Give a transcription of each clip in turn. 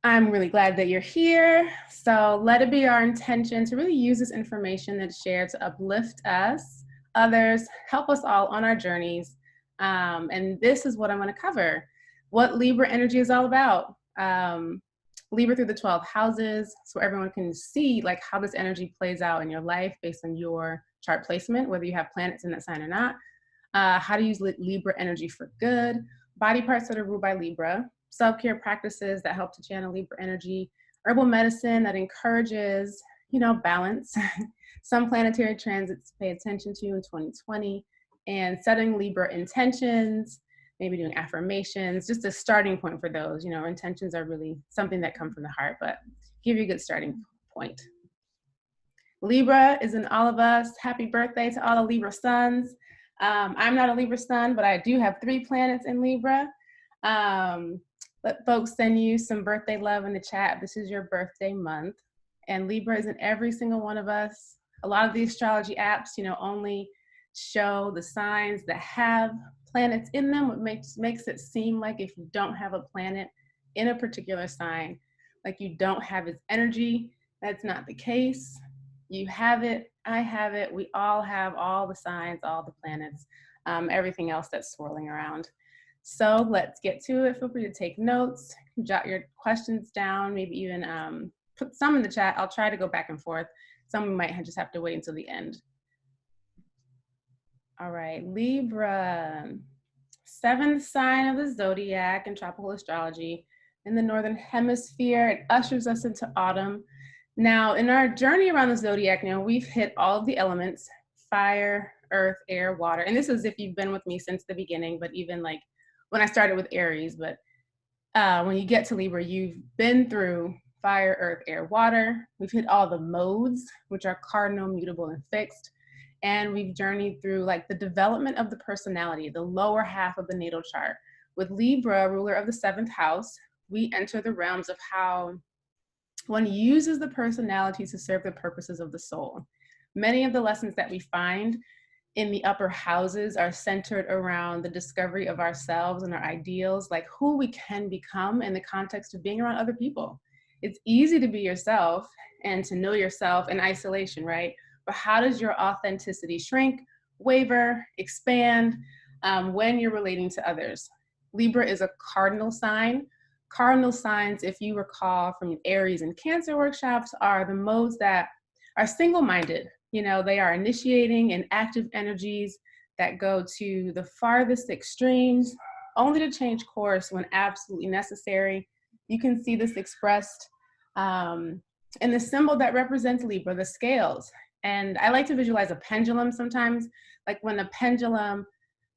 I'm really glad that you're here. So let it be our intention to really use this information that's shared to uplift us, others, help us all on our journeys. And this is what I'm going to cover, what Libra energy is all about. Libra through the 12 houses, so everyone can see like how this energy plays out in your life based on your chart placement, whether you have planets in that sign or not. How to use Libra energy for good, body parts that are ruled by Libra, self-care practices that help to channel Libra energy, herbal medicine that encourages, balance, some planetary transits to pay attention to in 2020, and setting Libra intentions, maybe doing affirmations, just a starting point for those. Intentions are really something that come from the heart, but give you a good starting point. Libra is in all of us. Happy birthday to all the Libra suns. I'm not a Libra sun, but I do have 3 planets in Libra. Let folks send you some birthday love in the chat. This is your birthday month. And Libra is in every single one of us. A lot of the astrology apps, only show the signs that have planets in them, what makes it seem like if you don't have a planet in a particular sign, like you don't have its energy. That's not the case. You have it, I have it, we all have all the signs, all the planets, everything else that's swirling around. So let's get to it. Feel free to take notes, jot your questions down, maybe even put some in the chat. I'll try to go back and forth. Some we might just have to wait until the end. All right, Libra, 7th sign of the zodiac in tropical astrology. In the Northern Hemisphere, it ushers us into autumn. Now, in our journey around the zodiac, we've hit all of the elements: fire, earth, air, water. And this is if you've been with me since the beginning, but even like when I started with Aries. But when you get to Libra, you've been through fire, earth, air, water. We've hit all the modes, which are cardinal, mutable, and fixed. And we've journeyed through like the development of the personality, the lower half of the natal chart. With Libra, ruler of the 7th house, we enter the realms of how one uses the personality to serve the purposes of the soul. Many of the lessons that we find in the upper houses are centered around the discovery of ourselves and our ideals, like who we can become in the context of being around other people. It's easy to be yourself and to know yourself in isolation, right? But how does your authenticity shrink, waver, expand when you're relating to others? Libra is a cardinal sign. Cardinal signs, if you recall from Aries and Cancer workshops, are the modes that are single-minded. They are initiating and active energies that go to the farthest extremes, only to change course when absolutely necessary. You can see this expressed in the symbol that represents Libra, the scales. And I like to visualize a pendulum sometimes, like when the pendulum,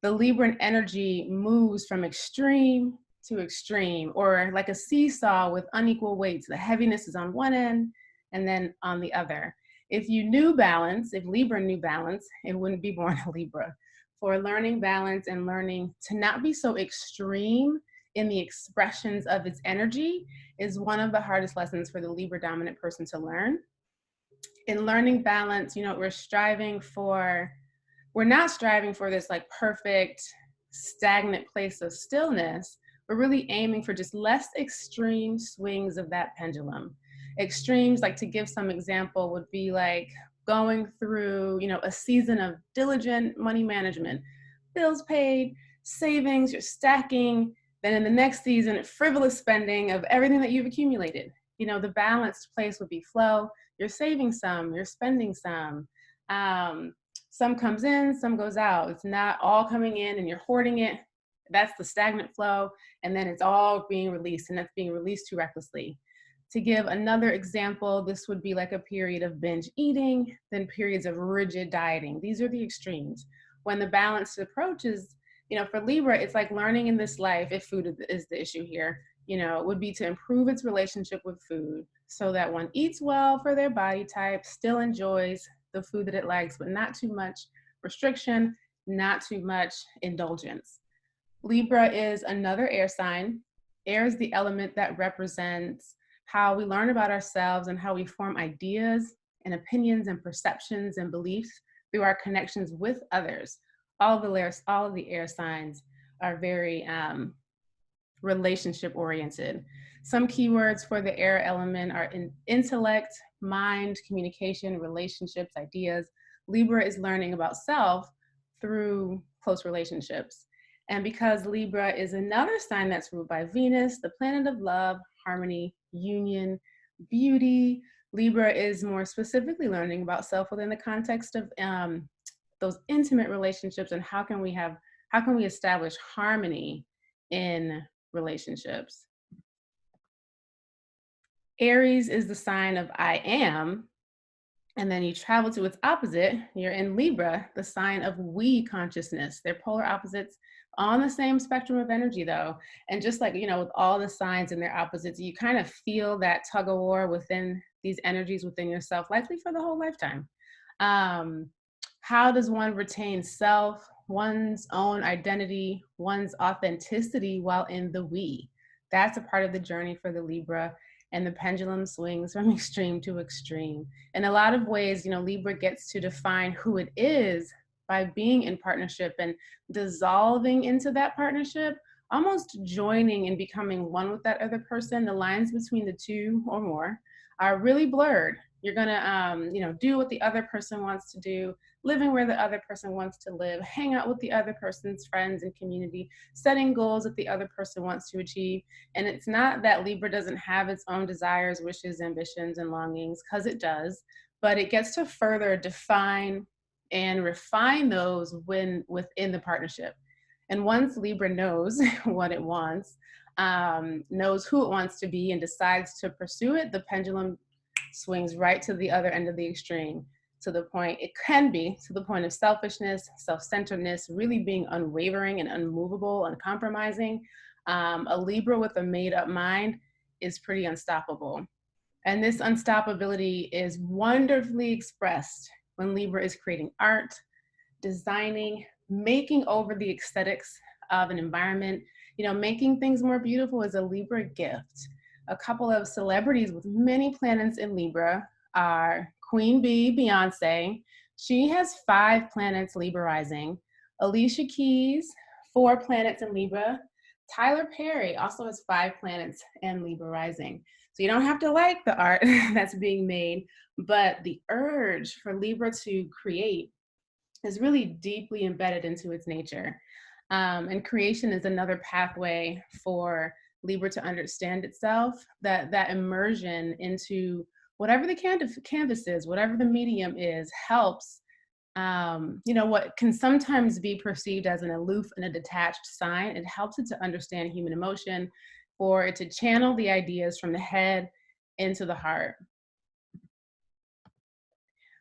the Libran energy moves from extreme to extreme, or like a seesaw with unequal weights. The heaviness is on one end and then on the other. If you knew balance, if Libra knew balance, it wouldn't be born a Libra. For learning balance and learning to not be so extreme in the expressions of its energy is one of the hardest lessons for the Libra dominant person to learn. In learning balance, we're not striving for this like perfect stagnant place of stillness. We're really aiming for just less extreme swings of that pendulum. Extremes, like to give some example, would be like going through, a season of diligent money management, bills paid, savings, you're stacking. Then in the next season, frivolous spending of everything that you've accumulated. The balanced place would be flow. You're saving some, you're spending some. Some comes in, some goes out. It's not all coming in and you're hoarding it. That's the stagnant flow. And then it's all being released, and that's being released too recklessly. To give another example, this would be like a period of binge eating, then periods of rigid dieting. These are the extremes. When the balanced approach is, for Libra, it's like learning in this life, if food is the issue here, would be to improve its relationship with food so that one eats well for their body type, still enjoys the food that it likes, but not too much restriction, not too much indulgence. Libra is another air sign. Air is the element that represents how we learn about ourselves and how we form ideas and opinions and perceptions and beliefs through our connections with others. All of the air signs are very relationship oriented. Some keywords for the air element are intellect, mind, communication, relationships, ideas. Libra is learning about self through close relationships. And because Libra is another sign that's ruled by Venus, the planet of love, harmony, union, beauty, Libra is more specifically learning about self within the context of those intimate relationships, and how can we establish harmony in relationships. Aries is the sign of I am, and then you travel to its opposite. You're in Libra, the sign of we consciousness. They're polar opposites on the same spectrum of energy though. And just like, you know, with all the signs and their opposites, you kind of feel that tug of war within these energies within yourself, likely for the whole lifetime. How does one retain self, one's own identity, one's authenticity while in the we? That's a part of the journey for the Libra, and the pendulum swings from extreme to extreme. In a lot of ways, you know, Libra gets to define who it is by being in partnership and dissolving into that partnership, almost joining and becoming one with that other person. The lines between the two or more are really blurred. You're gonna, you know, do what the other person wants to do, living where the other person wants to live, hang out with the other person's friends and community, setting goals that the other person wants to achieve. And it's not that Libra doesn't have its own desires, wishes, ambitions, and longings, because it does, but it gets to further define and refine those within the partnership. And once Libra knows what it wants, knows who it wants to be, and decides to pursue it, the pendulum swings right to the other end of the extreme, to the point, it can be to the point of selfishness, self-centeredness, really being unwavering and unmovable, uncompromising. A Libra with a made-up mind is pretty unstoppable. And this unstoppability is wonderfully expressed when Libra is creating art, designing, making over the aesthetics of an environment. You know, making things more beautiful is a Libra gift. A couple of celebrities with many planets in Libra are Queen Bee, Beyonce. She has 5 planets Libra rising. Alicia Keys, 4 planets in Libra. Tyler Perry also has 5 planets and Libra rising. So you don't have to like the art that's being made, but the urge for Libra to create is really deeply embedded into its nature. And creation is another pathway for Libra to understand itself, that immersion into whatever the canvas is, whatever the medium is, helps, you know, what can sometimes be perceived as an aloof and a detached sign, it helps it to understand human emotion, for it to channel the ideas from the head into the heart.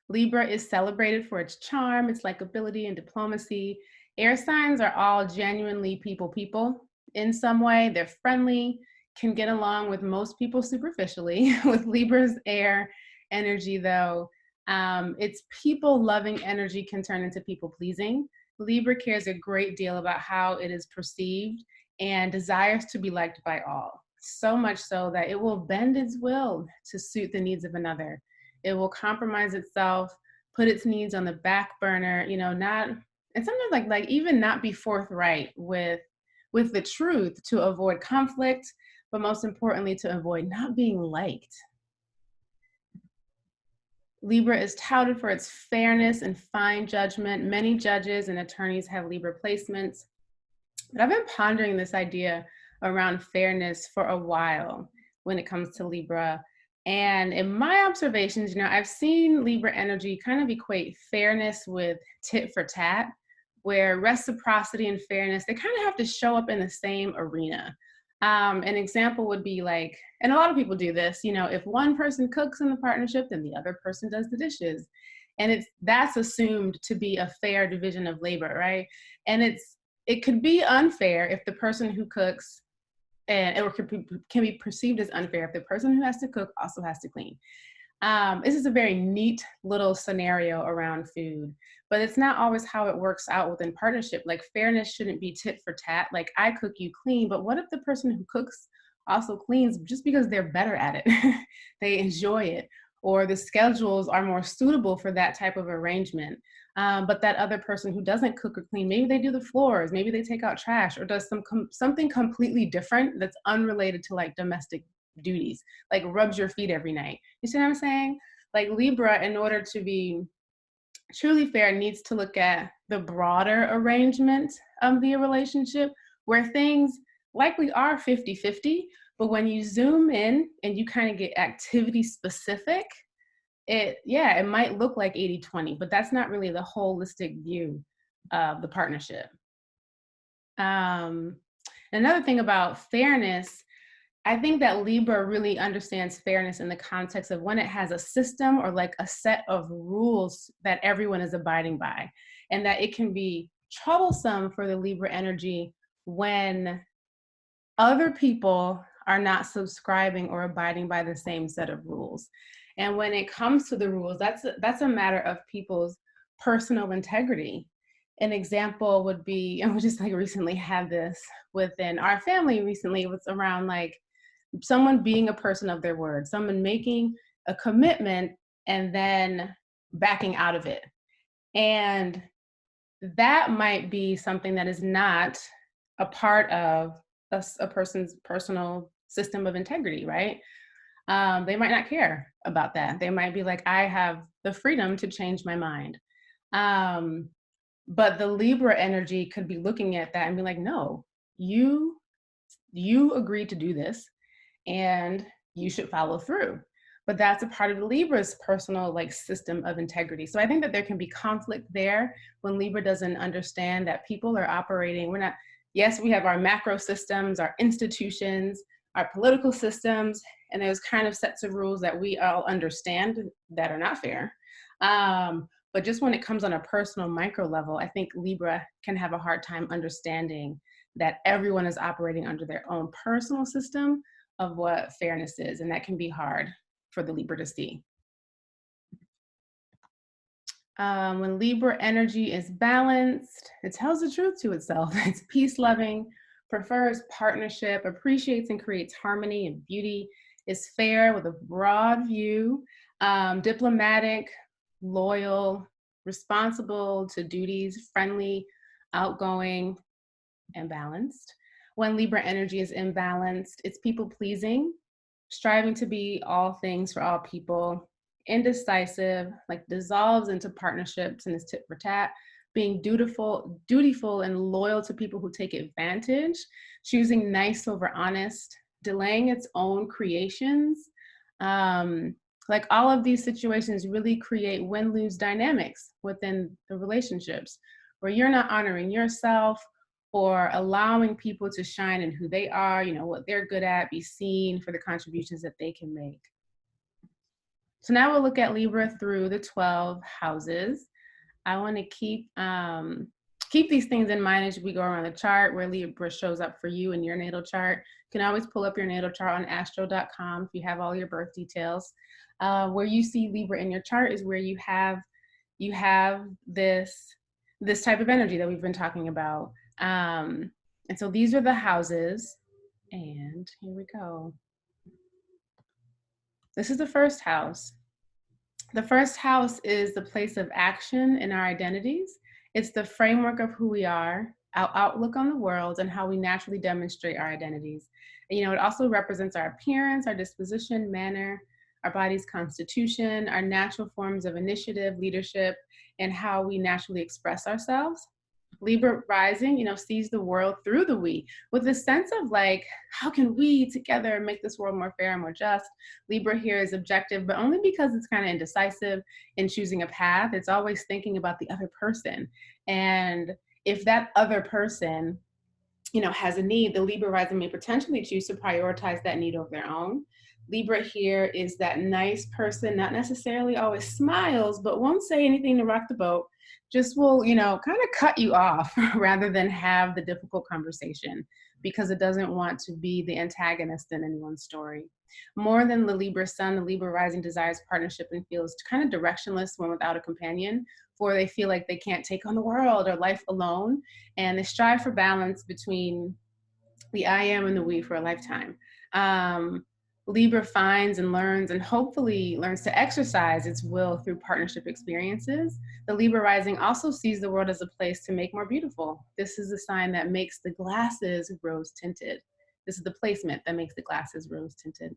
Libra is celebrated for its charm, its likability, and diplomacy. Air signs are all genuinely people in some way. They're friendly, can get along with most people superficially. With Libra's air energy, though, its people-loving energy can turn into people-pleasing. Libra cares a great deal about how it is perceived and desires to be liked by all. So much so that it will bend its will to suit the needs of another. It will compromise itself, put its needs on the back burner, you know, and sometimes like even not be forthright with the truth to avoid conflict, but most importantly, to avoid not being liked. Libra is touted for its fairness and fine judgment. Many judges and attorneys have Libra placements. But I've been pondering this idea around fairness for a while when it comes to Libra. And in my observations, you know, I've seen Libra energy kind of equate fairness with tit for tat, where reciprocity and fairness, they kind of have to show up in the same arena. An example would be like, and a lot of people do this, you know, if one person cooks in the partnership, then the other person does the dishes. And that's assumed to be a fair division of labor, right? And it could be unfair if the person who cooks, and it can be perceived as unfair if the person who has to cook also has to clean. This is a very neat little scenario around food, but it's not always how it works out within partnership. Like fairness shouldn't be tit for tat. Like I cook, you clean, but what if the person who cooks also cleans just because they're better at it? They enjoy it, or the schedules are more suitable for that type of arrangement. But that other person who doesn't cook or clean, maybe they do the floors, maybe they take out trash, or does something completely different that's unrelated to like domestic duties, like rubs your feet every night. You see what I'm saying? Like Libra, in order to be truly fair, needs to look at the broader arrangement of the relationship, where things likely are 50-50, but when you zoom in and you kind of get activity specific, it might look like 80-20, but that's not really the holistic view of the partnership. Another thing about fairness, I think that Libra really understands fairness in the context of when it has a system or like a set of rules that everyone is abiding by, and that it can be troublesome for the Libra energy when other people are not subscribing or abiding by the same set of rules. And when it comes to the rules, that's a matter of people's personal integrity. An example would be, and we just like recently had this within our family recently, it was around like someone being a person of their word, someone making a commitment and then backing out of it. And that might be something that is not a part of a person's personal system of integrity, right? They might not care about that. They might be like, I have the freedom to change my mind. But the Libra energy could be looking at that and be like, no, you agreed to do this and you should follow through. But that's a part of the Libra's personal like system of integrity. So I think that there can be conflict there when Libra doesn't understand that people are operating. Yes, we have our macro systems, our institutions, our political systems, and there's kind of sets of rules that we all understand that are not fair. But just when it comes on a personal micro level, I think Libra can have a hard time understanding that everyone is operating under their own personal system of what fairness is, and that can be hard for the Libra to see. When Libra energy is balanced, it tells the truth to itself. It's peace-loving, prefers partnership, appreciates and creates harmony and beauty, is fair with a broad view, diplomatic, loyal, responsible to duties, friendly, outgoing, and balanced. When Libra energy is imbalanced, it's people-pleasing, striving to be all things for all people, indecisive, like dissolves into partnerships and is tit for tat, being dutiful and loyal to people who take advantage, choosing nice over honest, delaying its own creations. Like all of these situations really create win-lose dynamics within the relationships where you're not honoring yourself or allowing people to shine in who they are, what they're good at, be seen for the contributions that they can make. So now we'll look at Libra through the 12 houses. I want to keep these things in mind as we go around the chart, where Libra shows up for you in your natal chart. You can always pull up your natal chart on astro.com if you have all your birth details. Where you see Libra in your chart is where you have this type of energy that we've been talking about. And so these are the houses, and here we go. This is the first house. The first house is the place of action in our identities. It's the framework of who we are, our outlook on the world, and how we naturally demonstrate our identities. And, it also represents our appearance, our disposition, manner, our body's constitution, our natural forms of initiative, leadership, and how we naturally express ourselves. Libra rising, sees the world through the we, with a sense of like, how can we together make this world more fair and more just? Libra here is objective, but only because it's kind of indecisive in choosing a path. It's always thinking about the other person. And if that other person, has a need, the Libra rising may potentially choose to prioritize that need over their own. Libra here is that nice person, not necessarily always smiles, but won't say anything to rock the boat, just will, kind of cut you off rather than have the difficult conversation because it doesn't want to be the antagonist in anyone's story. More than the Libra sun, the Libra rising desires partnership and feels kind of directionless when without a companion, for they feel like they can't take on the world or life alone. And they strive for balance between the I am and the we for a lifetime. Libra finds and learns and hopefully learns to exercise its will through partnership experiences. The Libra rising also sees the world as a place to make more beautiful. This is a sign that makes the glasses rose tinted. This is the placement that makes the glasses rose tinted.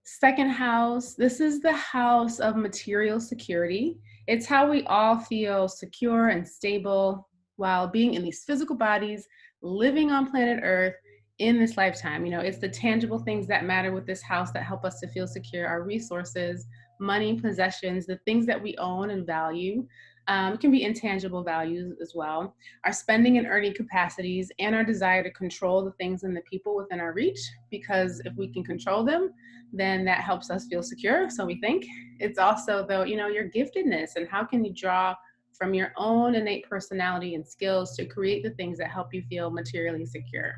Second house, this is the house of material security. It's how we all feel secure and stable while being in these physical bodies, living on planet Earth in this lifetime. You know, it's the tangible things that matter with this house that help us to feel secure, our resources, money, possessions, the things that we own and value. It can be intangible values as well. Our spending and earning capacities and our desire to control the things and the people within our reach, because if we can control them, then that helps us feel secure, so we think. It's also, though, you know, your giftedness and how can you draw from your own innate personality and skills to create the things that help you feel materially secure.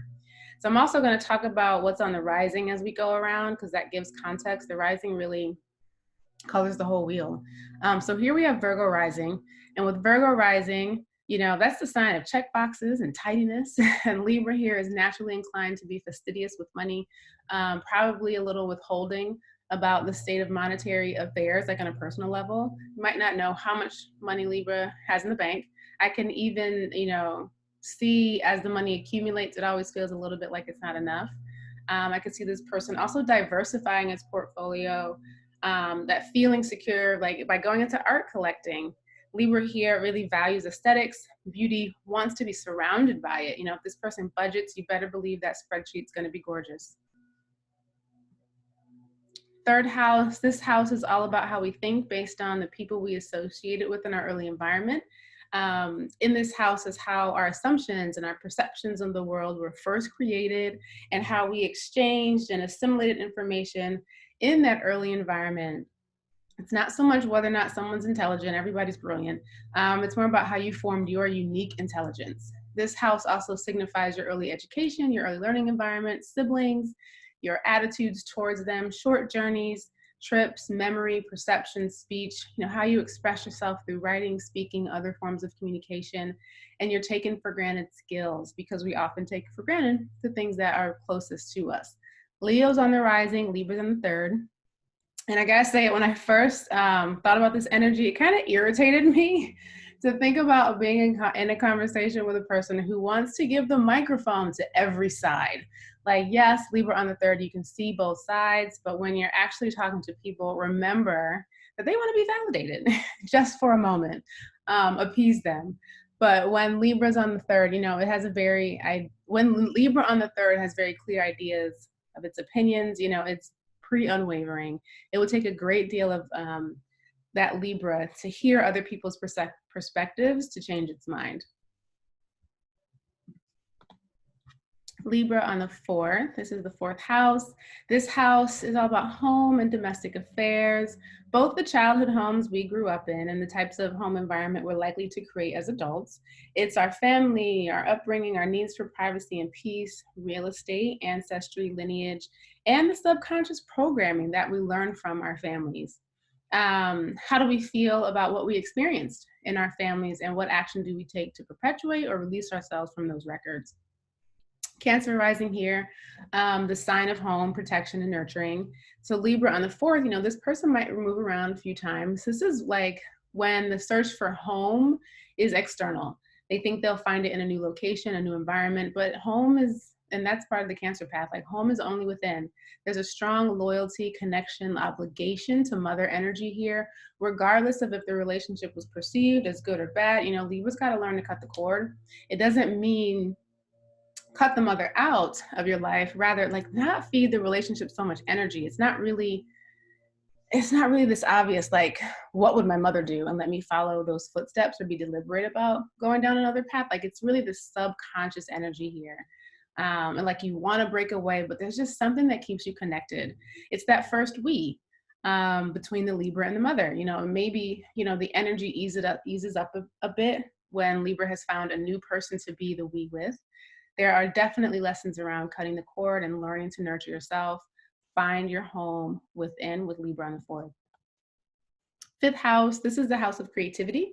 So I'm also going to talk about what's on the rising as we go around, because that gives context. The rising really colors the whole wheel. So here we have Virgo rising, and with Virgo rising, you know, that's the sign of check boxes and tidiness. And Libra here is naturally inclined to be fastidious with money, probably a little withholding about the state of monetary affairs, like on a personal level. You might not know how much money Libra has in the bank. I can even, you know, see as the money accumulates, it always feels a little bit like it's not enough. I could see this person also diversifying its portfolio, that feeling secure, like by going into art collecting. Libra here really values aesthetics, beauty, wants to be surrounded by it. You know, if this person budgets, you better believe that spreadsheet's going to be gorgeous. Third house, this house is all about how we think based on the people we associated with in our early environment. In this house is how our assumptions and our perceptions of the world were first created and how we exchanged and assimilated information in that early environment. It's not so much whether or not someone's intelligent, everybody's brilliant. It's more about how you formed your unique intelligence. This house also signifies your early education, your early learning environment, siblings, your attitudes towards them, short journeys, trips, memory, perception, speech, you know, how you express yourself through writing, speaking, other forms of communication, and your taken for granted skills, because we often take for granted the things that are closest to us. Leo's on the rising, Libra's on the third. And I gotta say, when I first thought about this energy, it kind of irritated me to think about being in a conversation with a person who wants to give the microphone to every side. Like, yes, Libra on the third, you can see both sides, but when you're actually talking to people, remember that they want to be validated just for a moment, appease them. But when Libra's on the third, you know, it has when Libra on the third has very clear ideas of its opinions, you know, it's pretty unwavering. It would take a great deal of that Libra to hear other people's perspectives to change its mind. Libra on the fourth, this is the fourth house. This house is all about home and domestic affairs, both the childhood homes we grew up in and the types of home environment we're likely to create as adults. It's our family, our upbringing, our needs for privacy and peace, real estate, ancestry, lineage, and the subconscious programming that we learn from our families. How do we feel about what we experienced in our families, and what action do we take to perpetuate or release ourselves from those records? Cancer rising here, the sign of home, protection, and nurturing. So Libra on the fourth, you know, this person might move around a few times. This is like when the search for home is external. They think they'll find it in a new location, a new environment, but home is, and that's part of the Cancer path, like home is only within. There's a strong loyalty, connection, obligation to mother energy here, regardless of if the relationship was perceived as good or bad. You know, Libra's got to learn to cut the cord. It doesn't mean cut the mother out of your life, rather like not feed the relationship so much energy. It's not really this obvious, like, what would my mother do, and let me follow those footsteps or be deliberate about going down another path. Like, it's really this subconscious energy here. And like you want to break away, but there's just something that keeps you connected. It's that first we between the Libra and the mother. You know, maybe, you know, the energy eases up a bit when Libra has found a new person to be the we with. There are definitely lessons around cutting the cord and learning to nurture yourself. Find your home within with Libra on the fourth. Fifth house, this is the house of creativity.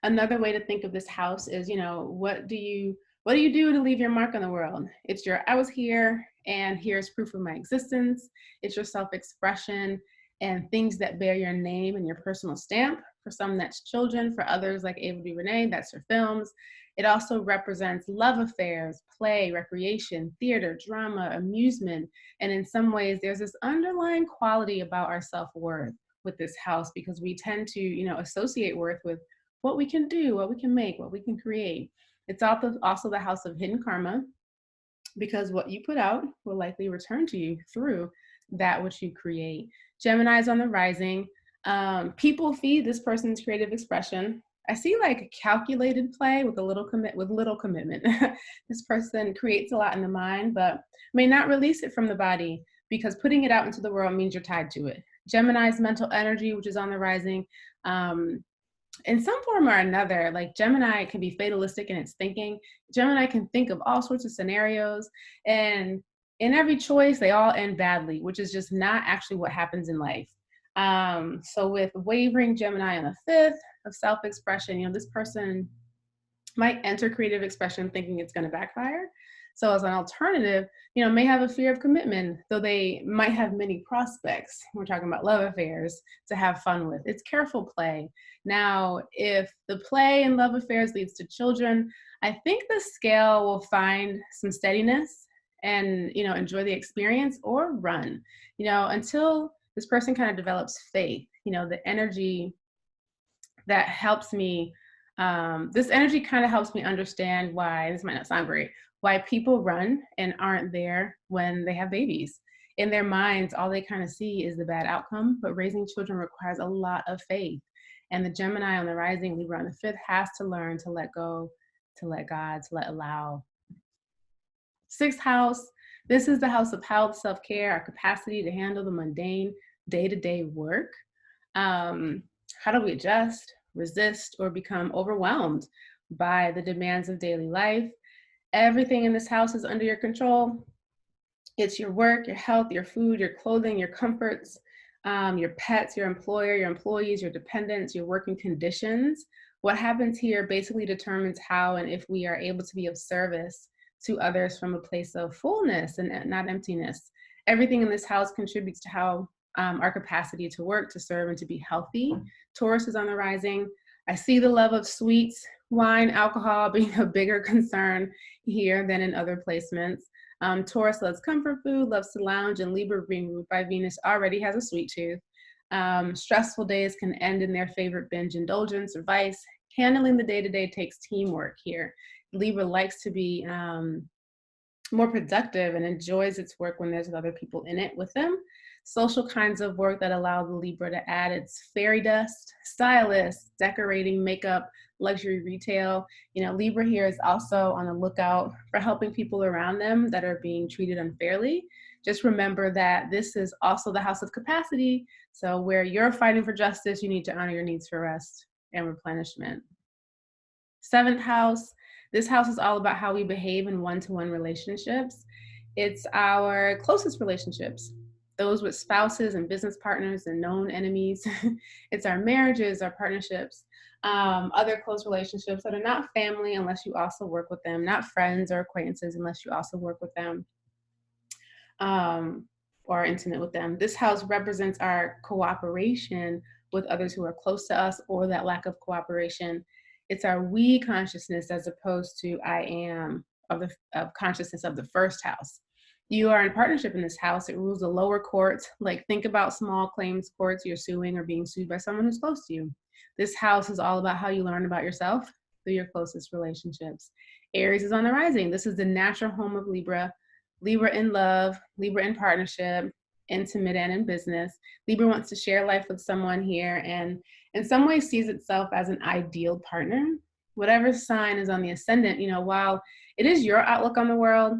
Another way to think of this house is, you know, what do you do to leave your mark on the world? It's your I was here And here's proof of my existence. It's your self-expression and things that bear your name and your personal stamp. For some, that's children. For others, like Ava DuVernay, that's her films. It also represents love affairs, play, recreation, theater, drama, amusement. And in some ways, there's this underlying quality about our self-worth with this house, because we tend to, associate worth with what we can do, what we can make, what we can create. It's also the house of hidden karma, because what you put out will likely return to you through that which you create. Gemini's on the rising. People feed this person's creative expression. I see like calculated play with little commitment. This person creates a lot in the mind, but may not release it from the body, because putting it out into the world means you're tied to it. Gemini's mental energy, which is on the rising, in some form or another, like Gemini can be fatalistic in its thinking. Gemini can think of all sorts of scenarios, and in every choice, they all end badly, which is just not actually what happens in life. So with wavering Gemini on the 5th of self-expression, this person might enter creative expression thinking it's going to backfire. So as an alternative, may have a fear of commitment, though they might have many prospects. We're talking about love affairs to have fun with. It's careful play. Now, if the play and love affairs leads to children, I think the scale will find some steadiness and, enjoy the experience, or run, until this person kind of develops faith. The energy that helps me, this energy kind of helps me understand why, this might not sound great, why people run and aren't there when they have babies. In their minds, all they kind of see is the bad outcome, but raising children requires a lot of faith. And the Gemini on the rising, Libra on the 5th, has to learn to let go, to let God, to let allow. 6th house, this is the house of health, self-care, our capacity to handle the mundane day-to-day work. How do we adjust, resist, or become overwhelmed by the demands of daily life? Everything in this house is under your control. It's your work, your health, your food, your clothing, your comforts, your pets, your employer, your employees, your dependents, your working conditions. What happens here basically determines how and if we are able to be of service to others from a place of fullness and not emptiness. Everything in this house contributes to how our capacity to work, to serve, and to be healthy. Taurus is on the rising. I see the love of sweets, wine, alcohol being a bigger concern here than in other placements. Taurus loves comfort food, loves to lounge, and Libra, being ruled by Venus, already has a sweet tooth. Stressful days can end in their favorite binge indulgence or vice. Handling the day-to-day takes teamwork here. Libra likes to be more productive and enjoys its work when there's other people in it with them. Social kinds of work that allow the Libra to add its fairy dust, stylist, decorating, makeup, luxury retail. Libra here is also on the lookout for helping people around them that are being treated unfairly. Just remember that this is also the house of capacity. So where you're fighting for justice, you need to honor your needs for rest and replenishment. 7th house. This house is all about how we behave in one-to-one relationships. It's our closest relationships, those with spouses and business partners and known enemies. It's our marriages, our partnerships, other close relationships that are not family unless you also work with them, not friends or acquaintances unless you also work with them or are intimate with them. This house represents our cooperation with others who are close to us, or that lack of cooperation. It's our we consciousness as opposed to I am of consciousness of the 1st house. You are in partnership in this house. It rules the lower courts. Like, think about small claims courts you're suing or being sued by someone who's close to you. This house is all about how you learn about yourself through your closest relationships. Aries is on the rising. This is the natural home of Libra. Libra in love, Libra in partnership, intimate and in business. Libra wants to share life with someone here and in some ways sees itself as an ideal partner. Whatever sign is on the ascendant, while it is your outlook on the world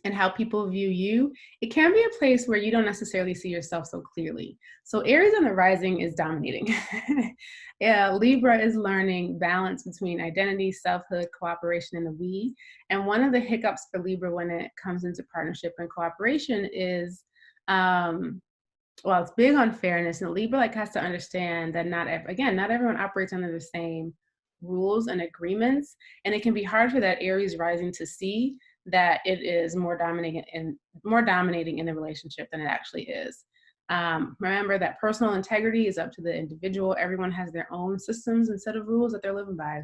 and how people view you, it can be a place where you don't necessarily see yourself so clearly. So Aries on the rising is dominating. Yeah, Libra is learning balance between identity, selfhood, cooperation, and the we. And one of the hiccups for Libra when it comes into partnership and cooperation is, it's big on fairness. And Libra has to understand that not everyone operates under the same rules and agreements. And it can be hard for that Aries rising to see that it is more dominating in the relationship than it actually is. Remember that personal integrity is up to the individual. Everyone has their own systems and set of rules that they're living by.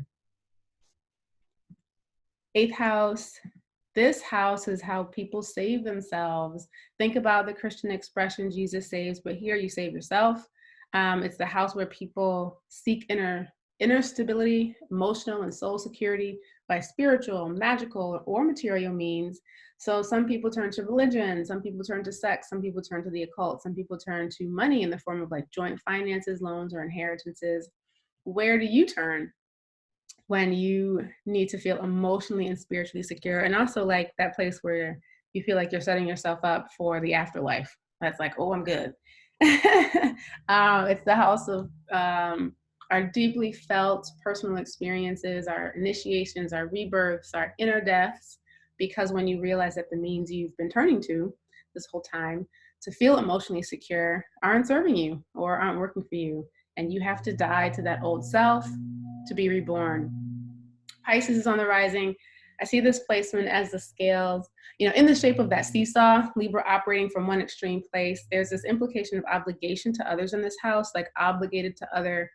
8th house. This house is how people save themselves. Think about the Christian expression, Jesus saves, but here you save yourself. It's the house where people seek inner stability, emotional and soul security by spiritual, magical, or material means. So some people turn to religion, some people turn to sex, some people turn to the occult, some people turn to money in the form of like joint finances, loans, or inheritances. Where do you turn when you need to feel emotionally and spiritually secure? And also like that place where you feel like you're setting yourself up for the afterlife. That's like, oh, I'm good. It's the house of our deeply felt personal experiences, our initiations, our rebirths, our inner deaths, because when you realize that the means you've been turning to this whole time to feel emotionally secure aren't serving you or aren't working for you, and you have to die to that old self to be reborn. Pisces is on the rising. I see this placement as the scales, in the shape of that seesaw, Libra operating from one extreme place. There's this implication of obligation to others in this house, like obligated to other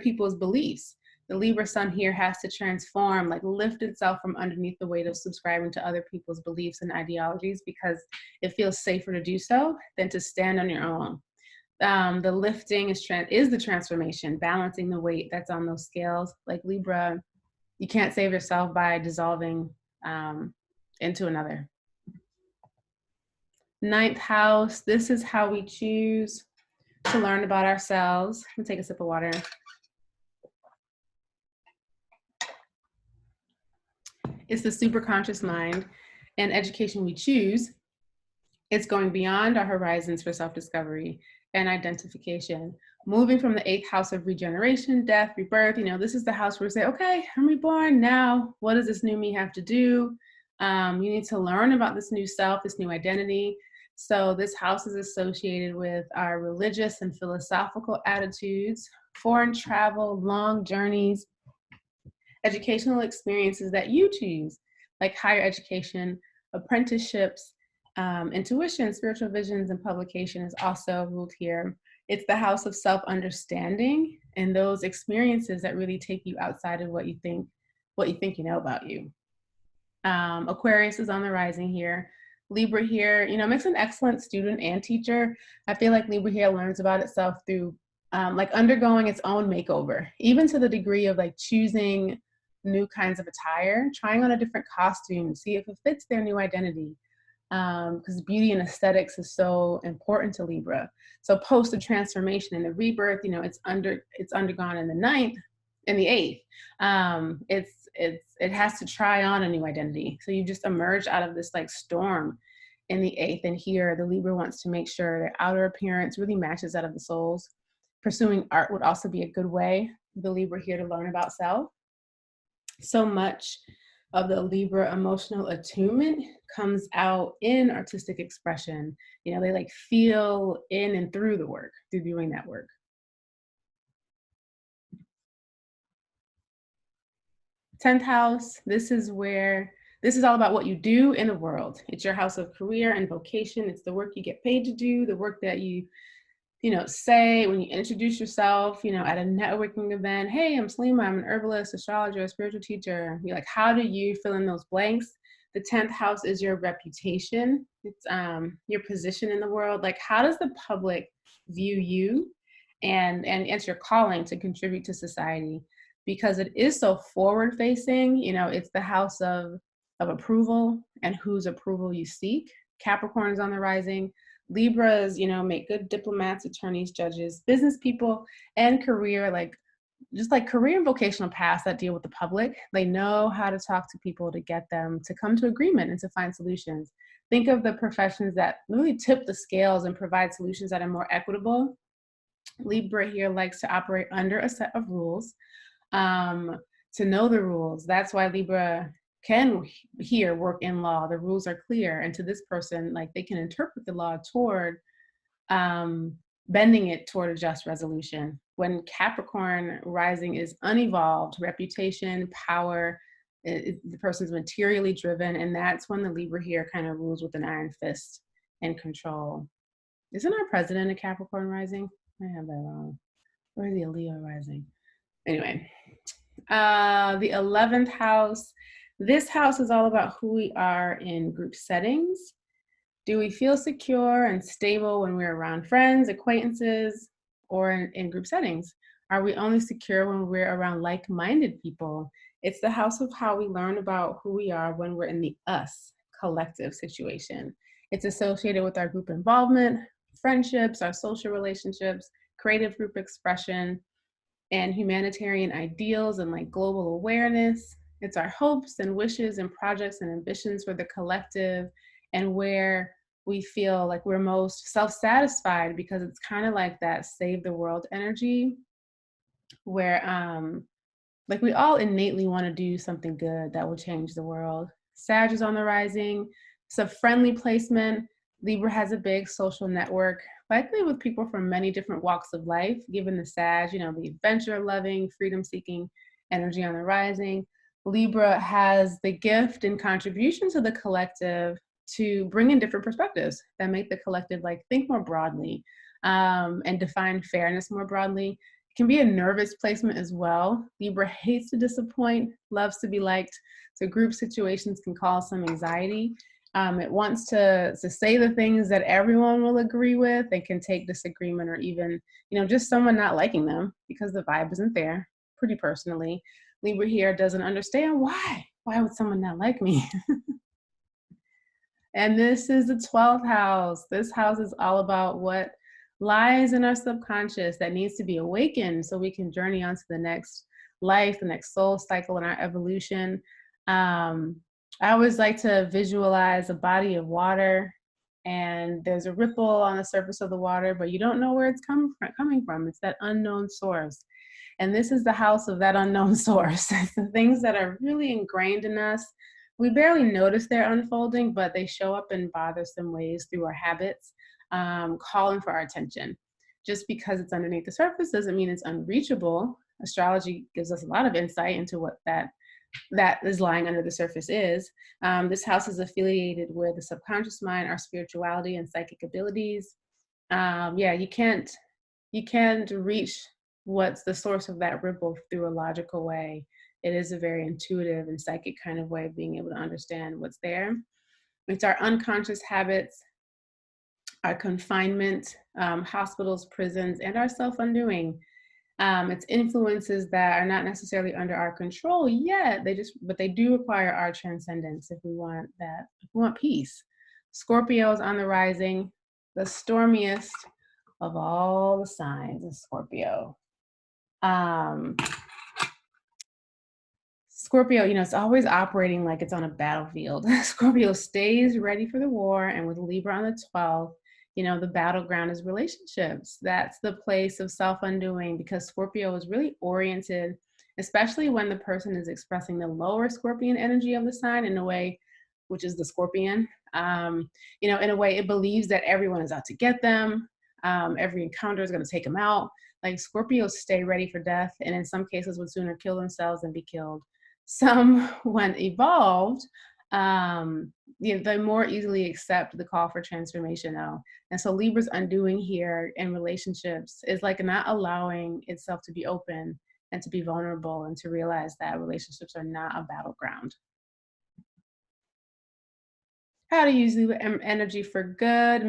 people's beliefs. The Libra sun here has to transform, like lift itself from underneath the weight of subscribing to other people's beliefs and ideologies, because it feels safer to do so than to stand on your own. The lifting is the transformation, balancing the weight that's on those scales. Like Libra, you can't save yourself by dissolving into another. 9th house, this is how we choose to learn about ourselves. I'm gonna take a sip of water. It's the superconscious mind and education we choose. It's going beyond our horizons for self-discovery and identification. Moving from the 8th house of regeneration, death, rebirth, this is the house where we say, okay, I'm reborn now. What does this new me have to do? You need to learn about this new self, this new identity. So this house is associated with our religious and philosophical attitudes, foreign travel, long journeys, educational experiences that you choose, like higher education, apprenticeships, intuition, spiritual visions, and publication is also ruled here. It's the house of self-understanding and those experiences that really take you outside of what you think you know about you. Aquarius is on the rising here. Libra here, makes an excellent student and teacher. I feel like Libra here learns about itself through like undergoing its own makeover, even to the degree of like choosing new kinds of attire, trying on a different costume, see if it fits their new identity. Because beauty and aesthetics is so important to Libra. So post the transformation and the rebirth, it's undergone in the 9th and the 8th. It has to try on a new identity. So you just emerge out of this like storm in the 8th, and here the Libra wants to make sure their outer appearance really matches that of the souls. Pursuing art would also be a good way for the Libra here to learn about self. So much of the Libra emotional attunement comes out in artistic expression. They like feel in and through the work, through doing that work. 10th house, this is all about what you do in the world. It's your house of career and vocation. It's the work you get paid to do, the work that you say when you introduce yourself, at a networking event. Hey, I'm Selima, I'm an herbalist, astrologer, spiritual teacher. You're like, how do you fill in those blanks? The 10th house is your reputation. It's your position in the world. Like, how does the public view you? And it's your calling to contribute to society, because it is so forward facing. It's the house of approval and whose approval you seek. Capricorn is on the rising. Libras, make good diplomats, attorneys, judges, business people, and career, just like career and vocational paths that deal with the public. They know how to talk to people to get them to come to agreement and to find solutions. Think of the professions that really tip the scales and provide solutions that are more equitable. Libra here likes to operate under a set of rules, to know the rules. That's why Libra can here work in law. The rules are clear, and to this person, like, they can interpret the law toward bending it toward a just resolution. When Capricorn rising is unevolved, reputation, power, The person's materially driven, and that's when the Libra here kind of rules with an iron fist and control. Isn't our president a Capricorn rising? I have that wrong. Or is he a Leo rising? Anyway, the 11th house. This house is all about who we are in group settings. Do we feel secure and stable when we're around friends, acquaintances, or in group settings? Are we only secure when we're around like-minded people? It's the house of how we learn about who we are when we're in the us collective situation. It's associated with our group involvement, friendships, our social relationships, creative group expression, and humanitarian ideals and like global awareness. It's our hopes and wishes and projects and ambitions for the collective, and where we feel like we're most self-satisfied, because it's kind of like that save the world energy where like we all innately want to do something good that will change the world. Sag is on the rising. It's a friendly placement. Libra has a big social network, likely with people from many different walks of life, given the Sag, the adventure-loving, freedom-seeking energy on the rising. Libra has the gift and contribution to the collective to bring in different perspectives that make the collective like think more broadly and define fairness more broadly. It can be a nervous placement as well. Libra hates to disappoint, loves to be liked, so group situations can cause some anxiety. It wants to say the things that everyone will agree with. They can take disagreement or even, just someone not liking them because the vibe isn't there, pretty personally. Libra here doesn't understand why. Why would someone not like me? And this is the 12th house. This house is all about what lies in our subconscious that needs to be awakened so we can journey on to the next life, the next soul cycle in our evolution. I always like to visualize a body of water, and there's a ripple on the surface of the water, but you don't know where it's coming from. It's that unknown source. And this is the house of that unknown source. It's the things that are really ingrained in us. We barely notice they're unfolding, but they show up in bothersome ways through our habits, calling for our attention. Just because it's underneath the surface doesn't mean it's unreachable. Astrology gives us a lot of insight into what that is lying under the surface is. This house is affiliated with the subconscious mind, our spirituality and psychic abilities. You can't reach what's the source of that ripple through a logical way. It is a very intuitive and psychic kind of way of being able to understand what's there. It's our unconscious habits, our confinement, hospitals, prisons, and our self-undoing. It's influences that are not necessarily under our control yet. But they do require our transcendence if we want that. If we want peace. Scorpio is on the rising. The stormiest of all the signs is Scorpio. Scorpio, it's always operating like it's on a battlefield. Scorpio stays ready for the war, and with Libra on the 12th, the battleground is relationships. That's the place of self-undoing, because Scorpio is really oriented, especially when the person is expressing the lower Scorpion energy of the sign in a way, which is the Scorpion. In a way it believes that everyone is out to get them. Every encounter is going to take them out. Like Scorpios stay ready for death, and in some cases would sooner kill themselves than be killed. Some, when evolved, they more easily accept the call for transformation now. And so Libra's undoing here in relationships is like not allowing itself to be open and to be vulnerable and to realize that relationships are not a battleground. How to use the energy for good?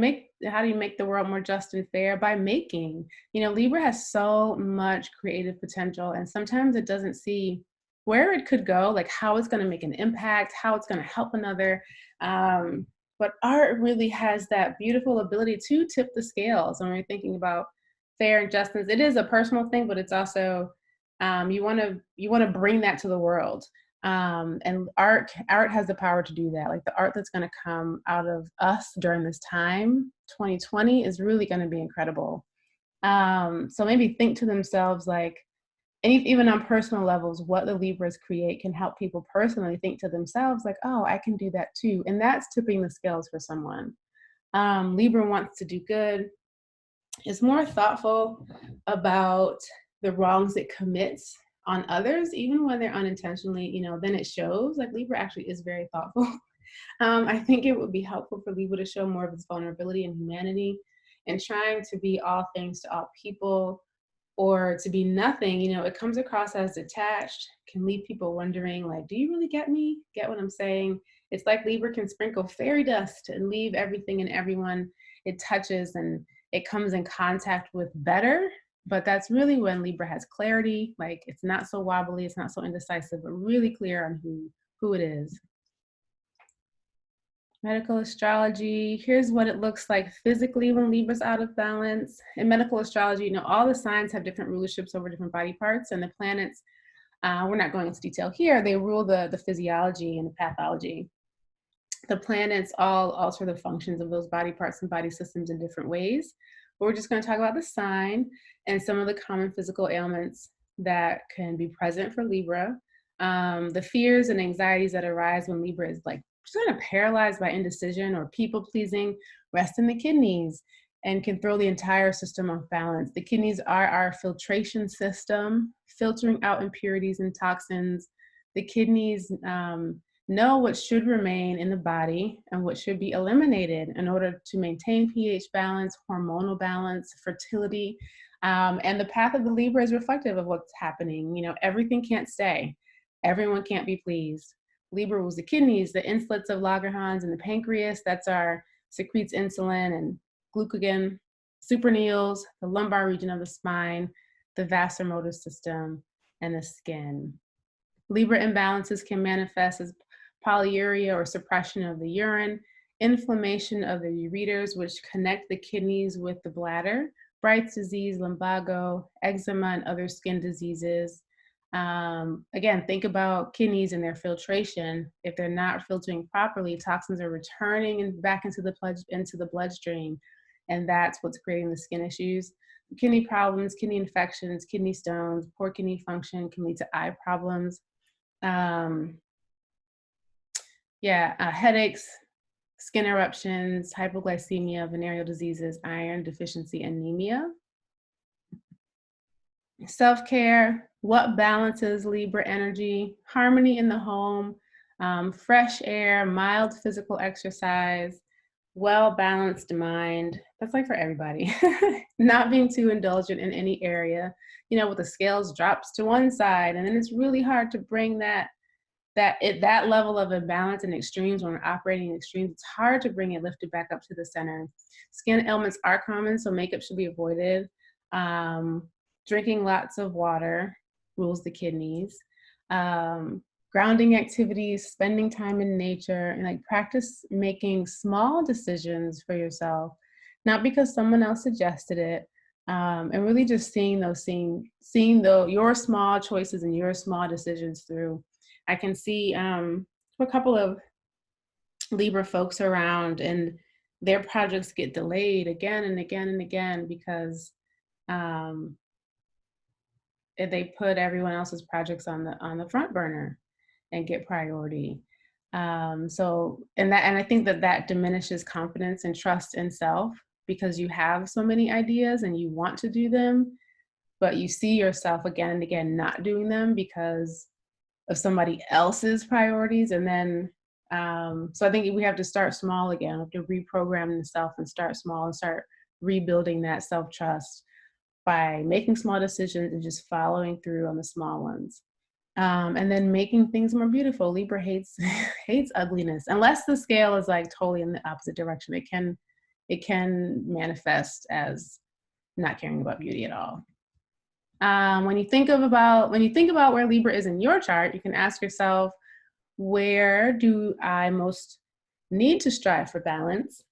How do you make the world more just and fair? By making. Libra has so much creative potential, and sometimes it doesn't see where it could go, like how it's going to make an impact, how it's going to help another. But art really has that beautiful ability to tip the scales when we're thinking about fair and justice. It is a personal thing, but it's also you want to bring that to the world. And art has the power to do that. Like the art that's going to come out of us during this time, 2020, is really going to be incredible. So maybe think to themselves, like, and even on personal levels, what the Libras create can help people personally think to themselves, like, oh, I can do that too. And that's tipping the scales for someone. Libra wants to do good, is more thoughtful about the wrongs it commits on others, even when they're unintentionally, you know, then it shows. Like Libra actually is very thoughtful. I think it would be helpful for Libra to show more of its vulnerability and humanity, and trying to be all things to all people, or to be nothing. You know, it comes across as detached, can leave people wondering, like, do you really get me? Get what I'm saying? It's like Libra can sprinkle fairy dust and leave everything and everyone it touches and it comes in contact with better. But that's really when Libra has clarity. Like, it's not so wobbly, it's not so indecisive, but really clear on who it is. Medical astrology, here's what it looks like physically when Libra's out of balance. In medical astrology, you know, all the signs have different rulerships over different body parts, and the planets, we're not going into detail here, they rule the physiology and the pathology. The planets all alter the functions of those body parts and body systems in different ways. But we're just going to talk about the sign and some of the common physical ailments that can be present for Libra. The fears and anxieties that arise when Libra is like kind of paralyzed by indecision or people pleasing rest in the kidneys and can throw the entire system off balance. The kidneys are our filtration system, filtering out impurities and toxins. The kidneys know what should remain in the body and what should be eliminated in order to maintain pH balance, hormonal balance, fertility. And the path of the Libra is reflective of what's happening. You know, everything can't stay. Everyone can't be pleased. Libra was the kidneys, the inslets of Langerhans, and the pancreas. That's our secretes insulin and glucagon. Supraneals, the lumbar region of the spine, the vasomotor system, and the skin. Libra imbalances can manifest as polyuria or suppression of the urine, inflammation of the ureters, which connect the kidneys with the bladder, Bright's disease, lumbago, eczema, and other skin diseases. Again, think about kidneys and their filtration. If they're not filtering properly, toxins are returning back into the bloodstream, and that's what's creating the skin issues. Kidney problems, kidney infections, kidney stones, poor kidney function can lead to eye problems. Headaches, skin eruptions, hypoglycemia, venereal diseases, iron deficiency, anemia. Self-care, what balances Libra energy? Harmony in the home, fresh air, mild physical exercise, well-balanced mind. That's like for everybody. Not being too indulgent in any area. You know, with the scales drops to one side, and then it's really hard to bring that level of imbalance and extremes when we're operating in extremes. It's hard to bring it lifted back up to the center. Skin ailments are common, so makeup should be avoided. Drinking lots of water rules the kidneys. Grounding activities, spending time in nature, and like practice making small decisions for yourself, not because someone else suggested it, and really just seeing your small choices and your small decisions through. I can see a couple of Libra folks around, and their projects get delayed again and again and again because they put everyone else's projects on the front burner and get priority. And I think that diminishes confidence and trust in self, because you have so many ideas and you want to do them, but you see yourself again and again not doing them because of somebody else's priorities. And then so I think we have to start small again. We have to reprogram the self and start small and start rebuilding that self-trust by making small decisions and just following through on the small ones. And then making things more beautiful. Libra hates ugliness, unless the scale is like totally in the opposite direction. It can manifest as not caring about beauty at all. When you think about where Libra is in your chart, you can ask yourself, where do I most need to strive for balance?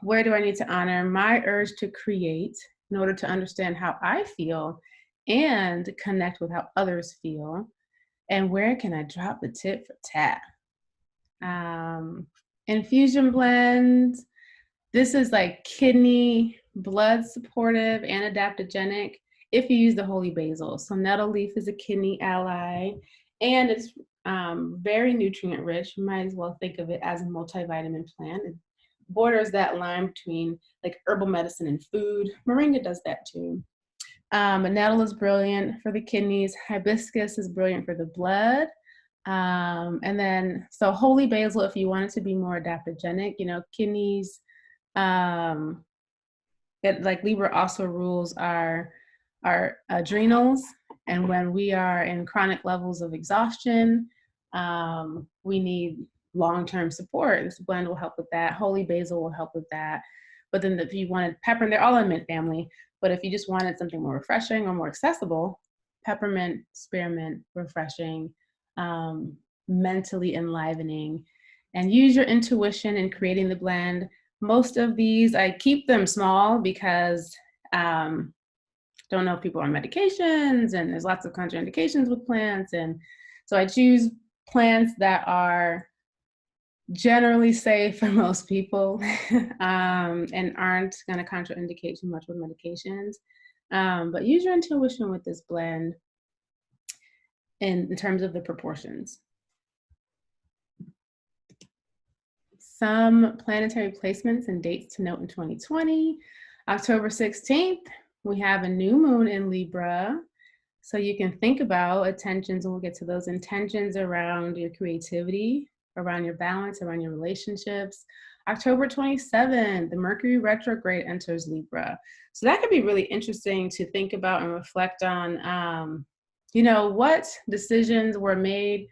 Where do I need to honor my urge to create in order to understand how I feel and connect with how others feel? And where can I drop the tit for tat? Infusion blends. This is like kidney, blood supportive and adaptogenic if you use the holy basil. So nettle leaf is a kidney ally, and it's very nutrient rich. You might as well think of it as a multivitamin plant. It borders that line between like herbal medicine and food. Moringa does that too. A nettle is brilliant for the kidneys. Hibiscus is brilliant for the blood. And then, so holy basil, if you want it to be more adaptogenic, you know, kidneys, like Libra also rules our adrenals. And when we are in chronic levels of exhaustion, we need long-term support. This blend will help with that. Holy basil will help with that. But then if you wanted peppermint, they're all in mint family. But if you just wanted something more refreshing or more accessible, peppermint, spearmint, refreshing, mentally enlivening, and use your intuition in creating the blend. Most of these, I keep them small because don't know if people are on medications, and there's lots of contraindications with plants. And so I choose plants that are generally safe for most people and aren't going to contraindicate too much with medications. But use your intuition with this blend in terms of the proportions. Some planetary placements and dates to note in 2020. October 16th, we have a new moon in Libra. So you can think about intentions, and we'll get to those intentions around your creativity, around your balance, around your relationships. October 27th, the Mercury retrograde enters Libra. So that could be really interesting to think about and reflect on, you know, what decisions were made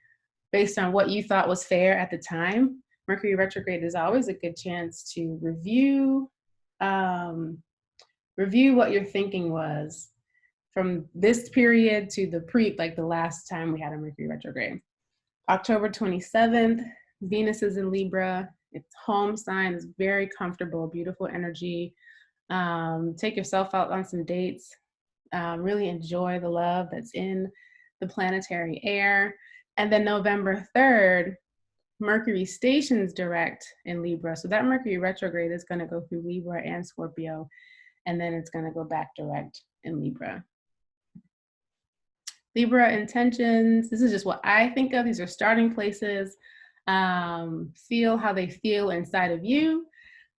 based on what you thought was fair at the time. Mercury retrograde is always a good chance to review what your thinking was from this period to the last time we had a Mercury retrograde. October 27th, Venus is in Libra. Its home sign is very comfortable, beautiful energy. Take yourself out on some dates. Really enjoy the love that's in the planetary air. And then November 3rd, Mercury stations direct in Libra. So that Mercury retrograde is going to go through Libra and Scorpio, and then it's going to go back direct in Libra. Libra intentions, this is just what I think of. These are starting places. Feel how they feel inside of you.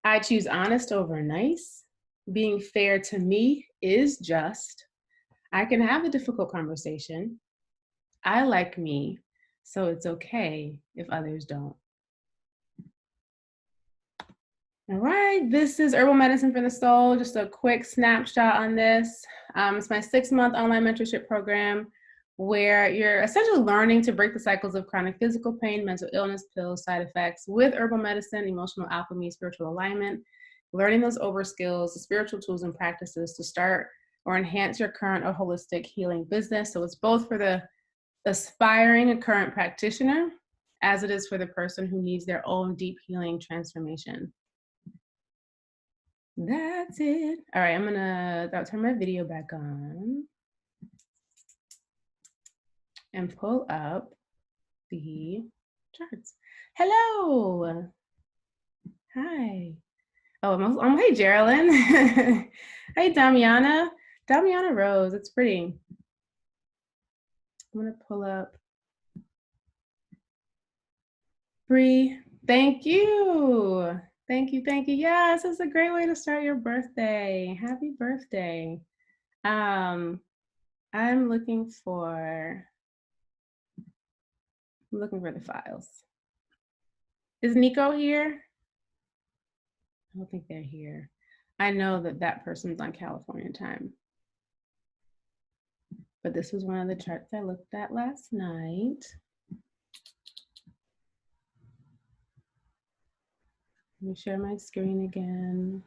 I choose honest over nice. Being fair to me is just. I can have a difficult conversation. I like me, so it's okay if others don't. All right, this is Herbal Medicine for the Soul. Just a quick snapshot on this. It's my 6-month online mentorship program where you're essentially learning to break the cycles of chronic physical pain, mental illness, pills, side effects with herbal medicine, emotional alchemy, spiritual alignment, learning those over skills, the spiritual tools and practices to start or enhance your current or holistic healing business. So it's both for the aspiring and current practitioner, as it is for the person who needs their own deep healing transformation. That's it. All right, I'll turn my video back on and pull up the charts. Hello. Hi. Oh, hey, Geraldine. Hey, Damiana. Damiana Rose, it's pretty. I'm gonna pull up. Bree, thank you. Thank you, thank you. Yes, it's a great way to start your birthday. Happy birthday. I'm looking for the files. Is Nico here? I don't think they're here. I know that person's on California time. But this was one of the charts I looked at last night. Let me share my screen again.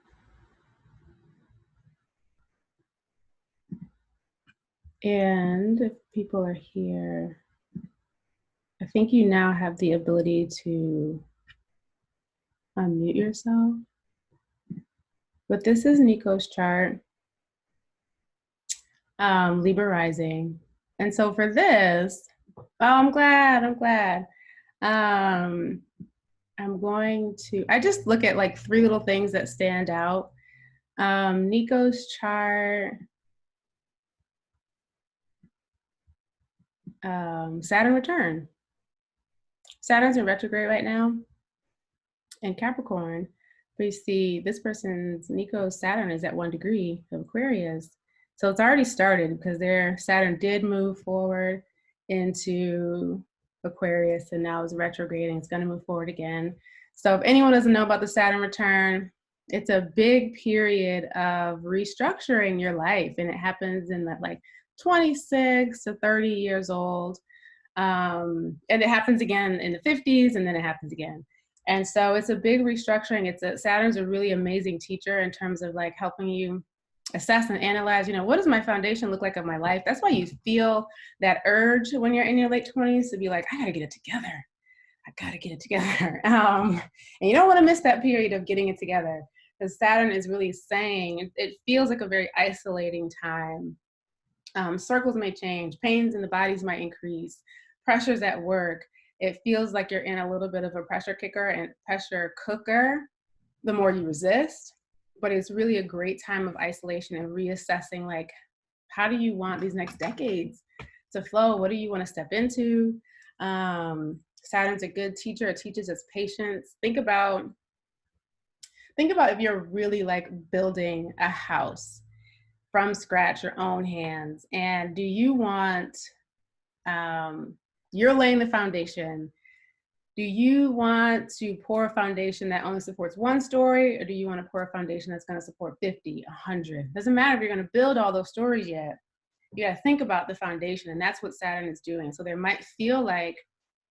And if people are here, I think you now have the ability to unmute yourself. But this is Nico's chart, Libra rising. And so for this, I'm glad. I just look at like 3 little things that stand out. Nico's chart, Saturn return. Saturn's in retrograde right now in Capricorn. But you see this Nico's Saturn is at 1 degree of Aquarius. So it's already started because their Saturn did move forward into Aquarius and now is retrograding. It's going to move forward again. So if anyone doesn't know about the Saturn return, it's a big period of restructuring your life, and it happens in that like 26 to 30 years old. And it happens again in the 50s, and then it happens again. And so it's a big restructuring. Saturn's a really amazing teacher in terms of like helping you assess and analyze, you know, what does my foundation look like of my life? That's why you feel that urge when you're in your late 20s to be like, I gotta get it together. I gotta get it together. And you don't want to miss that period of getting it together, because Saturn is really saying, it feels like a very isolating time. Circles may change, pains in the bodies might increase, pressures at work. It feels like you're in a little bit of a pressure cooker the more you resist. But it's really a great time of isolation and reassessing, like, how do you want these next decades to flow? What do you want to step into? Saturn's a good teacher. It teaches us patience. Think about if you're really like building a house from scratch, your own hands, and do you want, you're laying the foundation. Do you want to pour a foundation that only supports one story, or do you want to pour a foundation that's going to support 50, 100? Doesn't matter if you're going to build all those stories yet. You got to think about the foundation, and that's what Saturn is doing. So there might feel like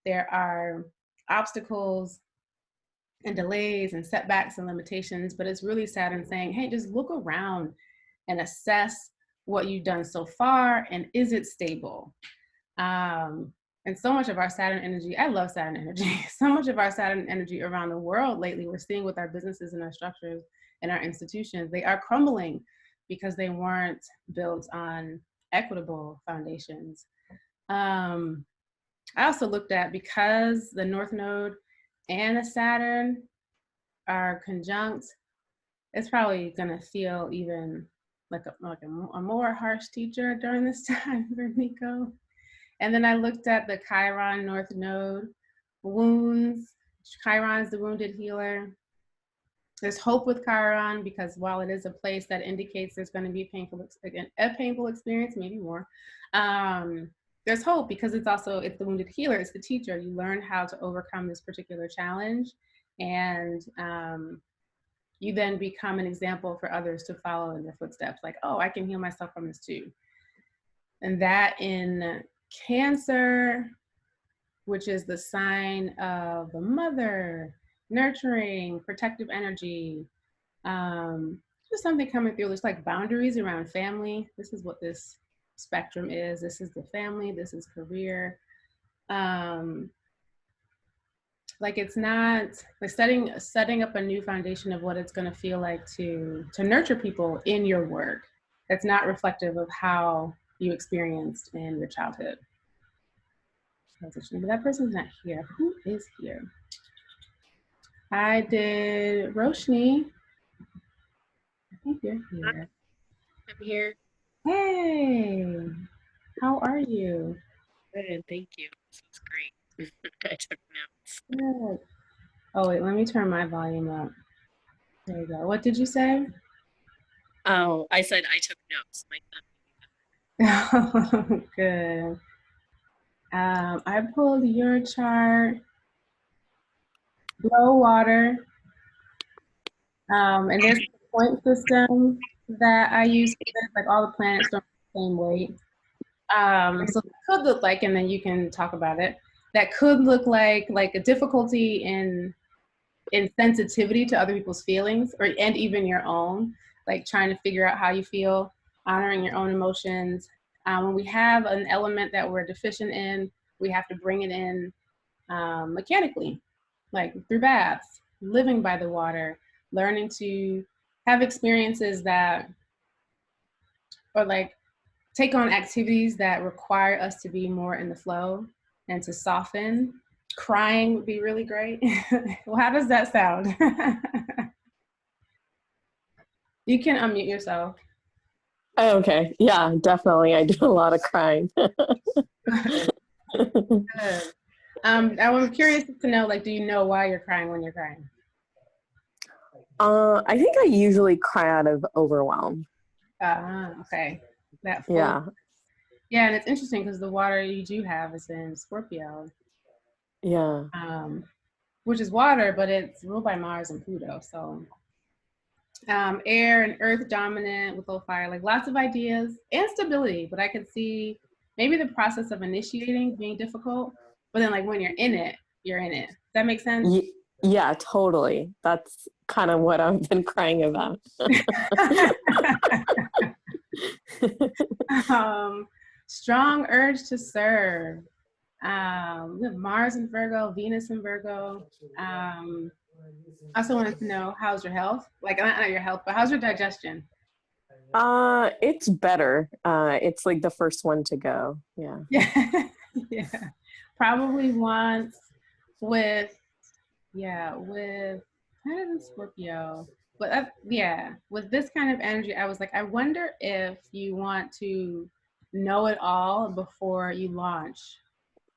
there are obstacles and delays and setbacks and limitations, but it's really Saturn saying, hey, just look around and assess what you've done so far, and is it stable? And so much of our Saturn energy, I love Saturn energy, so much of our Saturn energy around the world lately, we're seeing with our businesses and our structures and our institutions, they are crumbling because they weren't built on equitable foundations. I also looked at, because the North Node and the Saturn are conjunct, it's probably gonna feel even like a more harsh teacher during this time for Nico. And then I looked at the Chiron North Node wounds. Chiron is the wounded healer. There's hope with Chiron, because while it is a place that indicates there's going to be a painful experience, maybe more, there's hope because it's the wounded healer, it's the teacher. You learn how to overcome this particular challenge, and you then become an example for others to follow in their footsteps. Like, oh, I can heal myself from this too. And that in Cancer, which is the sign of the mother, nurturing, protective energy, just something coming through. There's like boundaries around family. This is what this spectrum is. This is the family, this is career. Like, it's not like setting up a new foundation of what it's going to feel like to nurture people in your work. That's not reflective of how you experienced in your childhood. But that person's not here. Who is here? I did Roshni. I think you're here. I'm here. Hey, how are you? Good, thank you. This was great. I took notes. Good. Oh wait, let me turn my volume up. There you go. What did you say? Oh, I said I took notes. Good. I pulled your chart, Glow Water, and there's a point system that I use for this, like all the planets don't have the same weight. So it could look like, and then you can talk about it, that could look like a difficulty in sensitivity to other people's feelings, and even your own, like trying to figure out how you feel, honoring your own emotions. When we have an element that we're deficient in, we have to bring it in mechanically, like through baths, living by the water, learning to have experiences that, or like take on activities that require us to be more in the flow and to soften. Crying would be really great. Well, how does that sound? You can unmute yourself. Oh, okay. Yeah, definitely. I do a lot of crying. Good. I'm curious to know, like, do you know why you're crying when you're crying? I think I usually cry out of overwhelm. Okay. that full. Yeah. Yeah, and it's interesting because the water you do have is in Scorpio, Yeah. which is water, but it's ruled by Mars and Pluto. So air and earth dominant with low fire, like lots of ideas and stability. But I could see maybe the process of initiating being difficult, but then like when you're in it, you're in it. Does that make sense? Yeah, totally. That's kind of what I've been crying about. Strong urge to serve. We have Mars in Virgo, Venus in Virgo. I also wanted to know, how's your health? Like, not your health, but how's your digestion? It's better. It's like the first one to go. Yeah. Yeah, yeah. Probably once with, with kind of Scorpio. But yeah, with this kind of energy, I was like, I wonder if you want to know it all before you launch.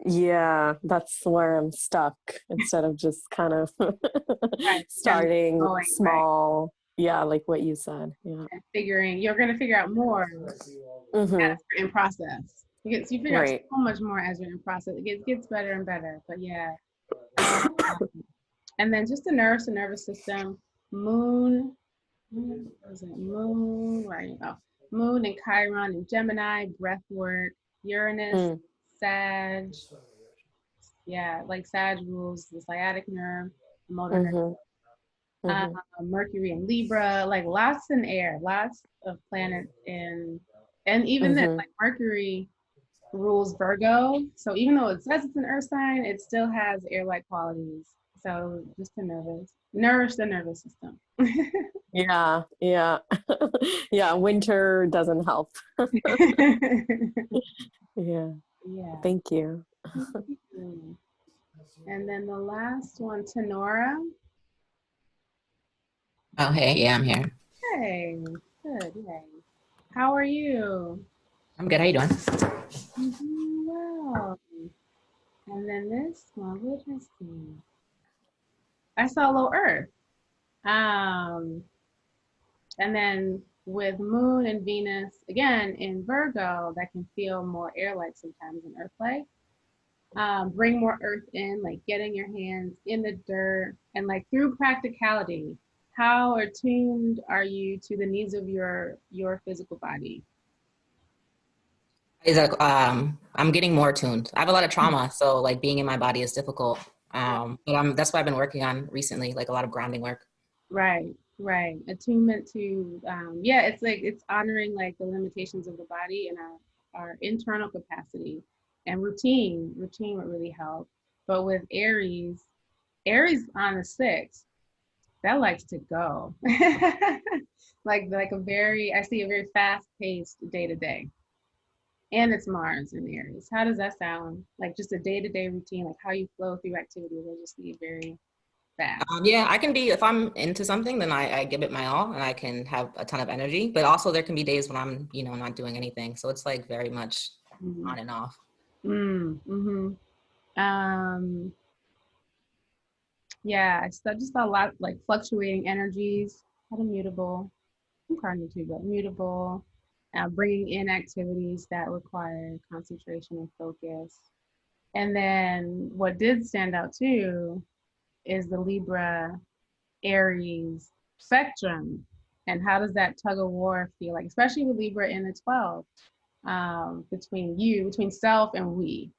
Yeah, that's where I'm stuck instead of just kind of Right. starting Going, small. right. Yeah, like what you said. Yeah. And you're going to figure out more Mm-hmm. as you're in process. You figure out Right. so much more as you're in process. It gets better and better. But yeah. And then just the nervous system, moon, what was it? Moon, right? Oh, moon and Chiron and Gemini, breath work, Uranus, Sag. Yeah, like Sag rules the sciatic nerve, the motor nerve. Mercury and Libra, like lots in air, lots of planets and even then, like Mercury rules Virgo. So even though it says it's an earth sign, it still has air-like qualities. So just nourish the nervous system. Yeah, yeah. Yeah, winter doesn't help. Yeah. Yeah. Thank you. And then the last one, Tenora. Oh, hey, yeah, I'm here. Hey, good, yay. How are you? I'm good. How you doing? I'm doing well. And then this one, what did I see? I saw low Earth. And then with Moon and Venus, again, in Virgo, that can feel more air-like sometimes than Earth-like. Bring more Earth in, like getting your hands in the dirt and like through practicality. How attuned are you to the needs of your physical body? Is that I'm getting more tuned. I have a lot of trauma, so like being in my body is difficult. But that's what I've been working on recently, like a lot of grounding work. Right, right. Attunement to, yeah, it's like it's honoring like the limitations of the body and our internal capacity and routine. Routine would really help. But with Aries on the 6th, that likes to go. like I see a very fast paced day to day. And it's Mars in Aries. How does that sound? Like just a day to day routine, like how you flow through activities will just be very fast. Yeah, I can be, if I'm into something, then I give it my all and I can have a ton of energy. But also there can be days when I'm, not doing anything. So it's like very much on and off. Yeah, I just saw a lot like fluctuating energies, kind of mutable. I'm cardinal too, but mutable. Bringing in activities that require concentration and focus. And then what did stand out too is the Libra Aries spectrum. And how does that tug of war feel like, especially with Libra in the 12, between self and we?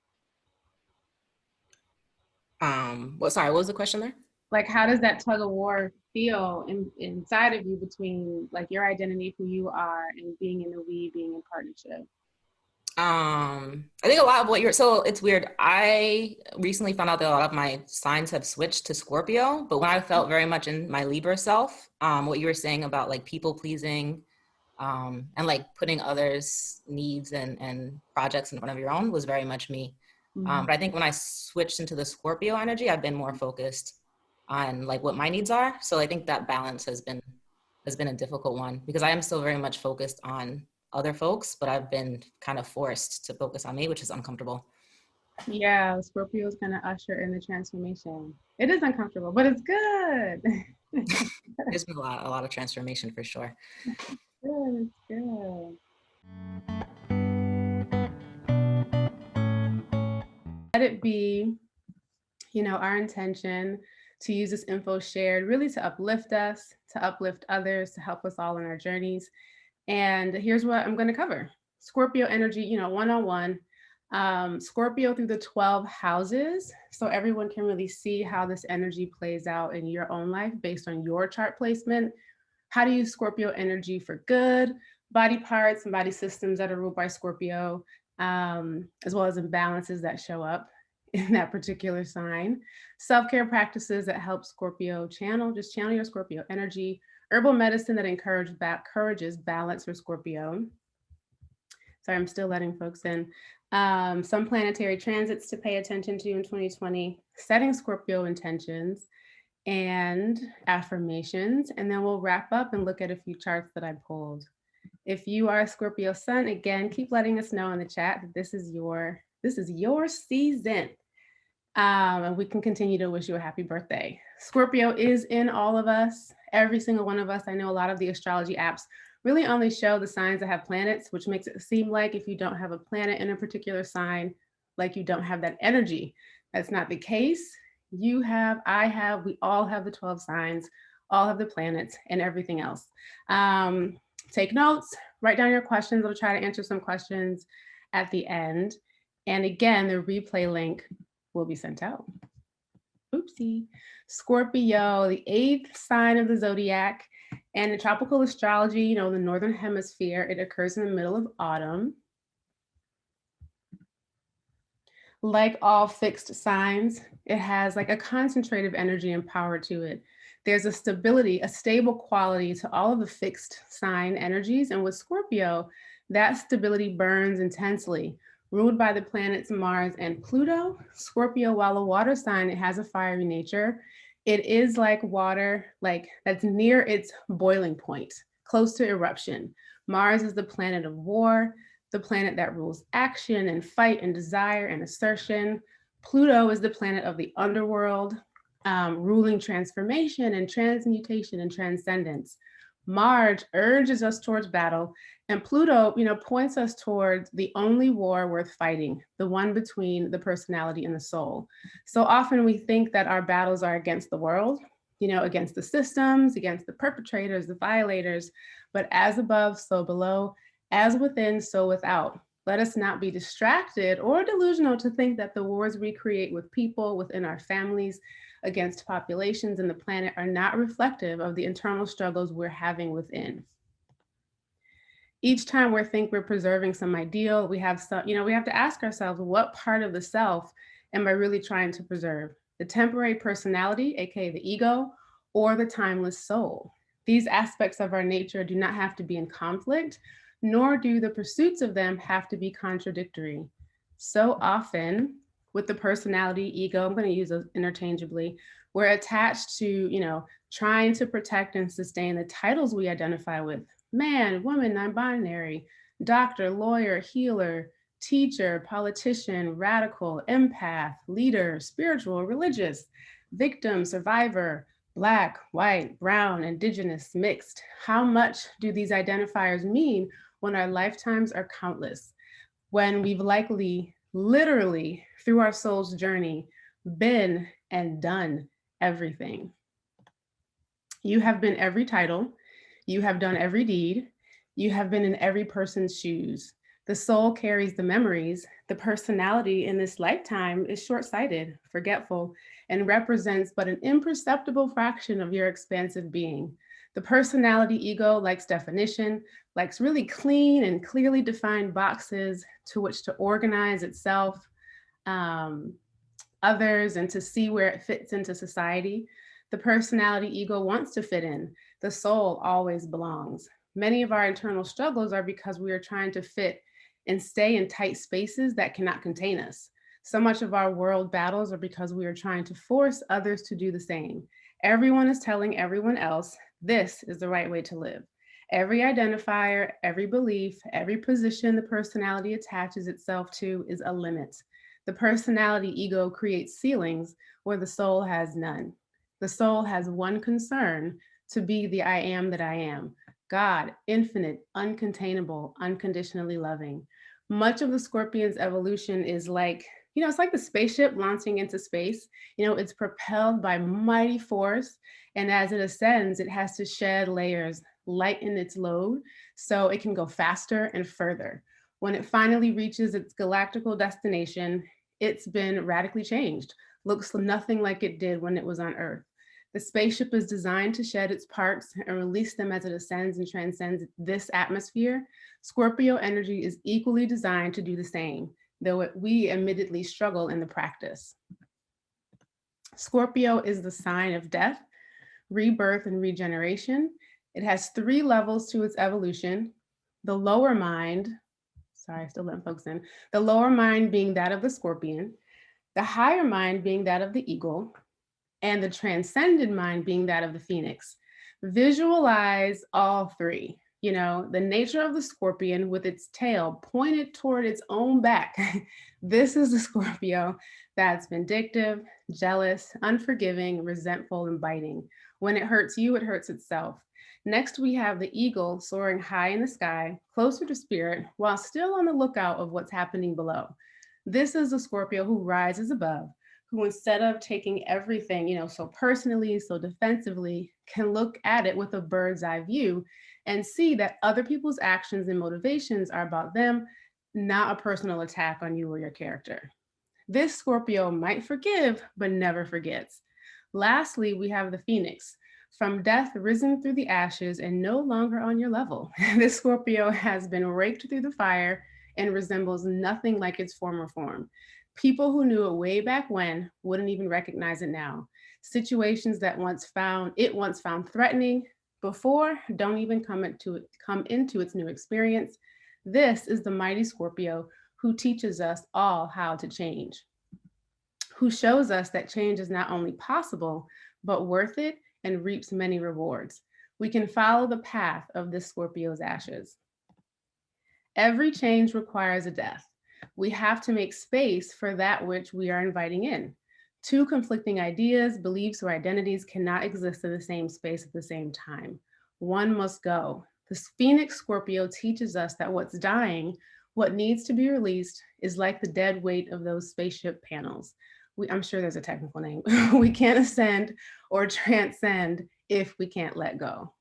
Sorry, what was the question there? Like, how does that tug of war feel inside of you between like your identity, who you are, and being in the we, being in partnership? I think a lot of so it's weird. I recently found out that a lot of my signs have switched to Scorpio, but when I felt very much in my Libra self, what you were saying about like people pleasing, and like putting others' needs and projects in front of your own was very much me. But I think when I switched into the Scorpio energy, I've been more focused on like what my needs are. So I think that balance has been a difficult one because I am still very much focused on other folks, but I've been kind of forced to focus on me, which is uncomfortable. Yeah, Scorpio is going to usher in the transformation. It is uncomfortable, but it's good. There's been a lot of transformation for sure. Good, it's good. Let it be, our intention to use this info shared really to uplift us, to uplift others, to help us all in our journeys. And here's what I'm going to cover. Scorpio energy, one-on-one. Scorpio through the 12 houses. So everyone can really see how this energy plays out in your own life based on your chart placement. How to use Scorpio energy for good, body parts and body systems that are ruled by Scorpio, as well as imbalances that show up in that particular sign. Self-care practices that help Scorpio channel your Scorpio energy. Herbal medicine that encourages balance for Scorpio. Sorry, I'm still letting folks in. Some planetary transits to pay attention to in 2020, setting Scorpio intentions and affirmations. And then we'll wrap up and look at a few charts that I pulled. If you are a Scorpio sun, again, keep letting us know in the chat that this is your season. And we can continue to wish you a happy birthday. Scorpio is in all of us, every single one of us. I know a lot of the astrology apps really only show the signs that have planets, which makes it seem like if you don't have a planet in a particular sign, like you don't have that energy. That's not the case. You have, I have, we all have the 12 signs, all have the planets and everything else. Take notes, write down your questions. I'll try to answer some questions at the end. And again, the replay link will be sent out. Oopsie. Scorpio, the 8th sign of the zodiac. And in tropical astrology, the northern hemisphere, it occurs in the middle of autumn. Like all fixed signs, it has like a concentrative energy and power to it. There's a stability, a stable quality to all of the fixed sign energies. And with Scorpio, that stability burns intensely. Ruled by the planets Mars and Pluto, Scorpio, while a water sign, it has a fiery nature. It is like water, like that's near its boiling point, close to eruption. Mars is the planet of war, the planet that rules action and fight and desire and assertion. Pluto is the planet of the underworld, ruling transformation and transmutation and transcendence. Mars urges us towards battle, and Pluto, points us towards the only war worth fighting, the one between the personality and the soul. So often we think that our battles are against the world, against the systems, against the perpetrators, the violators, but as above, so below, as within, so without. Let us not be distracted or delusional to think that the wars we create with people, within our families, against populations and the planet are not reflective of the internal struggles we're having within. Each time we think we're preserving some ideal, we have to ask ourselves, what part of the self am I really trying to preserve? The temporary personality, aka the ego, or the timeless soul? These aspects of our nature do not have to be in conflict, nor do the pursuits of them have to be contradictory. So often, with the personality, ego, I'm going to use those interchangeably, we're attached to, trying to protect and sustain the titles we identify with. Man, woman, non-binary, doctor, lawyer, healer, teacher, politician, radical, empath, leader, spiritual, religious, victim, survivor, Black, white, brown, indigenous, mixed. How much do these identifiers mean when our lifetimes are countless? When we've likely, literally, through our soul's journey, been and done everything. You have been every title. You have done every deed. You have been in every person's shoes. The soul carries the memories. The personality in this lifetime is short-sighted, forgetful, and represents but an imperceptible fraction of your expansive being. The personality ego likes definition, likes really clean and clearly defined boxes to which to organize itself, others, and to see where it fits into society. The personality ego wants to fit in. The soul always belongs. Many of our internal struggles are because we are trying to fit and stay in tight spaces that cannot contain us. So much of our world battles are because we are trying to force others to do the same. Everyone is telling everyone else, this is the right way to live. Every identifier, every belief, every position the personality attaches itself to is a limit. The personality ego creates ceilings where the soul has none. The soul has one concern: to be the I am that I am. God, infinite, uncontainable, unconditionally loving. Much of the Scorpion's evolution is like, it's like the spaceship launching into space. It's propelled by mighty force. And as it ascends, it has to shed layers, lighten its load so it can go faster and further. When it finally reaches its galactical destination, it's been radically changed. Looks nothing like it did when it was on Earth. The spaceship is designed to shed its parts and release them as it ascends and transcends this atmosphere. Scorpio energy is equally designed to do the same, though we admittedly struggle in the practice. Scorpio is the sign of death, rebirth, and regeneration. It has 3 levels to its evolution. The lower mind, sorry, still letting folks in, the lower mind being that of the Scorpion, the higher mind being that of the Eagle, and the transcended mind being that of the Phoenix. Visualize all 3. The nature of the Scorpion with its tail pointed toward its own back. This is the Scorpio that's vindictive, jealous, unforgiving, resentful, and biting. When it hurts you, it hurts itself. Next, we have the Eagle soaring high in the sky, closer to spirit, while still on the lookout of what's happening below. This is the Scorpio who rises above, who instead of taking everything, so personally, so defensively, can look at it with a bird's eye view and see that other people's actions and motivations are about them, not a personal attack on you or your character. This Scorpio might forgive, but never forgets. Lastly, we have the Phoenix, from death risen through the ashes and no longer on your level. This Scorpio has been raked through the fire and resembles nothing like its former form. People who knew it way back when wouldn't even recognize it now. Situations that once found threatening before don't even come into its new experience. This is the mighty Scorpio who teaches us all how to change, who shows us that change is not only possible, but worth it and reaps many rewards. We can follow the path of this Scorpio's ashes. Every change requires a death. We have to make space for that which we are inviting in. 2 conflicting ideas, beliefs, or identities cannot exist in the same space at the same time. One must go. The Phoenix Scorpio teaches us that what's dying, what needs to be released, is like the dead weight of those spaceship panels. I'm sure there's a technical name. We can't ascend or transcend if we can't let go.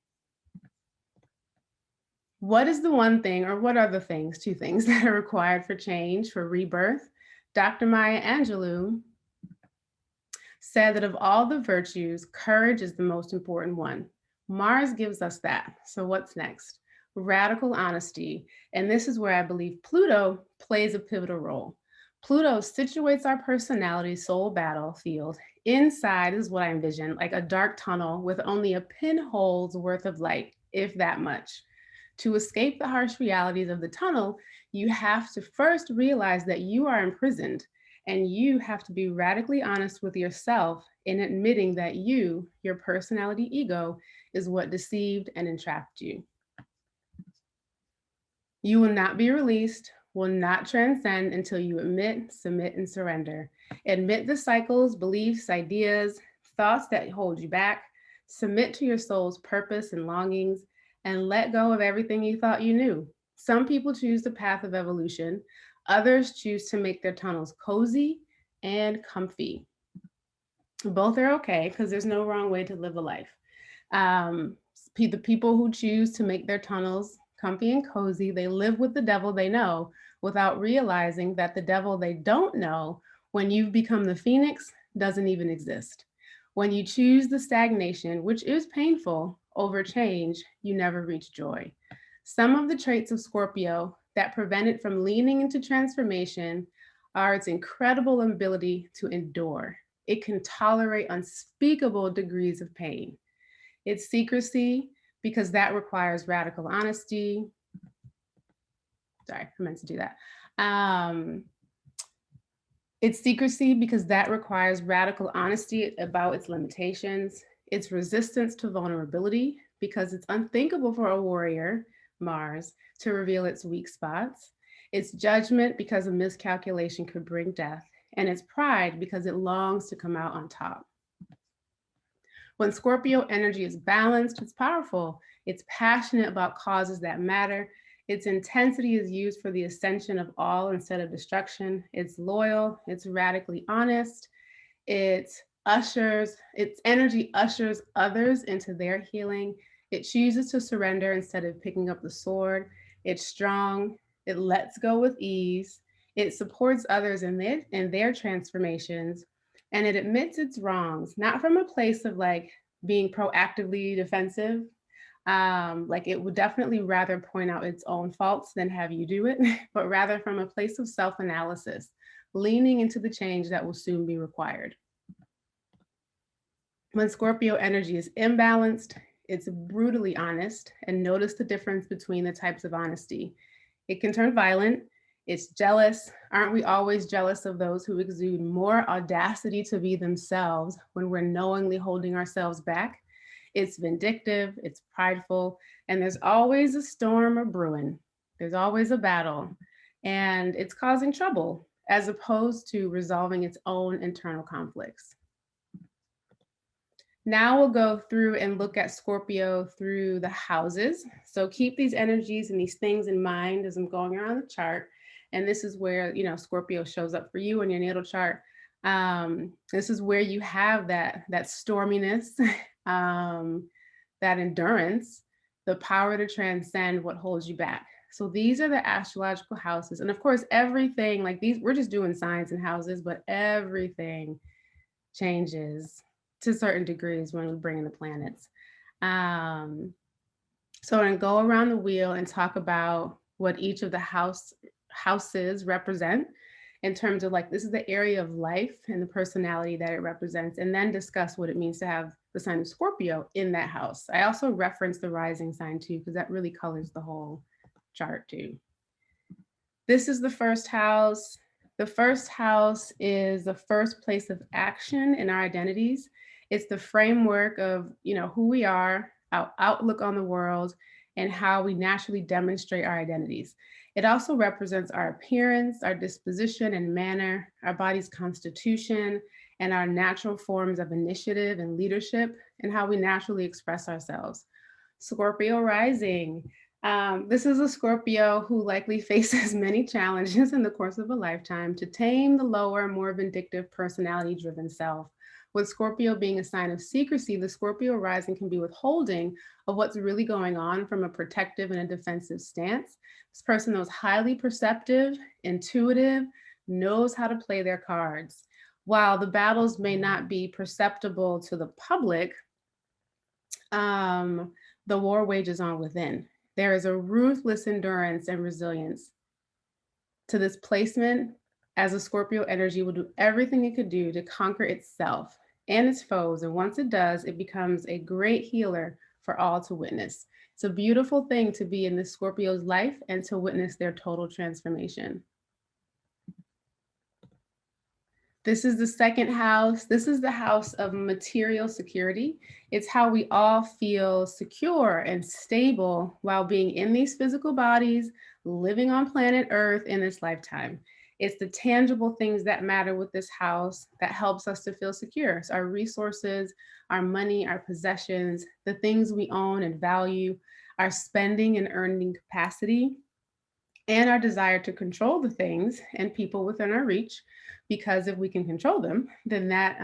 What is the one thing, or what are the things, 2 things that are required for change, for rebirth? Dr. Maya Angelou said that of all the virtues, courage is the most important one. Mars gives us that. So what's next? Radical honesty. And this is where I believe Pluto plays a pivotal role. Pluto situates our personality soul battlefield. Inside is what I envision, like a dark tunnel with only a pinhole's worth of light, if that much. To escape the harsh realities of the tunnel, you have to first realize that you are imprisoned, and you have to be radically honest with yourself in admitting that you, your personality ego, is what deceived and entrapped you. You will not be released, will not transcend until you admit, submit, and surrender. Admit the cycles, beliefs, ideas, thoughts that hold you back. Submit to your soul's purpose and longings, and let go of everything you thought you knew. Some people choose the path of evolution. Others choose to make their tunnels cozy and comfy. Both are okay, because there's no wrong way to live a life. The people who choose to make their tunnels comfy and cozy, they live with the devil they know without realizing that the devil they don't know, when you've become the Phoenix, doesn't even exist. When you choose the stagnation, which is painful, over change, you never reach joy. Some of the traits of Scorpio that prevent it from leaning into transformation are its incredible ability to endure. It can tolerate unspeakable degrees of pain. Its secrecy, because that requires radical honesty. Sorry, I meant to do that. Its secrecy, because that requires radical honesty about its limitations. Its resistance to vulnerability, because it's unthinkable for a warrior, Mars, to reveal its weak spots. Its judgment, because a miscalculation could bring death. And its pride, because it longs to come out on top. When Scorpio energy is balanced, it's powerful. It's passionate about causes that matter. Its intensity is used for the ascension of all instead of destruction. It's loyal. It's radically honest. Its energy ushers others into their healing. It chooses to surrender instead of picking up the sword. It's strong. It lets go with ease. It supports others in their transformations. And it admits its wrongs, not from a place of like being proactively defensive. Like it would definitely rather point out its own faults than have you do it, but rather from a place of self-analysis, leaning into the change that will soon be required. When Scorpio energy is imbalanced, it's brutally honest, and notice the difference between the types of honesty. It can turn violent. It's jealous. Aren't we always jealous of those who exude more audacity to be themselves when we're knowingly holding ourselves back? It's vindictive, it's prideful, and there's always a storm or brewing. There's always a battle, and it's causing trouble as opposed to resolving its own internal conflicts. Now we'll go through and look at Scorpio through the houses. So keep these energies and these things in mind as I'm going around the chart. And this is where, Scorpio shows up for you in your natal chart. This is where you have that storminess, that endurance, the power to transcend what holds you back. So these are the astrological houses. And of course, everything like these, we're just doing signs and houses, but everything changes to certain degrees when we bring in the planets. So I'm gonna go around the wheel and talk about what each of the houses represent in terms of like, this is the area of life and the personality that it represents, and then discuss what it means to have the sign of Scorpio in that house. I also reference the rising sign too, because that really colors the whole chart too. This is the first house. The first house is the first place of action in our identities. It's the framework of, who we are, our outlook on the world, and how we naturally demonstrate our identities. It also represents our appearance, our disposition and manner, our body's constitution, and our natural forms of initiative and leadership, and how we naturally express ourselves. Scorpio rising. This is a Scorpio who likely faces many challenges in the course of a lifetime to tame the lower, more vindictive, personality-driven self. With Scorpio being a sign of secrecy, the Scorpio rising can be withholding of what's really going on from a protective and a defensive stance. This person knows highly perceptive, intuitive, knows how to play their cards. While the battles may not be perceptible to the public, the war wages on within. There is a ruthless endurance and resilience to this placement, as a Scorpio energy will do everything it could do to conquer itself and its foes. And once it does, it becomes a great healer for all to witness. It's a beautiful thing to be in this Scorpio's life and to witness their total transformation. This is the second house. This is the house of material security. It's how we all feel secure and stable while being in these physical bodies, living on planet Earth in this lifetime. It's the tangible things that matter with this house that helps us to feel secure. It's our resources, our money, our possessions, the things we own and value, our spending and earning capacity, and our desire to control the things and people within our reach. Because if we can control them, then that,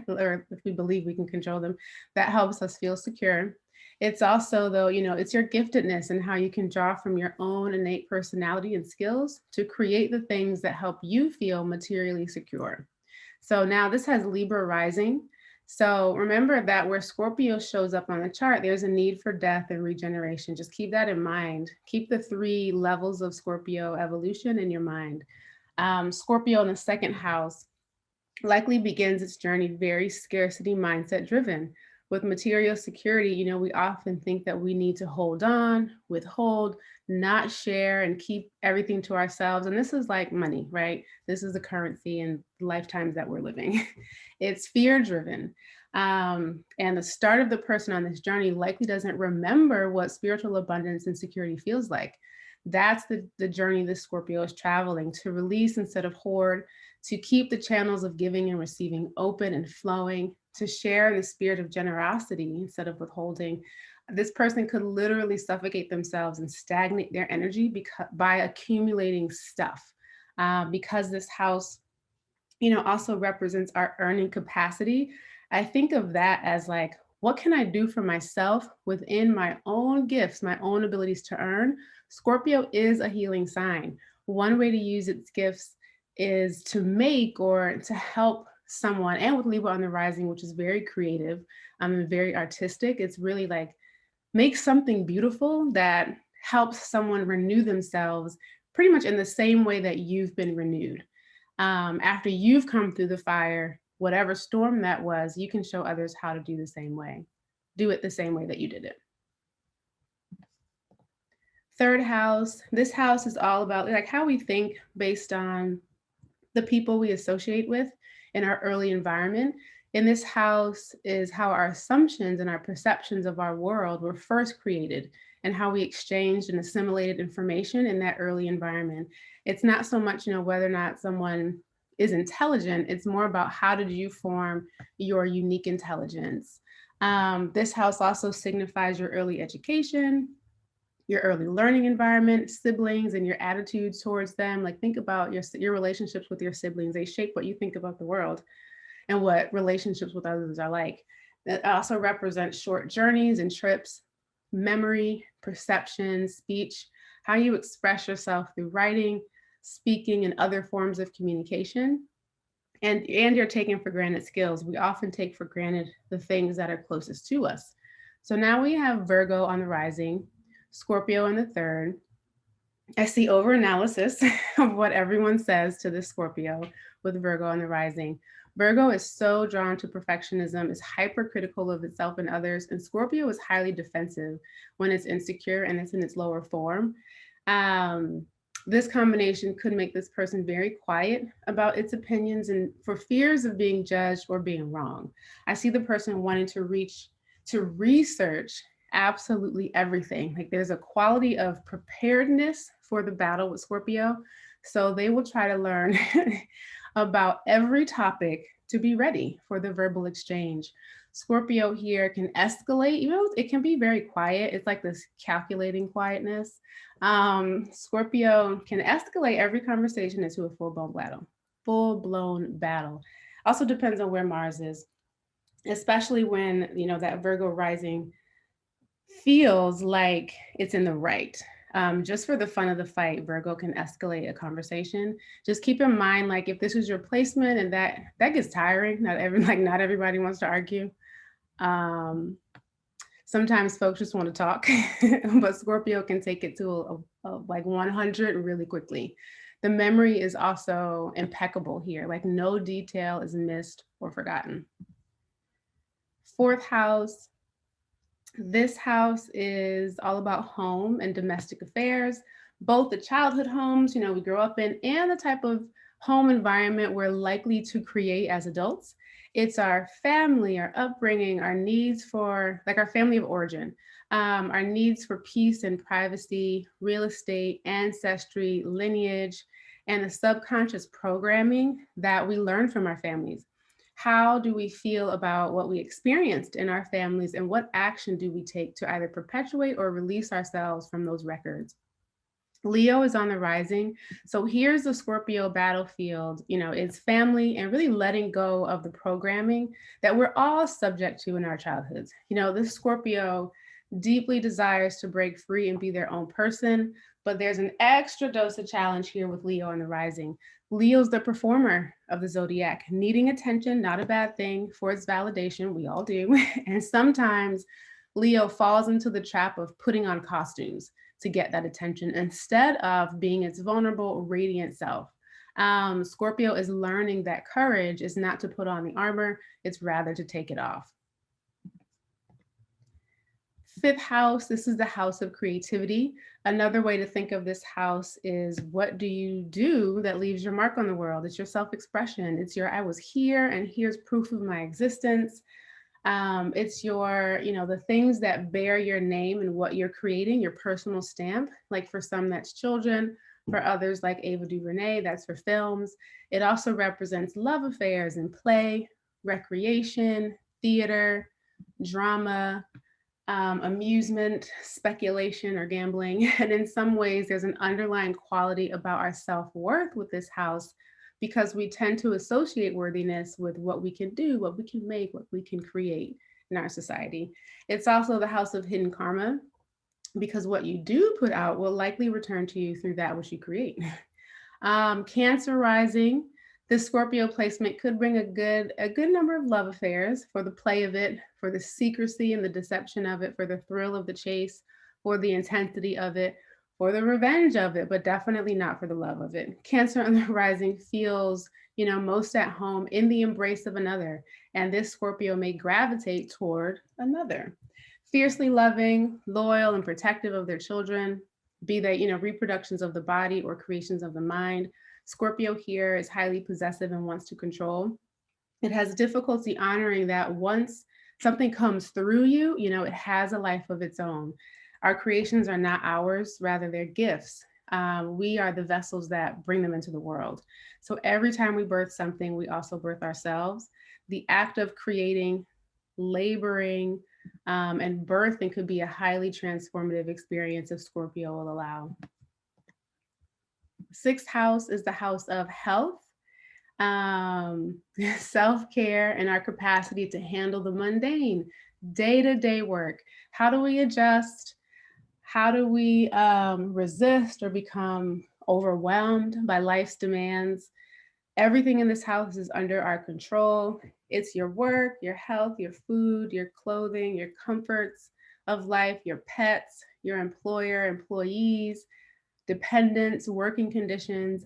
or if we believe we can control them, that helps us feel secure. It's also, though, it's your giftedness and how you can draw from your own innate personality and skills to create the things that help you feel materially secure. So now this has Libra rising. So remember that where Scorpio shows up on the chart, there's a need for death and regeneration. Just keep that in mind. Keep the 3 levels of Scorpio evolution in your mind. Scorpio in the second house likely begins its journey very scarcity mindset driven. With material security, we often think that we need to hold on, withhold, not share, and keep everything to ourselves. And this is like money, right? This is the currency in lifetimes that we're living. It's fear-driven. And the start of the person on this journey likely doesn't remember what spiritual abundance and security feels like. That's the journey this Scorpio is traveling, to release instead of hoard, to keep the channels of giving and receiving open and flowing, to share in the spirit of generosity instead of withholding. This person could literally suffocate themselves and stagnate their energy by accumulating stuff. Because this house, also represents our earning capacity. I think of that as like, what can I do for myself within my own gifts, my own abilities to earn? Scorpio is a healing sign. One way to use its gifts is to make or to help someone, and with Libra on the rising, which is very creative and very artistic, it's really like make something beautiful that helps someone renew themselves pretty much in the same way that you've been renewed. After you've come through the fire, whatever storm that was, you can show others how to do the same way. Do it the same way that you did it. Third house, this house is all about like how we think based on the people we associate with in our early environment. In this house is how our assumptions and our perceptions of our world were first created and how we exchanged and assimilated information in that early environment. It's not so much, whether or not someone is intelligent, it's more about how did you form your unique intelligence. This house also signifies your early education, your early learning environment, siblings, and your attitudes towards them. Like think about your relationships with your siblings. They shape what you think about the world and what relationships with others are like. It also represents short journeys and trips, memory, perception, speech, how you express yourself through writing, speaking, and other forms of communication. And your taken for granted skills. We often take for granted the things that are closest to us. So now we have Virgo on the rising, Scorpio in the third. I see overanalysis of what everyone says to the Scorpio with Virgo on the rising. Virgo is so drawn to perfectionism, is hypercritical of itself and others, and Scorpio is highly defensive when it's insecure and it's in its lower form. This combination could make this person very quiet about its opinions and for fears of being judged or being wrong. I see the person wanting to research absolutely everything. Like there's a quality of preparedness for the battle with Scorpio. So they will try to learn about every topic to be ready for the verbal exchange. Scorpio here can escalate, it can be very quiet. It's like this calculating quietness. Scorpio can escalate every conversation into a full-blown battle. Also depends on where Mars is, especially when, that Virgo rising feels like it's in the right. Just for the fun of the fight, Virgo can escalate a conversation. Just keep in mind, like if this is your placement and that gets tiring, not everybody wants to argue. Sometimes folks just want to talk, but Scorpio can take it to like 100 really quickly. The memory is also impeccable here, like no detail is missed or forgotten. Fourth house. This house is all about home and domestic affairs, both the childhood homes, we grow up in, and the type of home environment we're likely to create as adults. It's our family, our upbringing, our needs for, like our family of origin, our needs for peace and privacy, real estate, ancestry, lineage, and the subconscious programming that we learn from our families. How do we feel about what we experienced in our families, and what action do we take to either perpetuate or release ourselves from those records? Leo is on the rising. So here's the Scorpio battlefield, it's family and really letting go of the programming that we're all subject to in our childhoods. This Scorpio deeply desires to break free and be their own person, but there's an extra dose of challenge here with Leo on the rising. Leo's the performer of the zodiac, needing attention, not a bad thing for its validation, we all do. And sometimes Leo falls into the trap of putting on costumes to get that attention instead of being its vulnerable, radiant self. Scorpio is learning that courage is not to put on the armor, it's rather to take it off. Fifth house, this is the house of creativity. Another way to think of this house is, what do you do that leaves your mark on the world? It's your self-expression. It's your, I was here and here's proof of my existence. It's your, the things that bear your name and what you're creating, your personal stamp. Like for some, that's children. For others, like Ava DuVernay, that's for films. It also represents love affairs and play, recreation, theater, drama, amusement, speculation, or gambling. And in some ways, there's an underlying quality about our self-worth with this house because we tend to associate worthiness with what we can do, what we can make, what we can create in our society. It's also the house of hidden karma because what you do put out will likely return to you through that which you create. Cancer rising, the Scorpio placement could bring a good number of love affairs for the play of it, for the secrecy and the deception of it, for the thrill of the chase, for the intensity of it, for the revenge of it, but definitely not for the love of it. Cancer on the rising feels, most at home in the embrace of another, and this Scorpio may gravitate toward another. Fiercely loving, loyal, and protective of their children, be they, reproductions of the body or creations of the mind. Scorpio here is highly possessive and wants to control. It has difficulty honoring that once something comes through you, it has a life of its own. Our creations are not ours, rather they're gifts. We are the vessels that bring them into the world. So every time we birth something, we also birth ourselves. The act of creating, laboring, and birthing could be a highly transformative experience if Scorpio will allow. Sixth house is the house of health, self-care, and our capacity to handle the mundane, day-to-day work. How do we adjust? How do we resist or become overwhelmed by life's demands? Everything in this house is under our control. It's your work, your health, your food, your clothing, your comforts of life, your pets, your employer, employees, dependents, working conditions.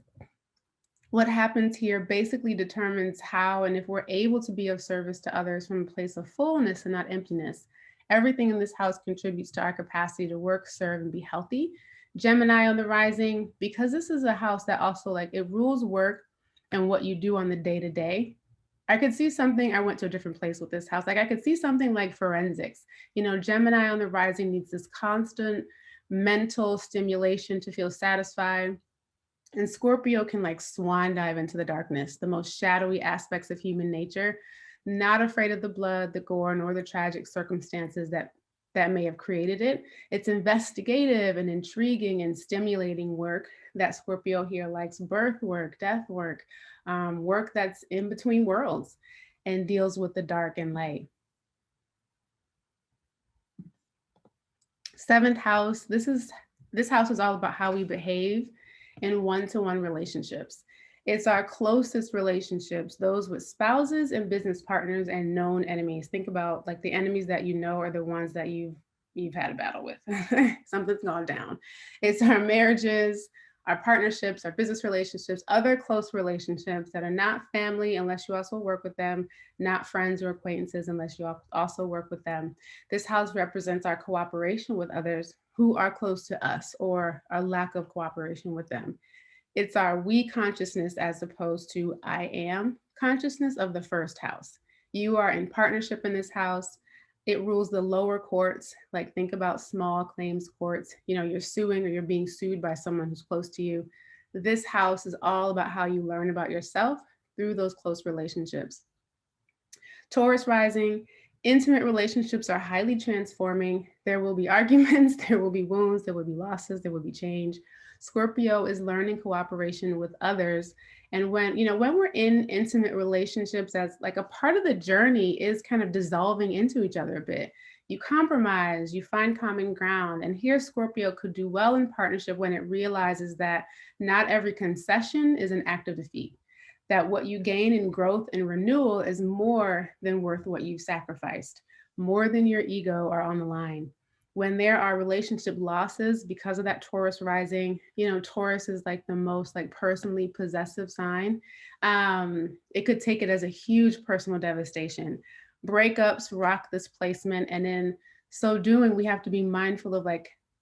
What happens here basically determines how and if we're able to be of service to others from a place of fullness and not emptiness. Everything in this house contributes to our capacity to work, serve, and be healthy. Gemini on the rising, because this is a house that also it rules work and what you do on the day-to-day. I could see something, I went to a different place with this house. I could see something like forensics. Gemini on the rising needs this constant mental stimulation to feel satisfied. And Scorpio can swan dive into the darkness, the most shadowy aspects of human nature, not afraid of the blood, the gore, nor the tragic circumstances that may have created it. It's investigative and intriguing and stimulating work that Scorpio here likes: birth work, death work, work that's in between worlds and deals with the dark and light. Seventh house, this house is all about how we behave in one-to-one relationships. It's our closest relationships, those with spouses and business partners and known enemies. Think about the enemies that are the ones that you've had a battle with. Something's gone down. It's our marriages, our partnerships, our business relationships, other close relationships that are not family unless you also work with them, not friends or acquaintances unless you also work with them. This house represents our cooperation with others who are close to us or our lack of cooperation with them. It's our we consciousness as opposed to I am consciousness of the first house. You are in partnership in this house. It rules the lower courts. Think about small claims courts. You're suing or you're being sued by someone who's close to you. This house is all about how you learn about yourself through those close relationships. Taurus rising, intimate relationships are highly transforming. There will be arguments, there will be wounds, there will be losses, there will be change. Scorpio is learning cooperation with others. And when we're in intimate relationships, as a part of the journey is kind of dissolving into each other a bit. You compromise, you find common ground. And here Scorpio could do well in partnership when it realizes that not every concession is an act of defeat, that what you gain in growth and renewal is more than worth what you've sacrificed, more than your ego are on the line. When there are relationship losses because of that Taurus rising, Taurus is the most personally possessive sign. It could take it as a huge personal devastation. Breakups rock this placement. And in so doing, we have to be mindful of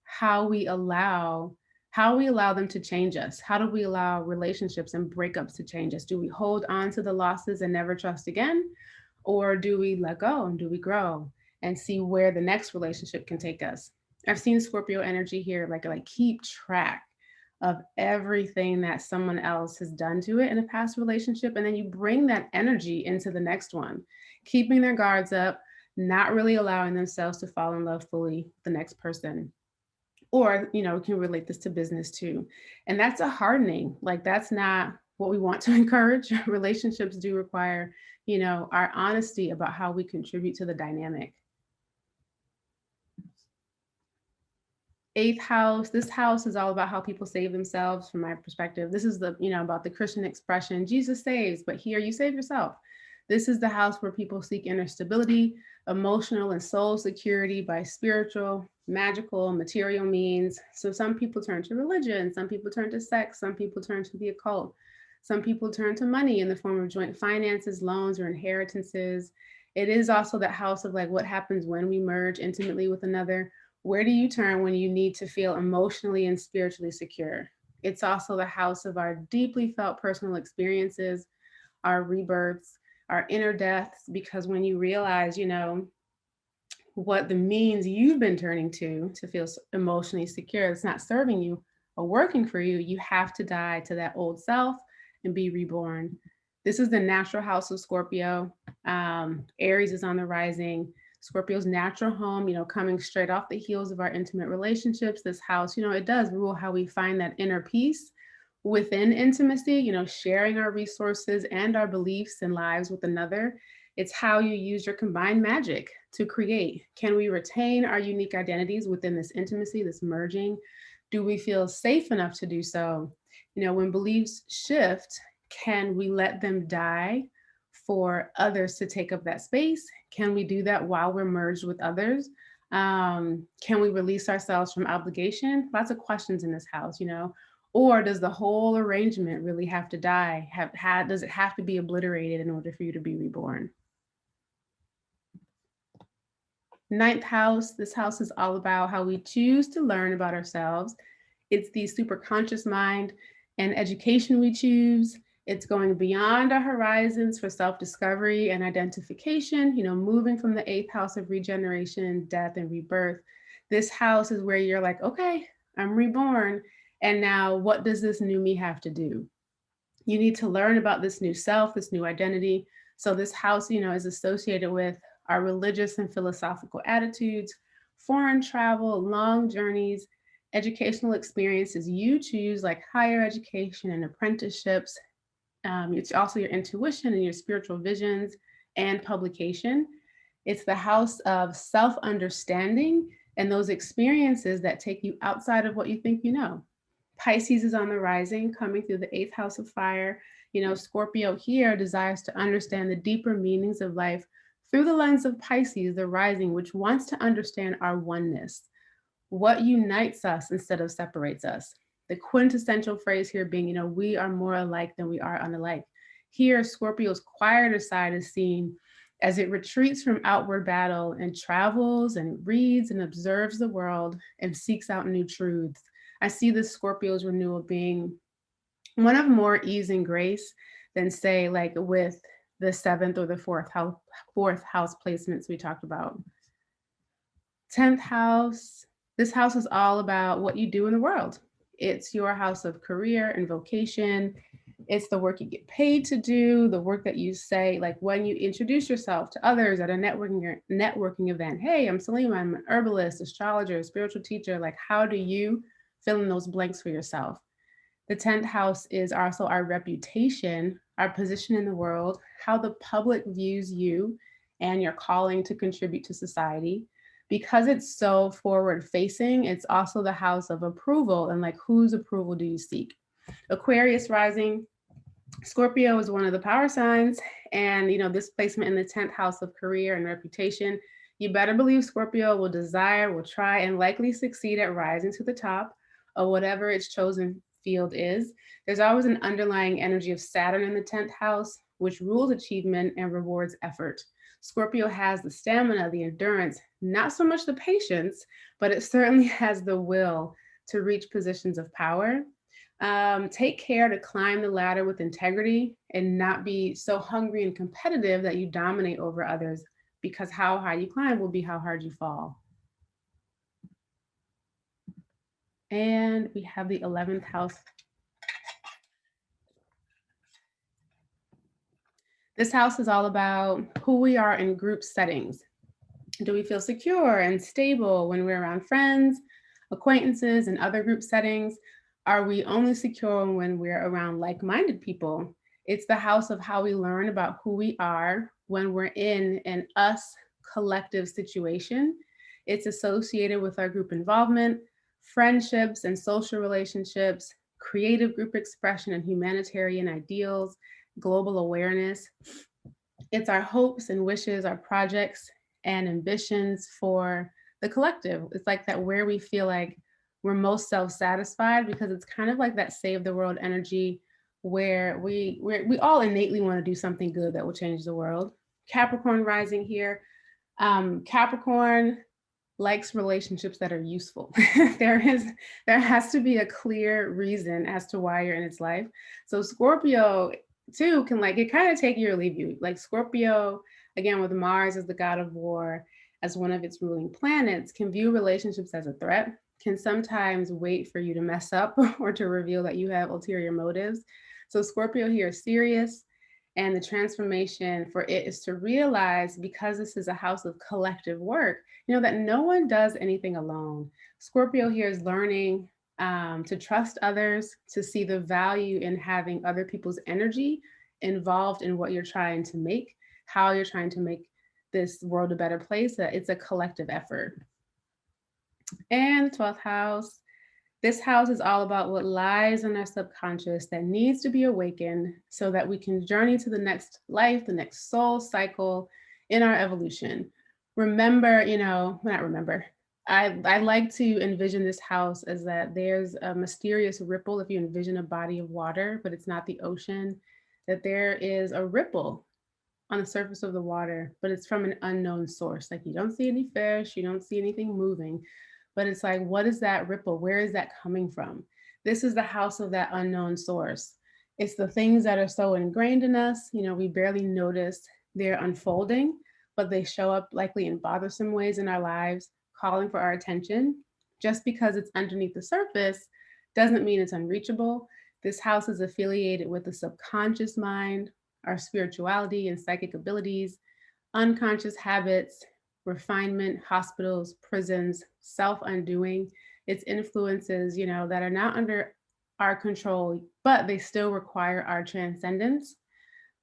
how we allow them to change us. How do we allow relationships and breakups to change us? Do we hold on to the losses and never trust again? Or do we let go and do we grow and see where the next relationship can take us? I've seen Scorpio energy here, keep track of everything that someone else has done to it in a past relationship. And then you bring that energy into the next one, keeping their guards up, not really allowing themselves to fall in love fully with the next person. Or, you know, we can relate this to business too. And that's a hardening. Like, that's not what we want to encourage. Relationships do require, you know, our honesty about how we contribute to the dynamic. Eighth house, this house is all about how people save themselves from my perspective. This is the, you know, about the Christian expression, Jesus saves, but here you save yourself. This is the house where people seek inner stability, emotional and soul security by spiritual, magical, material means. So some people turn to religion, some people turn to sex, some people turn to the occult. Some people turn to money in the form of joint finances, loans, or inheritances. It is also that house of like what happens when we merge intimately with another. Where do you turn when you need to feel emotionally and spiritually secure? It's also the house of our deeply felt personal experiences, our rebirths, our inner deaths, because when you realize, you know, what the means you've been turning to feel emotionally secure, it's not serving you or working for you, you have to die to that old self and be reborn. This is the natural house of Scorpio. Aries is on the rising. Scorpio's natural home, you know, coming straight off the heels of our intimate relationships. This house, you know, it does rule how we find that inner peace within intimacy, you know, sharing our resources and our beliefs and lives with another. It's how you use your combined magic to create. Can we retain our unique identities within this intimacy, this merging? Do we feel safe enough to do so? You know, when beliefs shift, can we let them die for others to take up that space? Can we do that while we're merged with others? Can we release ourselves from obligation? Lots of questions in this house, you know. Or does the whole arrangement really have to die? Does it have to be obliterated in order for you to be reborn? Ninth house, this house is all about how we choose to learn about ourselves. It's the superconscious mind and education we choose. It's going beyond our horizons for self-discovery and identification, you know, moving from the eighth house of regeneration, death, and rebirth. This house is where you're like, okay, I'm reborn. And now what does this new me have to do? You need to learn about this new self, this new identity. So this house, you know, is associated with our religious and philosophical attitudes, foreign travel, long journeys, educational experiences you choose, like higher education and apprenticeships. It's also your intuition and your spiritual visions and publication. It's the house of self-understanding and those experiences that take you outside of what you think you know. Pisces is on the rising, coming through the eighth house of fire. You know, Scorpio here desires to understand the deeper meanings of life through the lens of Pisces, the rising, which wants to understand our oneness, what unites us instead of separates us. The quintessential phrase here being, you know, we are more alike than we are unalike. Here, Scorpio's quieter side is seen as it retreats from outward battle and travels and reads and observes the world and seeks out new truths. I see this Scorpio's renewal being one of more ease and grace than, say, like with the seventh or the fourth house placements we talked about. 10th house, this house is all about what you do in the world. It's your house of career and vocation. It's the work you get paid to do, the work that you say, like when you introduce yourself to others at a networking event. Hey, I'm Selima, I'm an herbalist, astrologer, spiritual teacher. Like, how do you fill in those blanks for yourself? The 10th house is also our reputation, our position in the world, how the public views you and your calling to contribute to society. Because it's so forward facing, it's also the house of approval and like whose approval do you seek? Aquarius rising, Scorpio is one of the power signs, and you know, this placement in the 10th house of career and reputation, you better believe Scorpio will desire, will try, and likely succeed at rising to the top of whatever its chosen field is. There's always an underlying energy of Saturn in the 10th house, which rules achievement and rewards effort. Scorpio has the stamina, the endurance, not so much the patience, but it certainly has the will to reach positions of power. Take care to climb the ladder with integrity and not be so hungry and competitive that you dominate over others, because how high you climb will be how hard you fall. And we have the 11th house. This house is all about who we are in group settings. Do we feel secure and stable when we're around friends, acquaintances, and other group settings? Are we only secure when we're around like-minded people? It's the house of how we learn about who we are when we're in an us collective situation. It's associated with our group involvement, friendships and social relationships, creative group expression and humanitarian ideals, global awareness. It's our hopes and wishes, our projects and ambitions for the collective. It's like that where we feel like we're most self-satisfied, because it's kind of like that save the world energy where we all innately want to do something good that will change the world. Capricorn rising here. Capricorn likes relationships that are useful. there has to be a clear reason as to why you're in its life. So Scorpio too can like, it kind of take you or leave you. Like Scorpio, again, with Mars as the god of war, as one of its ruling planets, can view relationships as a threat, can sometimes wait for you to mess up or to reveal that you have ulterior motives. So Scorpio here is serious, and the transformation for it is to realize, because this is a house of collective work, you know, that no one does anything alone. Scorpio here is learning to trust others, to see the value in having other people's energy involved in what you're trying to make, how you're trying to make this world a better place. It's a collective effort. And the 12th house. This house is all about what lies in our subconscious that needs to be awakened so that we can journey to the next life, the next soul cycle in our evolution. Remember, you know, not remember, I like to envision this house as that there's a mysterious ripple. If you envision a body of water, but it's not the ocean, that there is a ripple on the surface of the water, but it's from an unknown source. Like you don't see any fish, you don't see anything moving, but it's like, what is that ripple? Where is that coming from? This is the house of that unknown source. It's the things that are so ingrained in us, you know, we barely notice they're unfolding, but they show up likely in bothersome ways in our lives, calling for our attention. Just because it's underneath the surface doesn't mean it's unreachable. This house is affiliated with the subconscious mind, our spirituality and psychic abilities, unconscious habits, refinement, hospitals, prisons, self-undoing. It's influences, you know, that are not under our control, but they still require our transcendence.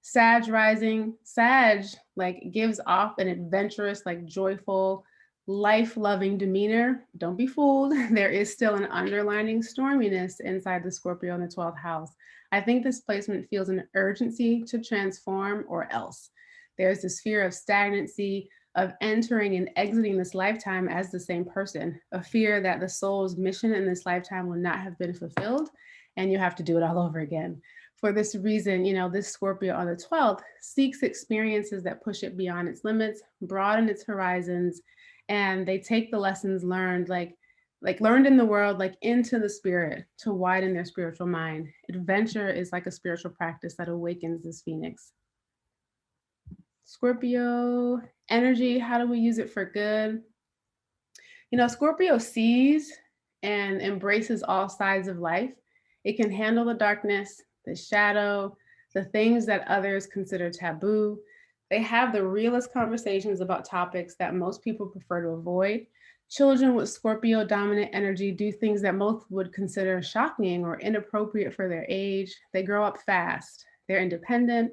Sag rising, Sag like gives off an adventurous, like joyful, life-loving demeanor. Don't be fooled. There is still an underlining storminess inside the Scorpio in the 12th house. I think this placement feels an urgency to transform or else. There's this fear of stagnancy, of entering and exiting this lifetime as the same person, a fear that the soul's mission in this lifetime will not have been fulfilled and you have to do it all over again. For this reason, you know, this Scorpio on the 12th seeks experiences that push it beyond its limits, broaden its horizons, and they take the lessons learned, like learned in the world, like into the spirit to widen their spiritual mind. Adventure is like a spiritual practice that awakens this phoenix. Scorpio energy, how do we use it for good? You know, Scorpio sees and embraces all sides of life. It can handle the darkness, the shadow, the things that others consider taboo. They have the realest conversations about topics that most people prefer to avoid. Children with Scorpio dominant energy do things that most would consider shocking or inappropriate for their age. They grow up fast. They're independent.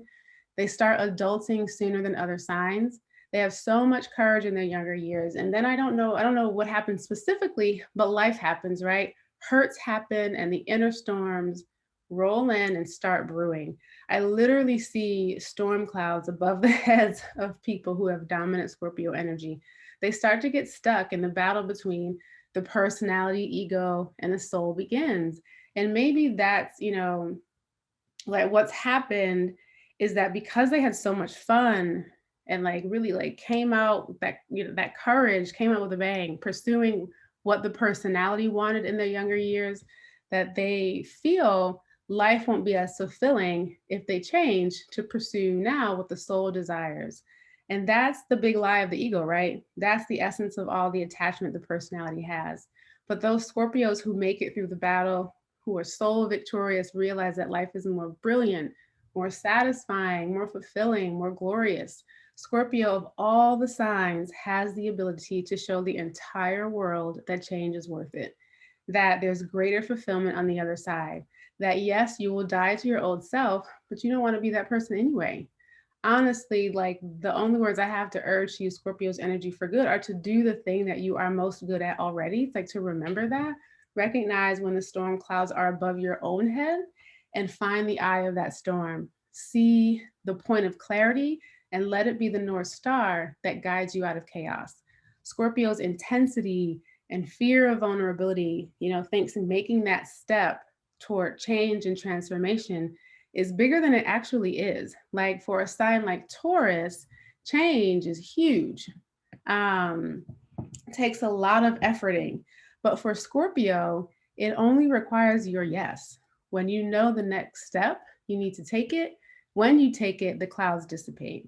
They start adulting sooner than other signs. They have so much courage in their younger years. And then I don't know what happens specifically, but life happens, right? Hurts happen and the inner storms roll in and start brewing. I literally see storm clouds above the heads of people who have dominant Scorpio energy. They start to get stuck in the battle between the personality, ego, and the soul begins. And maybe that's, you know, like what's happened is that because they had so much fun and like really like came out that, you know, that courage came out with a bang, pursuing what the personality wanted in their younger years, that they feel life won't be as fulfilling if they change to pursue now what the soul desires. And that's the big lie of the ego, right? That's the essence of all the attachment the personality has. But those Scorpios who make it through the battle, who are soul victorious, realize that life is more brilliant, more satisfying, more fulfilling, more glorious. Scorpio, of all the signs, has the ability to show the entire world that change is worth it, that there's greater fulfillment on the other side, that yes, you will die to your old self, but you don't want to be that person anyway. Honestly, like the only words I have to urge to use Scorpio's energy for good are to do the thing that you are most good at already. It's like to remember that, recognize when the storm clouds are above your own head and find the eye of that storm. See the point of clarity and let it be the North Star that guides you out of chaos. Scorpio's intensity and fear of vulnerability, thinks in making that step toward change and transformation is bigger than it actually is. Like for a sign like Taurus, change is huge. Takes a lot of efforting. But for Scorpio, it only requires your yes. When you know the next step, you need to take it. When you take it, the clouds dissipate.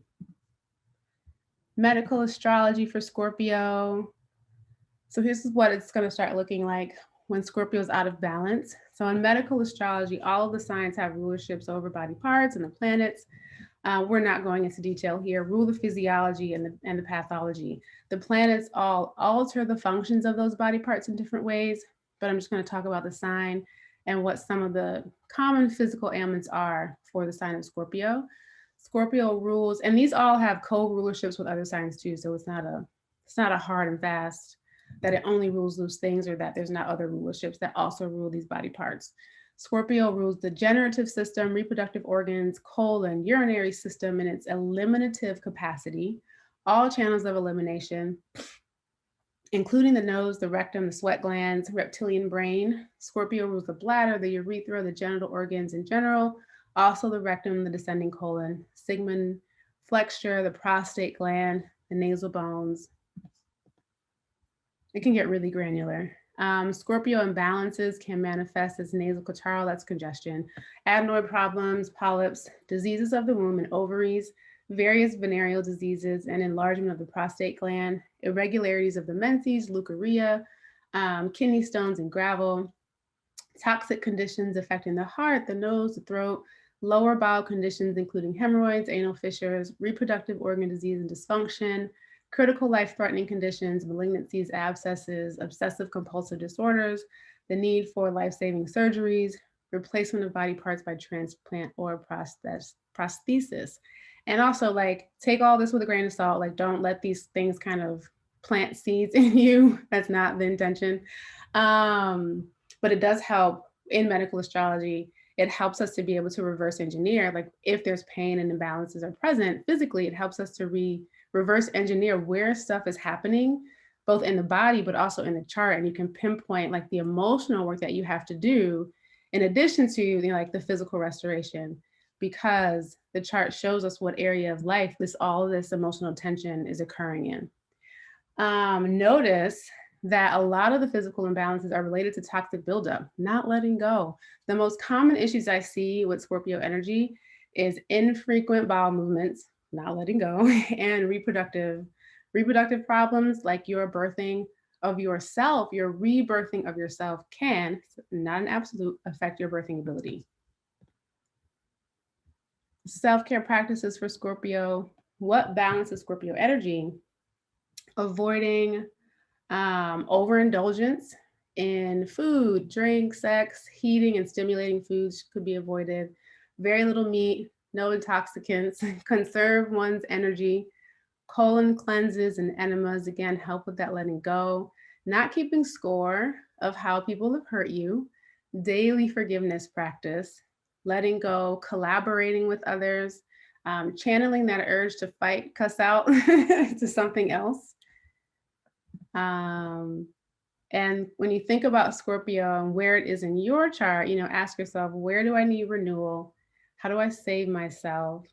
Medical astrology for Scorpio. So this is what it's going to start looking like when Scorpio is out of balance. So in medical astrology, all of the signs have rulerships over body parts and the planets. We're not going into detail here. Rule the physiology and the pathology. The planets all alter the functions of those body parts in different ways, but I'm just going to talk about the sign and what some of the common physical ailments are for the sign of Scorpio. Scorpio rules, and these all have co-rulerships with other signs too, so it's not a hard and fast that it only rules those things or that there's not other rulerships that also rule these body parts. Scorpio rules the generative system, reproductive organs, colon, urinary system, and its eliminative capacity, all channels of elimination, including the nose, the rectum, the sweat glands, reptilian brain. Scorpio rules the bladder, the urethra, the genital organs in general, also the rectum, the descending colon, sigmoid flexure, the prostate gland, the nasal bones. It can get really granular. Scorpio imbalances can manifest as nasal catarrh, that's congestion, adenoid problems, polyps, diseases of the womb and ovaries, various venereal diseases, and enlargement of the prostate gland, irregularities of the menses, leukorrhea, kidney stones and gravel, toxic conditions affecting the heart, the nose, the throat, lower bowel conditions, including hemorrhoids, anal fissures, reproductive organ disease and dysfunction, critical life-threatening conditions, malignancies, abscesses, obsessive compulsive disorders, the need for life-saving surgeries, replacement of body parts by transplant or prosthesis. And also, like, take all this with a grain of salt. Like, don't let these things kind of plant seeds in you. That's not the intention. But it does help in medical astrology. It helps us to be able to reverse engineer. Like, if there's pain and imbalances are present physically, it helps us to reverse engineer where stuff is happening, both in the body, but also in the chart. And you can pinpoint like the emotional work that you have to do in addition to like the physical restoration, because the chart shows us what area of life all of this emotional tension is occurring in. Notice that a lot of the physical imbalances are related to toxic buildup, not letting go. The most common issues I see with Scorpio energy is infrequent bowel movements, not letting go, and reproductive problems, like your birthing of yourself, your rebirthing of yourself can, not an absolute, affect your birthing ability. Self-care practices for Scorpio. What balances Scorpio energy? Avoiding overindulgence in food, drink, sex, heating and stimulating foods could be avoided. Very little meat, no intoxicants, conserve one's energy. Colon cleanses and enemas, again, help with that letting go. Not keeping score of how people have hurt you. Daily forgiveness practice. Letting go, collaborating with others, channeling that urge to fight, cuss out to something else. And when you think about Scorpio and where it is in your chart, ask yourself, where do I need renewal? How do I save myself?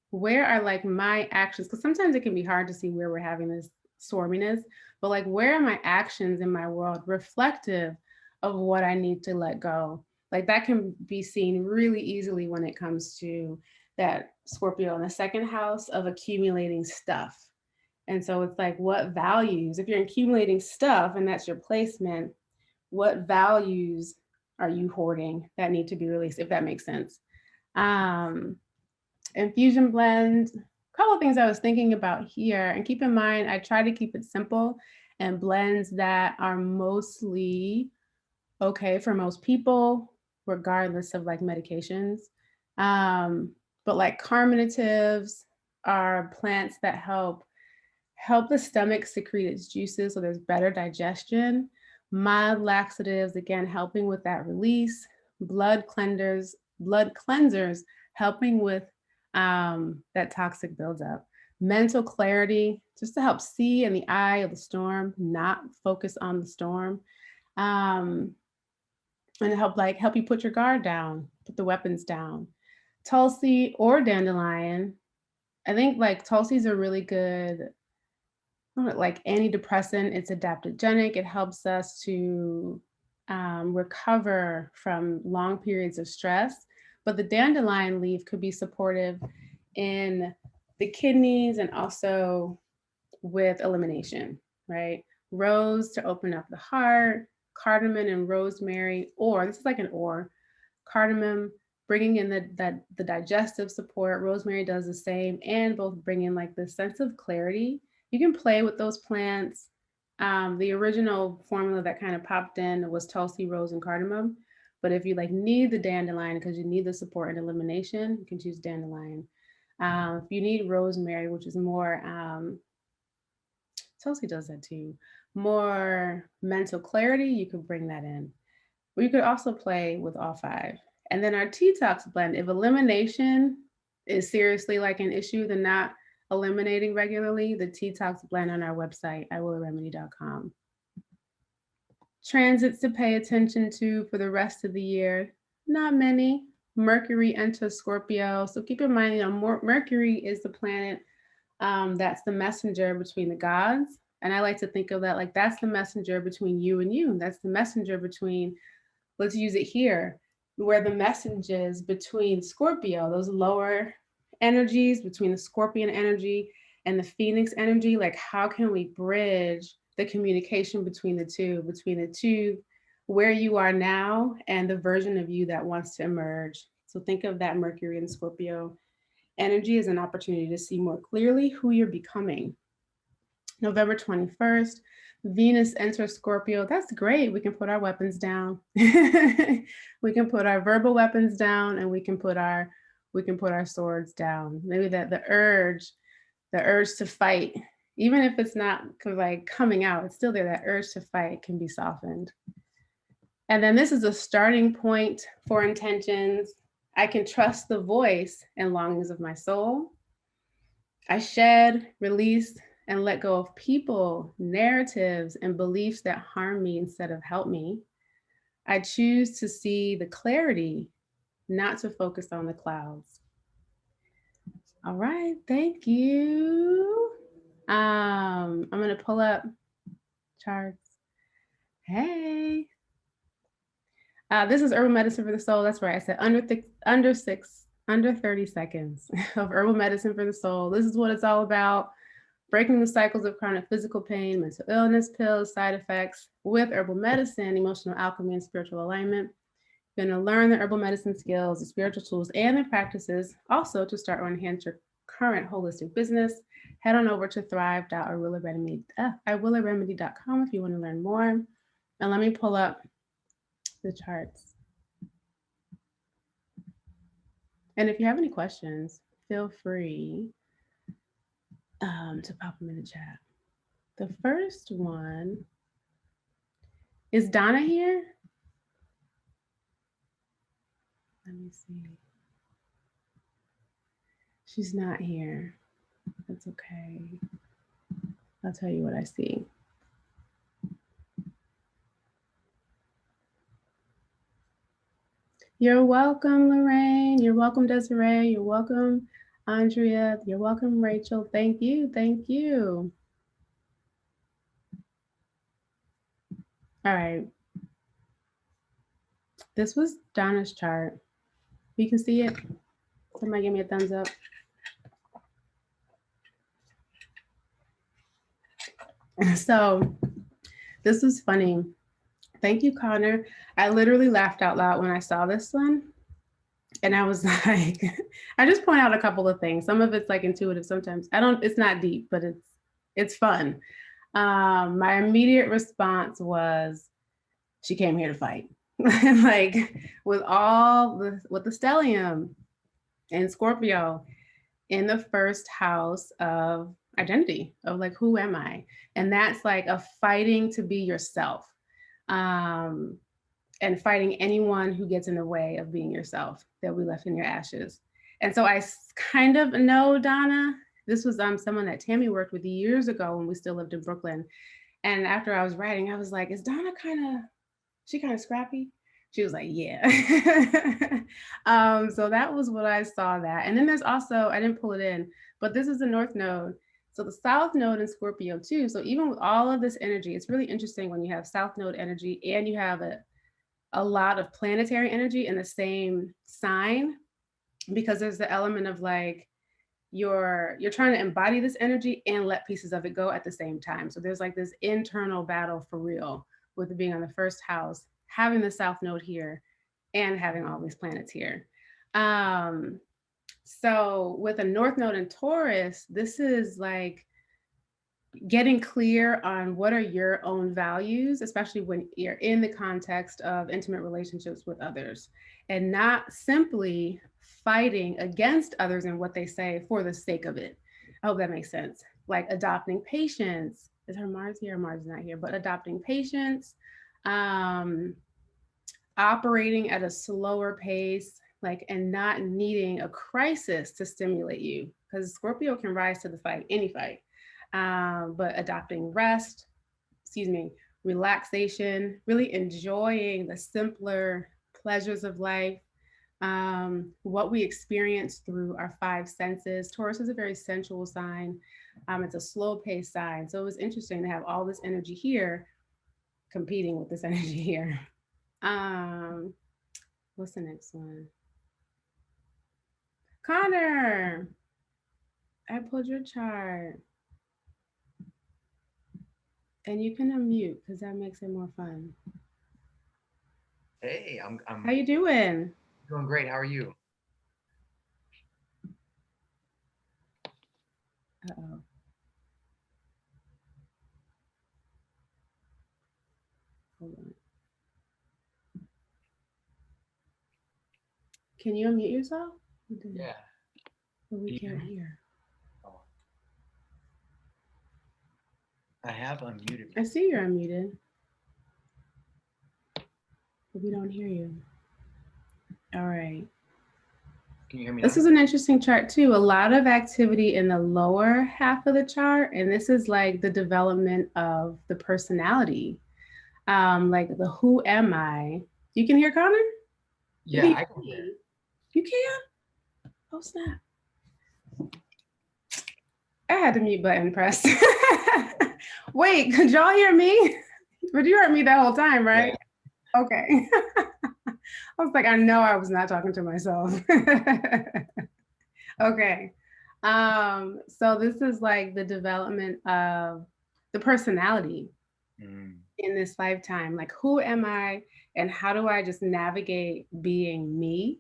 Where are like my actions? Because sometimes it can be hard to see where we're having this storminess, but like, where are my actions in my world reflective of what I need to let go? Like that can be seen really easily when it comes to that Scorpio in the second house of accumulating stuff. And so it's like, what values, if you're accumulating stuff and that's your placement, What values are you hoarding that need to be released, if that makes sense? Infusion blend, a couple of things I was thinking about here, and keep in mind, I try to keep it simple and blends that are mostly okay for most people, regardless of like medications. But like carminatives are plants that help the stomach secrete its juices so there's better digestion. Mild laxatives, again, helping with that release. Blood cleansers, helping with that toxic buildup. Mental clarity, just to help see in the eye of the storm, not focus on the storm. And help you put your guard down, put the weapons down. Tulsi or dandelion. I think like Tulsi's a really good like antidepressant. It's adaptogenic. It helps us to recover from long periods of stress. But the dandelion leaf could be supportive in the kidneys and also with elimination, right? Rose to open up the heart, cardamom and rosemary, or this is like an or, cardamom bringing in the digestive support. Rosemary does the same, and both bring in like this sense of clarity. You can play with those plants. The original formula that kind of popped in was Tulsi, rose, and cardamom. But if you like need the dandelion because you need the support and elimination, you can choose dandelion. If you need rosemary, which is more, Tulsi does that too, more mental clarity, you could bring that in. Or you could also play with all five. And then our detox blend, if elimination is seriously like an issue, then not eliminating regularly, the detox blend on our website, iwillaRemedy.com. Transits to pay attention to for the rest of the year, not many. Mercury enters Scorpio. So keep in mind, Mercury is the planet that's the messenger between the gods. And I like to think of that like that's the messenger between you and you. That's the messenger between, let's use it here, where the messages between Scorpio, those lower energies, between the Scorpion energy and the Phoenix energy, like how can we bridge the communication between the two, where you are now and the version of you that wants to emerge. So think of that Mercury and Scorpio energy as an opportunity to see more clearly who you're becoming. November 21st, Venus enters Scorpio. That's great. We can put our weapons down. We can put our verbal weapons down, and we can put our swords down. Maybe that the urge to fight, even if it's not like coming out, it's still there. That urge to fight can be softened. And then this is a starting point for intentions. I can trust the voice and longings of my soul. I shed, release, and let go of people, narratives, and beliefs that harm me instead of help me. I choose to see the clarity, not to focus on the clouds. All right, thank you. I'm gonna pull up charts. Hey. This is herbal medicine for the soul. That's right. I said under 30 seconds of herbal medicine for the soul. This is what it's all about. Breaking the cycles of chronic physical pain, mental illness, pills, side effects with herbal medicine, emotional alchemy, and spiritual alignment. You're going to learn the herbal medicine skills, the spiritual tools, and the practices also to start or enhance your current holistic business. Head on over to thrive.iwillaRemedy.com if you want to learn more. And let me pull up the charts. And if you have any questions, feel free to pop them in the chat. The first one, is Donna here? Let me see. She's not here. That's okay. I'll tell you what I see. You're welcome, Lorraine. You're welcome, Desiree. You're welcome, Andrea. You're welcome, Rachel. Thank you. Thank you. All right. This was Donna's chart. You can see it. Somebody give me a thumbs up. So this is funny. Thank you, Connor. I literally laughed out loud when I saw this one. And I was like, I just point out a couple of things. Some of it's like intuitive sometimes. It's not deep, but it's fun. My immediate response was, she came here to fight. Like with the stellium and Scorpio in the first house of identity, of like, who am I? And that's like a fighting to be yourself. And fighting anyone who gets in the way of being yourself, that we left in your ashes. And so I kind of know Donna. This was someone that Tammy worked with years ago when we still lived in Brooklyn. And after I was writing, I was like, is Donna she kind of scrappy? She was like, yeah. So that was what I saw that. And then there's also, I didn't pull it in, but this is the North Node. So the South Node in Scorpio too. So even with all of this energy, it's really interesting when you have South Node energy and you have a lot of planetary energy in the same sign, because there's the element of like you're trying to embody this energy and let pieces of it go at the same time. So there's like this internal battle for real with it being on the first house, having the South Node here and having all these planets here. So with a North Node in Taurus, this is like getting clear on what are your own values, especially when you're in the context of intimate relationships with others, and not simply fighting against others and what they say for the sake of it. I hope that makes sense. Like adopting patience. Is her Mars here? Mars is not here, but adopting patience, operating at a slower pace, like, and not needing a crisis to stimulate you, because Scorpio can rise to the fight, any fight. But adopting rest, relaxation, really enjoying the simpler pleasures of life, what we experience through our five senses. Taurus is a very sensual sign. It's a slow paced sign. So it was interesting to have all this energy here competing with this energy here. What's the next one? Connor, I pulled your chart. And you can unmute because that makes it more fun. Hey, I'm How you doing? doing great. How are you? Uh-oh. Hold on. Can you unmute yourself? Yeah. But we Can you can't hear me? hear. Oh. I have unmuted. I see you're unmuted. But we don't hear you. All right. Can you hear me This now? is an interesting chart too. A lot of activity in the lower half of the chart. And this is like the development of the personality. Like the who am I? You can hear Connor? Yeah, I can hear. You can? Oh snap. I had the mute button pressed. Wait, could y'all hear me? But you heard me that whole time, right? Yeah. Okay. I was like, I know I was not talking to myself. Okay. So this is like the development of the personality in this lifetime. Like, who am I and how do I just navigate being me?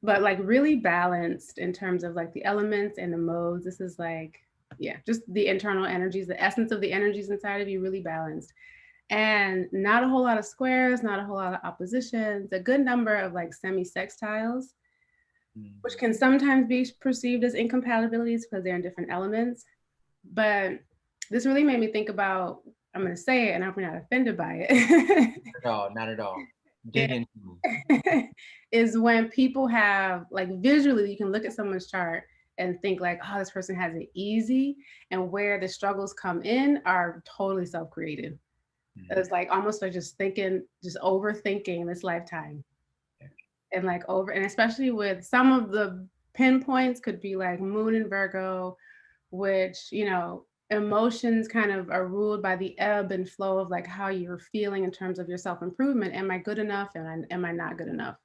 But like really balanced in terms of like the elements and the modes. This is like, yeah, just the internal energies, the essence of the energies inside of you, really balanced. And not a whole lot of squares, not a whole lot of oppositions, a good number of like semi-sextiles, which can sometimes be perceived as incompatibilities because they're in different elements. But this really made me think about, I'm going to say it and I hope you're not offended by it. No, not at all. Dig into me. Is when people have, like, visually, you can look at someone's chart and think like, oh, this person has it easy, and where the struggles come in are totally self-created. It's like almost like just overthinking this lifetime. And like and especially with some of the pinpoints could be like Moon in Virgo, which, emotions kind of are ruled by the ebb and flow of like how you're feeling in terms of your self-improvement. Am I good enough? And am I not good enough?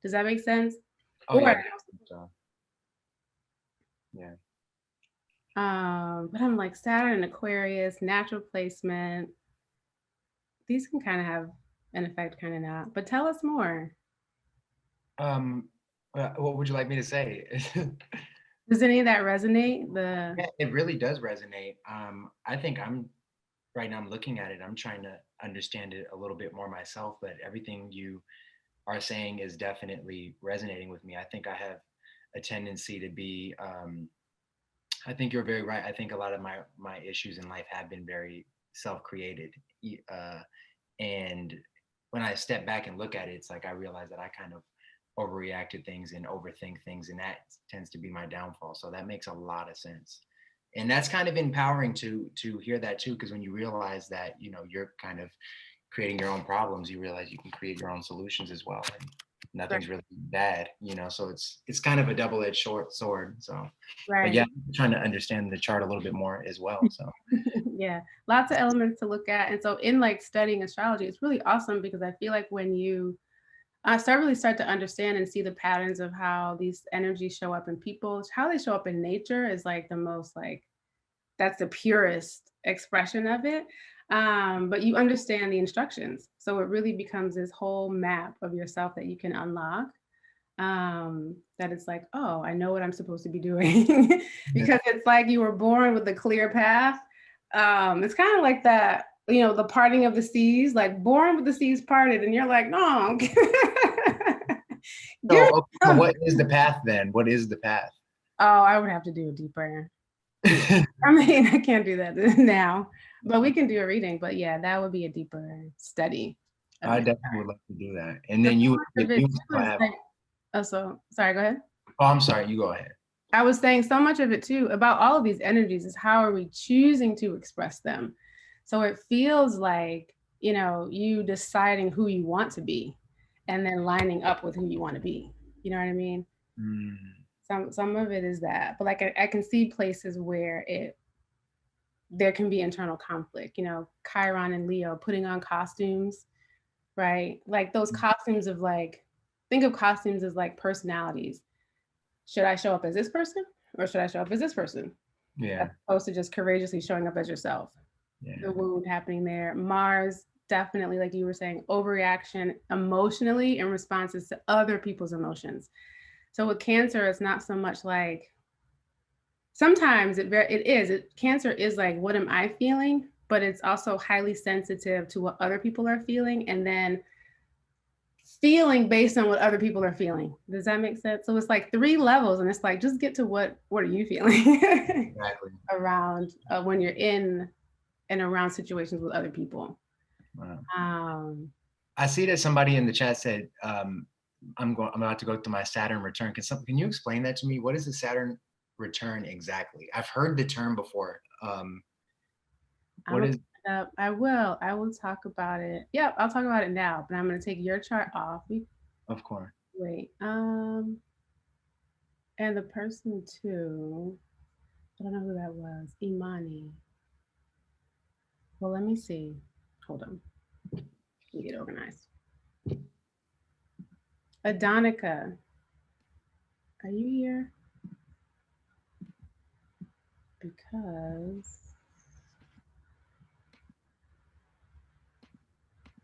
Does that make sense? Oh, yeah. Yeah. But I'm like Saturn and Aquarius, natural placement. these can kind of have an effect, kind of not. But tell us more. What would you like me to say? Does any of that resonate? Yeah, it really does resonate. I think right now I'm looking at it, I'm trying to understand it a little bit more myself, but everything you are saying is definitely resonating with me. I think I have a tendency to be, I think you're very right. I think a lot of my issues in life have been very self-created. And when I step back and look at it, it's like I realize that I kind of overreact to things and overthink things, and that tends to be my downfall. So that makes a lot of sense. And that's kind of empowering to hear that too, because when you realize that, you know, you're kind of creating your own problems, you realize you can create your own solutions as well. And nothing's really bad, you know, so it's kind of a double-edged sword. So, but yeah, I'm trying to understand the chart a little bit more as well. So yeah, lots of elements to look at. And so in like studying astrology, it's really awesome because I feel like when you start to understand and see the patterns of how these energies show up in people, how they show up in nature is like the most like, that's the purest expression of it. But you understand the instructions. So it really becomes this whole map of yourself that you can unlock. That it's like, oh, I know what I'm supposed to be doing because it's like you were born with a clear path. It's kind of like that, you know, the parting of the seas, like born with the seas parted, and you're like, no. so what is the path then? What is the path? Oh, I would have to do a deeper. I mean, I can't do that now, but we can do a reading. But yeah, that would be a deeper study. I definitely would love to do that. And then so sorry, go ahead. Oh, I'm sorry, you go ahead. I was saying so much of it too about all of these energies is how are we choosing to express them? So it feels like, you know, you deciding who you want to be and then lining up with who you want to be. You know what I mean? Some of it is that, but like I can see places where there can be internal conflict, you know, Chiron and Leo putting on costumes, right? Like those costumes of like, think of costumes as like personalities. Should I show up as this person or should I show up as this person? Yeah. As opposed to just courageously showing up as yourself. Yeah. The wound happening there. Mars, definitely, like you were saying, overreaction emotionally in responses to other people's emotions. So with Cancer, it's not so much like, sometimes Cancer is like, what am I feeling? But it's also highly sensitive to what other people are feeling and then feeling based on what other people are feeling. Does that make sense? So it's like 3 levels and it's like, just get to what are you feeling exactly around when you're in and around situations with other people. Wow. I see that somebody in the chat said, I'm about to go through my Saturn return. Can you explain that to me? What is the Saturn return exactly? I've heard the term before. I will talk about it. Yep, I'll talk about it now, but I'm going to take your chart off. Of course. Wait. And the person too, I don't know who that was. Imani. Well, let me see. Hold on. Let me get organized. Adonica, are you here? Because,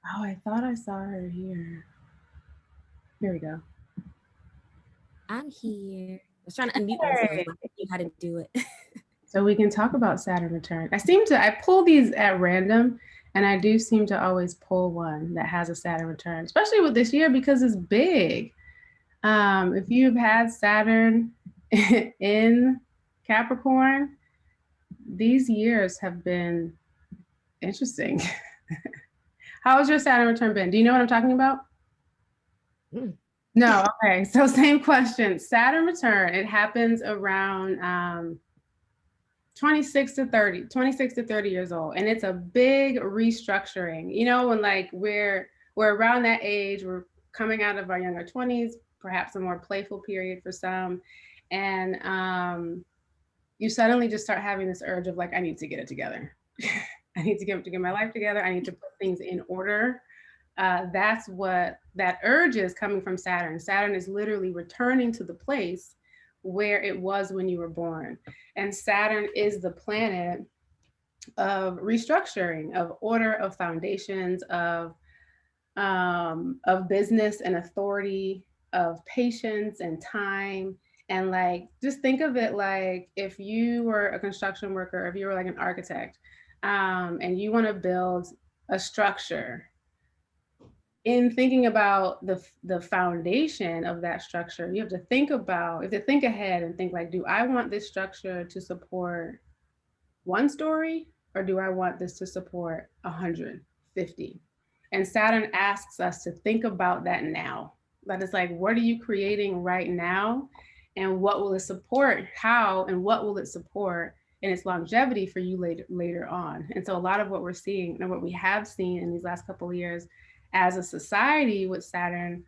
oh, I thought I saw her here. Here we go. I'm here. I was trying to unmute myself, but I knew how to do it. So we can talk about Saturn return. I pull these at random, and I do seem to always pull one that has a Saturn return, especially with this year because it's big. If you've had Saturn in Capricorn, these years have been interesting. How has your Saturn return been? Do you know what I'm talking about? No, okay. So same question. Saturn return, it happens around 26 to 30 years old. And it's a big restructuring. You know, when like we're around that age, we're coming out of our younger 20s, perhaps a more playful period for some. And you suddenly just start having this urge of like, I need to get it together. I need to get my life together. I need to put things in order. That's what that urge is coming from Saturn. Saturn is literally returning to the place where it was when you were born. And Saturn is the planet restructuring, of order, of foundations, of business and authority, of patience and time. And like, just think of it like if you were a construction worker, if you were like an architect, and you want to build a structure, in thinking about the foundation of that structure, you have to think ahead and think like, do I want this structure to support one story, or do I want this to support 150? And Saturn asks us to think about that now. That is like, what are you creating right now? And what will it support? How and what will it support in its longevity for you later on? And so a lot of what we're seeing and what we have seen in these last couple of years as a society with Saturn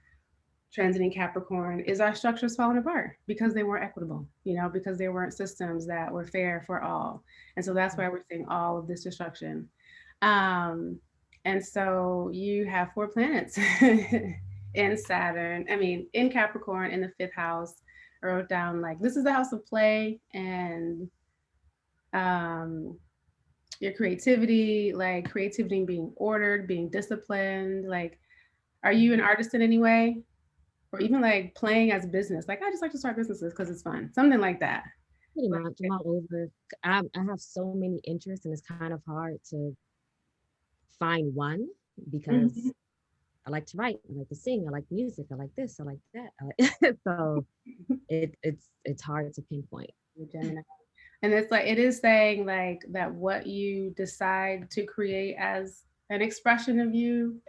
transiting Capricorn is our structures falling apart because they weren't equitable, because they weren't systems that were fair for all. And so that's why we're seeing all of this destruction. And so you have 4 planets in Saturn, in Capricorn in the 5th house. I wrote down like, this is the house of play and your creativity, like creativity being ordered, being disciplined. Like, are you an artist in any way? Or even like playing as business? Like, I just like to start businesses because it's fun. Something like that. Pretty much, I'm all over. I have so many interests, and it's kind of hard to find one because I like to write, I like to sing, I like music, I like this, I like that. So it's hard to pinpoint. Gemini. And it's like, it is saying like that what you decide to create as an expression of you,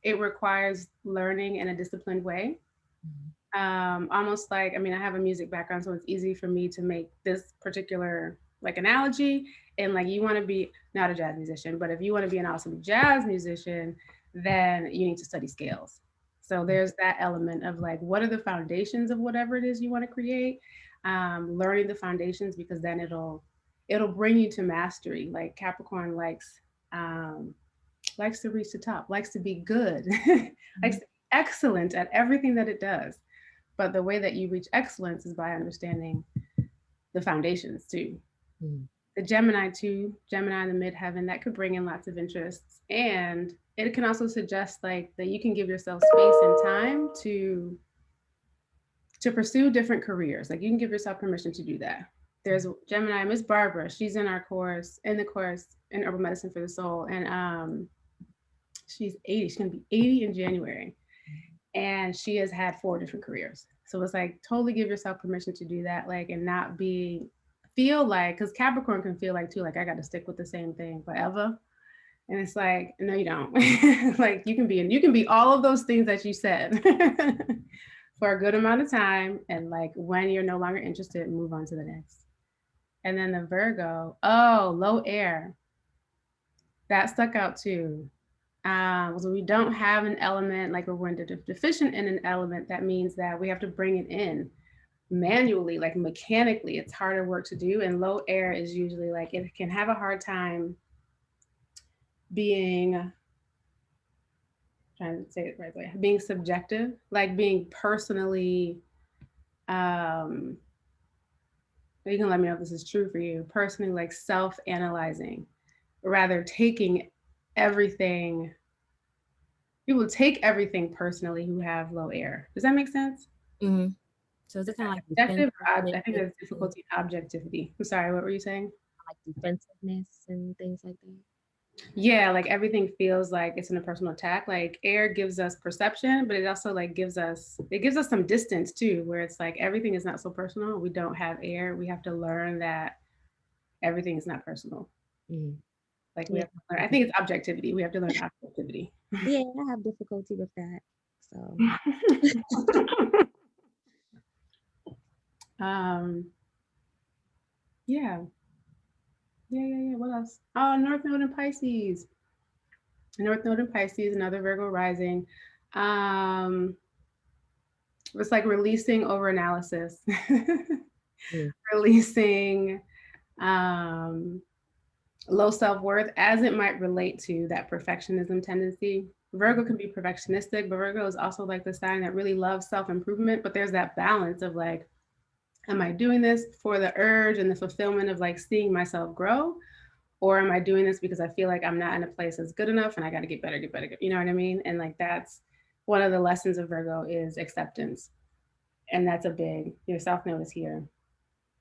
it requires learning in a disciplined way. Almost like, I have a music background, so it's easy for me to make this particular like analogy. And like, you want to be not a jazz musician, but if you want to be an awesome jazz musician, then you need to study scales. So there's that element of like, what are the foundations of whatever it is you want to create? Learning the foundations, because then it'll bring you to mastery. Like Capricorn likes to reach the top, likes to be good, likes to be excellent at everything that it does. But the way that you reach excellence is by understanding the foundations too. The Gemini too, Gemini in the midheaven, that could bring in lots of interests. And it can also suggest like that you can give yourself space and time to pursue different careers. Like you can give yourself permission to do that. There's Gemini, Miss Barbara, she's in our course, in Herbal Medicine for the Soul. And she's 80, she's gonna be 80 in January. And she has had 4 different careers. So it's like, totally give yourself permission to do that, like, and not feel like, because Capricorn can feel like too, like I got to stick with the same thing forever. And it's like, no, you don't. Like you can be all of those things that you said for a good amount of time. And like, when you're no longer interested, move on to the next. And then the Virgo, low air. That stuck out too. So we don't have an element, like we're deficient in an element, that means that we have to bring it in manually, like mechanically. It's harder work to do. And low air is usually like, it can have a hard time being, trying to say it the right way, being subjective, like being personally, you can let me know if this is true for you, personally, like self-analyzing, rather taking everything. People take everything personally who have low air. Does that make sense? Mm-hmm. So is it kind of like objective? I think there's difficulty in objectivity. I'm sorry, what were you saying? Like defensiveness and things like that. Yeah, like everything feels like it's in a personal attack. Like air gives us perception, but it also like gives us some distance too, where it's like everything is not so personal. We don't have air. We have to learn that everything is not personal. Mm-hmm. Like we have to learn, I think it's objectivity. We have to learn objectivity. Yeah, I have difficulty with that. So yeah. What else? Oh, North Node in Pisces. North Node in Pisces, another Virgo rising. It's like releasing over analysis. Releasing low self-worth as it might relate to that perfectionism tendency. Virgo can be perfectionistic, but Virgo is also like the sign that really loves self-improvement, but there's that balance of like, am I doing this for the urge and the fulfillment of like seeing myself grow? Or am I doing this because I feel like I'm not in a place that's good enough and I got to get better, you know what I mean? And like, that's one of the lessons of Virgo is acceptance. And that's a big, your South Node is here.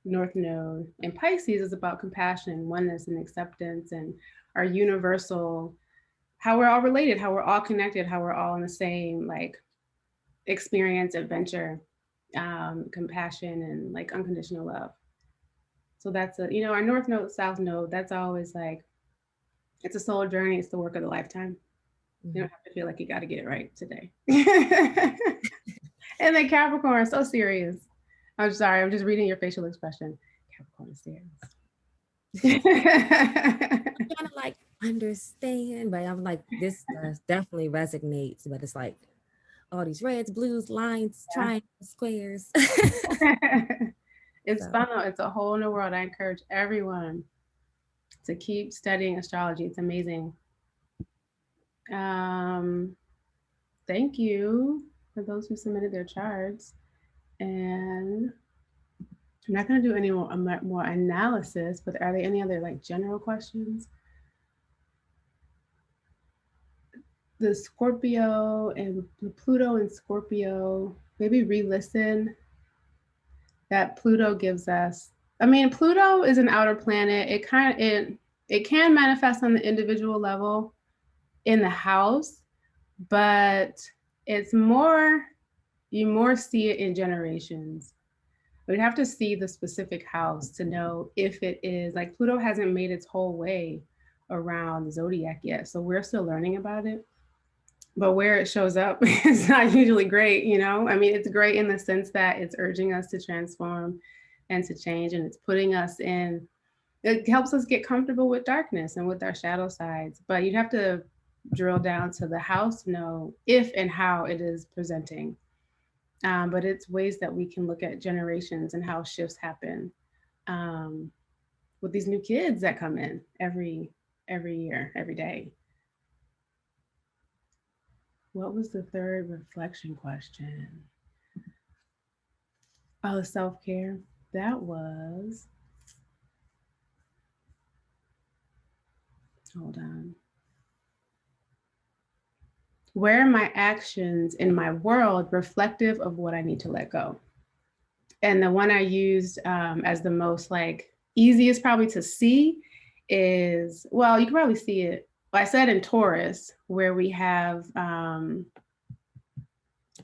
North Node and Pisces is about compassion, oneness, and acceptance, and our universal, how we're all related, how we're all connected, how we're all in the same like experience, adventure, compassion, and like unconditional love. So that's a, you know, our North Node, South Node, that's always like, it's a soul journey. It's the work of the lifetime. You don't have to feel like you got to get it right today. And then Capricorn, so serious. I'm sorry, I'm just reading your facial expression. Capricorn is serious. I'm trying to like understand, but I'm like, this definitely resonates, but it's like all these reds, blues, lines, triangles, squares. It's fun though. It's a whole new world. I encourage everyone to keep studying astrology. It's amazing. Thank you for those who submitted their charts. And I'm not going to do any more analysis, but are there any other like general questions? The Scorpio and the Pluto and Scorpio, maybe re-listen. That Pluto gives us, I mean, Pluto is an outer planet. It can manifest on the individual level in the house, but it's more, you more see it in generations. We'd have to see the specific house to know if it is, like Pluto hasn't made its whole way around the zodiac yet. So we're still learning about it. But where it shows up is not usually great, you know? I mean, it's great in the sense that it's urging us to transform and to change, and it's putting us in, it helps us get comfortable with darkness and with our shadow sides. But you'd have to drill down to the house to know if and how it is presenting. But it's ways that we can look at generations and how shifts happen with these new kids that come in every year, every day. What was the third reflection question? Oh, the self-care. That was, hold on. Where are my actions in my world reflective of what I need to let go? And the one I used as the most like easiest probably to see is, well, you can probably see it. I said in Taurus, where we have,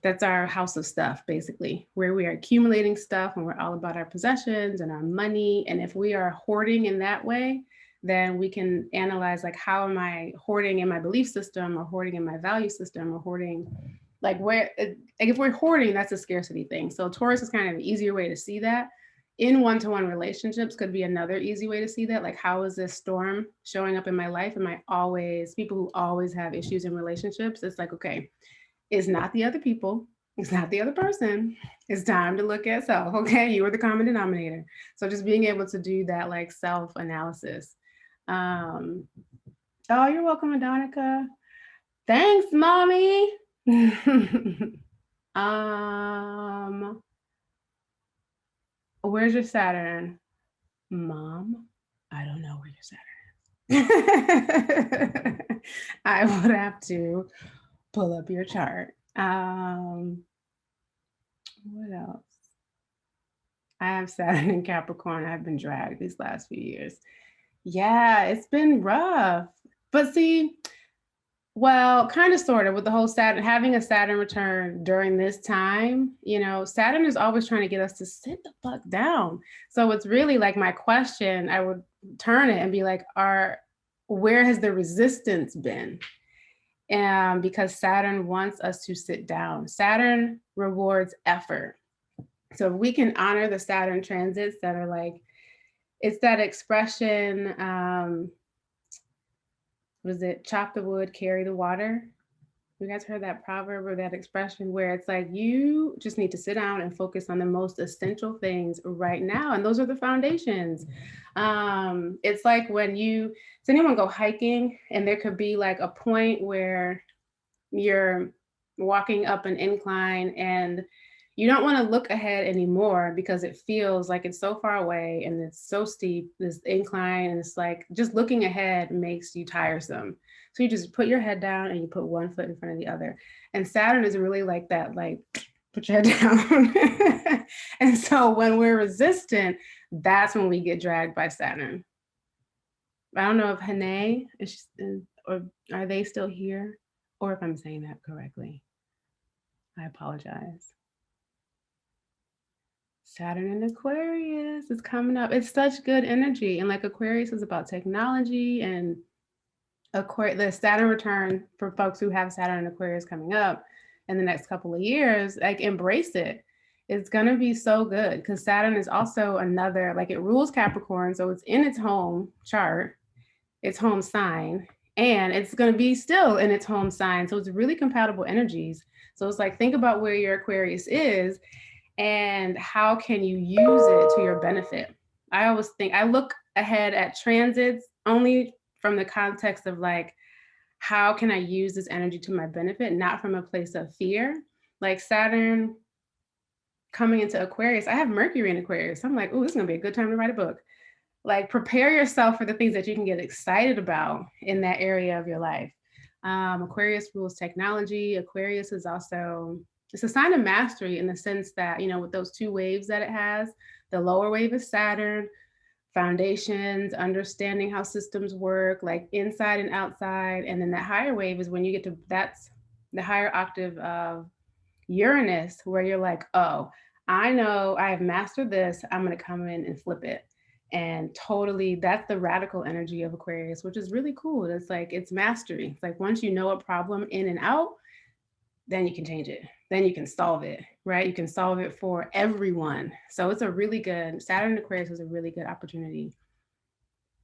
that's our house of stuff, basically, where we are accumulating stuff and we're all about our possessions and our money. And if we are hoarding in that way, then we can analyze like, how am I hoarding in my belief system or hoarding in my value system or hoarding, like where, like if we're hoarding, that's a scarcity thing. So Taurus is kind of an easier way to see that. In one-to-one relationships could be another easy way to see that. Like, how is this storm showing up in my life? Am I always, people who always have issues in relationships, it's like, okay, it's not the other people, it's not the other person. It's time to look at self, okay? You are the common denominator. So just being able to do that like self-analysis. Oh, you're welcome, Adonica. Thanks, mommy. Where's your Saturn? Mom, I don't know where your Saturn is. I would have to pull up your chart. What else? I have Saturn in Capricorn. I've been dragged these last few years. Yeah, it's been rough. But see, well, kind of sort of with the whole Saturn, having a Saturn return during this time, you know, Saturn is always trying to get us to sit the fuck down. So it's really like my question, I would turn it and be like, where has the resistance been? Because Saturn wants us to sit down. Saturn rewards effort. So if we can honor the Saturn transits that are like, it's that expression, was it chop the wood, carry the water? You guys heard that proverb or that expression where it's like, you just need to sit down and focus on the most essential things right now. And those are the foundations. It's like when does anyone go hiking and there could be like a point where you're walking up an incline and you don't want to look ahead anymore because it feels like it's so far away and it's so steep, this incline, and it's like just looking ahead makes you tiresome. So you just put your head down and you put one foot in front of the other. And Saturn is really like that, like put your head down. And so when we're resistant, that's when we get dragged by Saturn. I don't know if Hane is, or are they still here, or if I'm saying that correctly. I apologize. Saturn in Aquarius is coming up. It's such good energy. And like Aquarius is about technology, and the Saturn return for folks who have Saturn and Aquarius coming up in the next couple of years, like embrace it. It's going to be so good because Saturn is also another, like it rules Capricorn. So it's in its home chart, its home sign, and it's going to be still in its home sign. So it's really compatible energies. So it's like, think about where your Aquarius is and how can you use it to your benefit. I always think, I look ahead at transits only from the context of like, how can I use this energy to my benefit, not from a place of fear. Like Saturn coming into Aquarius, I have Mercury in Aquarius. I'm like, oh, this is gonna be a good time to write a book. Like prepare yourself for the things that you can get excited about in that area of your life. Aquarius rules technology. Aquarius is also, it's a sign of mastery in the sense that, you know, with those two waves that it has, the lower wave is Saturn, foundations, understanding how systems work, like inside and outside. And then that higher wave is when you get to, that's the higher octave of Uranus, where you're like, oh, I know I have mastered this. I'm going to come in and flip it. And totally, that's the radical energy of Aquarius, which is really cool. It's like, it's mastery. It's like once you know a problem in and out, then you can change it. Then you can solve it, right? You can solve it for everyone. So it's a really good, Saturn and Aquarius is a really good opportunity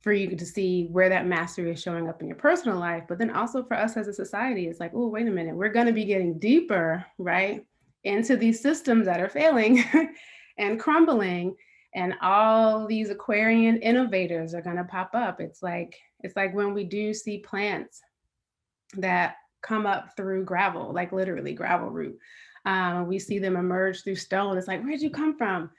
for you to see where that mastery is showing up in your personal life. But then also for us as a society, it's like, oh, wait a minute, we're going to be getting deeper, right, into these systems that are failing and crumbling. And all these Aquarian innovators are going to pop up. It's like when we do see plants that come up through gravel, like literally gravel root. We see them emerge through stone. It's like, where'd you come from?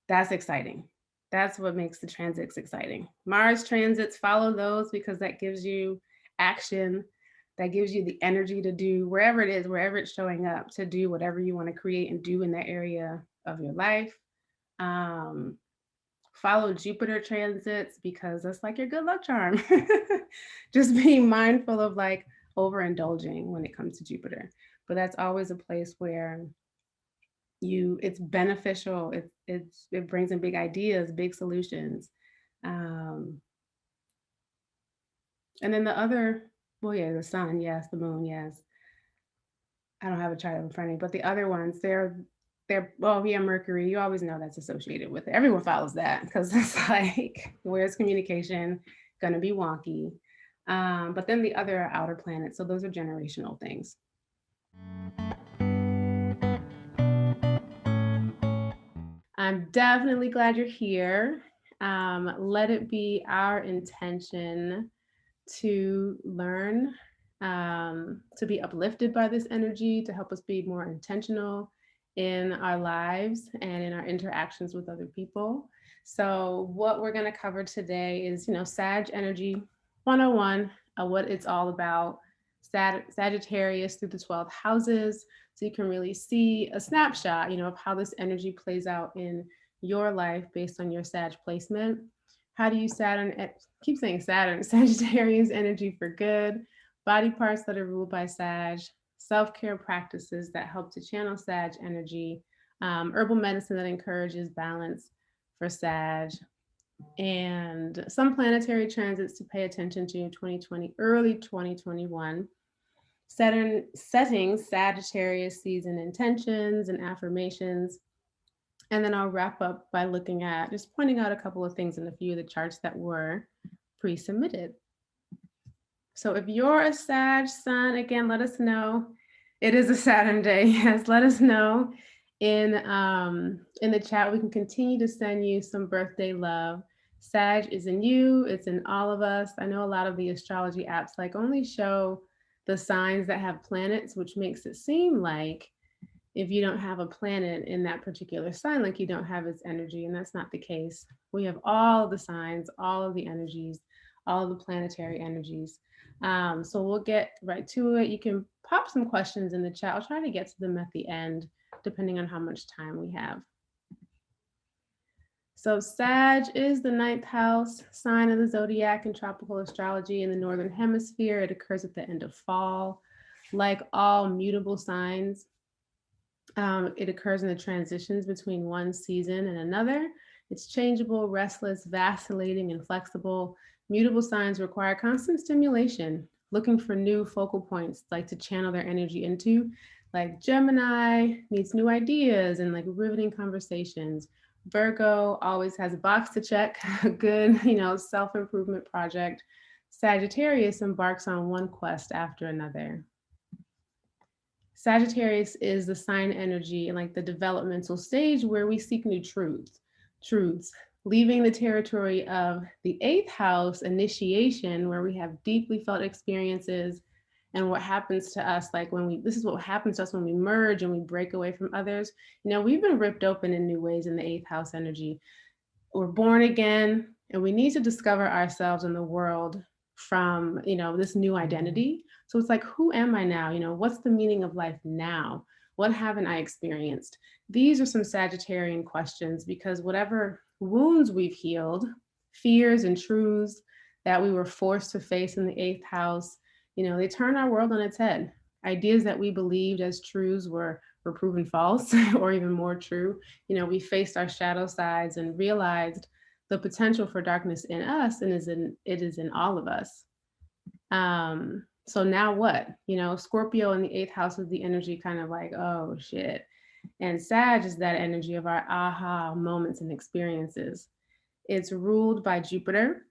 That's exciting. That's what makes the transits exciting. Mars transits, follow those because that gives you action. That gives you the energy to do wherever it is, wherever it's showing up, to do whatever you want to create and do in that area of your life. Follow Jupiter transits because that's like your good luck charm. Just being mindful of like overindulging when it comes to Jupiter. But that's always a place where it's beneficial. It brings in big ideas, big solutions. And then the other, well, yeah, the sun, yes, the moon, yes. I don't have a chart in front of me, but the other ones, they're well, yeah, Mercury, you always know that's associated with it. Everyone follows that because it's like, where's communication gonna be wonky? But then the other outer planets, so those are generational things. I'm definitely glad you're here. Let it be our intention to learn, to be uplifted by this energy, to help us be more intentional in our lives and in our interactions with other people. So what we're going to cover today is, Sag Energy 101, what it's all about, Sagittarius through the 12 houses. So you can really see a snapshot, of how this energy plays out in your life based on your Sag placement. How do you keep saying Saturn, Sagittarius energy for good, body parts that are ruled by Sag, self-care practices that help to channel Sag energy, herbal medicine that encourages balance for Sag, and some planetary transits to pay attention to in 2020, early 2021. Setting Sagittarius season intentions and affirmations. And then I'll wrap up by looking at, just pointing out a couple of things in a few of the charts that were pre-submitted. So if you're a Sag sun, again, let us know. It is a Saturn day. Yes, let us know in the chat. We can continue to send you some birthday love. Sag is in you. It's in all of us. I know a lot of the astrology apps only show the signs that have planets, which makes it seem like if you don't have a planet in that particular sign, like you don't have its energy, and that's not the case. We have all the signs, all of the energies, all of the planetary energies. So we'll get right to it. You can pop some questions in the chat. I'll try to get to them at the end, depending on how much time we have. So Sag is the 9th house sign of the zodiac in tropical astrology in the Northern Hemisphere. It occurs at the end of fall. Like all mutable signs, it occurs in the transitions between one season and another. It's changeable, restless, vacillating, and flexible. Mutable signs require constant stimulation, looking for new focal points, like to channel their energy into. Like Gemini needs new ideas and like riveting conversations. Virgo always has a box to check, a good, self-improvement project. Sagittarius embarks on one quest after another. Sagittarius is the sign energy and like the developmental stage where we seek new truths, leaving the territory of the 8th house initiation, where we have deeply felt experiences and what happens to us, like this is what happens to us when we merge and we break away from others. We've been ripped open in new ways in the 8th house energy. We're born again, and we need to discover ourselves in the world from, this new identity. So it's like, who am I now? What's the meaning of life now? What haven't I experienced? These are some Sagittarian questions, because whatever wounds we've healed, fears and truths that we were forced to face in the 8th house, they turn our world on its head. Ideas that we believed as truths were proven false or even more true. We faced our shadow sides and realized the potential for darkness in us, and it is in all of us. So now what? Scorpio in the 8th house is the energy kind of like, oh shit. And Sag is that energy of our aha moments and experiences. It's ruled by Jupiter,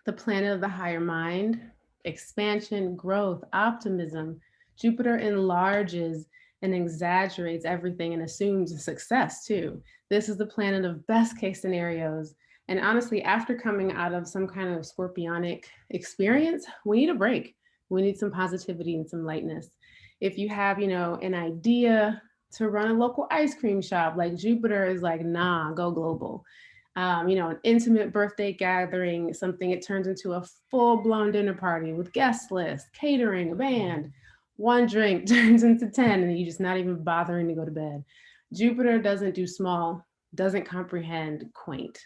the planet of the higher mind, expansion, growth, optimism. Jupiter enlarges and exaggerates everything and assumes success too. This is the planet of best case scenarios. And honestly, after coming out of some kind of scorpionic experience, we need a break. We need some positivity and some lightness. If you have, an idea to run a local ice cream shop, like Jupiter is like, nah, go global. An intimate birthday gathering, something, it turns into a full-blown dinner party with guest list, catering, a band. One drink turns into 10 and you're just not even bothering to go to bed. Jupiter doesn't do small, doesn't comprehend quaint.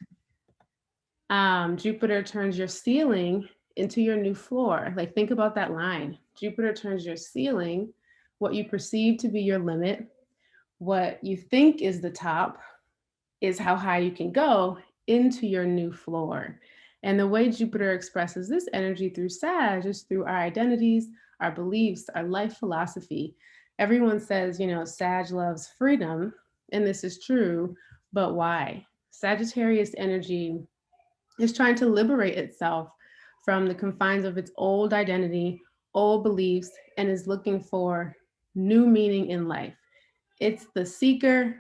Jupiter turns your ceiling into your new floor. Like, think about that line. Jupiter turns your ceiling, what you perceive to be your limit, what you think is the top, is how high you can go, into your new floor. And the way Jupiter expresses this energy through Sag is through our identities, our beliefs, our life philosophy. Everyone says, Sag loves freedom, and this is true, but why? Sagittarius energy is trying to liberate itself from the confines of its old identity, old beliefs, and is looking for new meaning in life. It's the seeker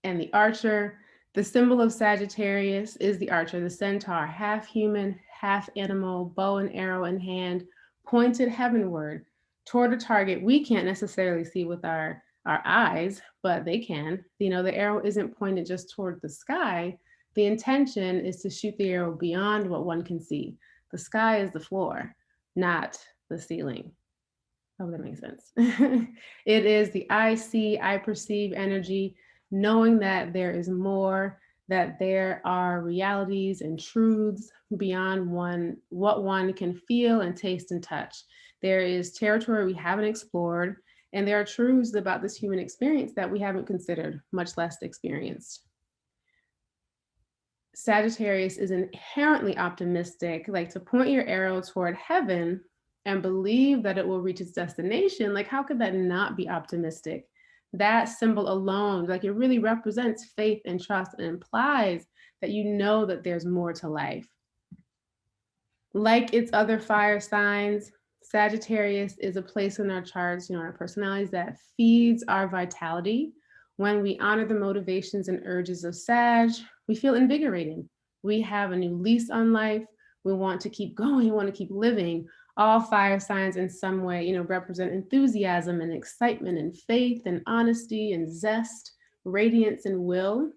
and the archer. The symbol of Sagittarius is the archer, the centaur, half human, half animal, bow and arrow in hand, pointed heavenward toward a target we can't necessarily see with our eyes, but they can. The arrow isn't pointed just toward the sky. The intention is to shoot the arrow beyond what one can see. The sky is the floor, not the ceiling. I hope that makes sense. It is the I see, I perceive energy, knowing that there is more, that there are realities and truths beyond what one can feel and taste and touch. There is territory we haven't explored, and there are truths about this human experience that we haven't considered, much less experienced. Sagittarius is inherently optimistic, like to point your arrow toward heaven and believe that it will reach its destination. Like, how could that not be optimistic? That symbol alone, like, it really represents faith and trust and implies that that there's more to life. Like its other fire signs, Sagittarius is a place in our charts, our personalities, that feeds our vitality. When we honor the motivations and urges of Sag, we feel invigorated. We have a new lease on life. We want to keep going, we want to keep living. All fire signs in some way, you know, represent enthusiasm and excitement and faith and honesty and zest, radiance and will.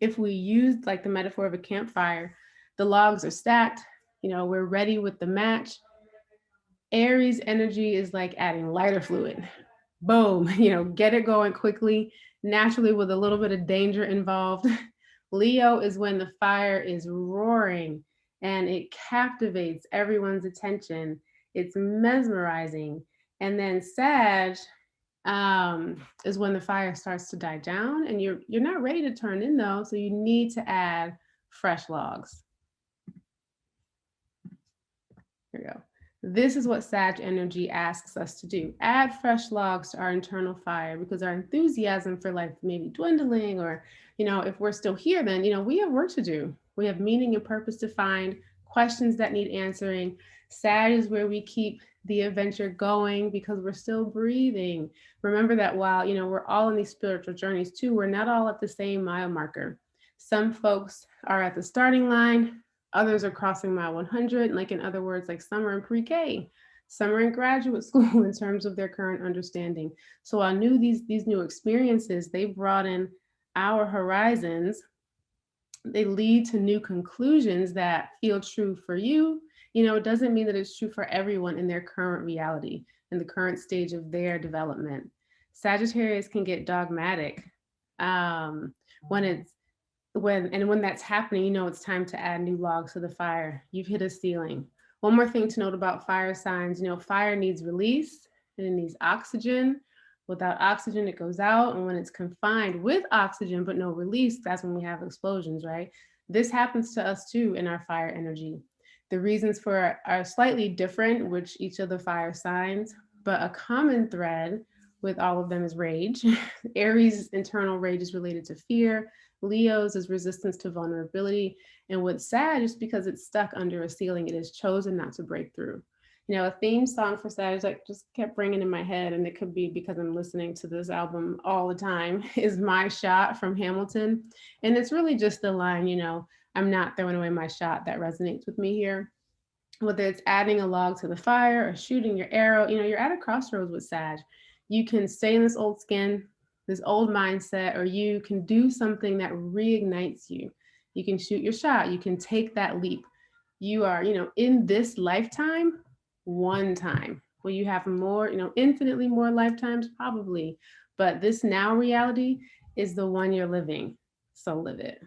If we use like the metaphor of a campfire, the logs are stacked, you know, we're ready with the match. Aries energy is like adding lighter fluid. Boom, you know, get it going quickly, naturally with a little bit of danger involved. Leo is when the fire is roaring and it captivates everyone's attention. It's mesmerizing. And then Sag is when the fire starts to die down and you're not ready to turn in though, so you need to add fresh logs. Here we go. This is what Sag energy asks us to do. Add fresh logs to our internal fire, because our enthusiasm for life may be dwindling, or, you know, if we're still here, then, you know, we have work to do. We have meaning and purpose to find, questions that need answering. Sag is where we keep the adventure going because we're still breathing. Remember that while, you know, we're all in these spiritual journeys too, we're not all at the same mile marker. Some folks are at the starting line, others are crossing mile 100, like in other words, like some are in pre-K, some are in graduate school in terms of their current understanding. So I knew these new experiences, they broaden our horizons. They lead to new conclusions that feel true for you. You know, it doesn't mean that it's true for everyone in their current reality, in the current stage of their development. Sagittarius can get dogmatic when that's happening. You know, it's time to add new logs to the fire. You've hit a ceiling. One more thing to note about fire signs, you know, fire needs release and it needs oxygen. Without oxygen, it goes out. And when it's confined with oxygen, but no release, that's when we have explosions, right? This happens to us too in our fire energy. The reasons for are slightly different, which each of the fire signs, but a common thread with all of them is rage. Aries' internal rage is related to fear. Leo's is resistance to vulnerability. And with Sag, just because it's stuck under a ceiling, it has chosen not to break through. You know, a theme song for Sag, like just kept ringing in my head, and it could be because I'm listening to this album all the time, is My Shot from Hamilton. And it's really just the line, you know, I'm not throwing away my shot, that resonates with me here. Whether it's adding a log to the fire or shooting your arrow, you know, you're at a crossroads with Sag. You can stay in this old skin, this old mindset, or you can do something that reignites you. You can shoot your shot. You can take that leap. You are, you know, in this lifetime, one time. Will you have more, you know, infinitely more lifetimes? Probably. But this now reality is the one you're living. So live it.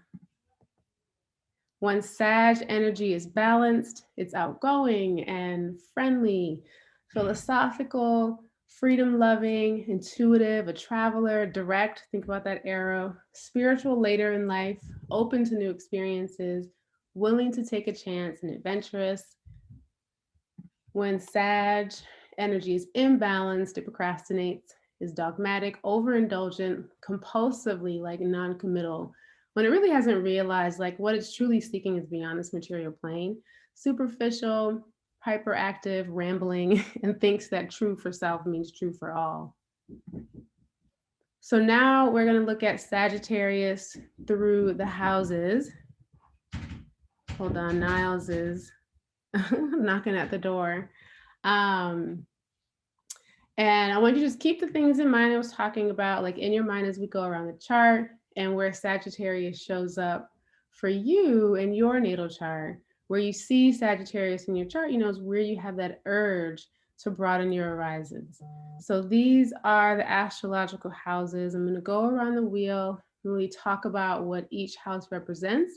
When Sag energy is balanced, it's outgoing and friendly, philosophical, freedom-loving, intuitive, a traveler, direct, think about that arrow, spiritual later in life, open to new experiences, willing to take a chance and adventurous. When Sag energy is imbalanced, it procrastinates, is dogmatic, overindulgent, compulsively, like non-committal, when it really hasn't realized like what it's truly seeking is beyond this material plane, superficial, hyperactive, rambling, and thinks that true for self means true for all. So now we're going to look at Sagittarius through the houses. Hold on, Niles is knocking at the door. And I want you to just keep the things in mind I was talking about, like in your mind as we go around the chart, and where Sagittarius shows up for you in your natal chart. Where you see Sagittarius in your chart, you know, is where you have that urge to broaden your horizons. So these are the astrological houses. I'm going to go around the wheel and really talk about what each house represents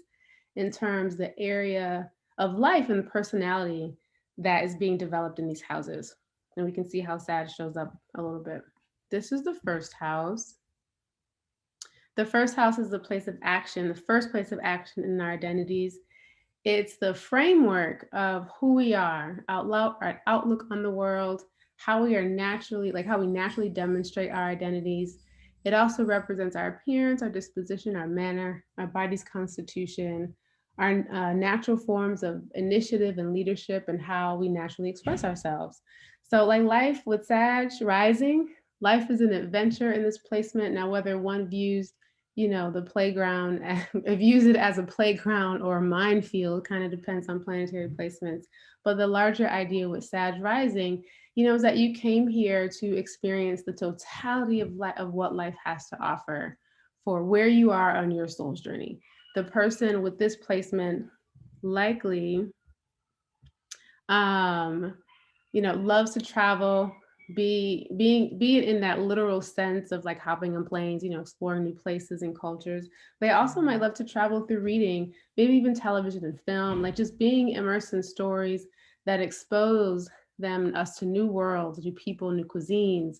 in terms of the area of life and the personality that is being developed in these houses. And we can see how Sag shows up a little bit. This is the first house. The first house is the place of action, the first place of action in our identities. It's the framework of who we are, our outlook on the world, how we are naturally, like how we naturally demonstrate our identities. It also represents our appearance, our disposition, our manner, our body's constitution, our natural forms of initiative and leadership, and how we naturally express ourselves. So like life with Sag rising, life is an adventure in this placement. Now, whether one views, you know, the playground, I've used it as a playground or a minefield, kind of depends on planetary placements. But the larger idea with Sag rising, you know, is that you came here to experience the totality of what life has to offer for where you are on your soul's journey. The person with this placement likely, you know, loves to travel, be it in that literal sense of like hopping on planes, you know, exploring new places and cultures. They also might love to travel through reading, maybe even television and film, like just being immersed in stories that expose us to new worlds, new people, new cuisines,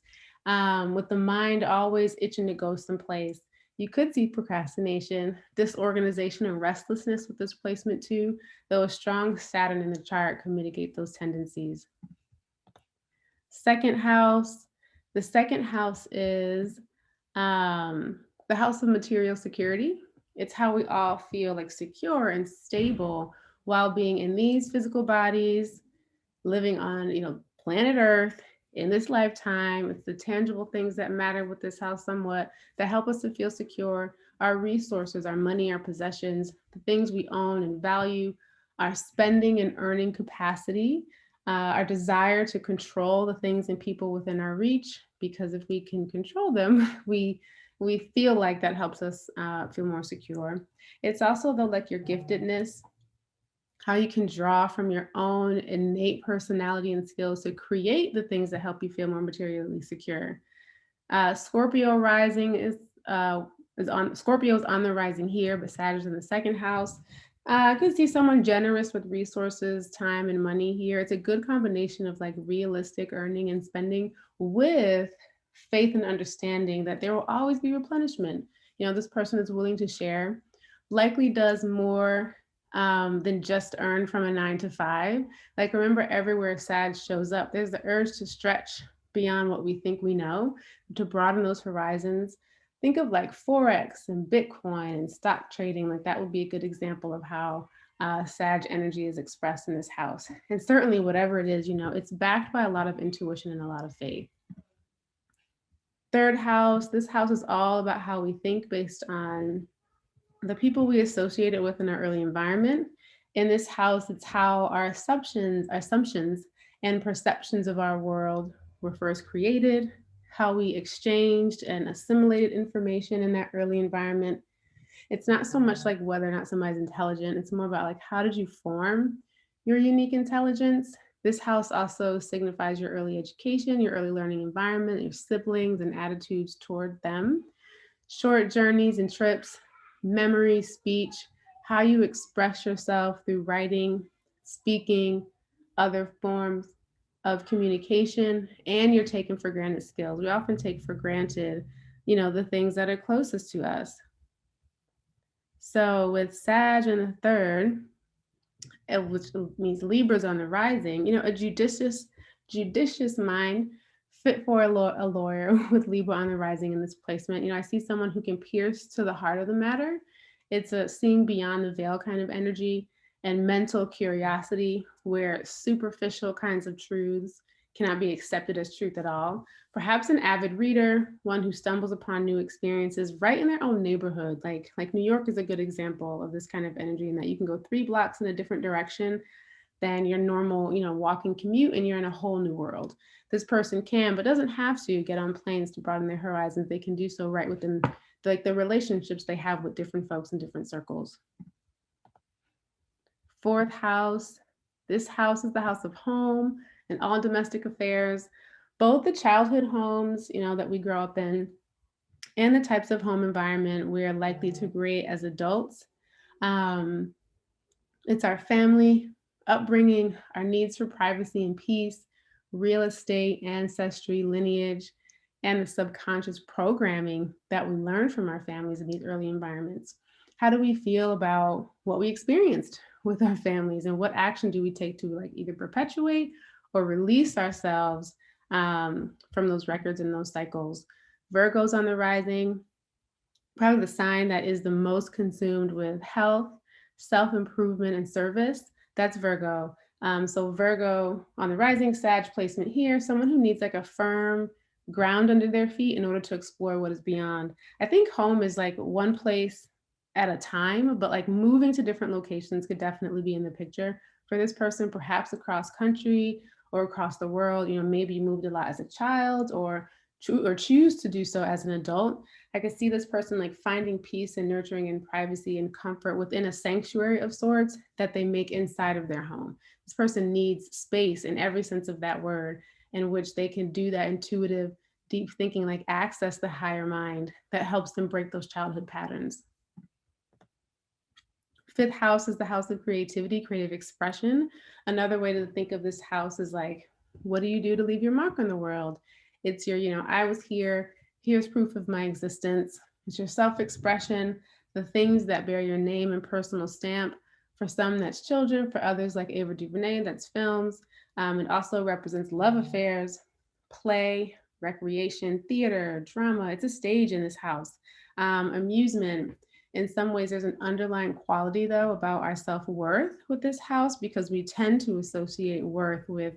with the mind always itching to go someplace. You could see procrastination, disorganization, and restlessness with this placement too, though a strong Saturn in the chart can mitigate those tendencies. Second house, the second house is the house of material security. It's how we all feel like secure and stable while being in these physical bodies, living on, you know, planet Earth in this lifetime. It's the tangible things that matter with this house somewhat that help us to feel secure. Our resources, our money, our possessions, the things we own and value, our spending and earning capacity, our desire to control the things and people within our reach, because if we can control them, we feel like that helps us feel more secure. It's also the like your giftedness, how you can draw from your own innate personality and skills to create the things that help you feel more materially secure. Scorpio rising is on Scorpio's on the rising here, but Saturn's in the second house. I could see someone generous with resources, time, and money here. It's a good combination of like realistic earning and spending with faith and understanding that there will always be replenishment. You know, this person is willing to share, likely does more than just earn from a 9 to 5. Like, remember, everywhere Sag shows up, there's the urge to stretch beyond what we think we know, to broaden those horizons. Think of like Forex and Bitcoin and stock trading. Like that would be a good example of how Sag energy is expressed in this house. And certainly whatever it is, you know, it's backed by a lot of intuition and a lot of faith. Third house, this house is all about how we think based on the people we associated with in our early environment. In this house, it's how our assumptions and perceptions of our world were first created, how we exchanged and assimilated information in that early environment. It's not so much like whether or not somebody's intelligent, it's more about like, how did you form your unique intelligence? This house also signifies your early education, your early learning environment, your siblings and attitudes toward them, short journeys and trips, memory, speech, how you express yourself through writing, speaking, other forms of communication, and your taken for granted skills. We often take for granted, you know, the things that are closest to us. So with Sag in the third, which means Libra's on the rising, you know, a judicious mind fit for a lawyer with Libra on the rising in this placement. You know, I see someone who can pierce to the heart of the matter. It's a seeing beyond the veil kind of energy and mental curiosity where superficial kinds of truths cannot be accepted as truth at all. Perhaps an avid reader, one who stumbles upon new experiences right in their own neighborhood. Like New York is a good example of this kind of energy, in that you can go 3 blocks in a different direction than your normal, you know, walking commute, and you're in a whole new world. This person can, but doesn't have to, get on planes to broaden their horizons. They can do so right within like the relationships they have with different folks in different circles. Fourth house, this house is the house of home and all domestic affairs, both the childhood homes, you know, that we grow up in, and the types of home environment we're likely to create as adults. It's our family, upbringing, our needs for privacy and peace, real estate, ancestry, lineage, and the subconscious programming that we learn from our families in these early environments. How do we feel about what we experienced with our families, and what action do we take to like either perpetuate or release ourselves from those records and those cycles? Virgo's on the rising, probably the sign that is the most consumed with health, self-improvement, and service. That's Virgo. So Virgo on the rising, Sag placement here, someone who needs like a firm, ground under their feet in order to explore what is beyond. I think home is like one place at a time, but like moving to different locations could definitely be in the picture for this person, perhaps across country or across the world. You know, maybe you moved a lot as a child or choose to do so as an adult. I could see this person like finding peace and nurturing and privacy and comfort within a sanctuary of sorts that they make inside of their home. This person needs space in every sense of that word, in which they can do that intuitive, deep thinking, like access the higher mind that helps them break those childhood patterns. Fifth house is the house of creativity, creative expression. Another way to think of this house is like, what do you do to leave your mark on the world? It's your, you know, I was here, here's proof of my existence. It's your self-expression, the things that bear your name and personal stamp. For some, that's children. For others, like Ava DuVernay, that's films. It also represents love affairs, play, recreation, theater, drama. It's a stage in this house. Amusement. In some ways, there's an underlying quality, though, about our self-worth with this house, because we tend to associate worth with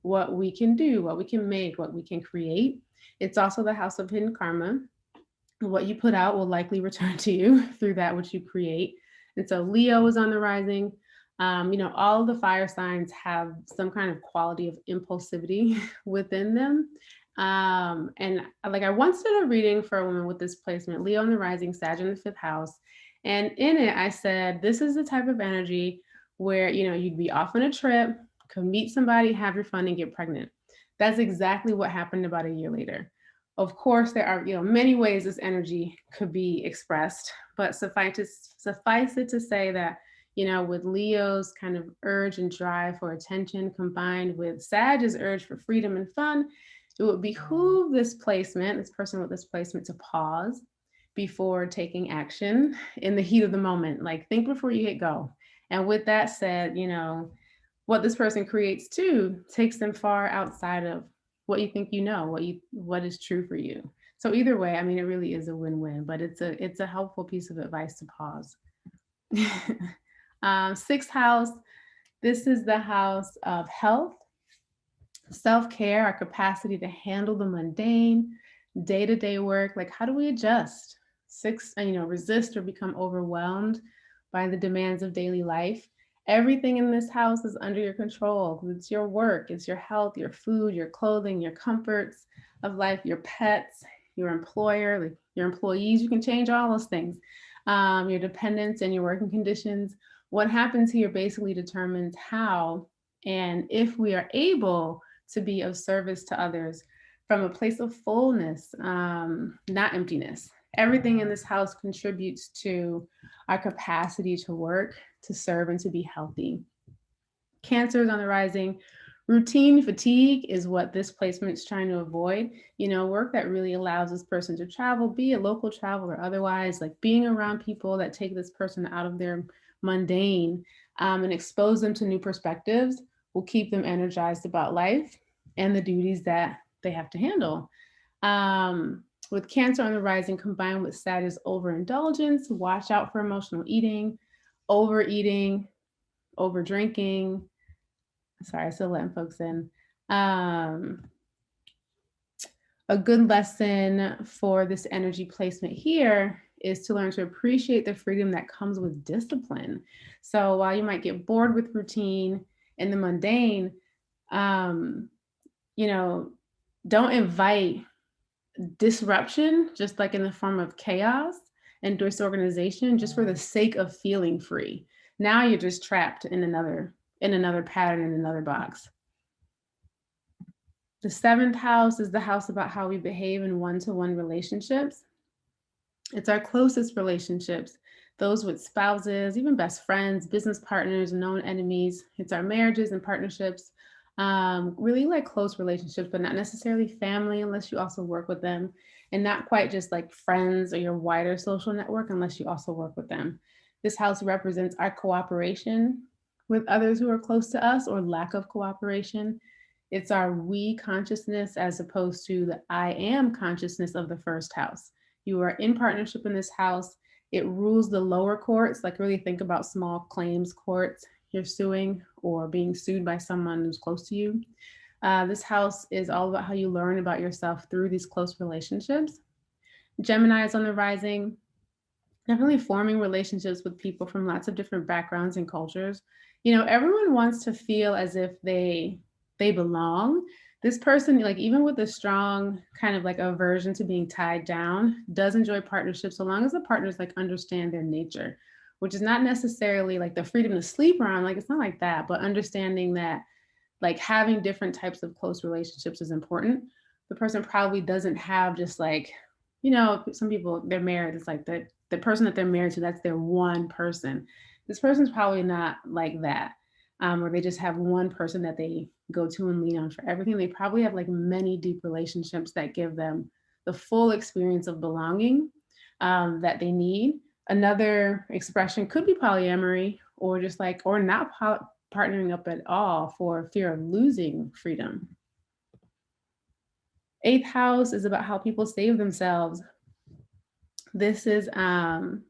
what we can do, what we can make, what we can create. It's also the house of hidden karma. What you put out will likely return to you through that which you create. And so Leo is on the rising. You know, all of the fire signs have some kind of quality of impulsivity within them. And like I once did a reading for a woman with this placement, Leo in the rising, Sag in the fifth house. And in it, I said, this is the type of energy where, you know, you'd be off on a trip, could meet somebody, have your fun and get pregnant. That's exactly what happened about a year later. Of course, there are, you know, many ways this energy could be expressed, but suffice it to say that, you know, with Leo's kind of urge and drive for attention combined with Sag's urge for freedom and fun, it would behoove this placement, this person with this placement, to pause before taking action in the heat of the moment. Like, think before you hit go. And with that said, you know, what this person creates too takes them far outside of what you think you know, what is true for you. So either way, I mean, it really is a win-win, but it's a helpful piece of advice to pause. Sixth house, this is the house of health, self-care, our capacity to handle the mundane, day-to-day work. Like, how do we adjust? Resist or become overwhelmed by the demands of daily life. Everything in this house is under your control. It's your work, it's your health, your food, your clothing, your comforts of life, your pets, your employer, like your employees. You can change all those things. Your dependents and your working conditions. What happens here basically determines how and if we are able to be of service to others from a place of fullness, not emptiness. Everything in this house contributes to our capacity to work, to serve, and to be healthy. Cancer is on the rising. Routine fatigue is what this placement is trying to avoid. You know, work that really allows this person to travel, be it local travel or otherwise, like being around people that take this person out of their mundane and expose them to new perspectives will keep them energized about life and the duties that they have to handle. With Cancer on the rising combined with Saturn's overindulgence, watch out for emotional eating, overeating, over drinking. Sorry, still letting folks in. A good lesson for this energy placement here is to learn to appreciate the freedom that comes with discipline. So while you might get bored with routine and the mundane, you know, don't invite disruption, just like in the form of chaos and disorganization, just for the sake of feeling free. Now you're just trapped in another pattern, in another box. The seventh house is the house about how we behave in one-to-one relationships. It's our closest relationships, those with spouses, even best friends, business partners, known enemies. It's our marriages and partnerships, really like close relationships, but not necessarily family unless you also work with them, and not quite just like friends or your wider social network unless you also work with them. This house represents our cooperation with others who are close to us or lack of cooperation. It's our we consciousness as opposed to the I am consciousness of the first house. You are in partnership in this house. It rules the lower courts, like really think about small claims courts. You're suing or being sued by someone who's close to you. This house is all about how you learn about yourself through these close relationships. Gemini is on the rising, definitely forming relationships with people from lots of different backgrounds and cultures. Everyone wants to feel as if they belong. This person, like even with a strong kind of like aversion to being tied down, does enjoy partnerships so long as the partners like understand their nature, which is not necessarily like the freedom to sleep around, like it's not like that, but understanding that like having different types of close relationships is important. The person probably doesn't have just like, some people, they're married, it's like the person that they're married to, that's their one person. This person's probably not like that, or they just have one person that they go to and lean on for everything. They probably have like many deep relationships that give them the full experience of belonging that they need. Another expression could be polyamory, or just like, or not partnering up at all for fear of losing freedom. Eighth house is about how people save themselves. This is, sorry,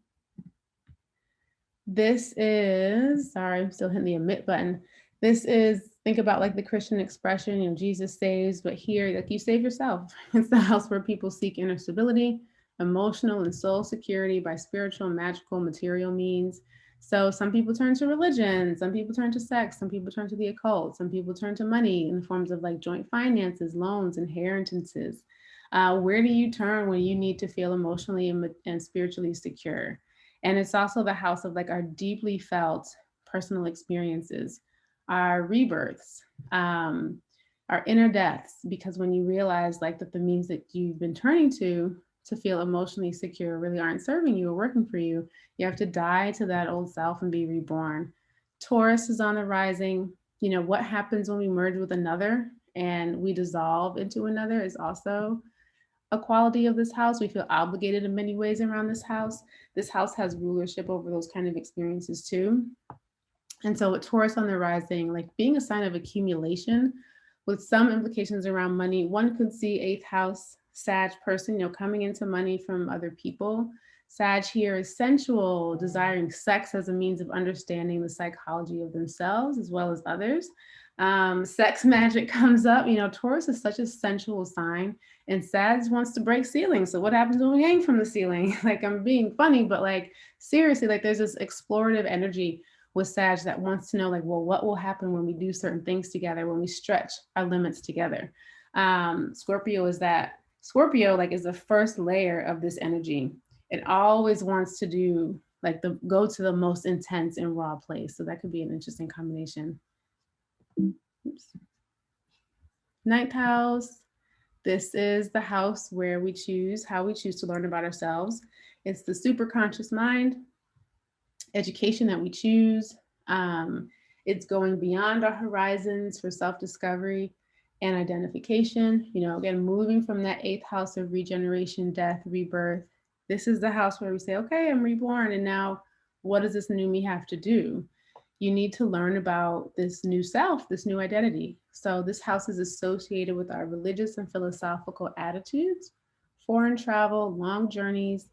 I'm still hitting the emit button. This is, think about like the Christian expression, Jesus saves, but here, like you save yourself. It's the house where people seek inner stability, emotional and soul security by spiritual, magical, material means. So some people turn to religion, some people turn to sex, some people turn to the occult, some people turn to money in forms of like joint finances, loans, inheritances. Where do you turn when you need to feel emotionally and spiritually secure? And it's also the house of like our deeply felt personal experiences, our rebirths, our inner deaths, because when you realize like that the means that you've been turning to feel emotionally secure really aren't serving you or working for you, you have to die to that old self and be reborn. Taurus is on the rising. What happens when we merge with another and we dissolve into another is also a quality of this house. We feel obligated in many ways around this house. This house has rulership over those kind of experiences too. And so with Taurus on the rising, like being a sign of accumulation with some implications around money, one could see eighth house Sag person, coming into money from other people. Sag here is sensual, desiring sex as a means of understanding the psychology of themselves as well as others. Sex magic comes up. Taurus is such a sensual sign, and Sag wants to break ceilings. So what happens when we hang from the ceiling? Like, I'm being funny, but like seriously, like there's this explorative energy with Sag that wants to know, like, well, what will happen when we do certain things together, when we stretch our limits together? Scorpio is the first layer of this energy. It always wants to do like go to the most intense and raw place. So that could be an interesting combination. Oops. Ninth house. This is the house where we choose how we choose to learn about ourselves. It's the super conscious mind, education that we choose. It's going beyond our horizons for self-discovery and identification. Again, moving from that eighth house of regeneration, death, rebirth. This is the house where we say, okay, I'm reborn. And now what does this new me have to do? You need to learn about this new self, this new identity. So this house is associated with our religious and philosophical attitudes, foreign travel, long journeys,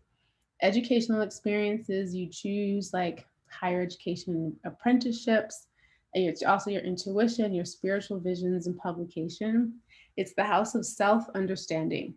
educational experiences. You choose like higher education apprenticeships, and it's also your intuition, your spiritual visions and publication. It's the house of self-understanding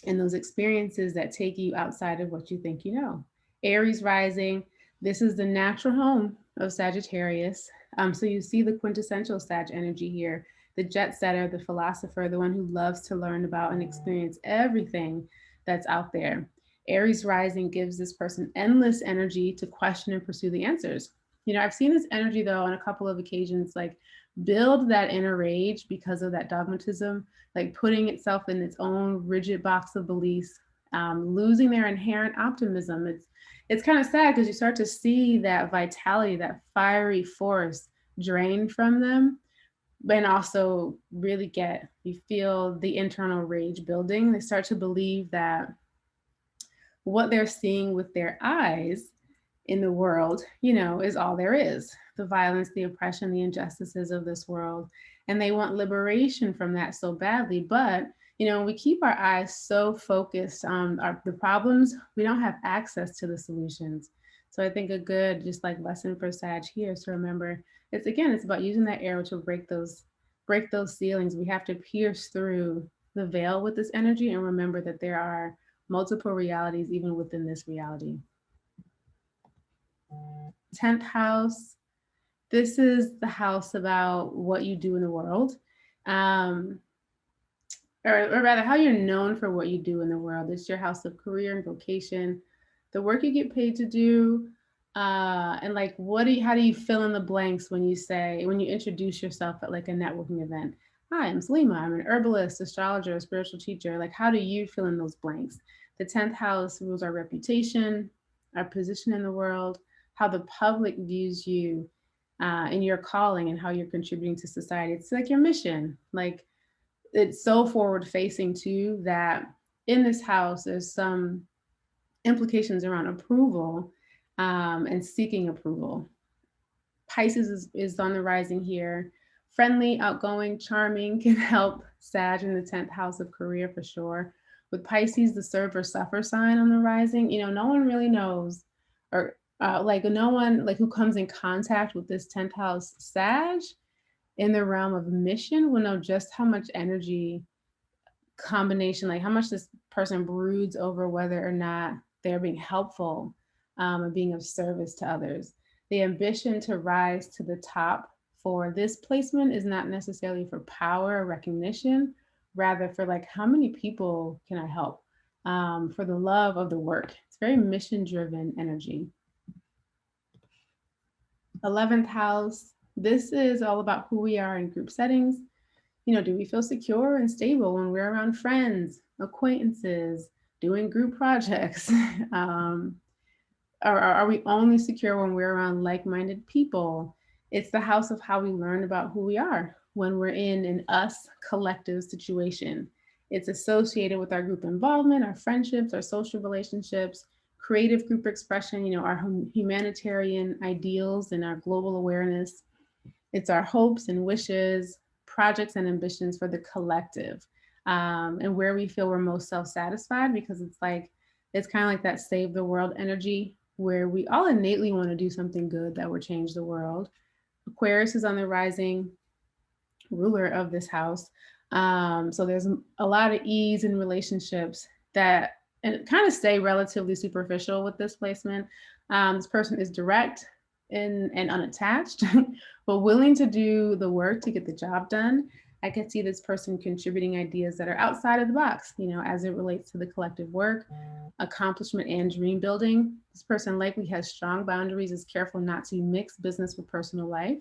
and those experiences that take you outside of what you think you know. Aries rising, this is the natural home of Sagittarius. So you see the quintessential Sag energy here, the jet setter, the philosopher, the one who loves to learn about and experience everything that's out there. Aries rising gives this person endless energy to question and pursue the answers. I've seen this energy though on a couple of occasions, like build that inner rage because of that dogmatism, like putting itself in its own rigid box of beliefs, losing their inherent optimism. It's kind of sad because you start to see that vitality, that fiery force drained from them, and also really you feel the internal rage building. They start to believe that what they're seeing with their eyes in the world, is all there is. The violence, the oppression, the injustices of this world. And they want liberation from that so badly. But, we keep our eyes so focused on the problems, we don't have access to the solutions. So I think a good just like lesson for Sag here is to remember, it's about using that arrow to break those break those ceilings. We have to pierce through the veil with this energy and remember that there are multiple realities even within this reality. 10th house. This is the house about what you do in the world. Or rather, how you're known for what you do in the world. It's your house of career and vocation, the work you get paid to do, and like, how do you fill in the blanks when you introduce yourself at like a networking event? Hi, I'm Selima. I'm an herbalist, astrologer, spiritual teacher. Like, how do you fill in those blanks? The 10th house rules our reputation, our position in the world, how the public views you in your calling, and how you're contributing to society. It's like your mission. Like, it's so forward facing too that in this house there's some implications around approval and seeking approval. Pisces is on the rising here. Friendly, outgoing, charming can help Sag in the 10th house of career for sure. With Pisces, the serve or suffer sign on the rising, no one really knows, or no one like who comes in contact with this 10th house Sag in the realm of mission will know just how much energy combination, like how much this person broods over whether or not they're being helpful and being of service to others. The ambition to rise to the top for this placement is not necessarily for power or recognition, rather for like, how many people can I help? For the love of the work. It's very mission-driven energy. 11th house. This is all about who we are in group settings. Do we feel secure and stable when we're around friends, acquaintances, doing group projects? Or are we only secure when we're around like-minded people? It's the house of how we learn about who we are when we're in an us collective situation. It's associated with our group involvement, our friendships, our social relationships, creative group expression, our humanitarian ideals and our global awareness. It's our hopes and wishes, projects and ambitions for the collective, and where we feel we're most self-satisfied, because it's kind of like that save the world energy where we all innately want to do something good that will change the world. Aquarius is on the rising, ruler of this house. So there's a lot of ease in relationships that and kind of stay relatively superficial with this placement. This person is direct and unattached, but willing to do the work to get the job done. I could see this person contributing ideas that are outside of the box, as it relates to the collective work, accomplishment, and dream building. This person likely has strong boundaries, is careful not to mix business with personal life.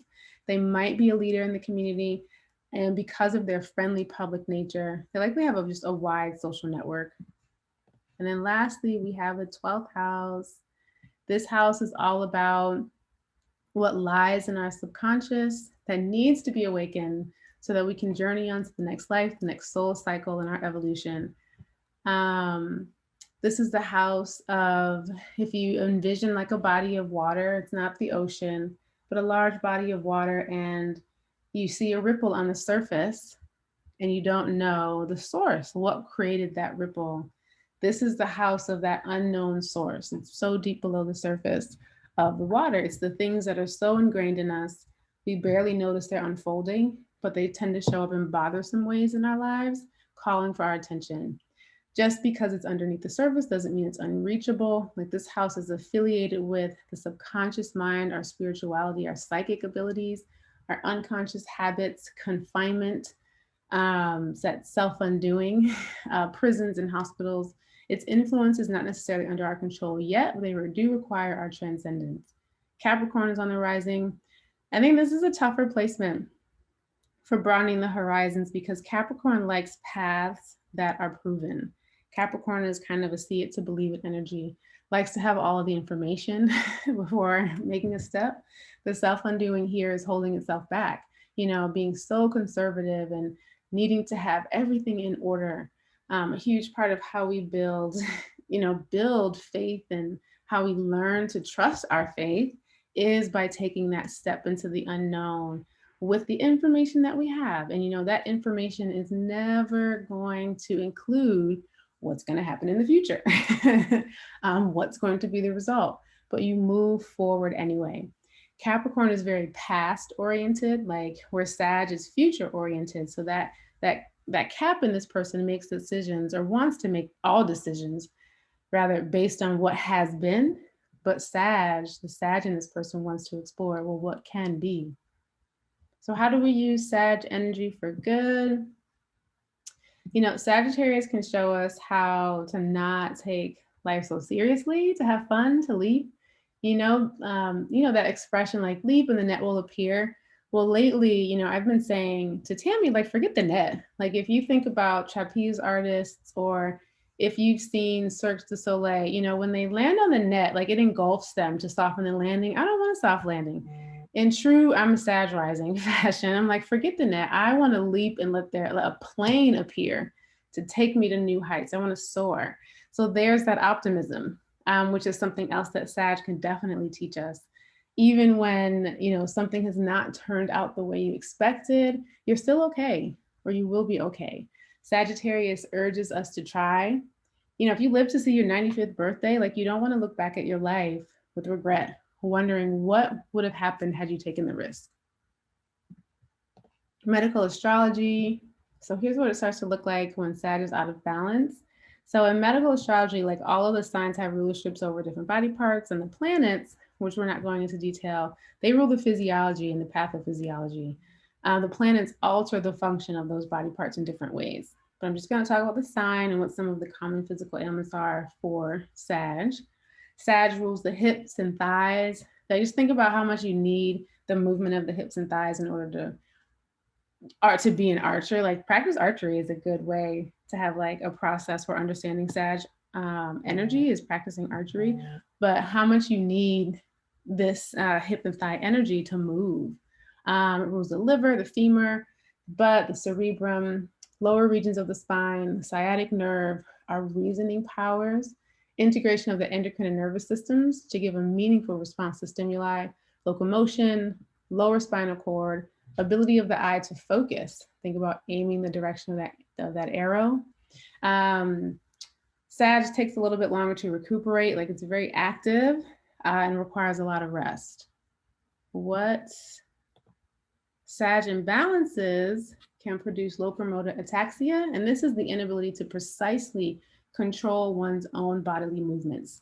They might be a leader in the community, and because of their friendly public nature, they likely have just a wide social network. And then lastly, we have the 12th house. This house is all about what lies in our subconscious that needs to be awakened so that we can journey on to the next life, the next soul cycle in our evolution. This is the house of, if you envision like a body of water, it's not the ocean, but a large body of water, and you see a ripple on the surface and you don't know the source, what created that ripple. This is the house of that unknown source. It's so deep below the surface of the water. It's the things that are so ingrained in us, we barely notice they're unfolding, but they tend to show up in bothersome ways in our lives, calling for our attention. Just because it's underneath the surface doesn't mean it's unreachable. Like, this house is affiliated with the subconscious mind, our spirituality, our psychic abilities, our unconscious habits, confinement, that self-undoing, prisons and hospitals. Its influence is not necessarily under our control yet, but they do require our transcendence. Capricorn is on the rising. I think this is a tougher placement for broadening the horizons because Capricorn likes paths that are proven. Capricorn is kind of a see it to believe it energy, likes to have all of the information before making a step. The self-undoing here is holding itself back, being so conservative and needing to have everything in order. A huge part of how we build faith and how we learn to trust our faith is by taking that step into the unknown with the information that we have. And that information is never going to include what's going to happen in the future, what's going to be the result, but you move forward anyway. Capricorn is very past oriented, like where Sag is future oriented. So that Cap in this person makes decisions or wants to make all decisions rather based on what has been. But the Sag in this person wants to explore, well, what can be. So how do we use Sag energy for good? You know, Sagittarius can show us how to not take life so seriously, to have fun, to leap. You know that expression like leap and the net will appear. Well, lately, I've been saying to Tammy, like, forget the net. Like, if you think about trapeze artists or if you've seen Cirque du Soleil, when they land on the net, like it engulfs them to soften the landing. I don't want a soft landing. In true, I'm a Sag rising fashion. I'm like, forget the net. I want to leap and let a plane appear to take me to new heights. I want to soar. So there's that optimism, which is something else that Sag can definitely teach us. Even when, something has not turned out the way you expected, you're still okay, or you will be okay. Sagittarius urges us to try. If you live to see your 95th birthday, like you don't want to look back at your life with regret, wondering what would have happened had you taken the risk. Medical astrology. So here's what it starts to look like when Sag is out of balance. So in medical astrology, like all of the signs have rulerships over different body parts, and the planets, which we're not going into detail, they rule the physiology and the pathophysiology. The planets alter the function of those body parts in different ways. But I'm just going to talk about the sign and what some of the common physical ailments are for Sag. Sag rules the hips and thighs. So just think about how much you need the movement of the hips and thighs in order to be an archer. Like practice archery is a good way to have like a process for understanding Sag energy is practicing archery, but how much you need this hip and thigh energy to move. It rules the liver, the femur, butt, the cerebrum, lower regions of the spine, the sciatic nerve, our reasoning powers, integration of the endocrine and nervous systems to give a meaningful response to stimuli, locomotion, lower spinal cord, ability of the eye to focus. Think about aiming the direction of that arrow. Sag takes a little bit longer to recuperate, like it's very active and requires a lot of rest. What Sag imbalances can produce locomotor ataxia, and this is the inability to precisely control one's own bodily movements.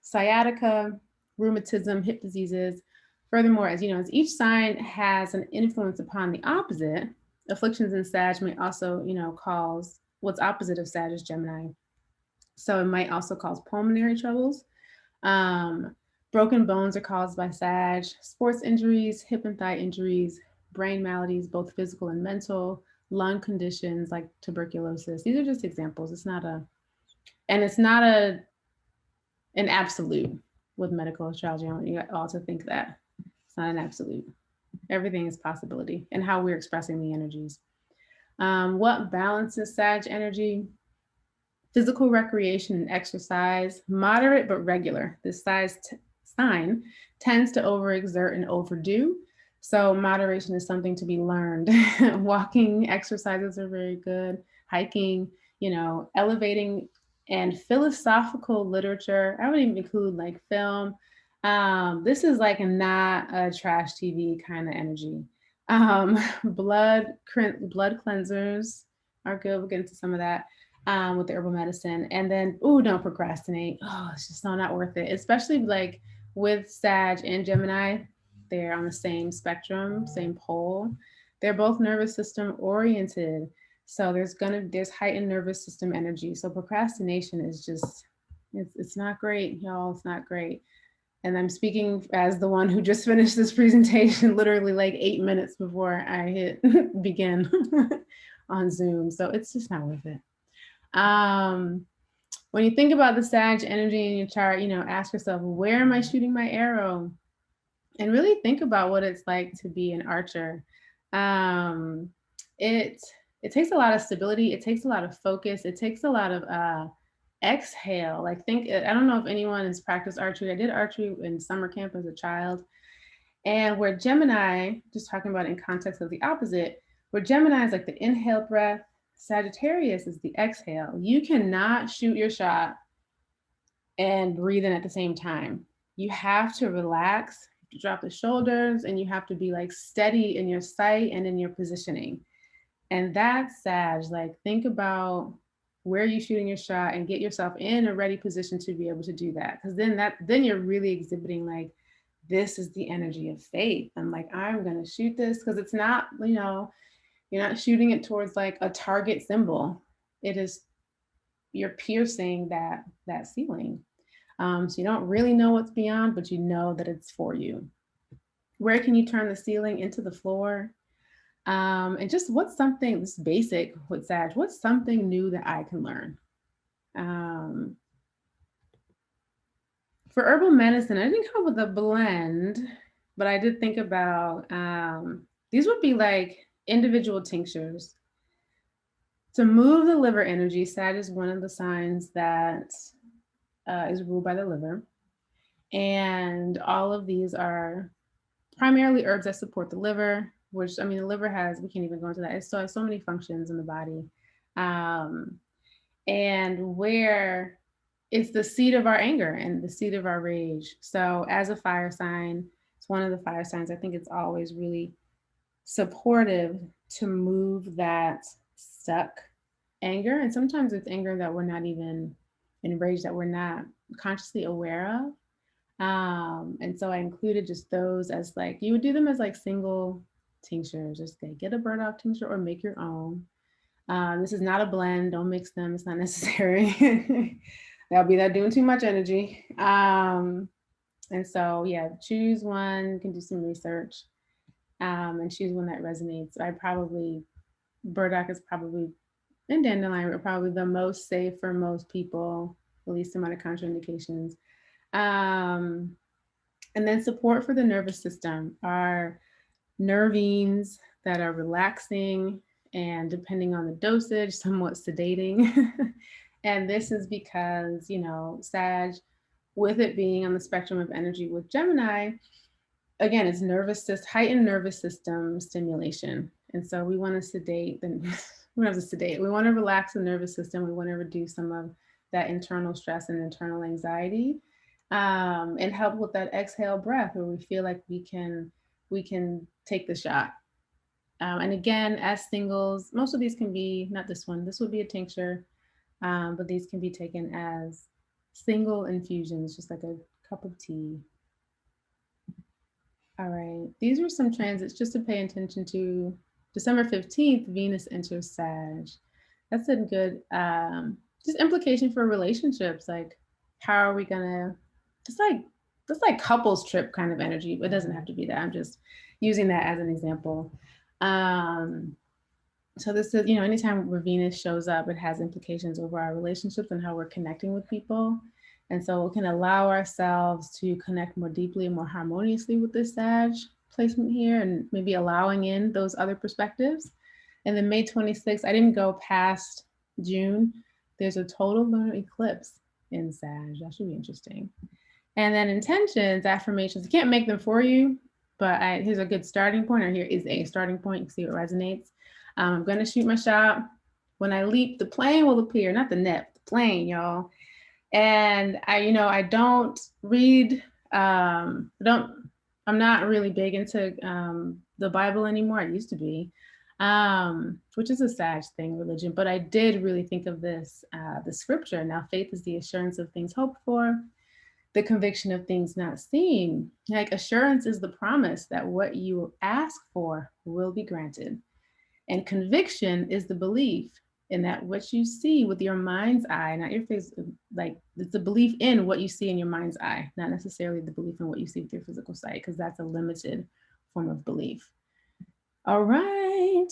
Sciatica, rheumatism, hip diseases. Furthermore, as each sign has an influence upon the opposite, afflictions in Sag may also, cause what's opposite of Sag is Gemini. So it might also cause pulmonary troubles. Broken bones are caused by Sag, sports injuries, hip and thigh injuries, brain maladies, both physical and mental, lung conditions like tuberculosis. These are just examples. It's not an absolute with medical astrology. I want you all to think that it's not an absolute. Everything is possibility and how we're expressing the energies. What balances Sag energy? Physical recreation and exercise, moderate but regular. This sign tends to overexert and overdo. So moderation is something to be learned. Walking exercises are very good. Hiking, elevating and philosophical literature. I would even include like film. This is like not a trash TV kind of energy. Blood cleansers are good. We'll get into some of that with the herbal medicine. And then, don't procrastinate. It's just not worth it. Especially like with Sag and Gemini, they're on the same spectrum, same pole. They're both nervous system oriented. So there's heightened nervous system energy. So procrastination is just, it's not great, y'all. It's not great. And I'm speaking as the one who just finished this presentation literally like 8 minutes before I hit begin on Zoom. So it's just not worth it. When you think about the Sag energy in your chart, ask yourself, where am I shooting my arrow? And really think about what it's like to be an archer. It takes a lot of stability. It takes a lot of focus. It takes a lot of exhale. Like I don't know if anyone has practiced archery. I did archery in summer camp as a child. And where Gemini, just talking about in context of the opposite, where Gemini is like the inhale breath, Sagittarius is the exhale. You cannot shoot your shot and breathe in at the same time. You have to relax, drop the shoulders, and you have to be like steady in your sight and in your positioning. And that's Sag. Like, think about where you're shooting your shot and get yourself in a ready position to be able to do that. Because then you're really exhibiting like, this is the energy of faith. I'm like, I'm gonna shoot this, because it's not, you know, you're not shooting it towards like a target symbol. It is, you're piercing that ceiling. So you don't really know what's beyond, but you know that it's for you. Where can you turn the ceiling into the floor? And just what's something, this basic with Sag, what's something new that I can learn? For herbal medicine, I didn't come up with a blend, but I did think about, these would be like individual tinctures. To move the liver energy, Sag is one of the signs that is ruled by the liver. And all of these are primarily herbs that support the liver, which, I mean, the liver has, we can't even go into that. It still has so many functions in the body. And where it's the seat of our anger and the seat of our rage. So as a fire sign, it's one of the fire signs, I think it's always really supportive to move that stuck anger. And sometimes it's anger that we're not even, in rage that we're not consciously aware of. And so I included just those as like, you would do them as like single tinctures, just get a burdock tincture or make your own. This is not a blend, don't mix them, it's not necessary. That'll be that doing too much energy. And so yeah, choose one, you can do some research, and choose one that resonates. Burdock is probably, and dandelion are probably the most safe for most people, the least amount of contraindications. And then support for the nervous system are nervines that are relaxing and, depending on the dosage, somewhat sedating. And this is because, you know, Sag, with it being on the spectrum of energy with Gemini, again, it's heightened nervous system stimulation. And so we want to sedate, we want to relax the nervous system. We want to reduce some of that internal stress and internal anxiety, and help with that exhale breath where we feel like we can take the shot. And again, as singles, most of these can be, not this one, this would be a tincture, but these can be taken as single infusions, just like a cup of tea. All right, these were some transits just to pay attention to. December 15th, Venus enters Sag. That's a good just implication for relationships. Like, how are we gonna, it's like couples trip kind of energy, but it doesn't have to be that. I'm just using that as an example. So this is, you know, anytime where Venus shows up, it has implications over our relationships and how we're connecting with people. And so we can allow ourselves to connect more deeply and more harmoniously with this Sag placement here, and maybe allowing in those other perspectives. And then May 26th, I didn't go past June. There's a total lunar eclipse in Sag. That should be interesting. And then intentions, affirmations, I can't make them for you, but here's a good starting point, or here is a starting point. You can see what resonates. I'm going to shoot my shot. When I leap, the plane will appear, not the net, the plane, y'all. And I don't read, I'm not really big into the Bible anymore. I used to be, which is a Sag thing, religion. But I did really think of this, the scripture. Now, faith is the assurance of things hoped for, the conviction of things not seen. Like, assurance is the promise that what you ask for will be granted. And conviction is the belief in that what you see with your mind's eye, not your face, like it's the belief in what you see in your mind's eye, not necessarily the belief in what you see with your physical sight, because that's a limited form of belief. All right,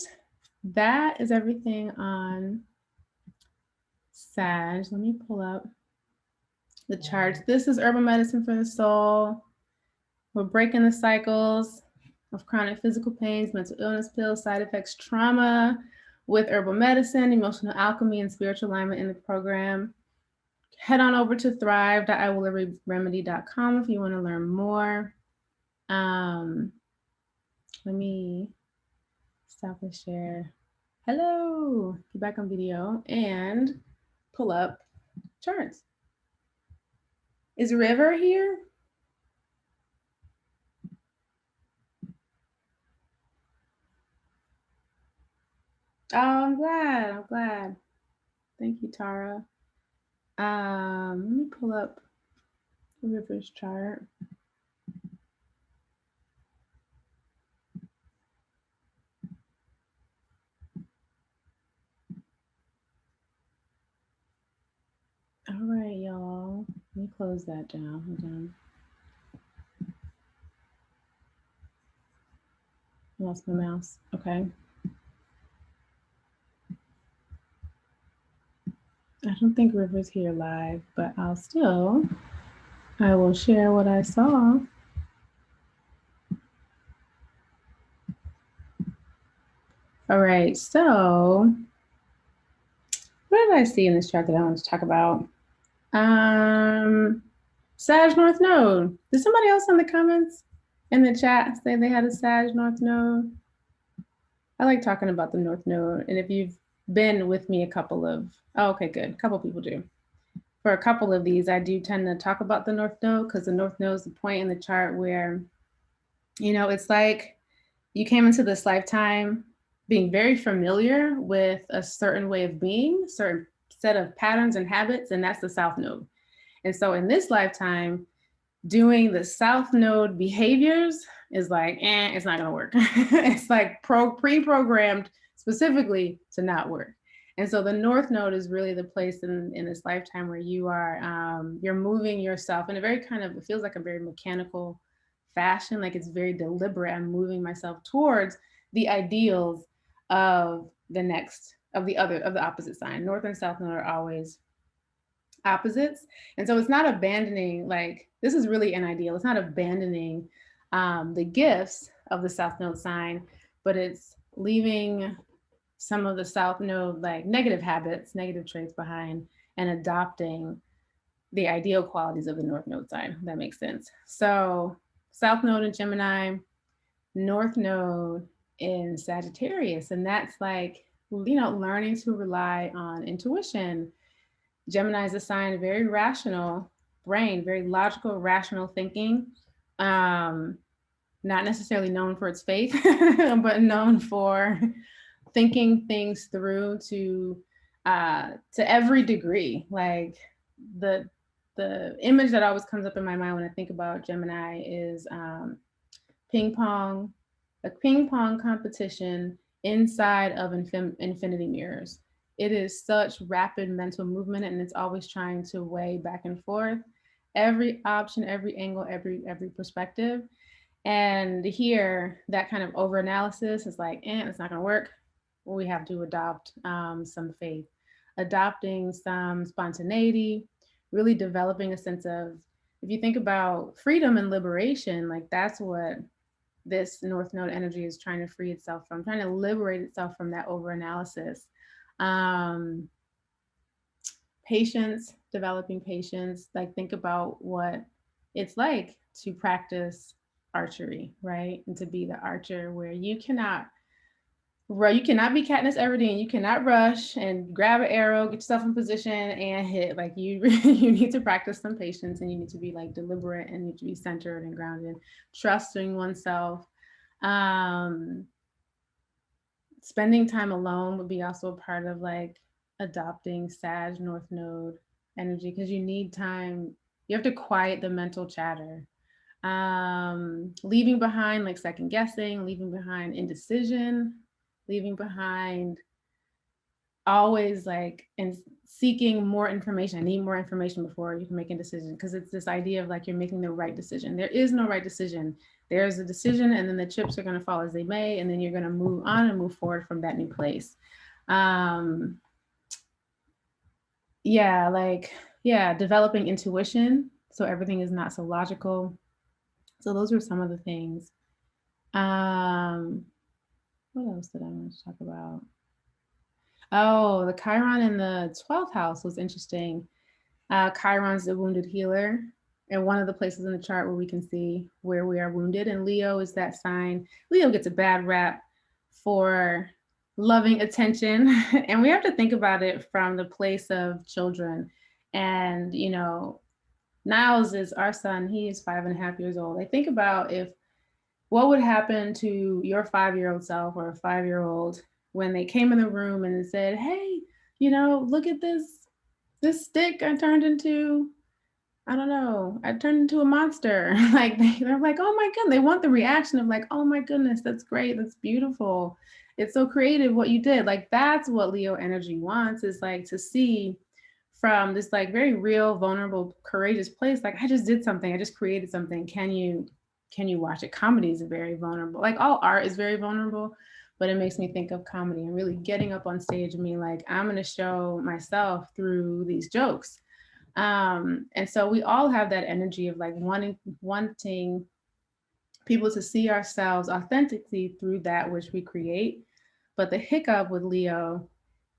that is everything on Sag. Let me pull up the charts. This is herbal medicine for the soul. We're breaking the cycles of chronic physical pains, mental illness, pills, side effects, trauma with herbal medicine, emotional alchemy, and spiritual alignment in the program. Head on over to thrive.iwillaremedy.com if you want to learn more. Let me stop and share. Hello, get back on video and pull up charts. Is River here? Oh, I'm glad. I'm glad. Thank you, Tara. Let me pull up the River's chart. All right, y'all. Let me close that down. Hold on. I lost my mouse. Okay. I don't think River's here live, but I will share what I saw. All right, so what did I see in this chart that I want to talk about? Sag North Node. Did somebody else in the comments in the chat say they had a Sag North Node? I like talking about the North Node, and if you've been with me okay, good. A couple people do. For a couple of these, I do tend to talk about the North Node because the North Node is the point in the chart where, it's like you came into this lifetime being very familiar with a certain way of being, certain set of patterns and habits, and that's the South Node. And so in this lifetime, doing the South Node behaviors is like, it's not gonna work. It's like pre-programmed specifically to not work. And so the North Node is really the place in this lifetime where you are, you're moving yourself in a very it feels like a very mechanical fashion, like it's very deliberate. I'm moving myself towards the ideals of the opposite sign. North and South Node are always opposites. And so it's not abandoning, like, this is really an ideal. It's not abandoning the gifts of the South Node sign, but it's leaving some of the South Node, like negative habits, negative traits behind, and adopting the ideal qualities of the North Node sign. If that makes sense. So South Node in Gemini, North Node in Sagittarius. And that's like, learning to rely on intuition. Gemini is a sign of very rational brain, very logical, rational thinking. Not necessarily known for its faith, but known for thinking things through to every degree. Like the image that always comes up in my mind when I think about Gemini is a ping pong competition inside of infinity mirrors. It is such rapid mental movement, and it's always trying to weigh back and forth every option, every angle, every perspective. And here, that kind of overanalysis is like, it's not gonna work. Well, we have to adopt some faith, adopting some spontaneity, really developing a sense of, if you think about freedom and liberation, like that's what this North Node energy is trying to free itself from, trying to liberate itself from that overanalysis. Patience, developing patience, like think about what it's like to practice archery, right? And to be the archer where you cannot be Katniss Everdeen. You cannot rush and grab an arrow, get yourself in position and hit. Like you need to practice some patience, and you need to be like deliberate, and you need to be centered and grounded, trusting oneself. Spending time alone would be also a part of like adopting Sag North Node energy, because you need time. You have to quiet the mental chatter. Leaving behind like second guessing, leaving behind indecision, leaving behind always like and seeking more information. I need more information before you can make a decision, because it's this idea of like you're making the right decision. There is no right decision. There's a decision, and then the chips are going to fall as they may, and then you're going to move on and move forward from that new place. Developing intuition, so everything is not so logical. So those were some of the things. What else did I want to talk about? Oh, the Chiron in the 12th house was interesting. Chiron's the wounded healer, and one of the places in the chart where we can see where we are wounded. And Leo is that sign. Leo gets a bad rap for loving attention. And we have to think about it from the place of children. And, Niles is our son. He is 5.5 years old. I think about what would happen to your 5-year-old self or a 5-year-old when they came in the room and said, hey, you know, look at this stick I turned into, I don't know, I turned into a monster. Like they're like, oh my goodness. They want the reaction of like, oh my goodness, that's great. That's beautiful. It's so creative what you did. Like that's what Leo energy wants, is like to see from this like very real, vulnerable, courageous place. Like I just did something. I just created something. Can you watch it? Comedy is very vulnerable. Like all art is very vulnerable, but it makes me think of comedy and really getting up on stage and being like, I'm going to show myself through these jokes. And so we all have that energy of like wanting people to see ourselves authentically through that which we create. But the hiccup with Leo,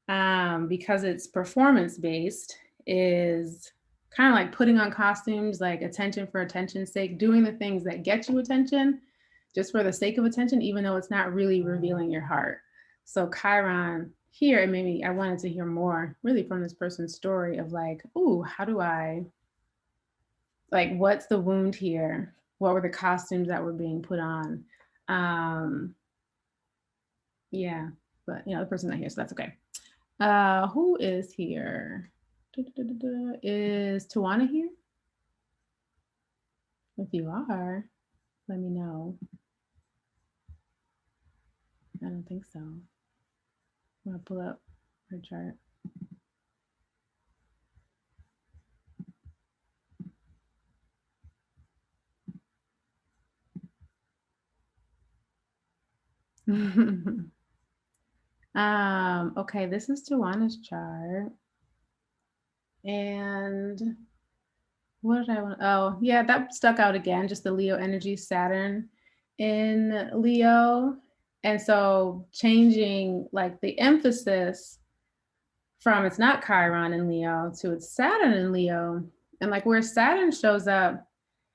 because it's performance based, is kind of like putting on costumes, like attention for attention's sake, doing the things that get you attention just for the sake of attention, even though it's not really revealing your heart. So Chiron here, it made me, I wanted to hear more really from this person's story of like, ooh, how do I, like, what's the wound here? What were the costumes that were being put on? Yeah, but you know, the person's not here, so that's okay. Who is here? Is Tawana here? If you are, let me know. I don't think so. I'm gonna pull up her chart. Okay, this is Tawana's chart. And what did I want? Oh, yeah, that stuck out again, just the Leo energy, Saturn in Leo. And so changing like the emphasis from it's not Chiron in Leo to it's Saturn in Leo. And like where Saturn shows up,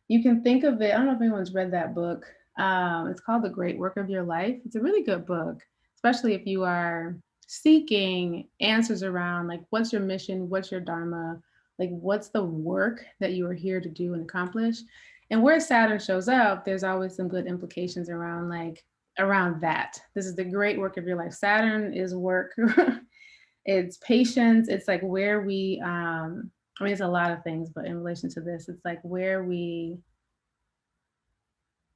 you can think of it. I don't know if anyone's read that book. It's called The Great Work of Your Life. It's a really good book, especially if you are seeking answers around like, what's your mission? What's your dharma? Like, what's the work that you are here to do and accomplish? And where Saturn shows up, there's always some good implications around like, around that. This is the great work of your life. Saturn is work. It's patience. It's like where we, I mean, it's a lot of things, but in relation to this, it's like where we,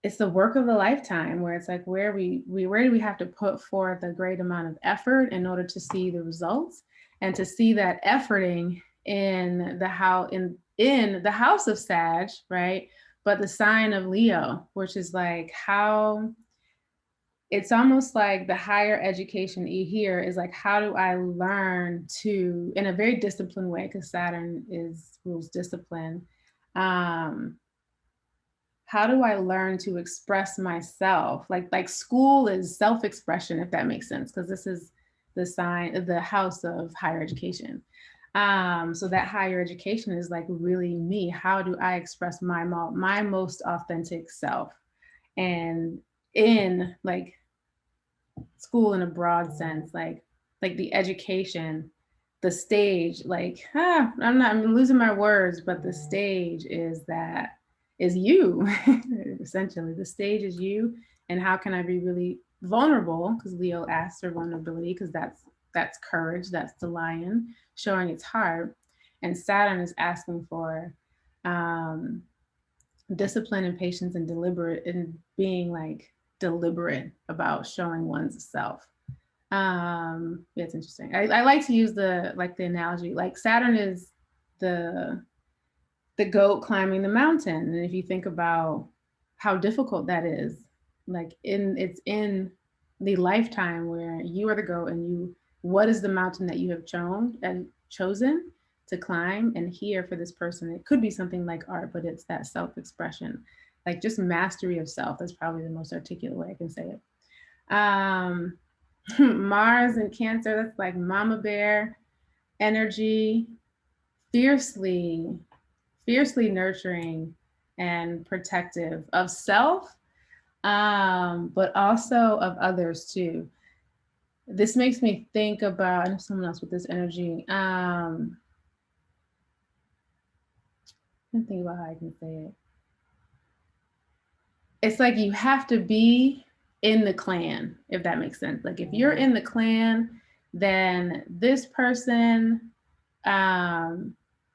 it's the work of a lifetime, where it's like where where do we have to put forth a great amount of effort in order to see the results, and to see that efforting in the house of Sag, right? But the sign of Leo, which is like how it's almost like the higher education here is like, how do I learn to, in a very disciplined way, because Saturn rules discipline. How do I learn to express myself? Like school is self-expression, if that makes sense, because this is the sign of the house of higher education. So that higher education is like really me. How do I express my most authentic self? And in like school in a broad sense, like the education, the stage, like I'm losing my words, but the stage is you. Essentially the stage is you. And how can I be really vulnerable, because Leo asks for vulnerability, because that's courage, that's the lion showing its heart. And Saturn is asking for discipline and patience and deliberate, and being like deliberate about showing one's self. Yeah, it's interesting. I like to use the analogy, like Saturn is the goat climbing the mountain. And if you think about how difficult that is, like it's in the lifetime where you are the goat, and what is the mountain that you have chosen to climb? And here for this person, it could be something like art, but it's that self-expression, like just mastery of self. That's probably the most articulate way I can say it. Mars and Cancer, that's like mama bear energy, fiercely nurturing and protective of self, but also of others too. This makes me think about, I know someone else with this energy. I'm thinking about how I can say it. It's like you have to be in the clan, if that makes sense. Like if you're in the clan, then this person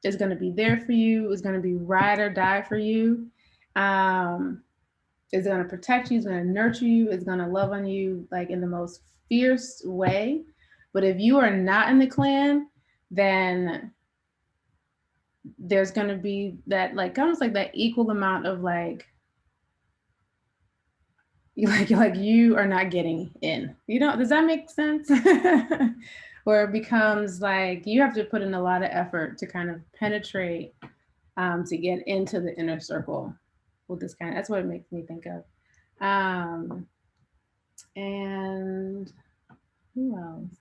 is going to be there for you, is going to be ride or die for you, is going to protect you, is going to nurture you, is going to love on you like in the most fierce way. But if you are not in the clan, then there's going to be that like almost like that equal amount of like you are not getting in. You know, does that make sense? Where it becomes like you have to put in a lot of effort to kind of penetrate to get into the inner circle with this kind of, that's what it makes me think of. And who else?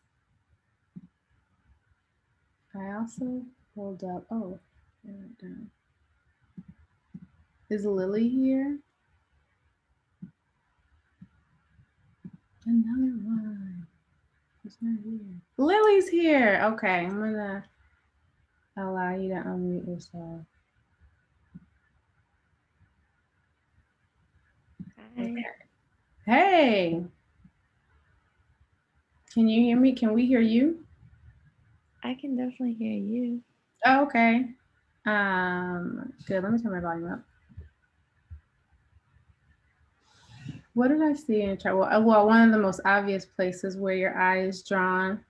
I also pulled up, oh, is Lily here? Another one. Who's not here? Lily's here. Okay, I'm gonna allow you to unmute yourself. Hi. Okay. Hey. Can you hear me? Can we hear you? I can definitely hear you. Oh, okay. Good. Let me turn my volume up. What did I see in the chart? Well, one of the most obvious places where your eye is drawn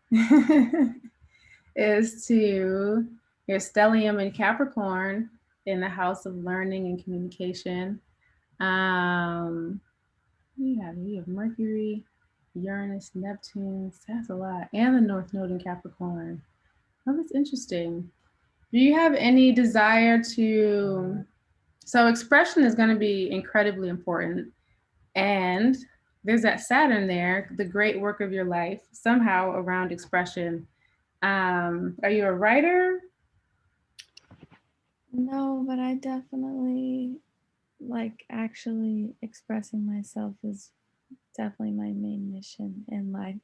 is to your stellium in Capricorn in the house of learning and communication. You have Mercury, Uranus, Neptune. That's a lot. And the North Node in Capricorn. Oh, that's interesting. Do you have any desire to, so expression is going to be incredibly important. And there's that Saturn there, the great work of your life, somehow around expression. Are you a writer? No, but I definitely like actually expressing myself is definitely my main mission in life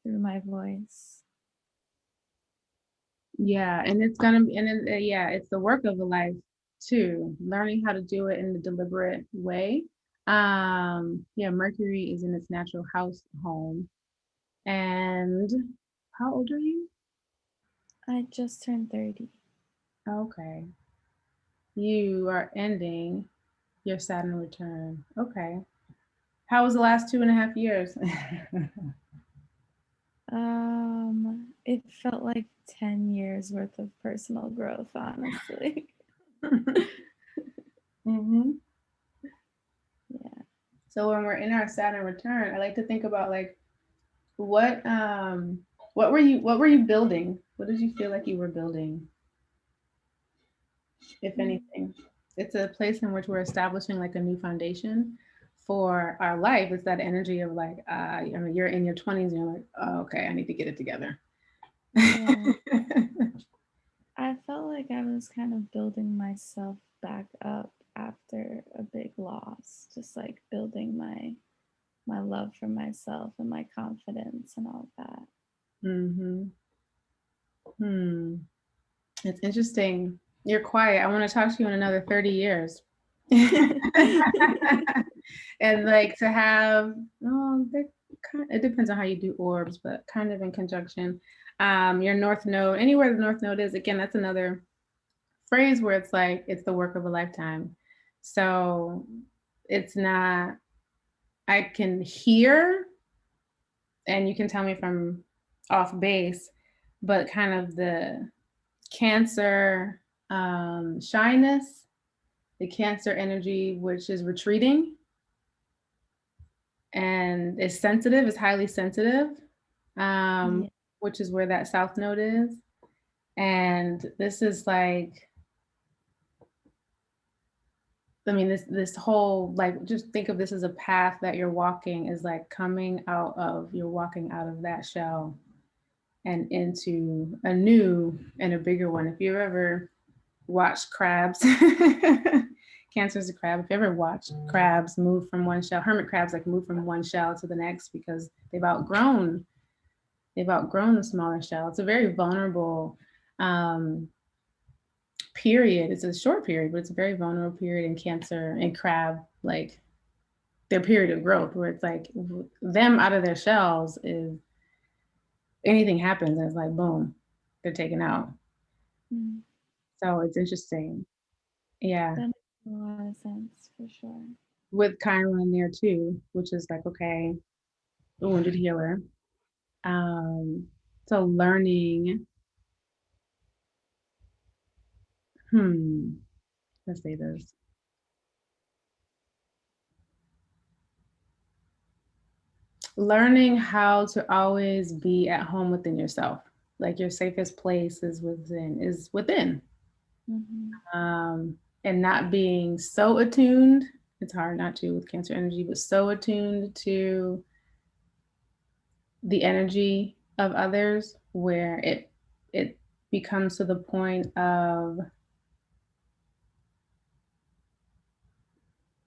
through my voice. Yeah, and it's gonna be, and then, yeah, it's the work of a life too, learning how to do it in a deliberate way. Yeah, Mercury is in its natural house home. And how old are you? I just turned 30. Okay. You are ending your Saturn return. Okay. How was the last 2.5 years? It felt like 10 years worth of personal growth, honestly. Mm-hmm. Yeah. So when we're in our Saturn return, I like to think about like what were you building? What did you feel like you were building? If anything, it's a place in which we're establishing like a new foundation for our life. It's that energy of like, I mean, you're in your 20s and you're like, oh, okay, I need to get it together. Yeah. I felt like I was kind of building myself back up after a big loss, just like building my love for myself and my confidence and all that. Mm-hmm. It's interesting. You're quiet. I want to talk to you in another 30 years. And like to have, it depends on how you do orbs, but kind of in conjunction. Your North Node, anywhere the North Node is, again, that's another phrase where it's like, it's the work of a lifetime. So it's not, I can hear, and you can tell me if I'm off base, but kind of the Cancer shyness, the Cancer energy, which is retreating and is sensitive, is highly sensitive, which is where that South Node is. And this is like, I mean, this whole, like, just think of this as a path that you're walking, is like you're walking out of that shell and into a new and a bigger one. If you've ever watched crabs, Cancer is a crab. If you ever watched crabs move from one shell, hermit crabs like move from one shell to the next because they've outgrown the smaller shell. It's a very vulnerable period. It's a short period, but it's a very vulnerable period in Cancer and crab like their period of growth, where it's like them out of their shells is anything happens and it's like boom, they're taken out. Mm. So it's interesting. Yeah. That makes a lot of sense for sure. With Chiron there too, which is like, okay, the wounded healer. So learning, let's say this. Learning how to always be at home within yourself. Like your safest place is within. Mm-hmm. And not being so attuned, it's hard not to with Cancer energy, but so attuned to the energy of others where it becomes to the point of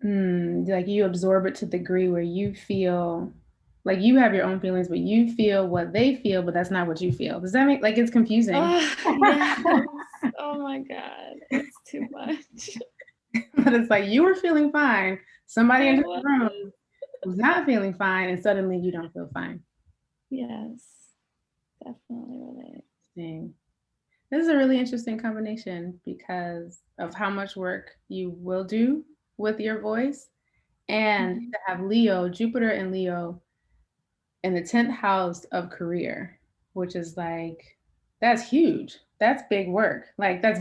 like you absorb it to the degree where you feel like you have your own feelings, but you feel what they feel, but that's not what you feel. Does that make like it's confusing? Yes. Oh my God. It's too much. But it's like you were feeling fine. Somebody in the room was not feeling fine, and suddenly you don't feel fine. Yes. Definitely relate. This is a really interesting combination because of how much work you will do with your voice, and to have Leo, Jupiter and Leo in the 10th house of career, which is like, that's huge. That's big work. Like that's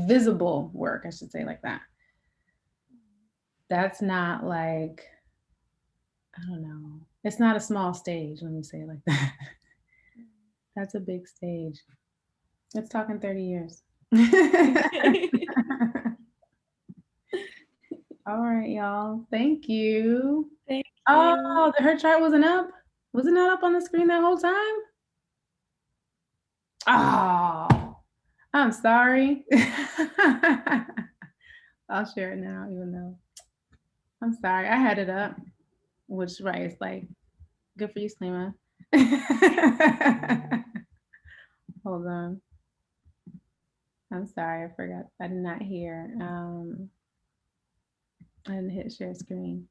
visible work, I should say, like that. That's not like, I don't know. It's not a small stage, let me say it like that. That's a big stage. Let's talk in 30 years. All right, y'all. Thank you. Thank you. Oh, her chart wasn't up? Was it not up on the screen that whole time? Oh, I'm sorry. I'll share it now, even though I'm sorry. I had it up, which right, it's like, good for you, Selima. Hold on. I'm sorry, I forgot. I did not hear. I didn't hit share screen.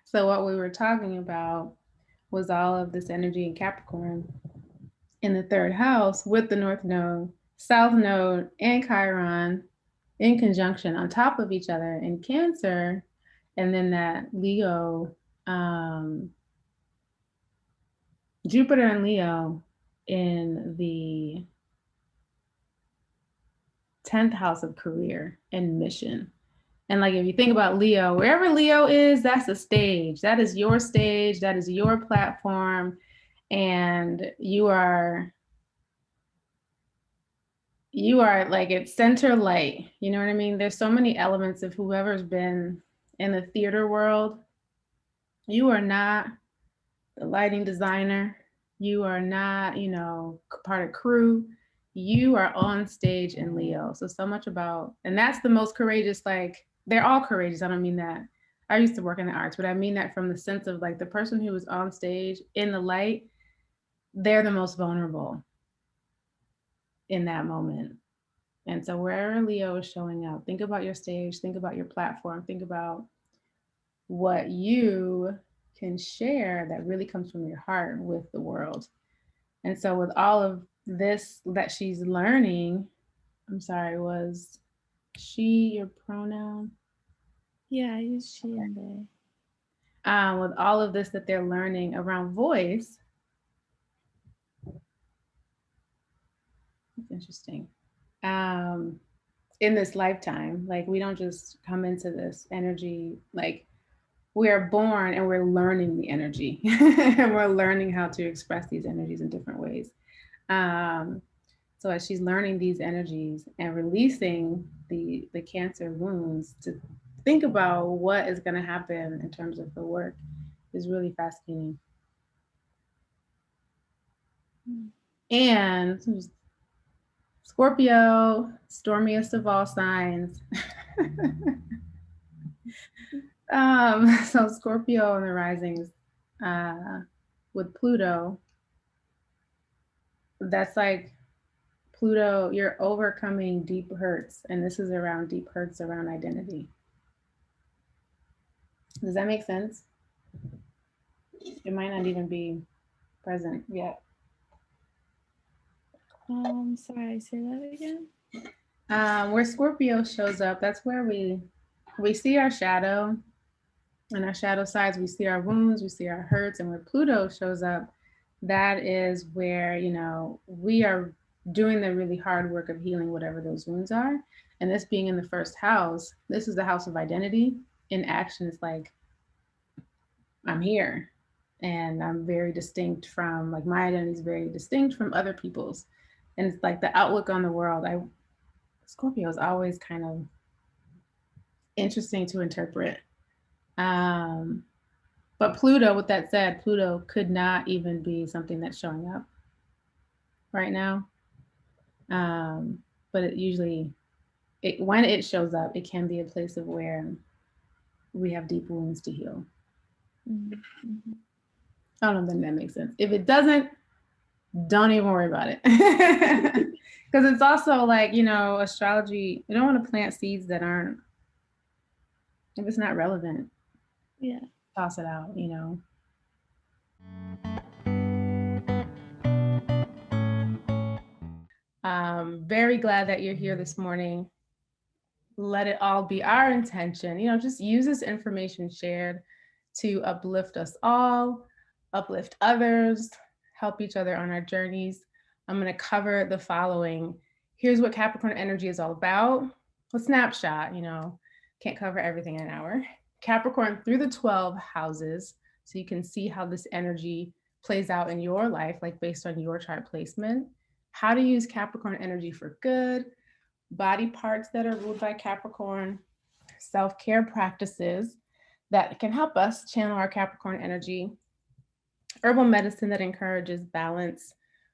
So what we were talking about was all of this energy in Capricorn in the 3rd house with the North Node, South Node, and Chiron in conjunction on top of each other in Cancer, and then that Leo, Jupiter and Leo in the 10th house of career and mission. And like, if you think about Leo, wherever Leo is, that's a stage. That is your stage. That is your platform. And you are like at center light. You know what I mean? There's so many elements of whoever's been in the theater world. You are not the lighting designer. You are not, part of crew. You are on stage in Leo. So much about, and that's the most courageous, like, they're all courageous. I don't mean that. I used to work in the arts, but I mean that from the sense of like the person who is on stage in the light, they're the most vulnerable in that moment. And so wherever Leo is showing up, think about your stage, think about your platform, think about what you can share that really comes from your heart with the world. And so with all of this that she's learning, I'm sorry, was she your pronoun? Yeah, I use she and they. With all of this that they're learning around voice, it's interesting. In this lifetime, like we don't just come into this energy, like we are born and we're learning the energy and we're learning how to express these energies in different ways. So as she's learning these energies and releasing the Cancer wounds, to think about what is going to happen in terms of the work is really fascinating. And Scorpio, stormiest of all signs. So Scorpio in the risings with Pluto, that's like Pluto, you're overcoming deep hurts, and this is around deep hurts around identity. Does that make sense? It might not even be present yet. Sorry, say that again. Where Scorpio shows up, that's where we see our shadow. On our shadow sides, we see our wounds, we see our hurts, and where Pluto shows up, that is where, you know, we are doing the really hard work of healing whatever those wounds are. And this being in the first house, this is the house of identity. In action, it's like, I'm here and I'm very distinct from, like, my identity is very distinct from other people's. And it's like the outlook on the world. Scorpio is always kind of interesting to interpret. But Pluto, with that said, Pluto could not even be something that's showing up right now. But it usually, when it shows up, it can be a place of where we have deep wounds to heal. Mm-hmm. I don't know if that makes sense. If it doesn't, don't even worry about it. Because it's also like, you know, astrology, you don't want to plant seeds that aren't, if it's not relevant, Yeah. toss it out, you know. Very glad that you're here this morning. Let it all be our intention. You know, just use this information shared to uplift us all, uplift others, help each other on our journeys. I'm going to cover the following. Here's what Capricorn energy is all about. A snapshot, you know, can't cover everything in an hour. Capricorn through the 12 houses, so you can see how this energy plays out in your life, like based on your chart placement. How to use Capricorn energy for good, body parts that are ruled by Capricorn, self-care practices that can help us channel our Capricorn energy, herbal medicine that encourages balance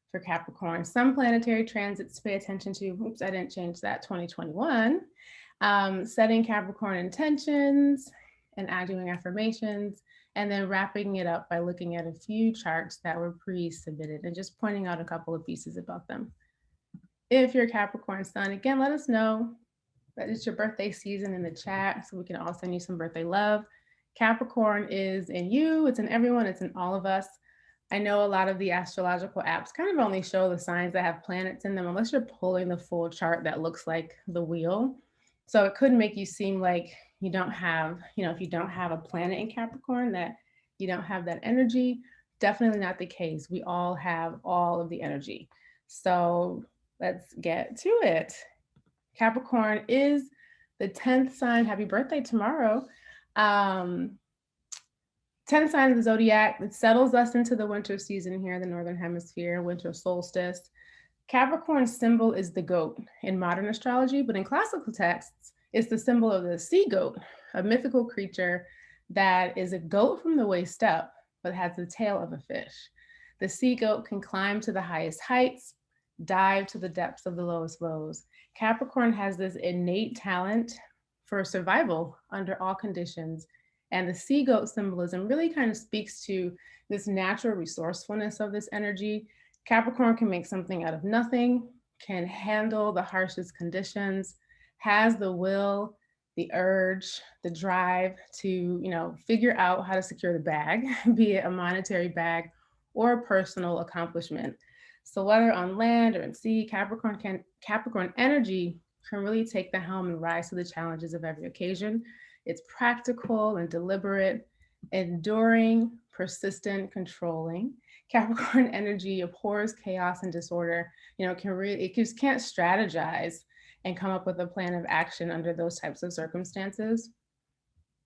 for Capricorn, some planetary transits to pay attention to. Oops, I didn't change that, 2021. Setting Capricorn intentions and doing affirmations, and then wrapping it up by looking at a few charts that were pre-submitted and just pointing out a couple of pieces about them. If you're Capricorn sun, again, let us know that it's your birthday season in the chat so we can all send you some birthday love. Capricorn is in you, it's in everyone, it's in all of us. I know a lot of the astrological apps kind of only show the signs that have planets in them unless you're pulling the full chart that looks like the wheel. So it could make you seem like you don't have, you know, if you don't have a planet in Capricorn, that you don't have that energy. Definitely not the case. We all have all of the energy. So let's get to it. Capricorn is the 10th sign. Happy birthday tomorrow. 10th sign of the zodiac. It settles us into the winter season here in the Northern Hemisphere, winter solstice. Capricorn's symbol is the goat in modern astrology, but in classical texts, it's the symbol of the sea goat, a mythical creature that is a goat from the waist up, but has the tail of a fish. The sea goat can climb to the highest heights, dive to the depths of the lowest lows. Capricorn has this innate talent for survival under all conditions. And the sea goat symbolism really kind of speaks to this natural resourcefulness of this energy. Capricorn can make something out of nothing, can handle the harshest conditions, has the will, the urge, the drive to, you know, figure out how to secure the bag, be it a monetary bag or a personal accomplishment. So whether on land or in sea, Capricorn energy can really take the helm and rise to the challenges of every occasion. It's practical and deliberate, enduring, persistent, controlling. Capricorn energy abhors chaos and disorder. You know, it just can't strategize and come up with a plan of action under those types of circumstances.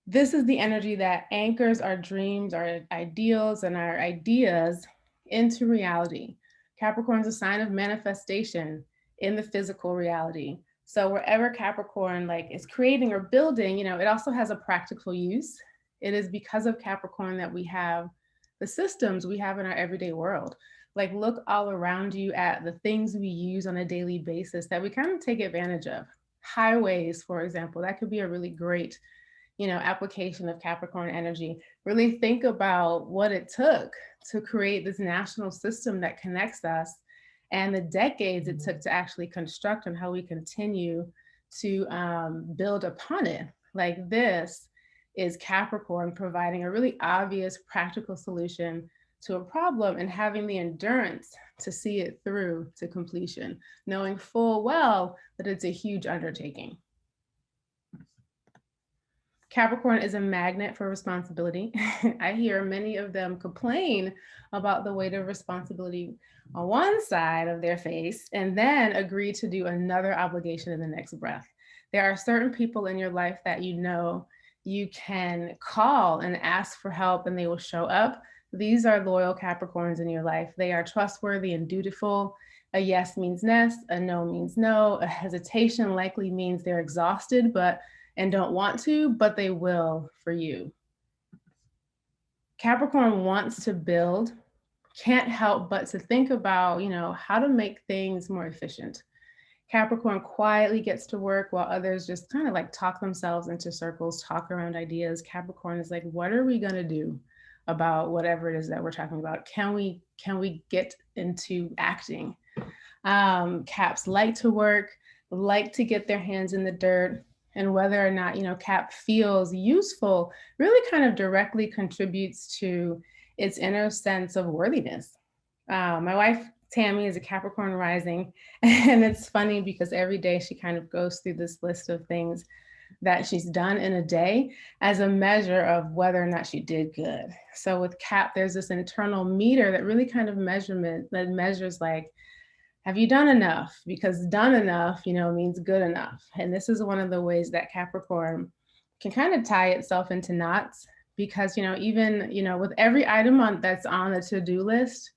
This is the energy that anchors our dreams, our ideals, and our ideas into reality. Capricorn is a sign of manifestation in the physical reality. So wherever Capricorn is creating or building, you know, it also has a practical use. It is because of Capricorn that we have the systems we have in our everyday world. Like, look all around you at the things we use on a daily basis that we kind of take advantage of. Highways, for example, that could be a really great, you know, application of Capricorn energy. Really think about what it took to create this national system that connects us and the decades it took to actually construct and how we continue to build upon it. Like this is Capricorn providing a really obvious practical solution to a problem and having the endurance to see it through to completion, knowing full well that it's a huge undertaking. Capricorn is a magnet for responsibility. I hear many of them complain about the weight of responsibility on one side of their face and then agree to do another obligation in the next breath. There are certain people in your life that you know you can call and ask for help and they will show up. These are loyal Capricorns in your life. They are trustworthy and dutiful. A yes means yes, a no means no. A hesitation likely means they're exhausted and don't want to, but they will for you. Capricorn wants to build, can't help but to think about, how to make things more efficient. Capricorn quietly gets to work while others just kind of like talk themselves into circles, talk around ideas. Capricorn is like, what are we gonna do about whatever it is that we're talking about? Can we get into acting? Caps like to work, like to get their hands in the dirt, and whether or not, Cap feels useful really kind of directly contributes to its inner sense of worthiness. My wife, Tammy, is a Capricorn rising, and it's funny because every day she kind of goes through this list of things that she's done in a day as a measure of whether or not she did good. So with Cap, there's this internal meter that really kind of measures like, have you done enough? Because done enough, means good enough. And this is one of the ways that Capricorn can kind of tie itself into knots because, even, with every item that's on the to-do list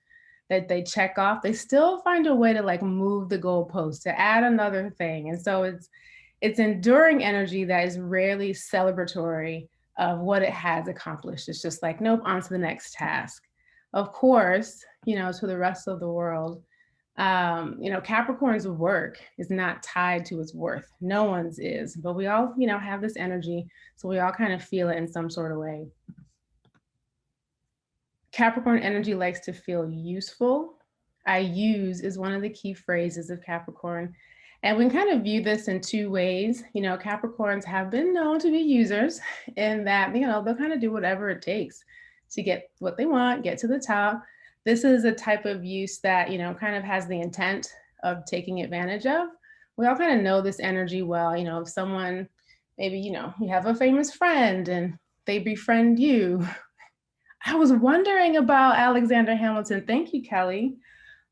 that they check off, they still find a way to like move the goalpost, to add another thing. And so it's enduring energy that is rarely celebratory of what it has accomplished. It's just like, nope, on to the next task. Of course, to the rest of the world, Capricorn's work is not tied to its worth. No one's is, but we all, have this energy. So we all kind of feel it in some sort of way. Capricorn energy likes to feel useful. I use is one of the key phrases of Capricorn. And we can kind of view this in two ways. Capricorns have been known to be users in that, they'll kind of do whatever it takes to get what they want, get to the top. This is a type of use that, kind of has the intent of taking advantage of. We all kind of know this energy well. If someone, maybe, you have a famous friend and they befriend you. I was wondering about Alexander Hamilton. Thank you, Kelly.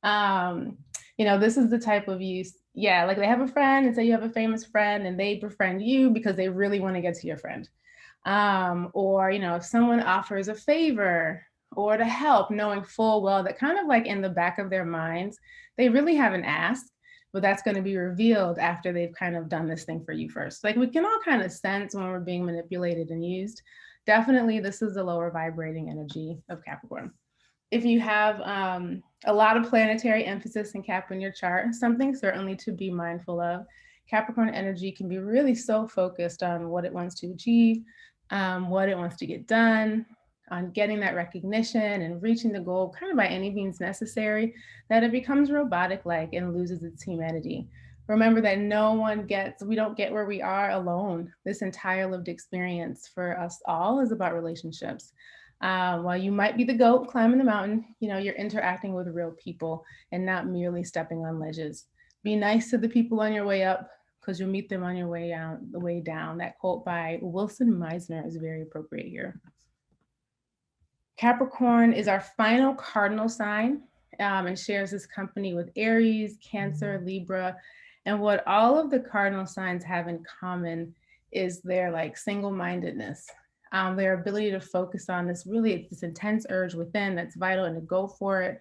This is the type of use. Yeah, like they have a friend and say you have a famous friend and they befriend you because they really want to get to your friend. Or, if someone offers a favor or to help, knowing full well that kind of like in the back of their minds, they really haven't asked, but that's going to be revealed after they've kind of done this thing for you first. Like we can all kind of sense when we're being manipulated and used. Definitely, this is the lower vibrating energy of Capricorn. If you have a lot of planetary emphasis in Cap in your chart, something certainly to be mindful of. Capricorn energy can be really so focused on what it wants to achieve, what it wants to get done, on getting that recognition and reaching the goal kind of by any means necessary, that it becomes robotic-like and loses its humanity. Remember that we don't get where we are alone. This entire lived experience for us all is about relationships. While you might be the goat climbing the mountain, you're interacting with real people and not merely stepping on ledges. Be nice to the people on your way up because you'll meet them on your way down. That quote by Wilson Meisner is very appropriate here. Capricorn is our final cardinal sign and shares this company with Aries, Cancer, Libra. And what all of the cardinal signs have in common is their like single-mindedness, their ability to focus on this intense urge within that's vital and to go for it.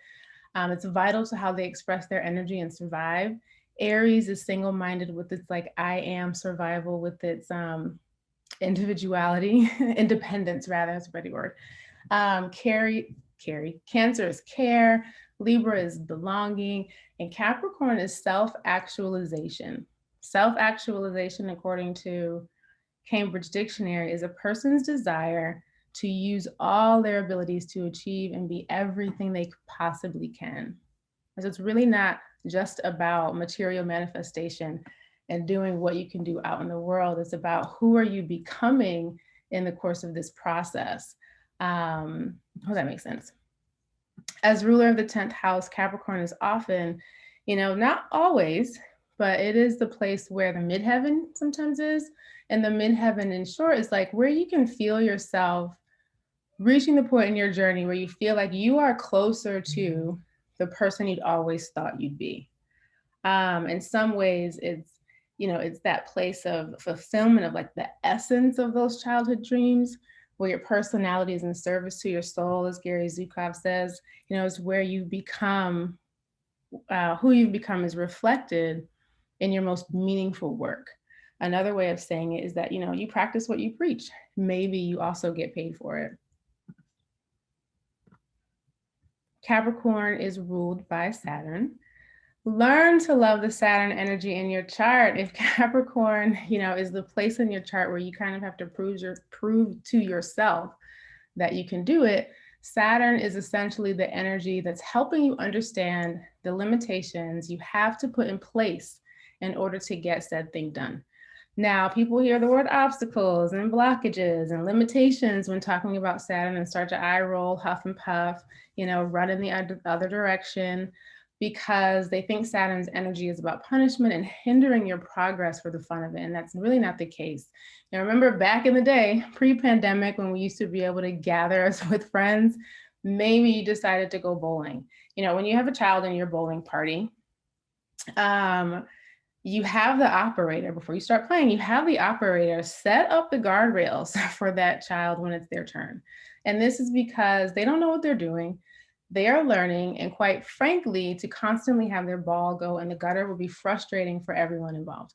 It's vital to how they express their energy and survive. Aries is single-minded with its like I am survival, with its individuality, independence rather, that's a better word. Cancer is care, Libra is belonging, and Capricorn is self-actualization. Self-actualization, according to Cambridge Dictionary, is a person's desire to use all their abilities to achieve and be everything they possibly can. So it's really not just about material manifestation and doing what you can do out in the world. It's about who are you becoming in the course of this process. Hope that makes sense. As ruler of the 10th house, Capricorn is often, not always, but it is the place where the midheaven sometimes is. And the midheaven, in short, is like where you can feel yourself reaching the point in your journey where you feel like you are closer to the person you'd always thought you'd be. In some ways, it's that place of fulfillment of like the essence of those childhood dreams, where your personality is in service to your soul, as Gary Zukov says. It's where you become, who you've become is reflected in your most meaningful work. Another way of saying it is that, you practice what you preach. Maybe you also get paid for it. Capricorn is ruled by Saturn. Learn to love the Saturn energy in your chart. If Capricorn, is the place in your chart where you kind of have to prove to yourself that you can do it, Saturn is essentially the energy that's helping you understand the limitations you have to put in place in order to get said thing done. Now, people hear the word obstacles and blockages and limitations when talking about Saturn and start to eye roll, huff and puff, run in the other direction, because they think Saturn's energy is about punishment and hindering your progress for the fun of it. And that's really not the case. Now, remember back in the day, pre-pandemic, when we used to be able to gather us with friends, maybe you decided to go bowling. When you have a child in your bowling party, you have the operator, before you start playing, you have the operator set up the guardrails for that child when it's their turn. And this is because they don't know what they're doing. They are learning, and quite frankly, to constantly have their ball go in the gutter will be frustrating for everyone involved.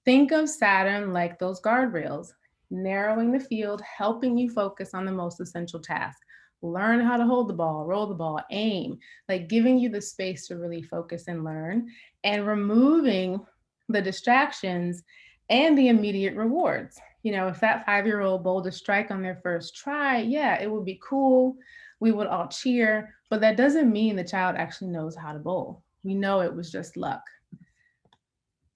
Think of Saturn like those guardrails, narrowing the field, helping you focus on the most essential task. Learn how to hold the ball, roll the ball, aim, like giving you the space to really focus and learn, and removing the distractions and the immediate rewards. If that 5-year-old bowled a strike on their first try, yeah, it would be cool. We would all cheer, but that doesn't mean the child actually knows how to bowl. We know it was just luck.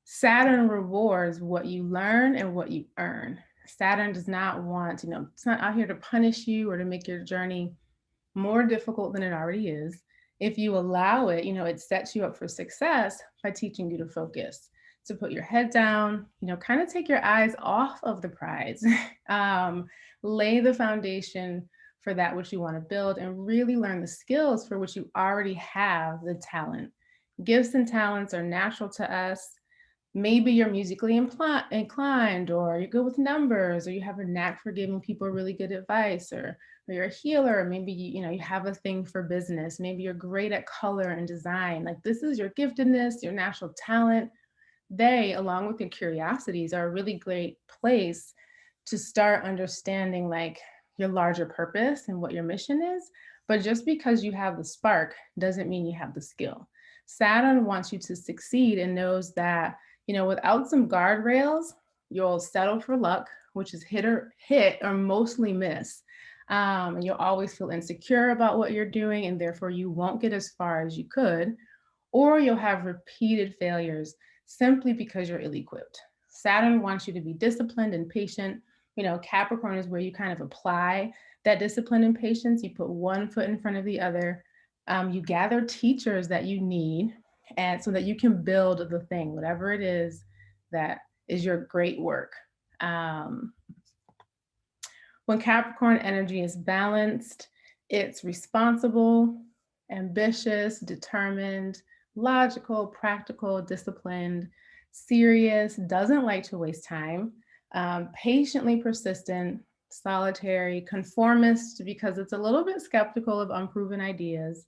Saturn rewards what you learn and what you earn. Saturn does not want, it's not out here to punish you or to make your journey more difficult than it already is. If you allow it, it sets you up for success by teaching you to focus, to put your head down, kind of take your eyes off of the prize, lay the foundation for that which you want to build, and really learn the skills for which you already have the talent. Gifts and talents are natural to us. Maybe you're musically inclined, or you're good with numbers, or you have a knack for giving people really good advice, or you're a healer, or maybe you have a thing for business. Maybe you're great at color and design. Like, this is your giftedness, your natural talent. They, along with your curiosities, are a really great place to start understanding like your larger purpose and what your mission is. But just because you have the spark doesn't mean you have the skill. Saturn wants you to succeed and knows that, without some guardrails, you'll settle for luck, which is hit or mostly miss. And you'll always feel insecure about what you're doing, and therefore you won't get as far as you could, or you'll have repeated failures simply because you're ill-equipped. Saturn wants you to be disciplined and patient. Capricorn is where you kind of apply that discipline and patience. You put one foot in front of the other. You gather teachers that you need, and so that you can build the thing, whatever it is that is your great work. When Capricorn energy is balanced, it's responsible, ambitious, determined, logical, practical, disciplined, serious, doesn't like to waste time, patiently persistent, solitary, conformist because it's a little bit skeptical of unproven ideas,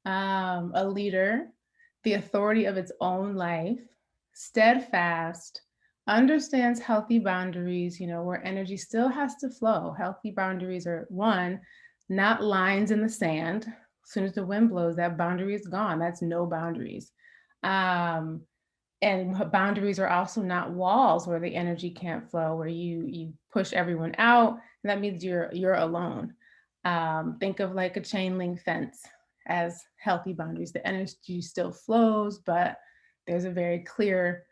a leader, the authority of its own life, steadfast, understands healthy boundaries, where energy still has to flow. Healthy boundaries are, one, not lines in the sand. As soon as the wind blows, that boundary is gone. That's no boundaries. And boundaries are also not walls where the energy can't flow, where you push everyone out. And that means you're alone. Think of like a chain link fence. as healthy boundaries. The energy still flows, but there's a very clear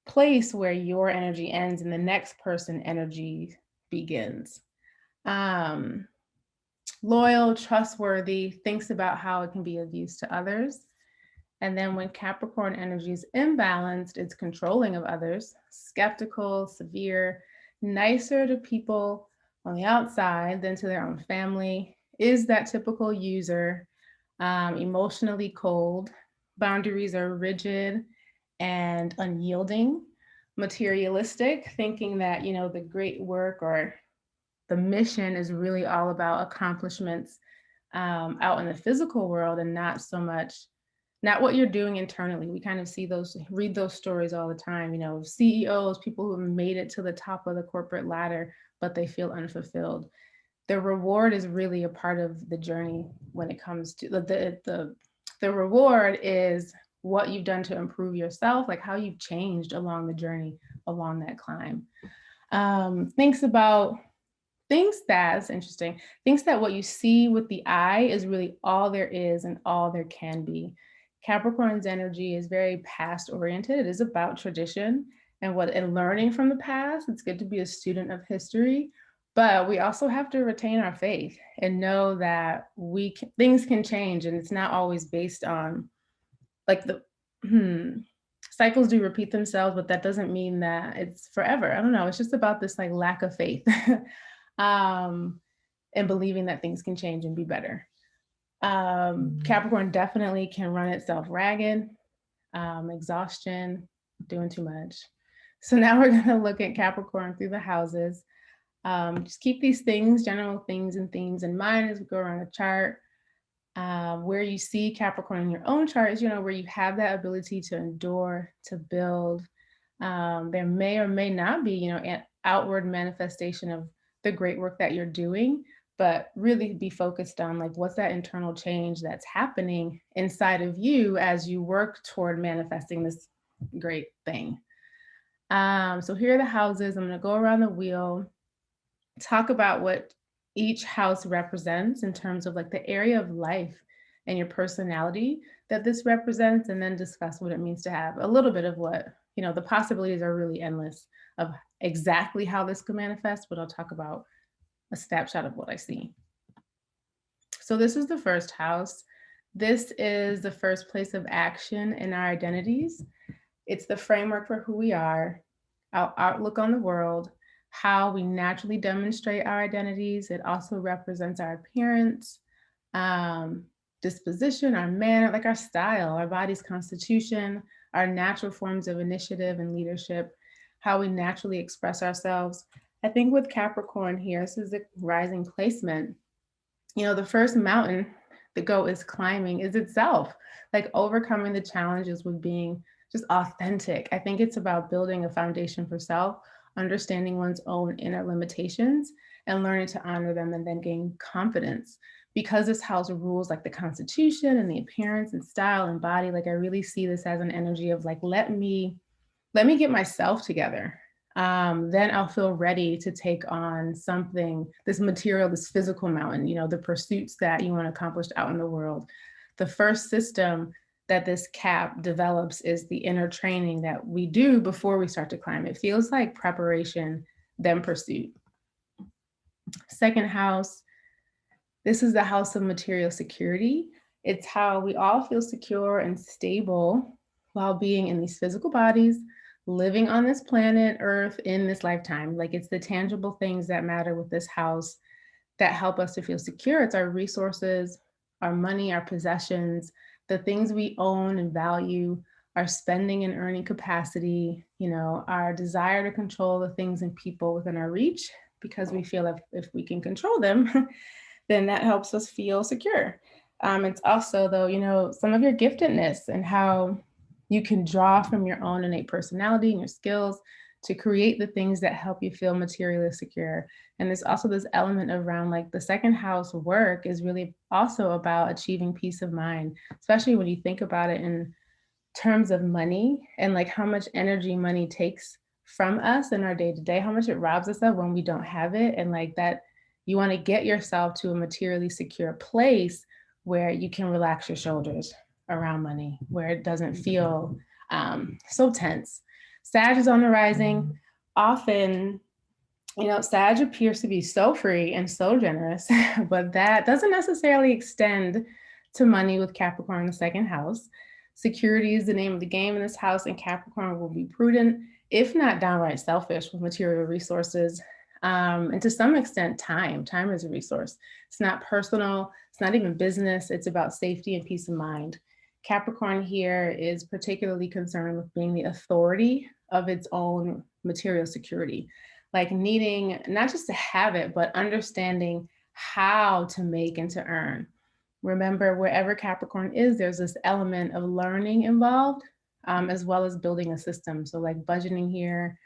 place where your energy ends and the next person energy begins. Loyal, trustworthy, thinks about how it can be of use to others. And then when Capricorn energy is imbalanced, it's controlling of others, skeptical, severe, nicer to people on the outside than to their own family, is that typical user, emotionally cold, boundaries are rigid and unyielding, materialistic, thinking that, you know, the great work or the mission is really all about accomplishments out in the physical world and not so much, not what you're doing internally. We kind of see those, read those stories all the time, you know, CEOs, people who have made it to the top of the corporate ladder, but they feel unfulfilled. The reward is really a part of the journey when it comes to the reward is what you've done to improve yourself, like how you've changed along the journey, along that climb. Thinks that's interesting. Thinks that what you see with the eye is really all there is and all there can be. Capricorn's energy is very past oriented. It is about tradition and learning from the past. It's good to be a student of history, but we also have to retain our faith and know that things can change, and it's not always based on like cycles do repeat themselves, but that doesn't mean that it's forever. I don't know. It's just about this like lack of faith. And believing that things can change and be better. Capricorn definitely can run itself ragged, exhaustion, doing too much. So now we're going to look at Capricorn through the houses. Just keep these things, general things and themes in mind as we go around the chart. Where you see Capricorn in your own chart is, you know, where you have that ability to endure, to build. There may or may not be, you know, an outward manifestation of the great work that you're doing, but really be focused on like, what's that internal change that's happening inside of you as you work toward manifesting this great thing. So here are the houses. I'm going to go around the wheel, talk about what each house represents in terms of like the area of life and your personality that this represents, and then discuss what it means to have a little bit of what, you know, the possibilities are really endless of exactly how this could manifest, but I'll talk about a snapshot of what I see. So this is the first house. This is the first place of action in our identities. It's the framework for who we are, our outlook on the world, how we naturally demonstrate our identities. It also represents our appearance, disposition, our manner, like our style, our body's constitution, our natural forms of initiative and leadership, how we naturally express ourselves. I think with Capricorn here, this is the rising placement. You know, the first mountain the goat is climbing is itself, like overcoming the challenges with being just authentic. I think it's about building a foundation for self, understanding one's own inner limitations and learning to honor them, and then gain confidence. Because this house rules like the constitution and the appearance and style and body, like I really see this as an energy of like, let me get myself together. Then I'll feel ready to take on something, this material, this physical mountain, you know, the pursuits that you want to accomplish out in the world. The first system that this cap develops is the inner training that we do before we start to climb. It feels like preparation, then pursuit. Second house, this is the house of material security. It's how we all feel secure and stable while being in these physical bodies, living on this planet Earth in this lifetime. Like it's the tangible things that matter with this house that help us to feel secure. It's our resources, our money, our possessions, the things we own and value, our spending and earning capacity, you know, our desire to control the things and people within our reach, because we feel if we can control them, then that helps us feel secure. It's also, though, you know, some of your giftedness and how you can draw from your own innate personality and your skills to create the things that help you feel materially secure. And there's also this element around like the second house work is really also about achieving peace of mind, especially when you think about it in terms of money and like how much energy money takes from us in our day-to-day, how much it robs us of when we don't have it. And like that, you want to get yourself to a materially secure place where you can relax your shoulders around money, where it doesn't feel so tense. Sag is on the rising. Often, Sag appears to be so free and so generous, but that doesn't necessarily extend to money with Capricorn in the second house. Security is the name of the game in this house, and Capricorn will be prudent, if not downright selfish with material resources. And to some extent, time. Time is a resource. It's not personal. It's not even business. It's about safety and peace of mind. Capricorn here is particularly concerned with being the authority of its own material security, like needing not just to have it, but understanding how to make and to earn. Remember, wherever Capricorn is, there's this element of learning involved, as well as building a system. So like budgeting here,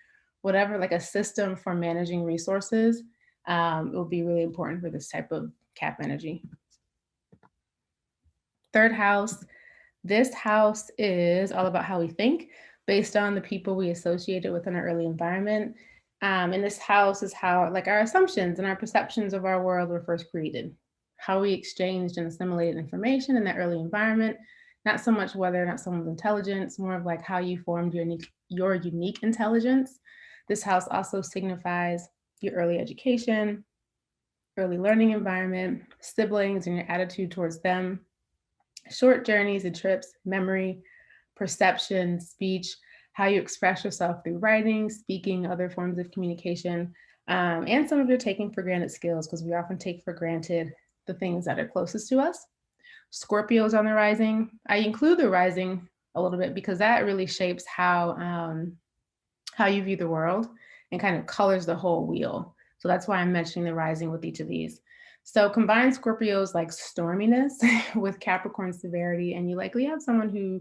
whatever, like a system for managing resources, it will be really important for this type of Cap energy. Third house. This house is all about how we think based on the people we associated with in our early environment. And this house is how, like, our assumptions and our perceptions of our world were first created, how we exchanged and assimilated information in that early environment, not so much whether or not someone's intelligence, more of like how you formed your unique intelligence. This house also signifies your early education, early learning environment, siblings and your attitude towards them, short journeys and trips, memory, perception, speech, how you express yourself through writing, speaking, other forms of communication, and some of your taking for granted skills, because we often take for granted the things that are closest to us. Scorpio is on the rising. I include the rising a little bit because that really shapes how you view the world and kind of colors the whole wheel. So that's why I'm mentioning the rising with each of these. So combine Scorpio's like storminess with Capricorn severity, and you likely have someone who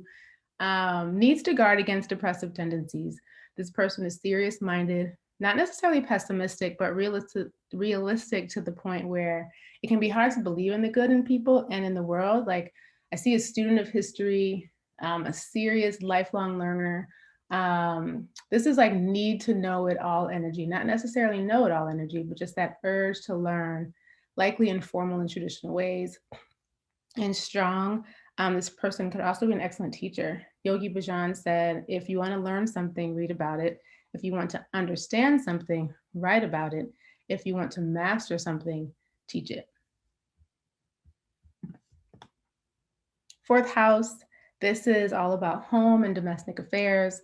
needs to guard against depressive tendencies. This person is serious-minded, not necessarily pessimistic, but realistic to the point where it can be hard to believe in the good in people and in the world. Like, I see a student of history, a serious lifelong learner. This is like need to know it all energy, not necessarily know it all energy, but just that urge to learn, likely in formal and traditional ways. And strong, this person could also be an excellent teacher. Yogi Bhajan said, if you want to learn something, read about it. If you want to understand something, write about it. If you want to master something, teach it. Fourth house, this is all about home and domestic affairs.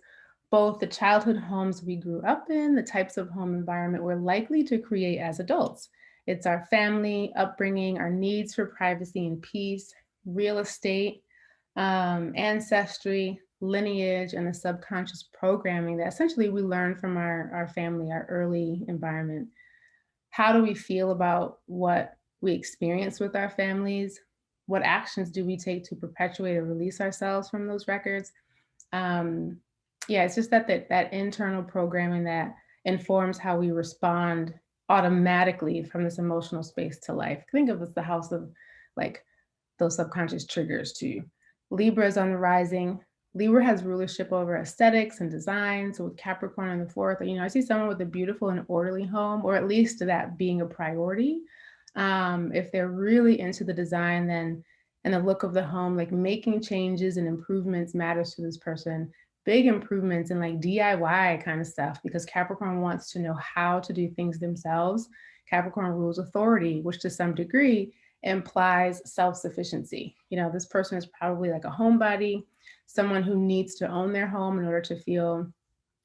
Both the childhood homes we grew up in, the types of home environment we're likely to create as adults. It's our family, upbringing, our needs for privacy and peace, real estate, ancestry, lineage, and the subconscious programming that essentially we learn from our family, our early environment. How do we feel about what we experience with our families? What actions do we take to perpetuate or release ourselves from those records? Yeah, it's just that internal programming that informs how we respond automatically from this emotional space to life. Think of it as the house of like those subconscious triggers too. Libra is on the rising. Libra has rulership over aesthetics and design. So with Capricorn in the fourth, I see someone with a beautiful and orderly home, or at least that being a priority. If they're really into the design then and the look of the home, like making changes and improvements matters to this person. Big improvements in like DIY kind of stuff, because Capricorn wants to know how to do things themselves. Capricorn rules authority, which to some degree implies self-sufficiency. This person is probably like a homebody, someone who needs to own their home in order to feel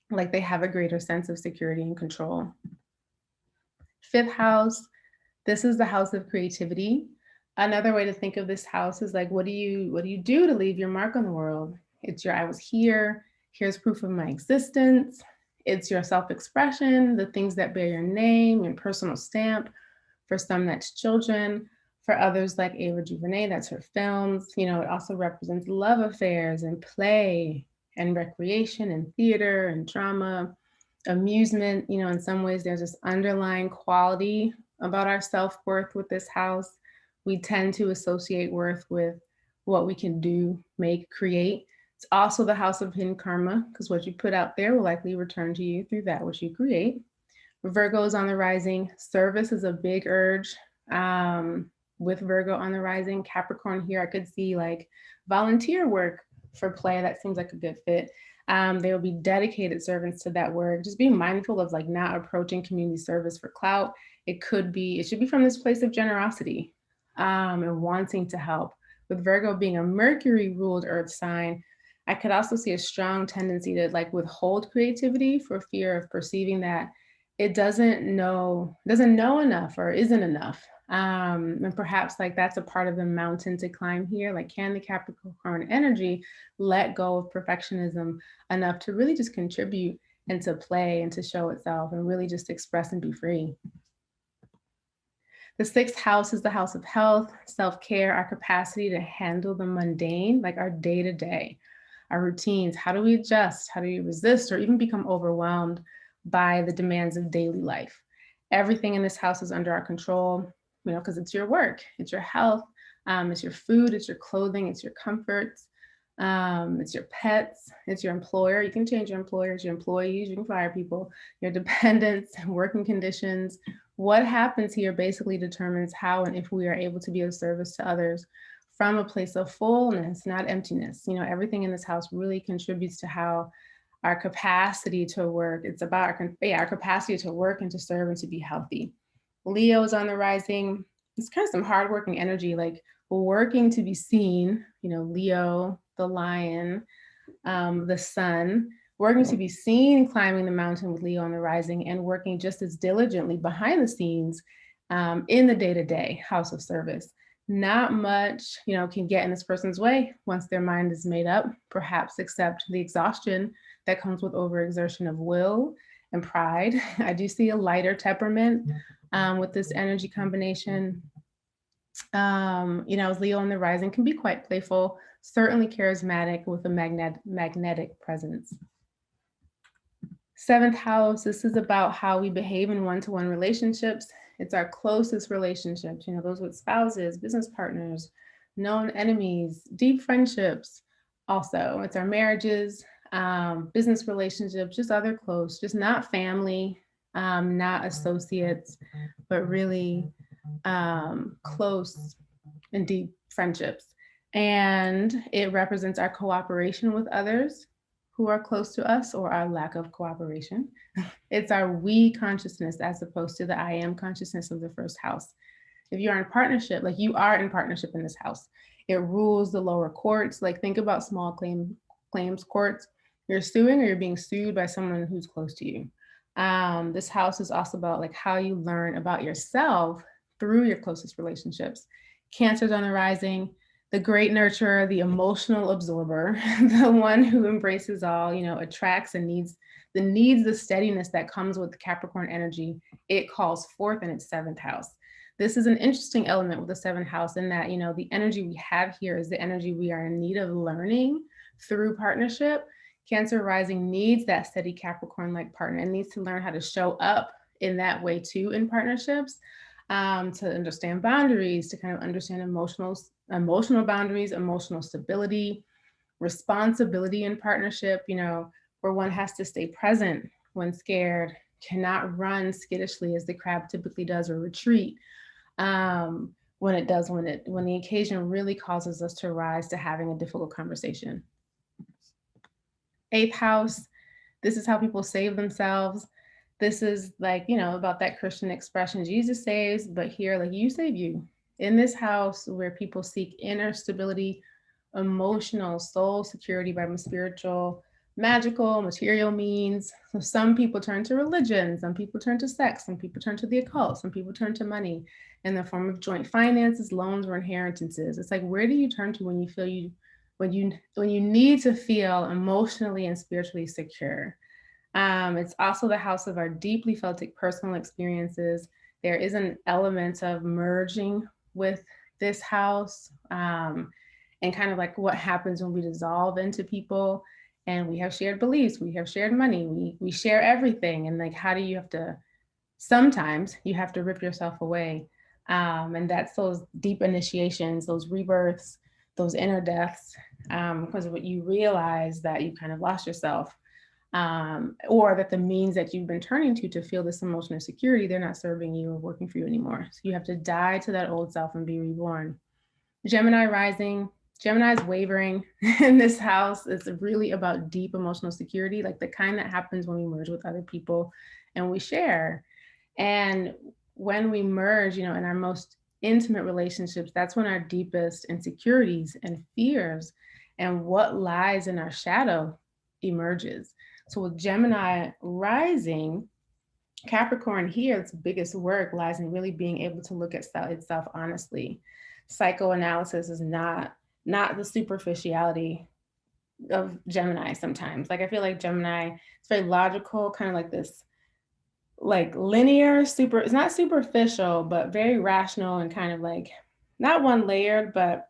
like they have a greater sense of security and control. Fifth house, this is the house of creativity. Another way to think of this house is like, what do you do to leave your mark on the world? It's your I was here, here's proof of my existence. It's your self-expression, the things that bear your name, your personal stamp. For some, that's children. For others, like Ava DuVernay, that's her films. It also represents love affairs and play and recreation and theater and drama, amusement. In some ways, there's this underlying quality about our self-worth with this house. We tend to associate worth with what we can do, make, create. It's also the house of hidden karma, because what you put out there will likely return to you through that which you create. Virgo is on the rising. Service is a big urge. with Virgo on the rising. Capricorn here, I could see like volunteer work for play. That seems like a good fit. They will be dedicated servants to that work. Just being mindful of like not approaching community service for clout. It should be from this place of generosity and wanting to help. With Virgo being a Mercury ruled earth sign, I could also see a strong tendency to like withhold creativity for fear of perceiving that it doesn't know enough or isn't enough. And perhaps like that's a part of the mountain to climb here. Like, can the Capricorn energy let go of perfectionism enough to really just contribute and to play and to show itself and really just express and be free? The 6th house is the house of health, self-care, our capacity to handle the mundane, like our day-to-day, our routines. How do we adjust? How do we resist or even become overwhelmed by the demands of daily life? Everything in this house is under our control, you know, because it's your work, it's your health, it's your food, it's your clothing, it's your comforts, it's your pets, it's your employer. You can change your employers, your employees, you can fire people, your dependents, working conditions. What happens here basically determines how and if we are able to be of service to others from a place of fullness, not emptiness. You know, everything in this house really contributes to how our capacity to work. It's about our capacity to work and to serve and to be healthy. Leo is on the rising. It's kind of some hardworking energy, like working to be seen. You know, Leo, the lion, the sun, working to be seen, climbing the mountain with Leo on the rising, and working just as diligently behind the scenes in the day-to-day house of service. Not much, you know, can get in this person's way once their mind is made up, perhaps except the exhaustion that comes with overexertion of will and pride. I do see a lighter temperament with this energy combination. You know, Leo on the rising can be quite playful, certainly charismatic with a magnetic presence. 7th house, this is about how we behave in one-to-one relationships. It's our closest relationships, you know, those with spouses, business partners, known enemies, deep friendships. Also, it's our marriages, business relationships, just other close, just not family, not associates, but really close and deep friendships. And it represents our cooperation with others who are close to us or our lack of cooperation. It's our we consciousness as opposed to the I am consciousness of the 1st house. If you're in partnership, like you are in partnership in this house, it rules the lower courts. Like think about small claims courts. You're suing or you're being sued by someone who's close to you. This house is also about like how you learn about yourself through your closest relationships. Cancer's on the rising, the great nurturer, the emotional absorber, the one who embraces all, you know, attracts and needs the steadiness that comes with Capricorn energy. It calls forth in its 7th house. This is an interesting element with the 7th house in that, you know, the energy we have here is the energy we are in need of learning through partnership. Cancer rising needs that steady Capricorn-like partner and needs to learn how to show up in that way too in partnerships, to understand boundaries, to kind of understand emotional boundaries, emotional stability, responsibility in partnership, you know, where one has to stay present when scared, cannot run skittishly as the crab typically does or retreat when the occasion really causes us to rise to having a difficult conversation. 8th house, this is how people save themselves. This is like, you know, about that Christian expression, Jesus saves, but here, like you save you. In this house where people seek inner stability, emotional soul security by spiritual, magical, material means. So some people turn to religion, some people turn to sex, some people turn to the occult, some people turn to money in the form of joint finances, loans, or inheritances. It's like, where do you turn to when you feel when you need to feel emotionally and spiritually secure? It's also the house of our deeply felt personal experiences. There is an element of merging with this house and kind of like what happens when we dissolve into people and we have shared beliefs, we have shared money, we share everything. And like, how do you have to, sometimes you have to rip yourself away. And that's those deep initiations, those rebirths, those inner deaths, because what you realize that you kind of lost yourself. or that the means that you've been turning to feel this emotional security, they're not serving you or working for you anymore. So you have to die to that old self and be reborn. Gemini rising, Gemini's wavering in this house. It's really about deep emotional security, like the kind that happens when we merge with other people and we share. And when we merge, in our most intimate relationships, that's when our deepest insecurities and fears and what lies in our shadow emerges. So with Gemini rising, Capricorn here, its biggest work lies in really being able to look at itself honestly. Psychoanalysis is not the superficiality of Gemini sometimes. Like I feel like Gemini, it's very logical, kind of like this, like linear, it's not superficial, but very rational and kind of like not one layered, but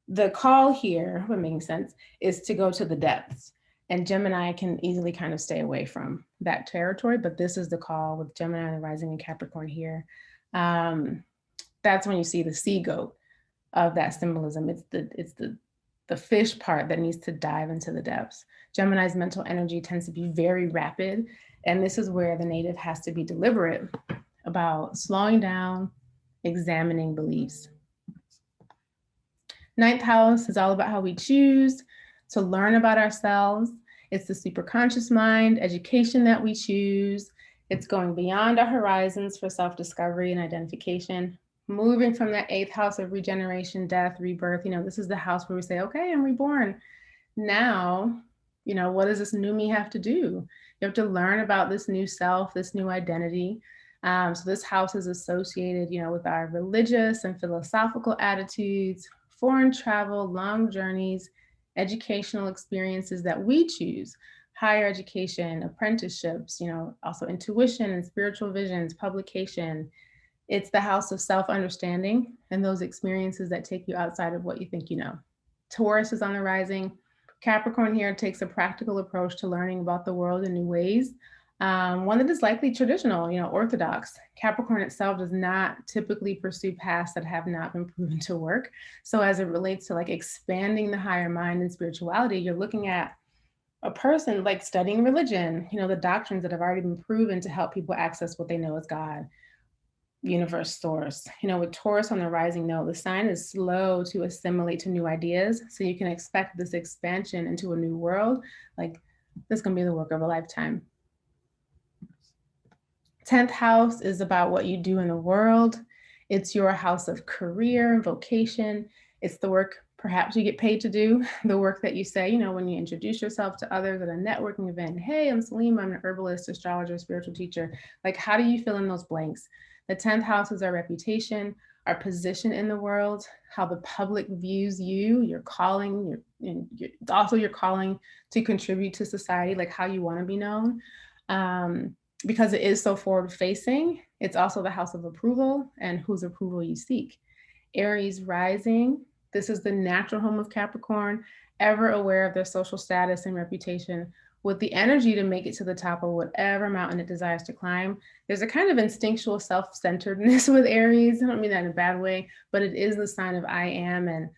the call here, what making sense, is to go to the depths. And Gemini can easily kind of stay away from that territory, but this is the call with Gemini and the rising in Capricorn here. That's when you see the sea goat of that symbolism. It's the fish part that needs to dive into the depths. Gemini's mental energy tends to be very rapid, and this is where the native has to be deliberate about slowing down, examining beliefs. Ninth house is all about how we choose to learn about ourselves. It's the superconscious mind, education that we choose. It's going beyond our horizons for self-discovery and identification, moving from that eighth house of regeneration, death, rebirth. This is the house where we say, okay, I'm reborn. Now, what does this new me have to do? You have to learn about this new self, this new identity. So this house is associated, with our religious and philosophical attitudes, foreign travel, long journeys, educational experiences that we choose, higher education, apprenticeships, also intuition and spiritual visions, publication. It's the house of self-understanding and those experiences that take you outside of what you think you know. Taurus is on the rising. Capricorn here takes a practical approach to learning about the world in new ways. One that is likely traditional, orthodox. Capricorn itself does not typically pursue paths that have not been proven to work. So as it relates to like expanding the higher mind and spirituality, you're looking at a person like studying religion, the doctrines that have already been proven to help people access what they know as God, universe, source. With Taurus on the rising note, the sign is slow to assimilate to new ideas. So you can expect this expansion into a new world. Like this is going to be the work of a lifetime. 10th house is about what you do in the world. It's your house of career and vocation. It's the work perhaps you get paid to do, the work that you say, when you introduce yourself to others at a networking event. Hey, I'm Selima, I'm an herbalist, astrologer, spiritual teacher. Like, how do you fill in those blanks? The 10th house is our reputation, our position in the world, how the public views you, your calling, it's also your calling to contribute to society, like how you want to be known. Because it is so forward facing, it's also the house of approval and whose approval you seek. Aries rising, this is the natural home of Capricorn, ever aware of their social status and reputation, with the energy to make it to the top of whatever mountain it desires to climb. There's a kind of instinctual self-centeredness with Aries. I don't mean that in a bad way, but it is the sign of I am and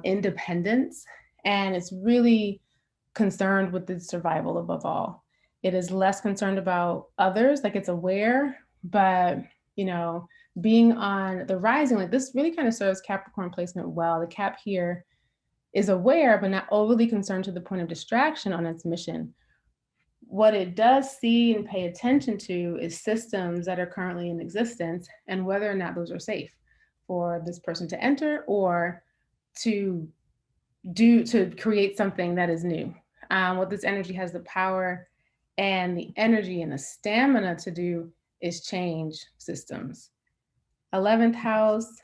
independence. And it's really concerned with its survival above all. It is less concerned about others, like it's aware, but being on the rising, like this really kind of serves Capricorn placement well. The Cap here is aware, but not overly concerned to the point of distraction on its mission. What it does see and pay attention to is systems that are currently in existence and whether or not those are safe for this person to enter or to create something that is new. What this energy has the power and the energy and the stamina to do is change systems. 11th house,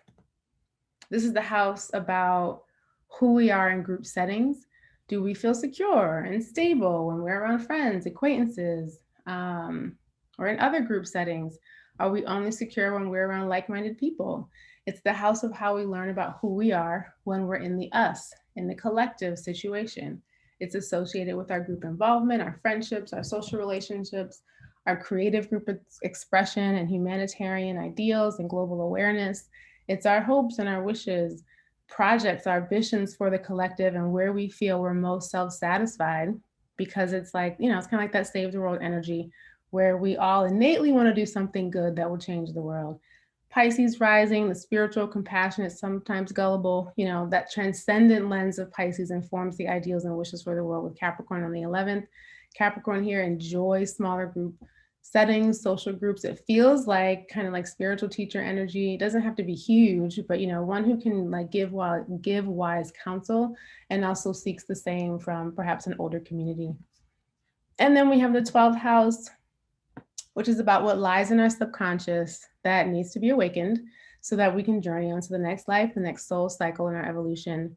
this is the house about who we are in group settings. Do we feel secure and stable when we're around friends, acquaintances, or in other group settings? Are we only secure when we're around like-minded people? It's the house of how we learn about who we are when we're in the us, in the collective situation. It's associated with our group involvement, our friendships, our social relationships, our creative group expression and humanitarian ideals and global awareness. It's our hopes and our wishes, projects, our visions for the collective and where we feel we're most self-satisfied because it's like, you know, it's kind of like that save the world energy where we all innately want to do something good that will change the world. Pisces rising, the spiritual, compassionate, sometimes gullible, you know, that transcendent lens of Pisces informs the ideals and wishes for the world with Capricorn on the 11th. Capricorn here enjoys smaller group settings, social groups. It feels like kind of like spiritual teacher energy. It doesn't have to be huge, but, you know, one who can like give wise counsel and also seeks the same from perhaps an older community. And then we have the 12th house, which is about what lies in our subconscious that needs to be awakened so that we can journey on to the next life, the next soul cycle in our evolution.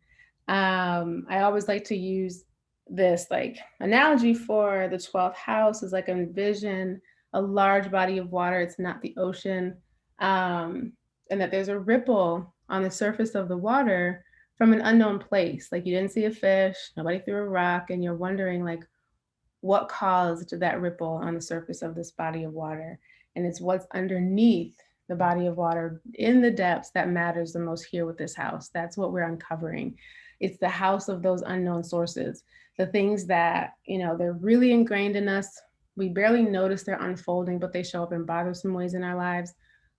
I always like to use this like analogy for the 12th house is like envision a large body of water. It's not the ocean. And that there's a ripple on the surface of the water from an unknown place. Like you didn't see a fish, nobody threw a rock, and you're wondering like, what caused that ripple on the surface of this body of water? And it's what's underneath the body of water in the depths that matters the most here with this house. That's what we're uncovering. It's the house of those unknown sources, the things that, you know, they're really ingrained in us. We barely notice they're unfolding, but they show up in bothersome ways in our lives,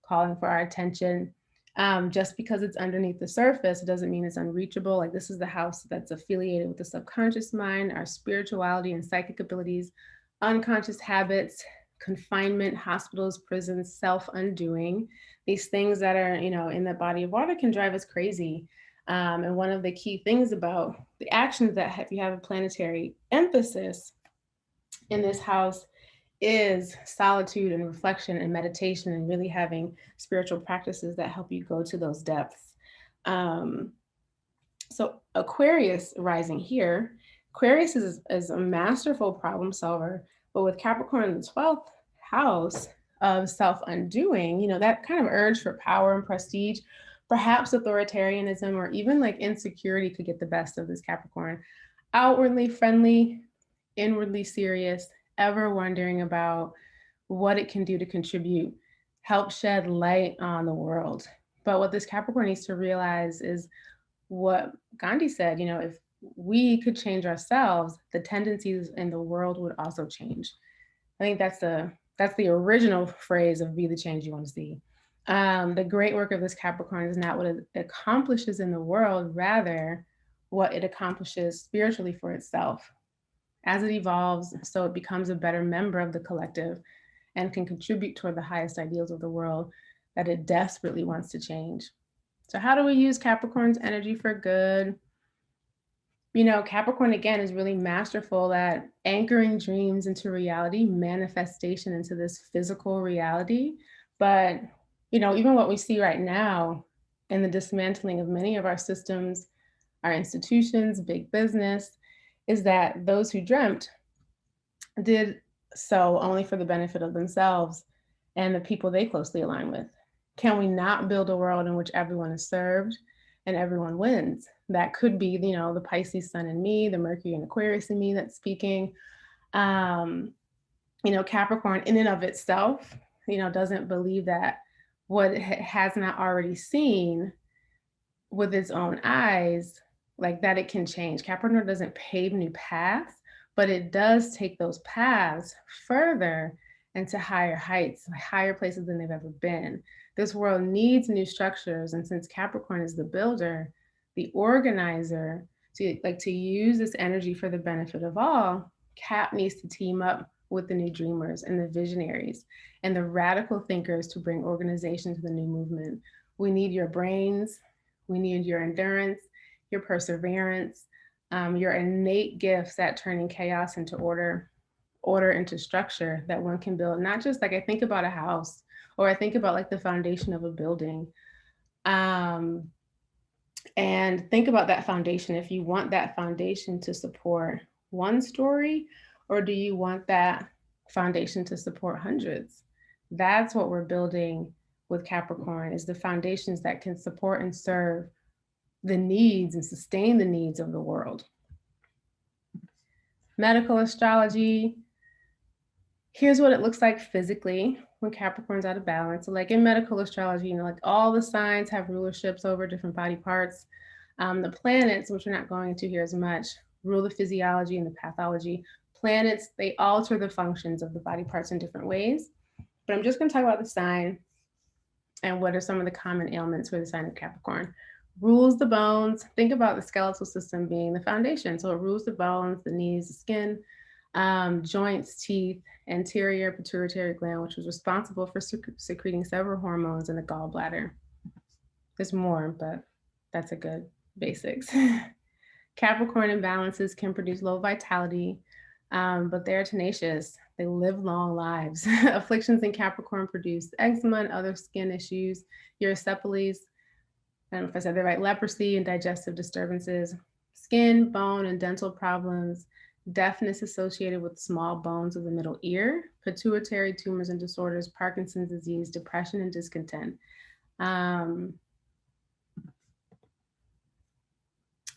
calling for our attention. Just because it's underneath the surface, it doesn't mean it's unreachable. Like this is the house that's affiliated with the subconscious mind, our spirituality and psychic abilities, unconscious habits, confinement, hospitals, prisons, self-undoing. These things that are, you know, in the body of water can drive us crazy. And one of the key things about the actions that if you have a planetary emphasis in this house is solitude and reflection and meditation and really having spiritual practices that help you go to those depths. So Aquarius rising here, Aquarius is a masterful problem solver, but with Capricorn in the 12th house of self-undoing, you know, that kind of urge for power and prestige, perhaps authoritarianism or even like insecurity could get the best of this Capricorn. Outwardly friendly, inwardly serious, ever wondering about what it can do to contribute, help shed light on the world. But what this Capricorn needs to realize is what Gandhi said, you know, if we could change ourselves, the tendencies in the world would also change. I think that's the original phrase of be the change you want to see. The great work of this Capricorn is not what it accomplishes in the world, rather what it accomplishes spiritually for itself. As it evolves, so it becomes a better member of the collective and can contribute toward the highest ideals of the world that it desperately wants to change. So how do we use Capricorn's energy for good? You know, Capricorn, again, is really masterful at anchoring dreams into reality, manifestation into this physical reality. But, you know, even what we see right now in the dismantling of many of our systems, our institutions, big business, is that those who dreamt did so only for the benefit of themselves and the people they closely align with. Can we not build a world in which everyone is served and everyone wins? That could be, you know, the Pisces sun in me, the Mercury and Aquarius in me that's speaking. You know, Capricorn in and of itself, you know, doesn't believe that what it has not already seen with its own eyes, like that it can change. Capricorn doesn't pave new paths, but it does take those paths further into higher heights, higher places than they've ever been. This world needs new structures. And since Capricorn is the builder, the organizer, to use this energy for the benefit of all, Cap needs to team up with the new dreamers and the visionaries and the radical thinkers to bring organization to the new movement. We need your brains. We need your endurance, your perseverance, your innate gifts at turning chaos into order into structure that one can build. Not just like I think about a house or I think about like the foundation of a building. And think about that foundation. If you want that foundation to support one story, or do you want that foundation to support hundreds? That's what we're building with Capricorn, is the foundations that can support and serve the needs and sustain the needs of the world. Medical astrology. Here's what it looks like physically when Capricorn's out of balance. So like in medical astrology, you know, like all the signs have rulerships over different body parts. The planets, which we're not going into here as much, rule the physiology and the pathology. planets, they alter the functions of the body parts in different ways. But I'm just going to talk about the sign and what are some of the common ailments for the sign of Capricorn. Rules the bones. Think about the skeletal system being the foundation. So it rules the bones, the knees, the skin, joints, teeth, anterior pituitary gland, which was responsible for secreting several hormones in the gallbladder. There's more, but that's a good basics. Capricorn imbalances can produce low vitality, but they're tenacious. They live long lives. Afflictions in Capricorn produce eczema and other skin issues, erysipelas, I don't know if I said that right, leprosy and digestive disturbances, skin, bone, and dental problems, deafness associated with small bones of the middle ear, pituitary tumors and disorders, Parkinson's disease, depression, and discontent.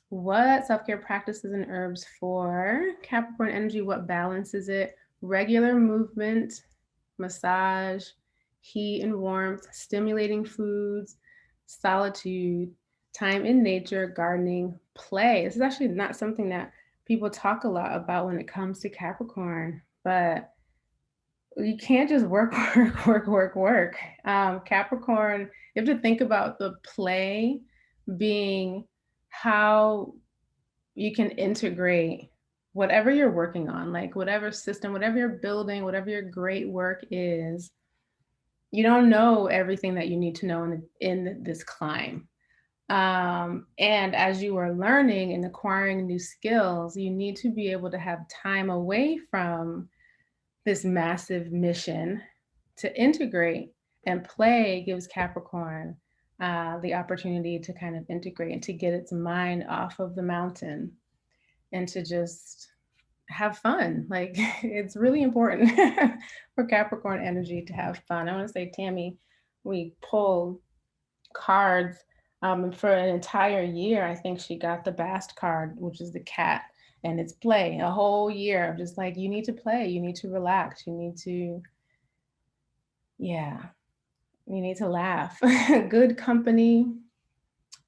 What self-care practices and herbs for Capricorn energy? What balances it? Regular movement, massage, heat and warmth, stimulating foods, solitude, time in nature, gardening, play. This is actually not something that people talk a lot about when it comes to Capricorn, but you can't just work. Capricorn, you have to think about the play being how you can integrate whatever you're working on, like whatever system, whatever you're building, whatever your great work is. You don't know everything that you need to know in this climb. And as you are learning and acquiring new skills, you need to be able to have time away from this massive mission to integrate, and play gives Capricorn the opportunity to kind of integrate and to get its mind off of the mountain and to just have fun. Like, it's really important for Capricorn energy to have fun. I want to say, Tammy, we pulled cards for an entire year. I think she got the Bast card, which is the cat, and it's play a whole year of just like, you need to play, you need to relax, you need to, you need to laugh. Good company,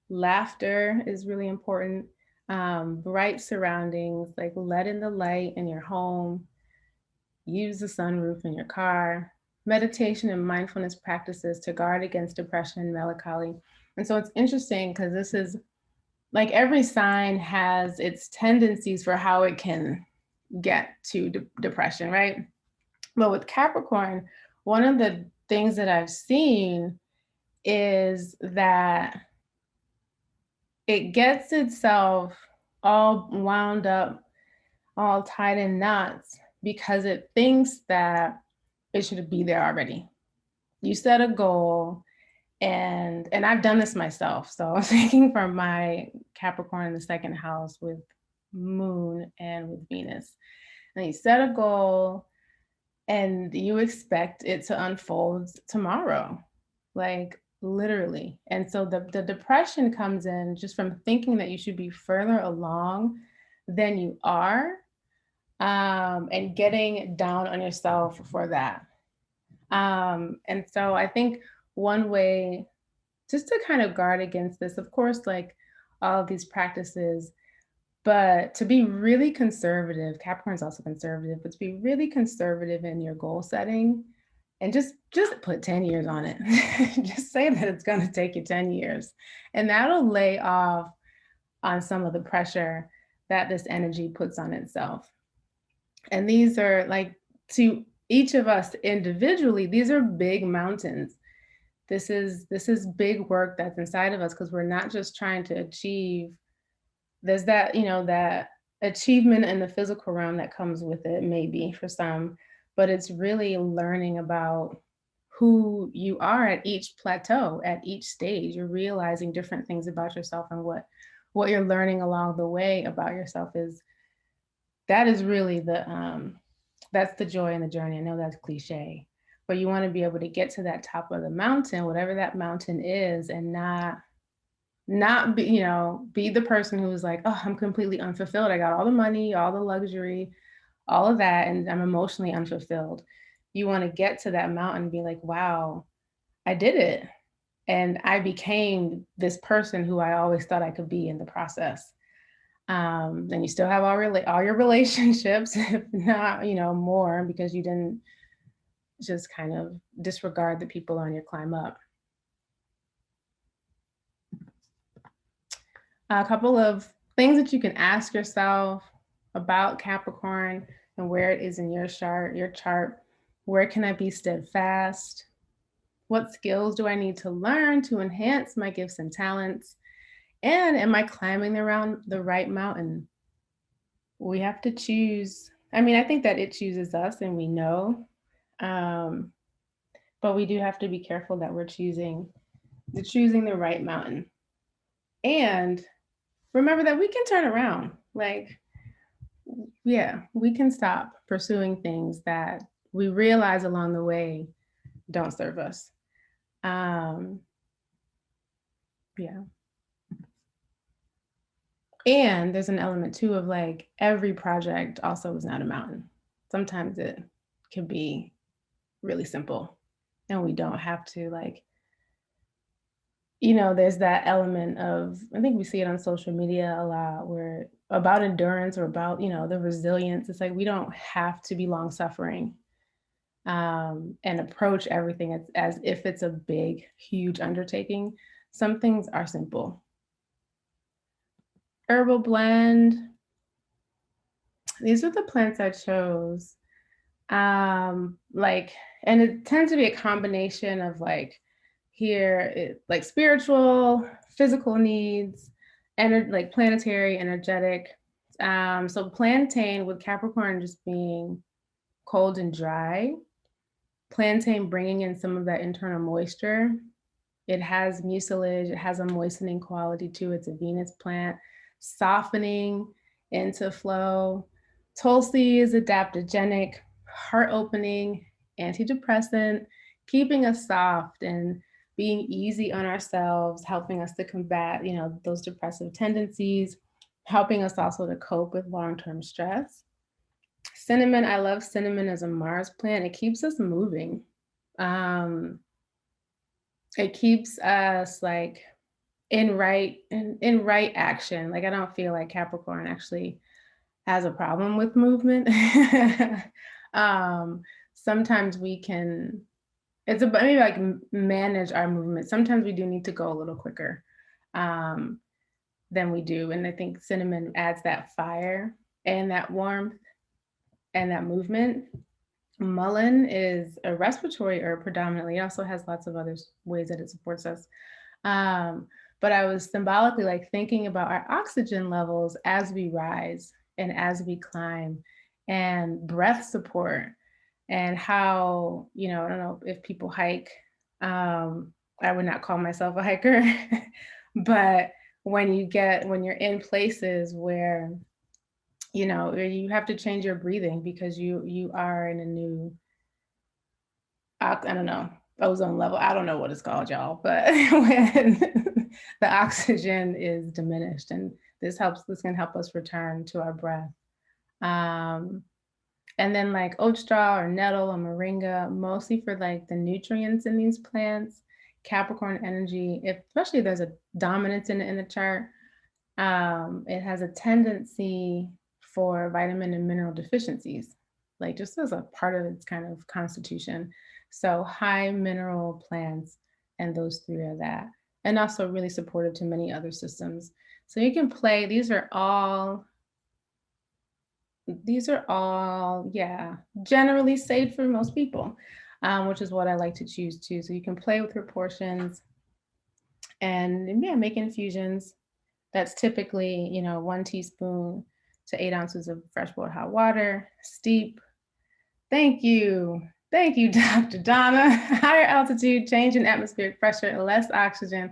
laughter is really important. Bright surroundings, like let in the light in your home, use the sunroof in your car, meditation and mindfulness practices to guard against depression and melancholy. And so it's interesting because this is like every sign has its tendencies for how it can get to depression, right? But with Capricorn, one of the things that I've seen is that it gets itself all wound up, all tied in knots, because it thinks that it should be there already. You set a goal, and I've done this myself. So I'm thinking from my Capricorn in the second house with Moon and with Venus. And you set a goal and you expect it to unfold tomorrow, like literally. And so the depression comes in just from thinking that you should be further along than you are, and getting down on yourself for that. And so I think one way just to kind of guard against this, of course, like all of these practices, but to be really conservative, Capricorn's also conservative, but to be really conservative in your goal setting and just put 10 years on it. Just say that it's going to take you 10 years, and that'll lay off on some of the pressure that this energy puts on itself. And these are like, to each of us individually, these are big mountains. This is big work that's inside of us, because we're not just trying to achieve. There's that, that achievement in the physical realm that comes with it, maybe for some, but it's really learning about who you are at each plateau, at each stage. You're realizing different things about yourself, and what you're learning along the way about yourself is really that's the joy in the journey. I know that's cliche, but you want to be able to get to that top of the mountain, whatever that mountain is, and not be, be the person who's like, oh, I'm completely unfulfilled. I got all the money, all the luxury, all of that, and I'm emotionally unfulfilled. You want to get to that mountain and be like, wow, I did it. And I became this person who I always thought I could be in the process. Then you still have all your relationships, if not, more, because you didn't just kind of disregard the people on your climb up. A couple of things that you can ask yourself about Capricorn and where it is in your chart. Where can I be steadfast? What skills do I need to learn to enhance my gifts and talents? And am I climbing around the right mountain? We have to choose. I mean, I think that it chooses us and we know, but we do have to be careful that we're choosing the right mountain. And remember that we can turn around. Like, yeah, we can stop pursuing things that we realize along the way don't serve us. Yeah. And there's an element too of like every project also is not a mountain. Sometimes it can be really simple and we don't have to like, there's that element of, I think we see it on social media a lot, where about endurance or about, the resilience. It's like, we don't have to be long suffering and approach everything as if it's a big, huge undertaking. Some things are simple. Herbal blend. These are the plants I chose. And it tends to be a combination of like, like spiritual, physical needs, and like planetary, energetic. So plantain with Capricorn just being cold and dry, plantain bringing in some of that internal moisture. It has mucilage, it has a moistening quality too. It's a Venus plant, softening into flow. Tulsi is adaptogenic, heart opening, antidepressant, keeping us soft and being easy on ourselves, helping us to combat, those depressive tendencies, helping us also to cope with long-term stress. Cinnamon, I love cinnamon as a Mars plant. It keeps us moving. It keeps us like in right action. Like, I don't feel like Capricorn actually has a problem with movement. Sometimes we can, it's about maybe like manage our movement. Sometimes we do need to go a little quicker than we do. And I think cinnamon adds that fire and that warmth and that movement. Mullein is a respiratory herb predominantly. It also has lots of other ways that it supports us. But I was symbolically like thinking about our oxygen levels as we rise and as we climb, and breath support, and how, I don't know if people hike. I would not call myself a hiker, but when you're in places where, you have to change your breathing because you are in a new, I don't know, ozone level. I don't know what it's called, y'all, but when the oxygen is diminished, and this can help us return to our breath. And then like oat straw or nettle or moringa, mostly for like the nutrients in these plants. Capricorn energy, especially if there's a dominance in the chart, it has a tendency for vitamin and mineral deficiencies, like just as a part of its kind of constitution. So high mineral plants, and those three are that, and also really supportive to many other systems. So you can play, these are all, yeah, generally safe for most people, which is what I like to choose too. So you can play with proportions and yeah, make infusions. That's typically, 1 teaspoon to 8 ounces of fresh boiled hot water, steep. Thank you, Dr. Donna. Higher altitude, change in atmospheric pressure, less oxygen,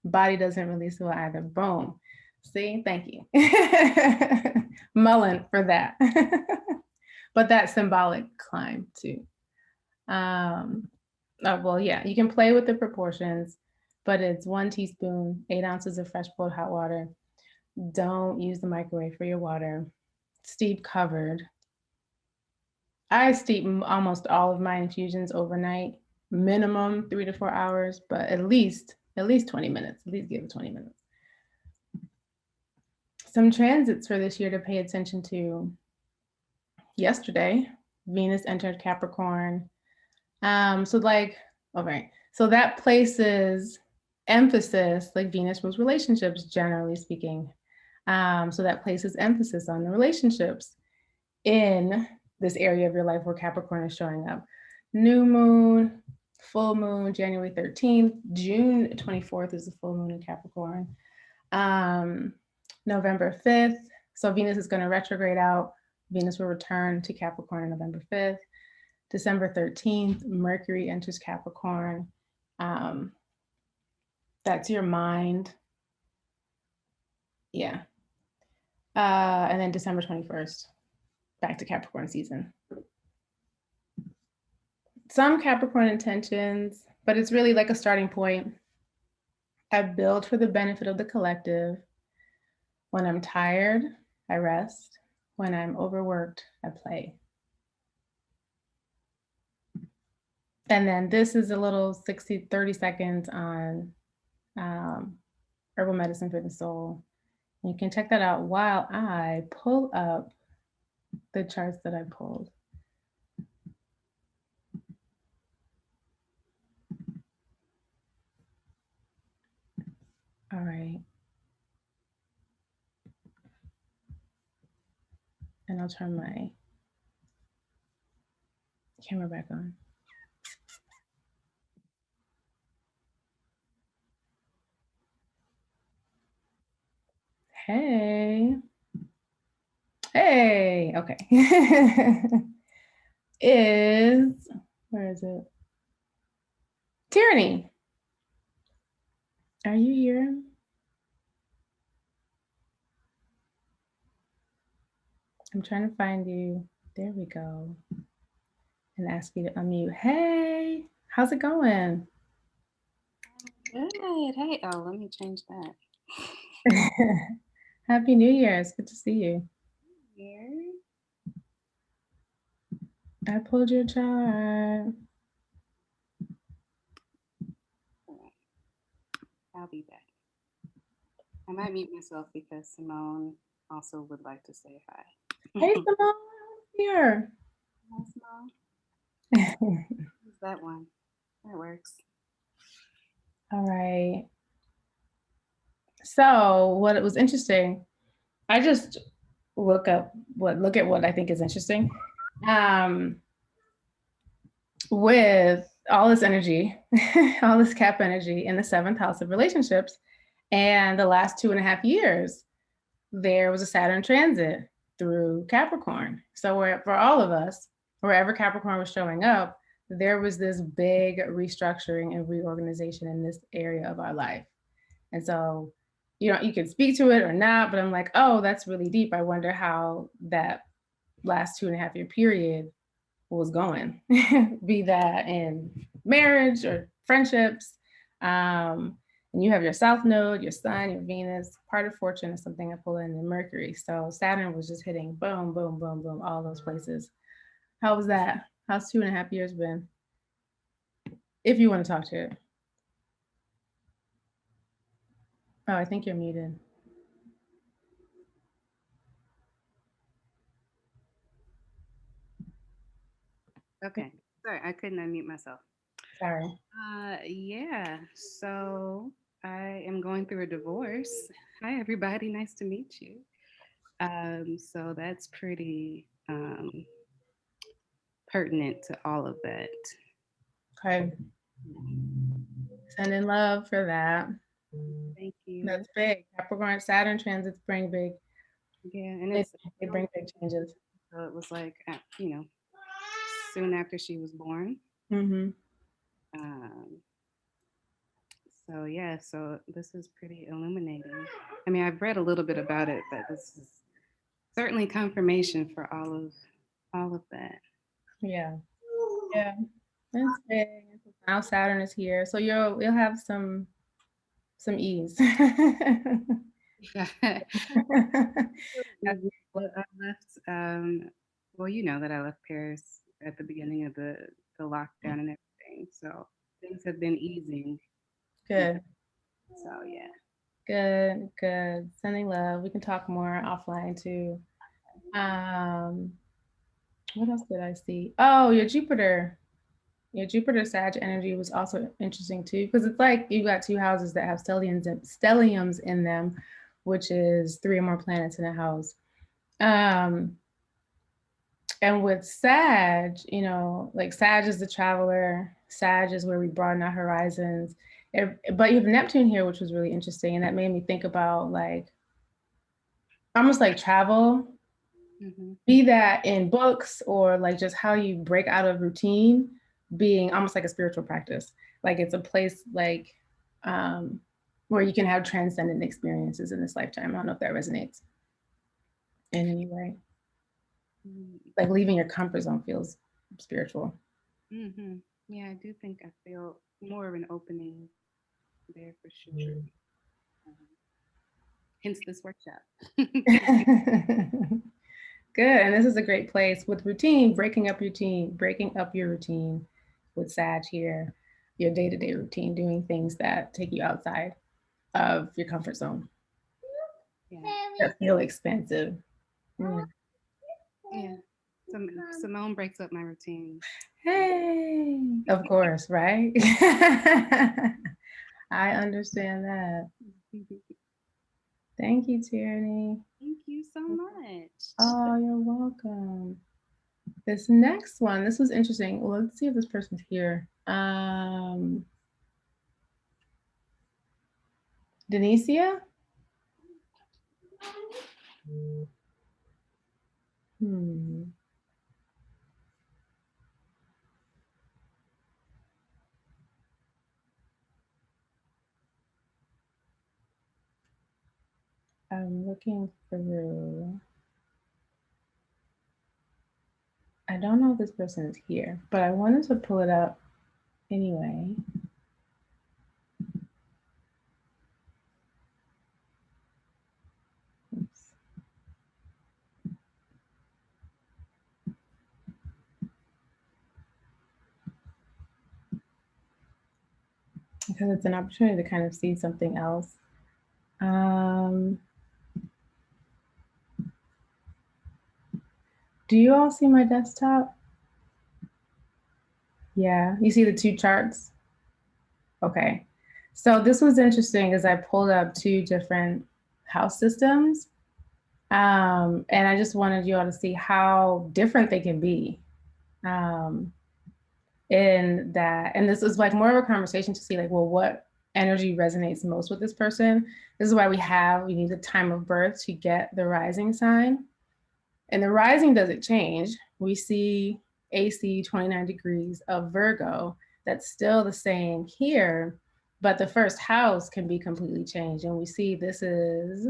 body doesn't release well either. Boom. See, thank you. Mullein for that. But that symbolic climb too. Well, yeah, you can play with the proportions, but it's 1 teaspoon, 8 ounces of fresh boiled hot water. Don't use the microwave for your water. Steep covered. I steep almost all of my infusions overnight, minimum 3 to 4 hours, but at least 20 minutes. At least give it 20 minutes. some transits for this year to pay attention to. Yesterday, Venus entered Capricorn. So that places emphasis, like Venus rules relationships, generally speaking. So that places emphasis on the relationships in this area of your life where Capricorn is showing up. New moon, full moon, January 13th, June 24th is the full moon in Capricorn. November 5th, so Venus is going to retrograde out. Venus will return to Capricorn on November 5th. December 13th, Mercury enters Capricorn. That's your mind. Yeah. And then December 21st, back to Capricorn season. Some Capricorn intentions, but it's really like a starting point. I build for the benefit of the collective. When I'm tired, I rest. When I'm overworked, I play. And then this is a little 30 seconds on herbal medicine for the soul. You can check that out while I pull up the charts that I pulled. All right. And I'll turn my camera back on. Hey. Hey, okay. Where is it? Tyranny. Are you here? I'm trying to find you. There we go. And ask you to unmute. Hey, how's it going? Good. Hey, oh, let me change that. Happy New Year. It's good to see you. Here. I pulled your chart. I'll be back. I might mute myself because Simone also would like to say hi. Hey, Simone, here. Hi, Simone. Who's that one? That works. All right. So what was interesting, I just look at what I think is interesting. With all this energy, all this Cap energy in the 7th house of relationships, and the last 2.5 years, there was a Saturn transit through Capricorn. So for all of us, wherever Capricorn was showing up, there was this big restructuring and reorganization in this area of our life. And so, you can speak to it or not, but I'm like, oh, that's really deep. I wonder how that last 2.5 year period was going, be that in marriage or friendships. And you have your South Node, your Sun, your Venus, part of fortune is something I pull in Mercury. So Saturn was just hitting boom, boom, boom, boom, all those places. How was that? How's 2.5 years been? If you want to talk to it. Oh, I think you're muted. Okay. Sorry, I couldn't unmute myself. Sorry. Yeah. So I am going through a divorce. Hi, everybody. Nice to meet you. So that's pretty pertinent to all of that. Okay. Sending love for that. Thank you. That's big. Capricorn, Saturn transits bring big. Yeah, and they bring big changes. So it was like, soon after she was born. Mm-hmm. So yeah, so this is pretty illuminating. I mean, I've read a little bit about it, but this is certainly confirmation for all of that. Yeah. Yeah. That's big. Now Saturn is here. So you'll have some ease. Yeah. I left well, you know that I left Paris at the beginning of the lockdown and everything. So things have been easing. Good. So yeah. Good, good. Sending love. We can talk more offline too. What else did I see? Oh, your Jupiter. Your Jupiter Sag energy was also interesting too, because it's like you've got two houses that have stelliums in them, which is 3 or more planets in a house. And with Sag, you know, like Sag is the traveler, Sag is where we broaden our horizons. But you have Neptune here, which was really interesting. And that made me think about like almost like travel, be that in books or like just how you break out of routine, being almost like a spiritual practice. Like it's a place like where you can have transcendent experiences in this lifetime. I don't know if that resonates in any way. Like leaving your comfort zone feels spiritual. Yeah, I do think I feel more of an opening there for sure. Hence this workshop. Good, and this is a great place with routine, breaking up your routine with Sag here, your day-to-day routine, doing things that take you outside of your comfort zone. Yeah. That feel expensive. Yeah. Simone breaks up my routine. Hey, of course, right? I understand that. Thank you, Tierney. Thank you so much. Oh, you're welcome. This next one, this was interesting. Well, let's see if this person's here. Denicia? I'm looking through. I don't know if this person is here, but I wanted to pull it up anyway. Oops. Because it's an opportunity to kind of see something else. Do you all see my desktop? Yeah, you see the two charts? Okay. So this was interesting as I pulled up 2 different house systems. And I just wanted you all to see how different they can be. In that, and this is like more of a conversation to see like, well, what energy resonates most with this person. This is why we need the time of birth to get the rising sign. And the rising doesn't change. We see AC 29 degrees of Virgo. That's still the same here, but the first house can be completely changed. And we see this is,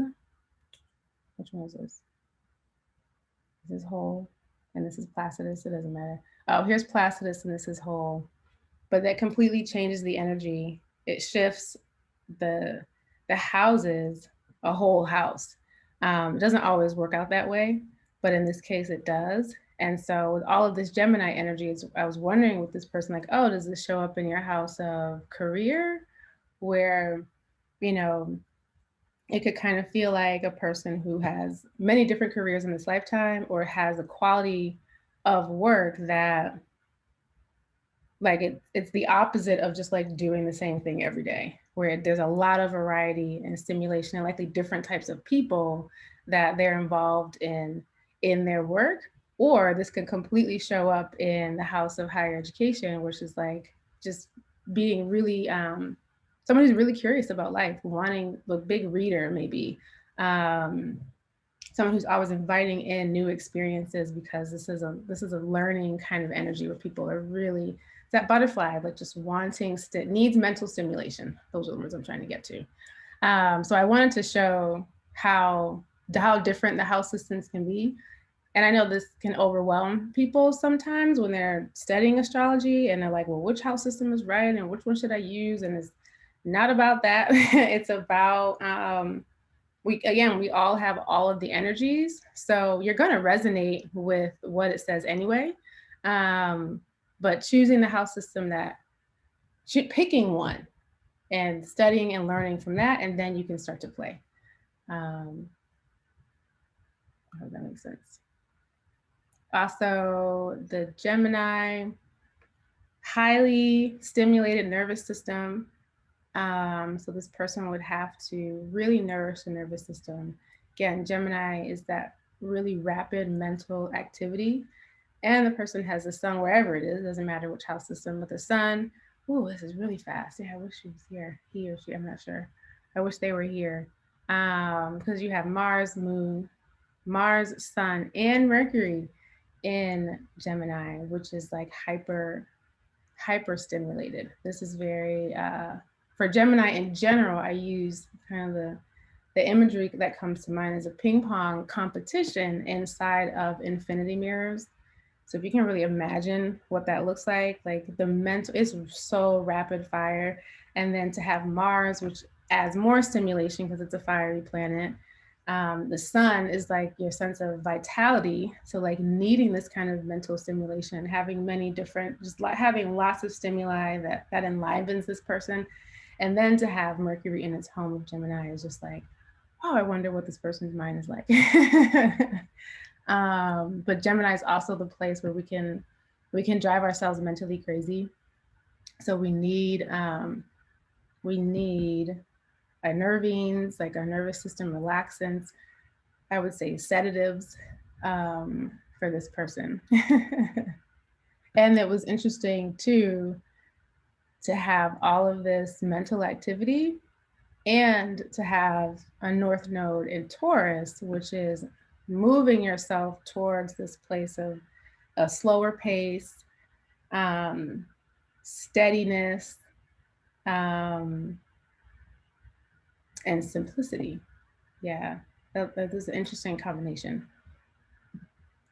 which one is this? This is whole, and this is Placidus, it doesn't matter. Oh, here's Placidus and this is whole. But that completely changes the energy. It shifts the houses, a whole house. It doesn't always work out that way, but in this case it does. And so with all of this Gemini energy, I was wondering with this person, like, oh, does this show up in your house of career, where, you know, it could kind of feel like a person who has many different careers in this lifetime, or has a quality of work that like it's the opposite of just like doing the same thing every day, where there's a lot of variety and stimulation and likely different types of people that they're involved in their work. Or this can completely show up in the house of higher education, which is like just being really someone who's really curious about life, wanting the big reader, maybe someone who's always inviting in new experiences, because this is a learning kind of energy where people are really, that butterfly, like just wanting, needs mental stimulation. Those are the words I'm trying to get to. So I wanted to show how different the house systems can be. And I know this can overwhelm people sometimes when they're studying astrology and they're like, well, which house system is right and which one should I use? And it's not about that. It's about, we all have all of the energies. So you're going to resonate with what it says anyway. But choosing the house system picking one and studying and learning from that, and then you can start to play. I hope that makes sense. Also, the Gemini, highly stimulated nervous system. So this person would have to really nourish the nervous system. Again, Gemini is that really rapid mental activity. And the person has the sun wherever it is, doesn't matter which house system, but the sun, ooh, this is really fast. Yeah, I wish she was here, he or she, I'm not sure. I wish they were here. Because you have Mars, Moon, Mars, Sun, and Mercury in Gemini, which is like hyper stimulated. This is very, for Gemini in general, I use kind of the imagery that comes to mind is a ping pong competition inside of infinity mirrors. So if you can really imagine what that looks like the mental, it's so rapid fire. And then to have Mars, which adds more stimulation because it's a fiery planet. The sun is like your sense of vitality. So like needing this kind of mental stimulation, having many different, just like having lots of stimuli that enlivens this person. And then to have Mercury in its home of Gemini is just like, oh, I wonder what this person's mind is like. But Gemini is also the place where we can drive ourselves mentally crazy. So we need our nervines, like our nervous system relaxants, I would say sedatives for this person. And it was interesting too, to have all of this mental activity and to have a North Node in Taurus, which is moving yourself towards this place of a slower pace, steadiness, and simplicity. Yeah, that is an interesting combination.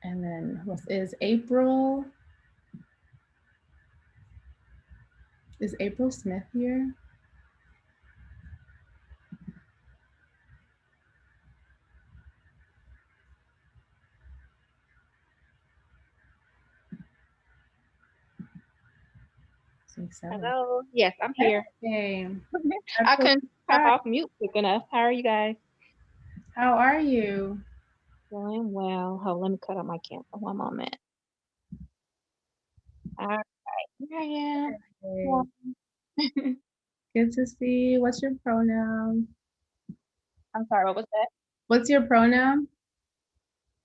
And then what is April? Is April Smith here? Hello. Yes, I'm here. Hey. I couldn't pop off mute quick enough. How are you guys? How are you? Doing well. Hold, let me cut out my camera. One moment. All right, here I am. Hey. Good to see you. What's your pronoun? I'm sorry, what was that? What's your pronoun?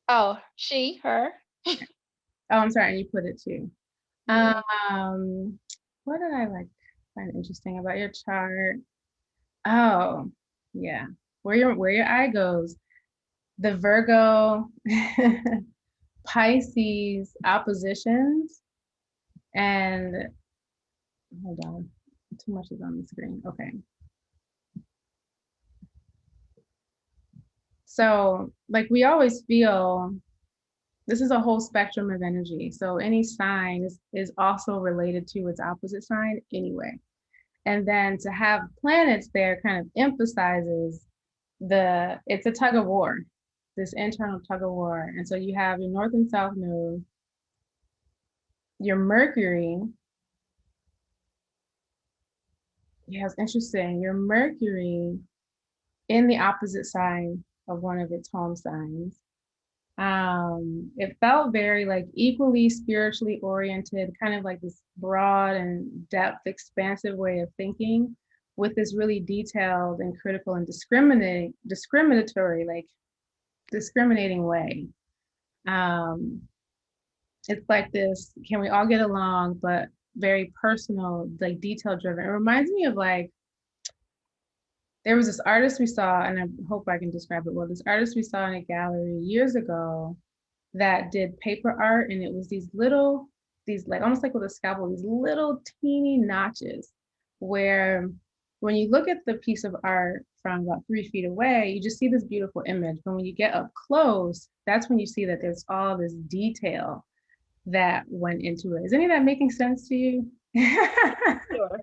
Oh, she, her. Oh, I'm sorry, and you put it too. Yeah. What did I find interesting about your chart? Oh, yeah. Where your eye goes. The Virgo Pisces oppositions, and hold on, too much is on the screen. Okay. So like we always feel, this is a whole spectrum of energy. So any sign is also related to its opposite sign anyway. And then to have planets there kind of emphasizes it's a tug of war, this internal tug of war. And so you have your North and South node, your Mercury. Yeah, it's interesting. Your Mercury in the opposite sign of one of its home signs. It felt very like equally spiritually oriented, kind of like this broad and depth, expansive way of thinking with this really detailed and critical and discriminatory, like discriminating way. It's like this, can we all get along, but very personal, like detail driven. It reminds me of like, there was this artist we saw, and I hope I can describe it well, this artist we saw in a gallery years ago that did paper art, and it was these like almost like with a scalpel, these little teeny notches where when you look at the piece of art from about 3 feet away, you just see this beautiful image. But when you get up close, that's when you see that there's all this detail that went into it. Is any of that making sense to you? Sure.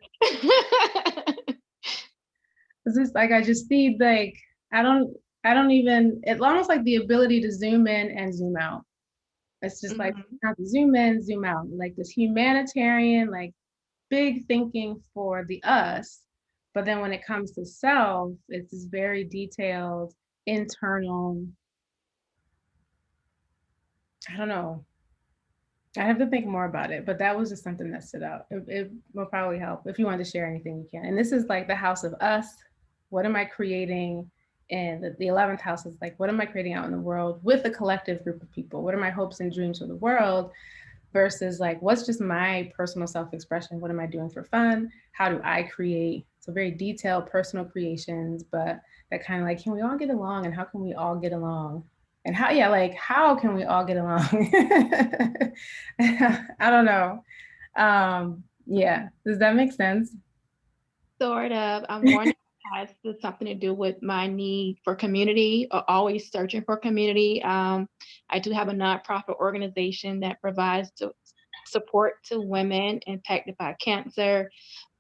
It's just like, I just see like, I don't even, it's almost like the ability to zoom in and zoom out. It's just like, not to zoom in, zoom out, like this humanitarian, like big thinking for the us, But then when it comes to self, it's this very detailed, internal, I don't know. I have to think more about it, but that was just something that stood out. It will probably help. If you want to share anything, you can. And this is like the house of us. What am I creating? And the 11th house is like, what am I creating out in the world with a collective group of people? What are my hopes and dreams for the world? Versus like, what's just my personal self-expression? What am I doing for fun? How do I create? So very detailed personal creations, but that kind of like, can we all get along? And how can we all get along? And how, yeah, like, how can we all get along? I don't know. Yeah, does that make sense? Sort of. I'm wondering if it has something to do with my need for community, or always searching for community. I do have a nonprofit organization that provides support to women impacted by cancer.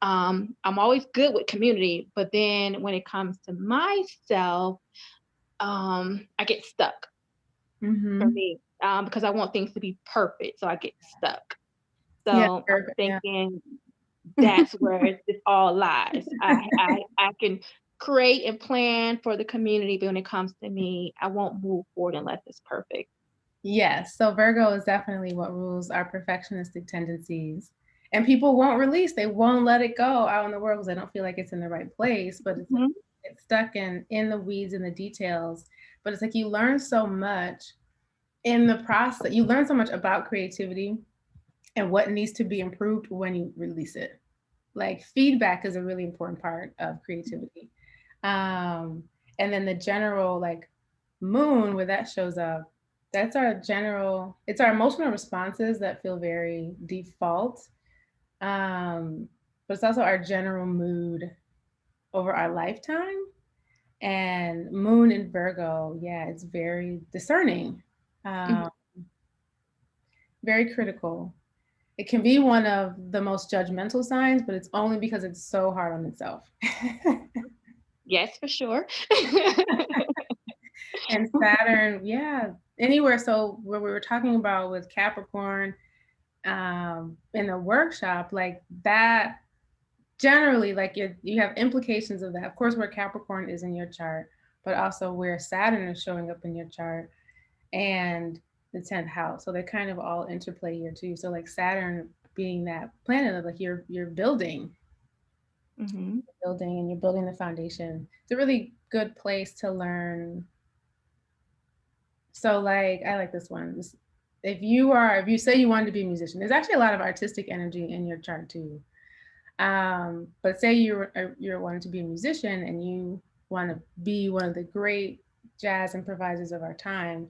I'm always good with community, but then when it comes to myself, I get stuck for me because I want things to be perfect, so I get stuck. So Yeah, I'm perfect, yeah. thinking that's where it all lies. I can create and plan for the community, but when it comes to me, I won't move forward unless it's perfect. Yes, so Virgo is definitely what rules our perfectionistic tendencies. And people won't release, they won't let it go out in the world because they don't feel like it's in the right place, but it's, like, it's stuck in the weeds and the details. But it's like you learn so much in the process. You learn so much about creativity and what needs to be improved when you release it. Like feedback is a really important part of creativity. And then the general like moon, where that shows up, that's our general, it's our emotional responses that feel very default. But it's also our general mood over our lifetime. And moon in Virgo, yeah, it's very discerning, very critical. It can be one of the most judgmental signs, but it's only because it's so hard on itself. Yes, for sure. And Saturn, yeah, anywhere. So what we were talking about with Capricorn in the workshop, like that, generally, like you have implications of that. Of course, where Capricorn is in your chart, but also where Saturn is showing up in your chart and the 10th house. So they kind of all interplay here too. So like Saturn being that planet of like you're building, building, and you're building the foundation. It's a really good place to learn. So like, I like this one. If you say you wanted to be a musician, there's actually a lot of artistic energy in your chart too. But say you're wanting to be a musician and you want to be one of the great jazz improvisers of our time,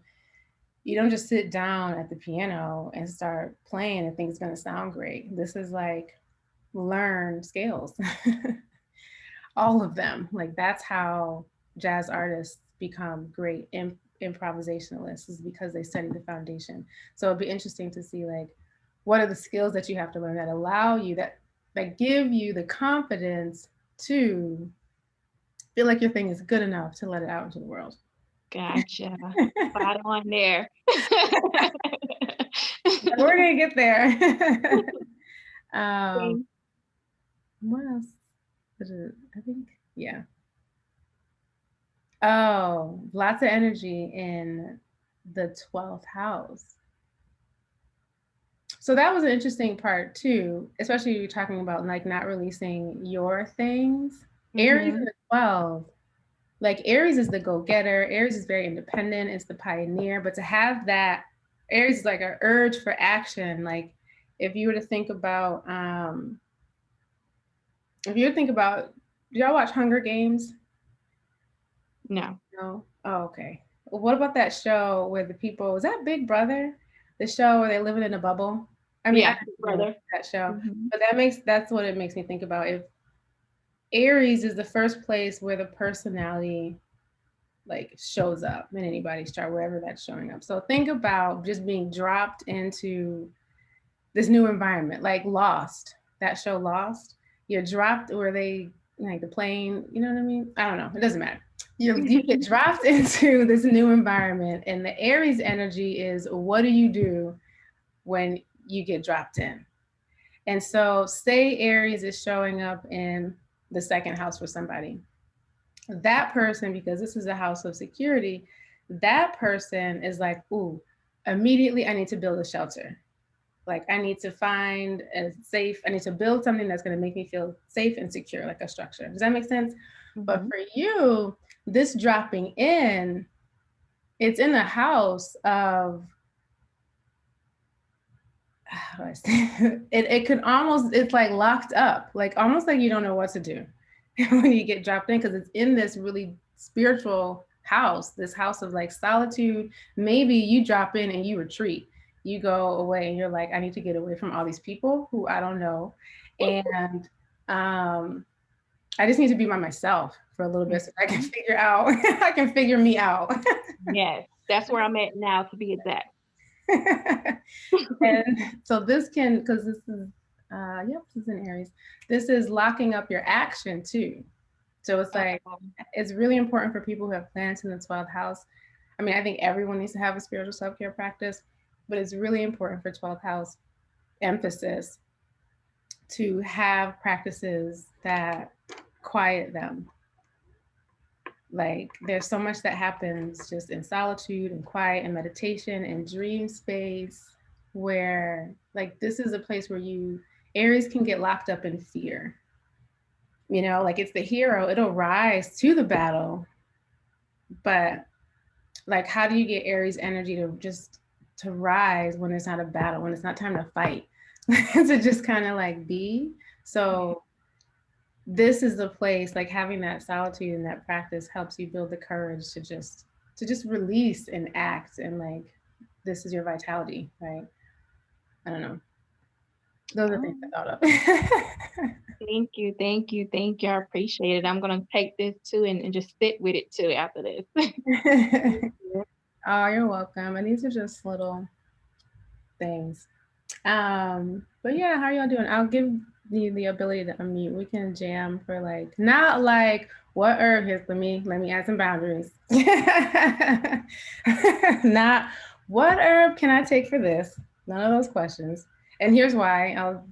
you don't just sit down at the piano and start playing and think it's going to sound great. This is like learn scales, all of them. Like that's how jazz artists become great improvisationalists, is because they study the foundation. So it'd be interesting to see like what are the skills that you have to learn that allow you, that give you the confidence to feel like your thing is good enough to let it out into the world. Gotcha. Spot on there. We're gonna get there. What else? I think, yeah. Oh, lots of energy in the 12th house. So that was an interesting part too, especially you're talking about like not releasing your things. Aries in the 12th. Like Aries is the go-getter. Aries is very independent. It's the pioneer. But to have that, Aries is like an urge for action. Like if you were to think about, did y'all watch Hunger Games? No. No? Oh, okay. What about that show where the people, was that Big Brother? The show where they're living in a bubble? I mean, yeah, I Big Brother. That show. But that's what it makes me think about. If Aries is the first place where the personality like shows up in anybody's chart, wherever that's showing up. So think about just being dropped into this new environment, like Lost, that show Lost. You're dropped where they like the plane, you know what I mean? I don't know, it doesn't matter. You get dropped into this new environment, and the Aries energy is, what do you do when you get dropped in? And so say Aries is showing up in the second house for somebody. That person, because this is a house of security, that person is like, ooh, immediately I need to build a shelter. Like I need to find a safe, I need to build something that's going to make me feel safe and secure, like a structure. Does that make sense? But for you, this dropping in, it's in a house of, how do I say it could almost, it's like locked up, like almost like you don't know what to do when you get dropped in, because it's in this really spiritual house, this house of like solitude. Maybe you drop in and you retreat, you go away and you're like, I need to get away from all these people who I don't know. And I just need to be by myself for a little bit so I can figure out, I can figure me out. Yes, that's where I'm at now, to be exact. And so this can, because this is, yep, this is in Aries. This is locking up your action too. So it's like, it's really important for people who have planets in the 12th house. I mean, I think everyone needs to have a spiritual self-care practice, but it's really important for 12th house emphasis to have practices that quiet them. Like there's so much that happens just in solitude and quiet and meditation and dream space, where like this is a place where Aries can get locked up in fear. You know, like it's the hero, it'll rise to the battle, but like how do you get Aries energy to rise when it's not a battle, when it's not time to fight, to just kind of like be. So this is the place, like having that solitude and that practice helps you build the courage to just release and act, and like this is your vitality, right? I don't know. Those are things I thought of. Thank you, thank you, thank you. I appreciate it. I'm gonna take this too and just sit with it too after this. Oh, you're welcome. And these are just little things. But yeah, how are y'all doing? I'll give you the ability to unmute. We can jam for like, not like what herb hits, let me add some boundaries. Not what herb can I take for this? None of those questions. And here's why. I'll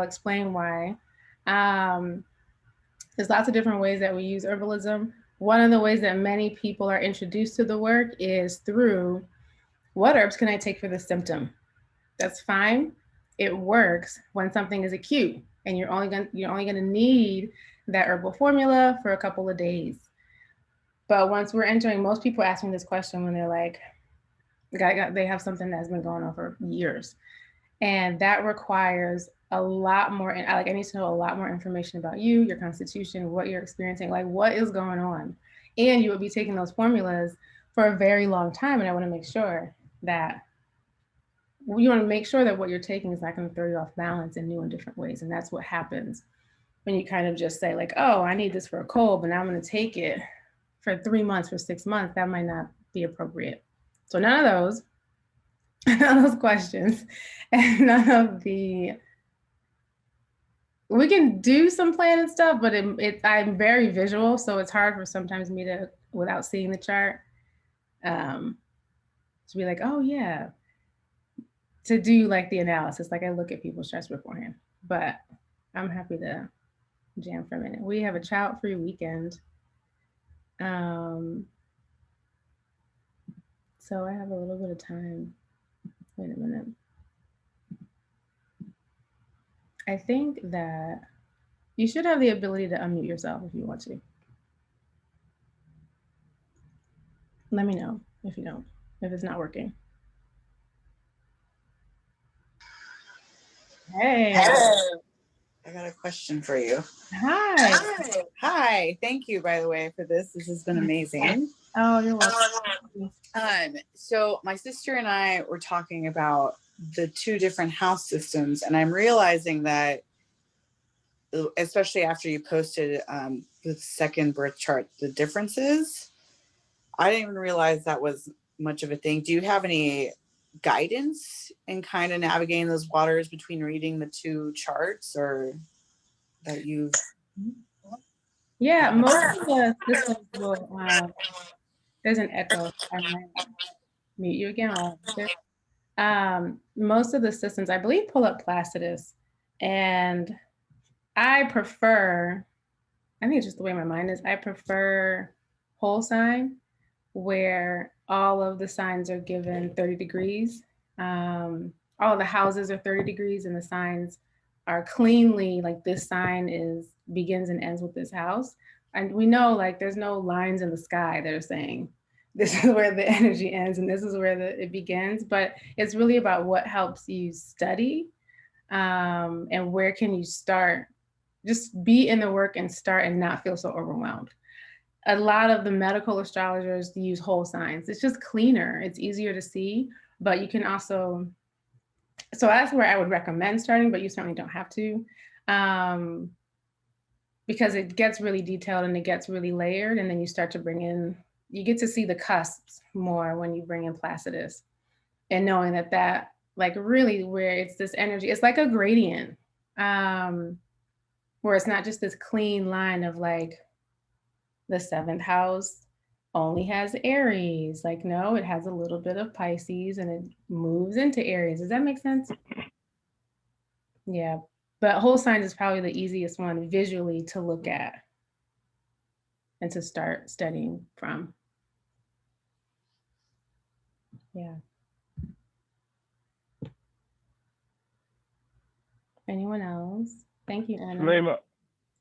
explain why. There's lots of different ways that we use herbalism. One of the ways that many people are introduced to the work is through, what herbs can I take for this symptom? That's fine. It works when something is acute and you're only gonna need that herbal formula for a couple of days. But once we're entering, most people ask me this question when they're like, they have something that's been going on for years. And that requires a lot more, and I need to know a lot more information about you, your constitution, what you're experiencing, like what is going on. And you would be taking those formulas for a very long time. And I want to make sure that what you're taking is not going to throw you off balance in new and different ways. And that's what happens when you kind of just say like, oh, I need this for a cold, but now I'm going to take it for 3 months, for 6 months. That might not be appropriate. So none of those questions, and none of the, we can do some planning stuff, but I'm very visual, so it's hard for sometimes me to, without seeing the chart, to be like, oh yeah, to do like the analysis, like I look at people's charts beforehand. But I'm happy to jam for a minute. We have a child-free weekend. So I have a little bit of time. Wait a minute. I think that you should have the ability to unmute yourself if you want to. Let me know if you don't, if it's not working. Hey. I got a question for you. Hi. Hi. Thank you, by the way, for this. This has been amazing. Oh, you're welcome. So my sister and I were talking about the 2 different house systems, and I'm realizing that, especially after you posted the second birth chart, the differences, I didn't even realize that was much of a thing. Do you have any guidance in kind of navigating those waters between reading the 2 charts, or that you've? Yeah, most of the systems will, there's an echo. I might mute you again. Most of the systems, I believe, pull up Placidus, and I prefer I think it's just the way my mind is. I prefer whole sign where all of the signs are given 30 degrees. All of the houses are 30 degrees and the signs are cleanly like this sign is begins and ends with this house. And we know like there's no lines in the sky that are saying this is where the energy ends and this is where it begins. But it's really about what helps you study and where can you start. Just be in the work and start and not feel so overwhelmed. A lot of the medical astrologers use whole signs. It's just cleaner. It's easier to see, but you can also, so that's where I would recommend starting, but you certainly don't have to, because it gets really detailed and it gets really layered. And then you start to bring in, you get to see the cusps more when you bring in Placidus and knowing that like really where it's this energy, it's like a gradient, where it's not just this clean line of like, the seventh house only has Aries. Like, no, it has a little bit of Pisces and it moves into Aries. Does that make sense? Yeah. But whole sign is probably the easiest one visually to look at and to start studying from. Yeah. Anyone else? Thank you, Anna. Selima,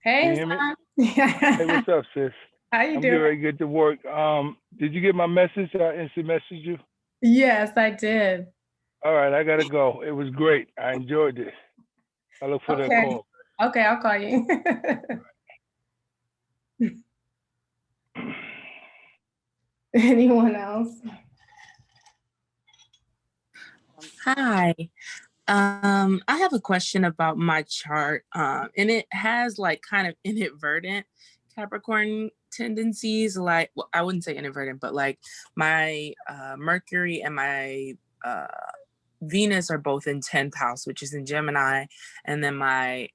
hey, can you hear me? Hey, what's up, sis? How you I'm doing? getting ready to get to work. Did you get my message? I instant messaged you. Yes, I did. All right, I gotta go. It was great. I enjoyed it. I look for that call. Okay, I'll call you. Anyone else? Hi. I have a question about my chart, and it has like kind of inadvertent Capricorn tendencies. Like, well, I wouldn't say inadvertent, but like my Mercury and my Venus are both in 10th house, which is in Gemini, and then my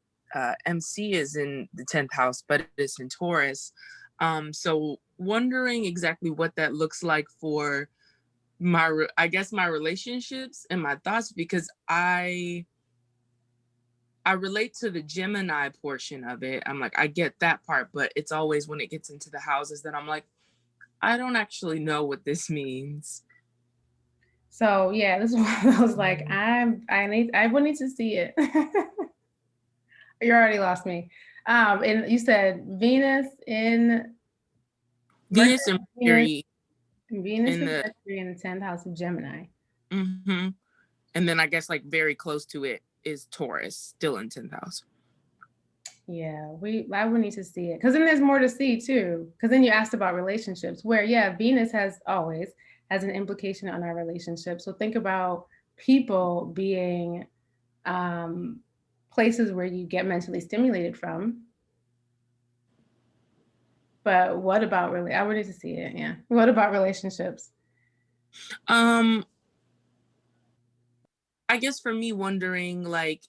MC is in the 10th house, but it's in Taurus. So wondering exactly what that looks like for I guess my relationships and my thoughts, because I relate to the Gemini portion of it. I'm like, I get that part, but it's always when it gets into the houses that I'm like, I don't actually know what this means. So yeah, this is one of those like I would need to see it. You already lost me. And you said Venus in Venus and Mercury. Venus and Mercury in the 10th house of Gemini. Mm-hmm. And then I guess like very close to it is Taurus, still in 10th house. Yeah, I would need to see it because then there's more to see too. Because then you asked about relationships, where Venus always has an implication on our relationships. So think about people being places where you get mentally stimulated from. But what about I would need to see it. Yeah. What about relationships? I guess for me, wondering like,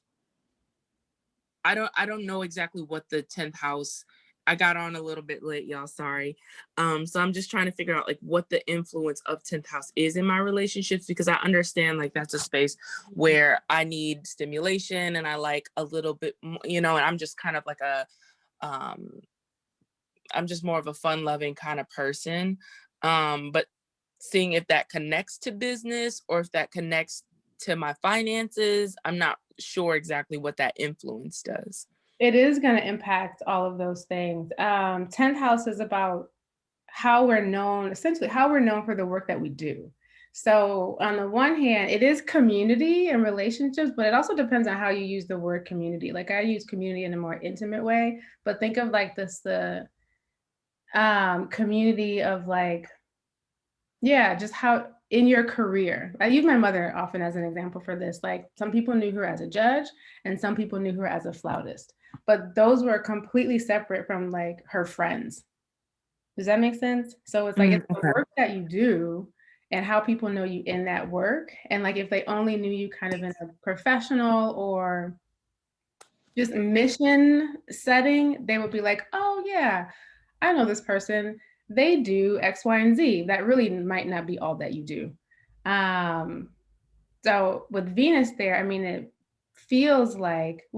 I don't know exactly what the 10th house. I got on a little bit late, y'all. Sorry. So I'm just trying to figure out like what the influence of 10th house is in my relationships, because I understand like that's a space where I need stimulation and I like a little bit, and I'm just kind of like I'm just more of a fun-loving kind of person. But seeing if that connects to business or if that connects to my finances, I'm not sure exactly what that influence does. It is going to impact all of those things. 10th house is about how we're known, essentially how we're known for the work that we do. So on the one hand, it is community and relationships, but it also depends on how you use the word community. Like I use community in a more intimate way, but think of like the community of like, just how in your career. I use my mother often as an example for this. Like some people knew her as a judge and some people knew her as a flautist, but those were completely separate from like her friends. Does that make sense? So it's like it's the work that you do and how people know you in that work. And like if they only knew you kind of in a professional or just mission setting, they would be like, oh yeah, I know this person. They do X, Y, and Z. That really might not be all that you do. So with Venus there, I mean, it feels like,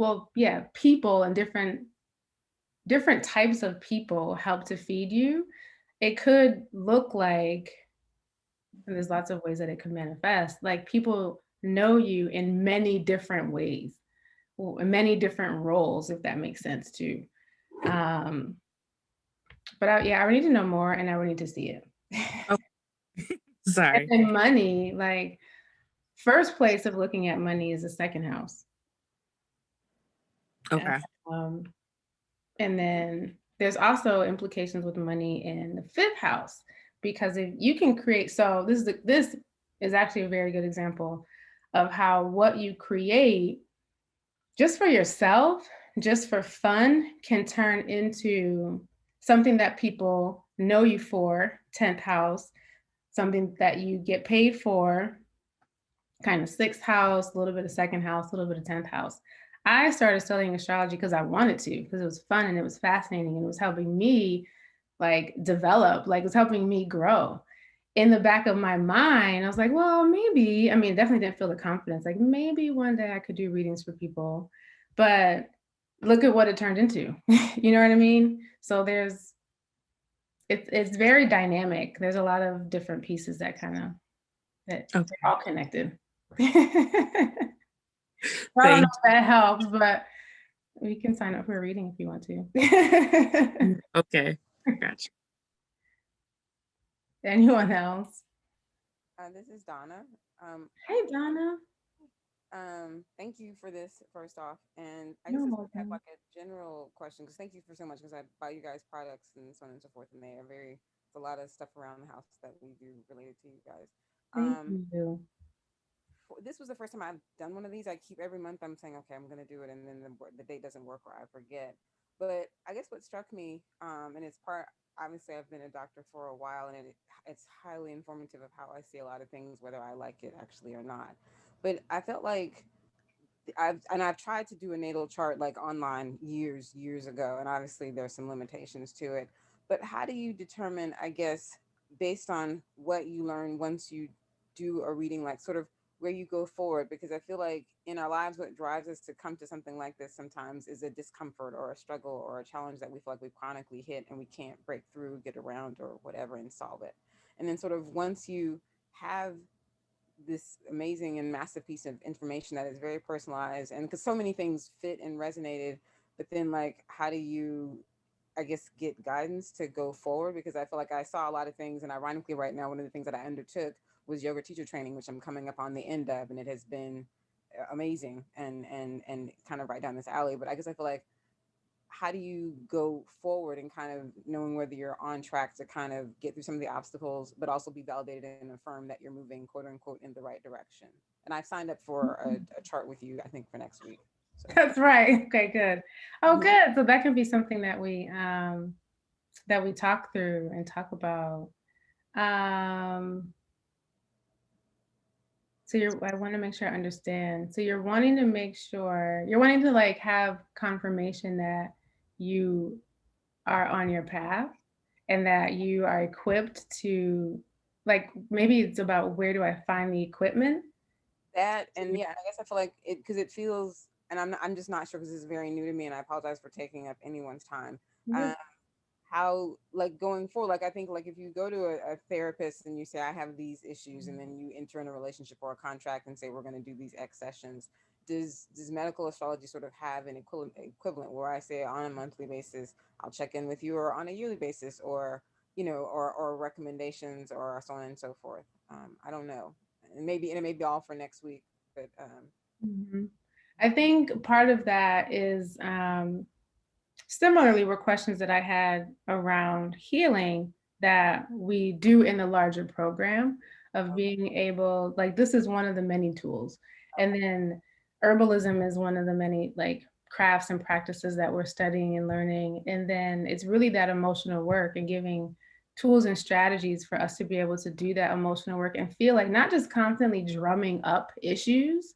people and different different types of people help to feed you. It could look like, and there's lots of ways that it could manifest, like people know you in many different ways, in many different roles, if that makes sense too. But I would need to know more, and I would need to see it. Oh, sorry. And then money, like first place of looking at money is the second house. Okay. And then there's also implications with money in the fifth house, because if you can create, so this is actually a very good example of how what you create just for yourself, just for fun, can turn into something that people know you for, 10th house, something that you get paid for, kind of 6th house, a little bit of 2nd house, a little bit of 10th house. I started studying astrology because I wanted to, because it was fun and it was fascinating and it was helping me like develop, like it was helping me grow. In the back of my mind, I was like, well, maybe, I mean, definitely didn't feel the confidence, like maybe one day I could do readings for people, but look at what it turned into. You know what I mean? So it's very dynamic. There's a lot of different pieces that they're all connected. I don't know if that helps, but we can sign up for a reading if you want to. Okay, gotcha. Anyone else? This is Donna. Hey, Donna. Thank you for this first off, and I You're just have welcome. like a general question, because thank you for so much, because I buy you guys products and so on and so forth, and they are there's a lot of stuff around the house that we do related to you guys. Thank you. This was the first time I've done one of these. I keep every month I'm saying, okay, I'm going to do it, and then the date doesn't work or I forget. But I guess what struck me, and it's part, obviously I've been a doctor for a while, and it's highly informative of how I see a lot of things, whether I like it actually or not. But I felt like I've tried to do a natal chart like online years ago, and obviously there's some limitations to it. But how do you determine, I guess, based on what you learn once you do a reading, like sort of where you go forward? Because I feel like in our lives, what drives us to come to something like this sometimes is a discomfort or a struggle or a challenge that we feel like we've chronically hit and we can't break through, get around, or whatever, and solve it. And then sort of once you have this amazing and massive piece of information that is very personalized, and because so many things fit and resonated, but then like how do you, I guess, get guidance to go forward? Because I feel like I saw a lot of things, and ironically right now one of the things that I undertook was yoga teacher training, which I'm coming up on the end of, and it has been amazing and kind of right down this alley. But I guess I feel like, how do you go forward and kind of knowing whether you're on track to kind of get through some of the obstacles, but also be validated and affirm that you're moving, quote unquote, in the right direction? And I've signed up for a chart with you, I think, for next week. So. That's right. Okay, good. Oh, good. So that can be something that we talk through and talk about. So I want to make sure I understand. So you're wanting to like have confirmation that you are on your path and that you are equipped to, like, maybe it's about where do I find the equipment? That, and yeah, I guess I feel like it, because it feels, and I'm just not sure, because this is very new to me, and I apologize for taking up anyone's time. How, like, going forward, like I think like if you go to a therapist and you say I have these issues, and then you enter in a relationship or a contract and say we're going to do these X sessions, does medical astrology sort of have an equivalent where I say on a monthly basis I'll check in with you, or on a yearly basis, or or recommendations, or so on and so forth? I don't know, and it may be all for next week, but I think part of that is similarly were questions that I had around healing that we do in the larger program of being able, like, this is one of the many tools. And then herbalism is one of the many like crafts and practices that we're studying and learning. And then it's really that emotional work and giving tools and strategies for us to be able to do that emotional work and feel like not just constantly drumming up issues,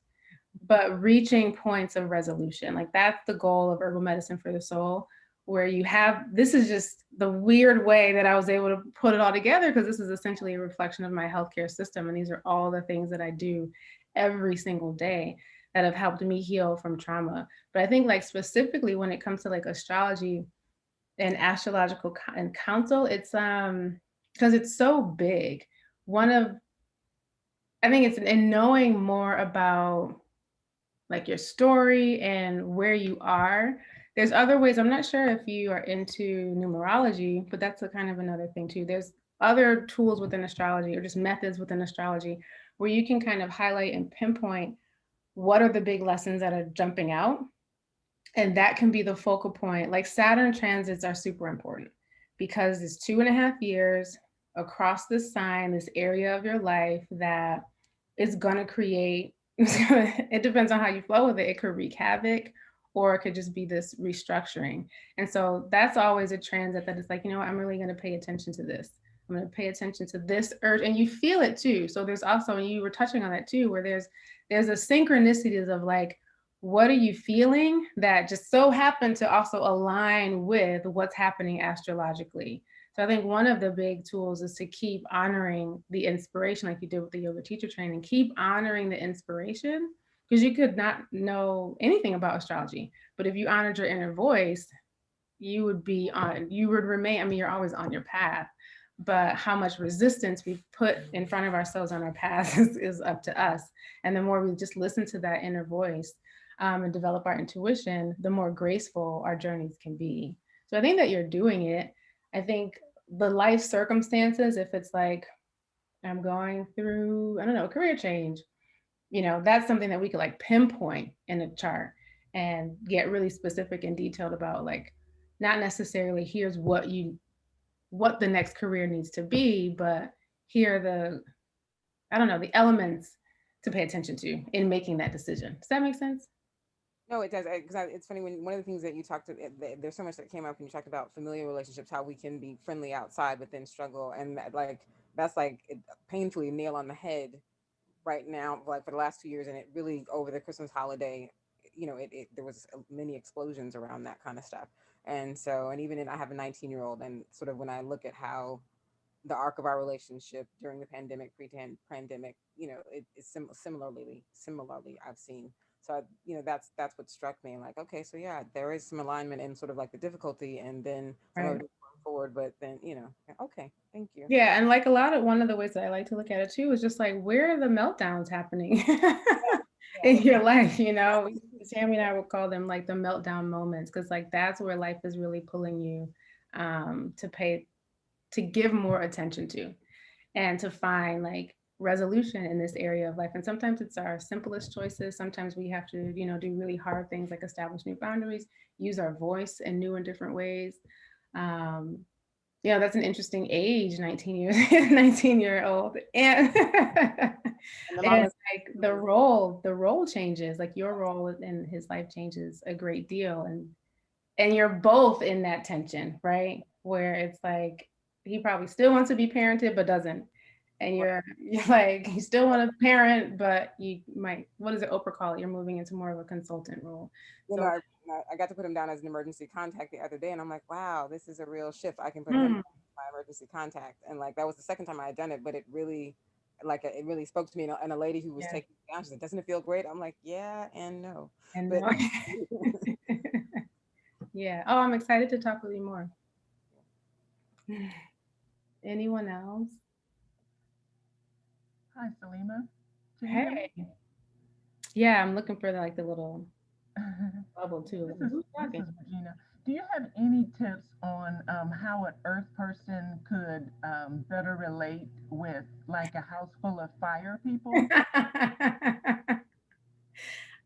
but reaching points of resolution. Like that's the goal of herbal medicine for the soul, where you have, this is just the weird way that I was able to put it all together, because this is essentially a reflection of my healthcare system. And these are all the things that I do every single day that have helped me heal from trauma. But I think like specifically when it comes to like astrology, and astrological and council, it's because it's so big. I think it's in knowing more about like your story and where you are. There's other ways. I'm not sure if you are into numerology, but that's a kind of another thing too. There's other tools within astrology or just methods within astrology where you can kind of highlight and pinpoint what are the big lessons that are jumping out. And that can be the focal point. Like Saturn transits are super important because it's 2.5 years across this sign, this area of your life that is going to create, it depends on how you flow with it. It could wreak havoc or it could just be this restructuring. And so that's always a transit that is like, you know what, I'm really going to pay attention to this. I'm going to pay attention to this urge, and you feel it too. So there's also, and you were touching on that too, where there's a synchronicities of like, what are you feeling that just so happen to also align with what's happening astrologically. So I think one of the big tools is to keep honoring the inspiration, like you did with the yoga teacher training, keep honoring the inspiration, because you could not know anything about astrology, but if you honored your inner voice, you would remain, I mean, you're always on your path, but how much resistance we put in front of ourselves on our path is up to us. And the more we just listen to that inner voice and develop our intuition, the more graceful our journeys can be. So I think that you're doing it. I think the life circumstances, if it's like, I'm going through, I don't know, a career change, you know, that's something that we could like pinpoint in a chart and get really specific and detailed about, like, not necessarily here's what the next career needs to be, but here are the elements to pay attention to in making that decision. Does that make sense? No, it does. Because it's funny when one of the things that you talked to, there's so much that came up when you talked about familiar relationships, how we can be friendly outside but then struggle, and that's painfully nail on the head right now, like for the last 2 years, and it really over the Christmas holiday, you know, there was many explosions around that kind of stuff, and so, and even I have a 19-year-old, and sort of when I look at how the arc of our relationship during the pandemic, pre-pandemic, you know, it's similarly I've seen. So, you know, that's what struck me. Like, okay, so yeah, there is some alignment in sort of like the difficulty and then some of it going forward, but then, you know, okay, thank you. Yeah, and like one of the ways that I like to look at it too is just like, where are the meltdowns happening in your life, you know? Tammy and I would call them like the meltdown moments, because like that's where life is really pulling you to give more attention to and to find like resolution in this area of life. And sometimes it's our simplest choices. Sometimes we have to, you know, do really hard things like establish new boundaries, use our voice in new and different ways. You know, that's an interesting age, 19-year-old. And it's like the role changes, like your role in his life changes a great deal. And you're both in that tension, right? Where it's like, he probably still wants to be parented, but doesn't. And you're like, you still want to parent, but you might, what does it Oprah call it? You're moving into more of a consultant role. You know, I got to put him down as an emergency contact the other day, and I'm like, wow, this is a real shift. I can put him as my emergency contact. And like, that was the second time I had done it, but it really spoke to me. And a lady who was taking me down, she said, doesn't it feel great? I'm like, yeah, and no. Yeah. Oh, I'm excited to talk with you more. Anyone else? Hi, Selima. Hey. Yeah, I'm looking for the little bubble too. This is Regina. Do you have any tips on how an earth person could better relate with like a house full of fire people?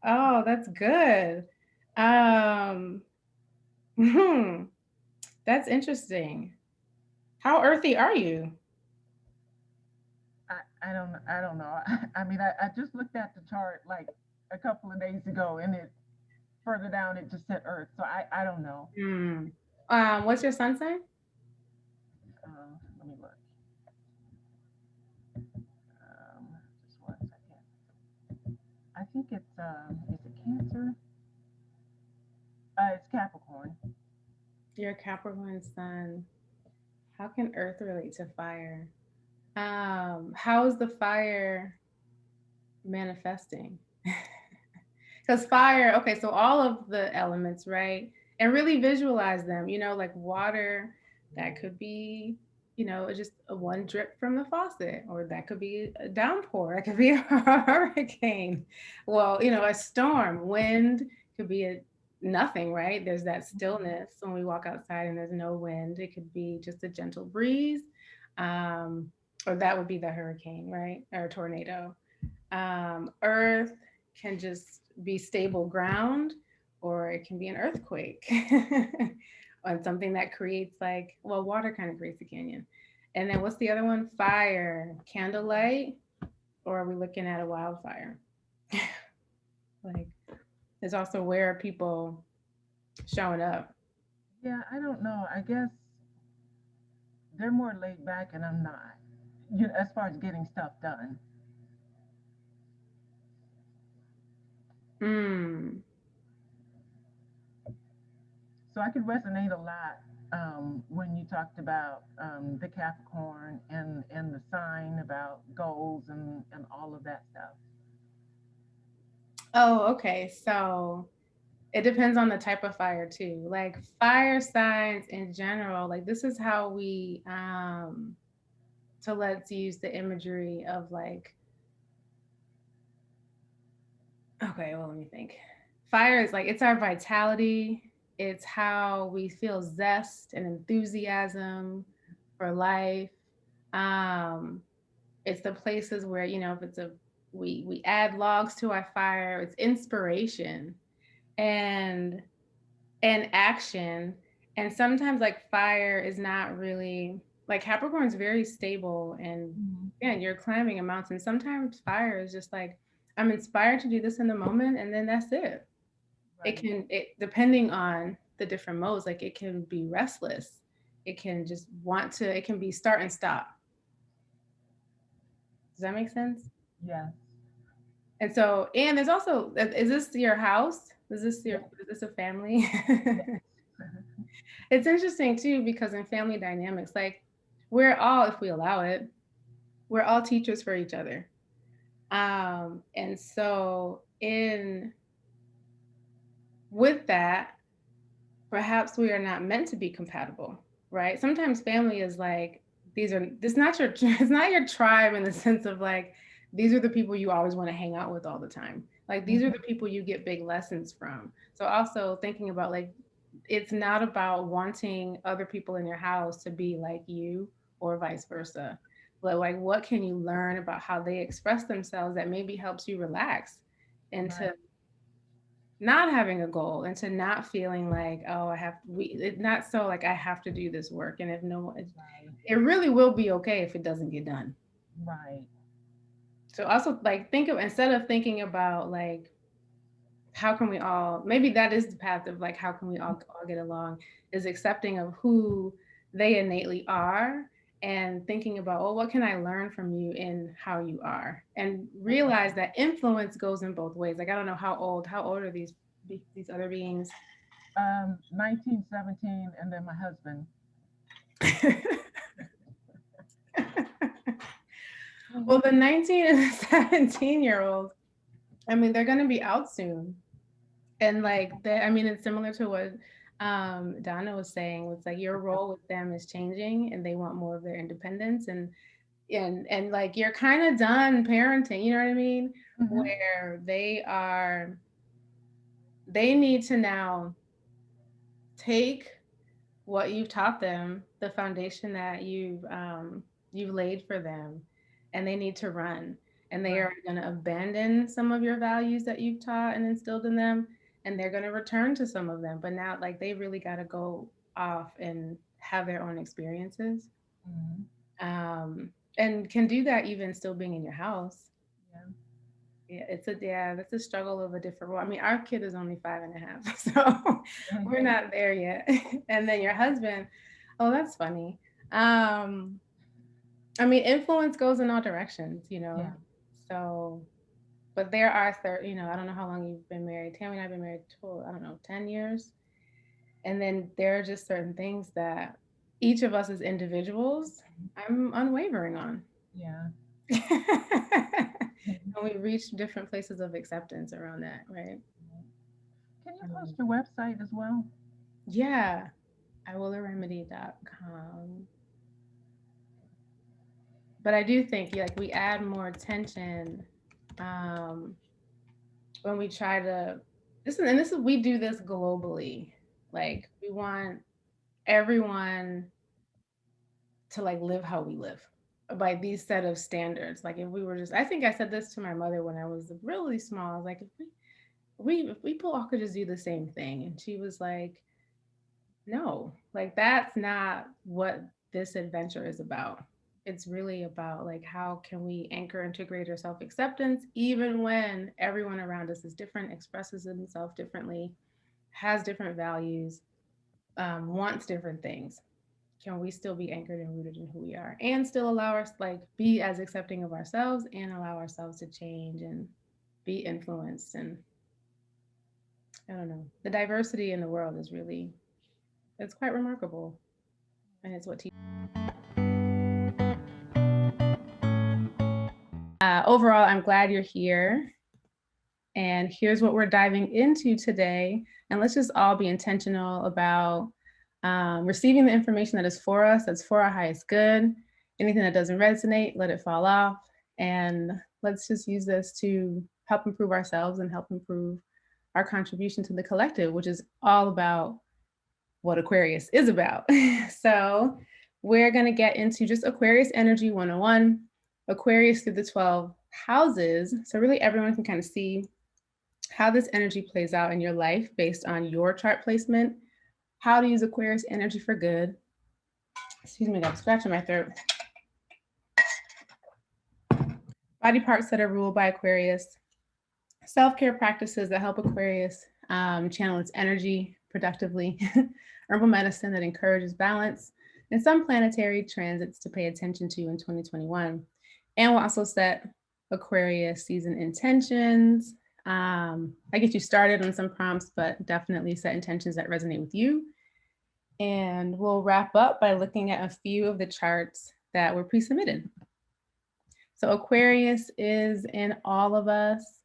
Oh, that's good. That's interesting. How earthy are you? I don't know. I mean, I just looked at the chart like a couple of days ago, and it further down it just said Earth. So I don't know. What's your sun sign? Let me look. Just 1 second. I think it's is it Cancer? It's Capricorn. You're a Capricorn sun. How can Earth relate to fire? How is the fire manifesting? Because fire, okay, so all of the elements, right? and really visualize them, you know, like water, that could be, you know, just a one drip from the faucet, or that could be a downpour, that could be a hurricane. Well, you know, a storm, wind could be a nothing, right? There's that stillness when we walk outside and there's no wind. It could be just a gentle breeze, um, or that would be the hurricane, right? Or a tornado. Earth can just be stable ground, or it can be an earthquake, or something that creates like, well, water kind of creates a canyon. And then what's the other one? Fire, candlelight, or are we looking at a wildfire? Like, there's also where are people showing up. Yeah, I don't know. I guess they're more laid back and I'm not. You know, as far as getting stuff done. Mm. So I could resonate a lot when you talked about the Capricorn and the sign about goals and all of that stuff. Oh, okay. So it depends on the type of fire too. Like fire signs in general, like this is how we so let's use the imagery of like, okay, well, let me think. Fire is like, it's our vitality. It's how we feel zest and enthusiasm for life. Um, it's the places where, you know, if it's a, we add logs to our fire, it's inspiration and action. And sometimes like fire is not really, like Capricorn's very stable, and yeah, you're climbing a mountain. Sometimes fire is just like, I'm inspired to do this in the moment, and then that's it. It can, it depending on the different modes, like it can be restless. It can just want to, it can be start and stop. Does that make sense? Yeah. And so, and there's also, is this your house? Is this your, is this a family? It's interesting too, because in family dynamics, like we're all, if we allow it, we're all teachers for each other. And so in with that, perhaps we are not meant to be compatible, right? Sometimes family is like, these are, this not your, it's not your tribe in the sense of like, these are the people you always want to hang out with all the time. Like these are the people you get big lessons from. So also thinking about like, it's not about wanting other people in your house to be like you or vice versa. But like, what can you learn about how they express themselves that maybe helps you relax into not having a goal, and to not feeling like, oh, I have, it's not so like I have to do this work. And if no, it really will be okay if it doesn't get done. Right. So also like think of, instead of thinking about like, how can we all, maybe that is the path of like, how can we all get along, is accepting of who they innately are, and thinking about, oh, what can I learn from you in how you are, and realize that influence goes in both ways. Like, I don't know how old are these other beings? 1917, and then my husband. Well, the 19 and 17-year-olds, I mean, they're going to be out soon. And like, I mean, it's similar to what Donna was saying. It's like your role with them is changing, and they want more of their independence. And like, you're kind of done parenting, you know what I mean? Where they need to now take what you've taught them, the foundation that you've laid for them, and they need to run. And they are going to abandon some of your values that you've taught and instilled in them, and they're going to return to some of them. But now, like, they really got to go off and have their own experiences. And can do that even still being in your house. Yeah, that's a struggle of a different role. I mean, our kid is only 5.5, so we're not there yet. And then your husband, oh, that's funny. I mean, influence goes in all directions, you know. So, but there are you know, I don't know how long you've been married. Tammy and I've been married I don't know, 10 years. And then there are just certain things that each of us as individuals, I'm unwavering on. Yeah. And we reach different places of acceptance around that, right? Can you post your website as well? Yeah, iwillaRemedy.com. But I do think like we add more attention when we try to we do this globally. Like we want everyone to like live how we live by these set of standards. Like if we were just, I think I said this to my mother when I was really small. I was like, if we all could just do the same thing, and she was like, no, like that's not what this adventure is about. It's really about like how can we anchor into greater self-acceptance even when everyone around us is different, expresses themselves differently, has different values, wants different things. Can we still be anchored and rooted in who we are and still allow us like be as accepting of ourselves and allow ourselves to change and be influenced? And I don't know, the diversity in the world is really, it's quite remarkable, and it's what overall, I'm glad you're here. And here's what we're diving into today. And let's just all be intentional about receiving the information that is for us, that's for our highest good. Anything that doesn't resonate, let it fall off. And let's just use this to help improve ourselves and help improve our contribution to the collective, which is all about what Aquarius is about. So we're going to get into just Aquarius energy 101, Aquarius through the 12 houses. So really everyone can kind of see how this energy plays out in your life based on your chart placement, how to use Aquarius energy for good. Excuse me, I got a scratch in my throat. Body parts that are ruled by Aquarius, self-care practices that help Aquarius channel its energy productively, herbal medicine that encourages balance, and some planetary transits to pay attention to in 2021. And we'll also set Aquarius season intentions. I get you started on some prompts, but definitely set intentions that resonate with you. And we'll wrap up by looking at a few of the charts that were pre-submitted. So Aquarius is in all of us.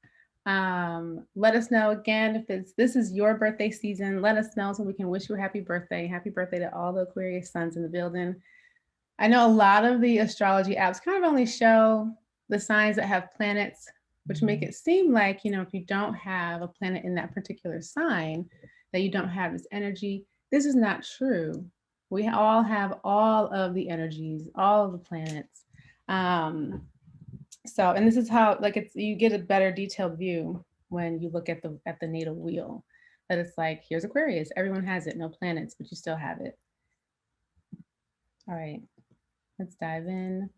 Let us know again if this is your birthday season. Let us know so we can wish you a happy birthday. Happy birthday to all the Aquarius suns in the building. I know a lot of the astrology apps kind of only show the signs that have planets, which make it seem like, you know, if you don't have a planet in that particular sign, that you don't have this energy. This is not true. We all have all of the energies, all of the planets. So, and this is how, like, it's, you get a better detailed view when you look at the natal wheel, that it's like, here's Aquarius, everyone has it, no planets, but you still have it. All right, let's dive in.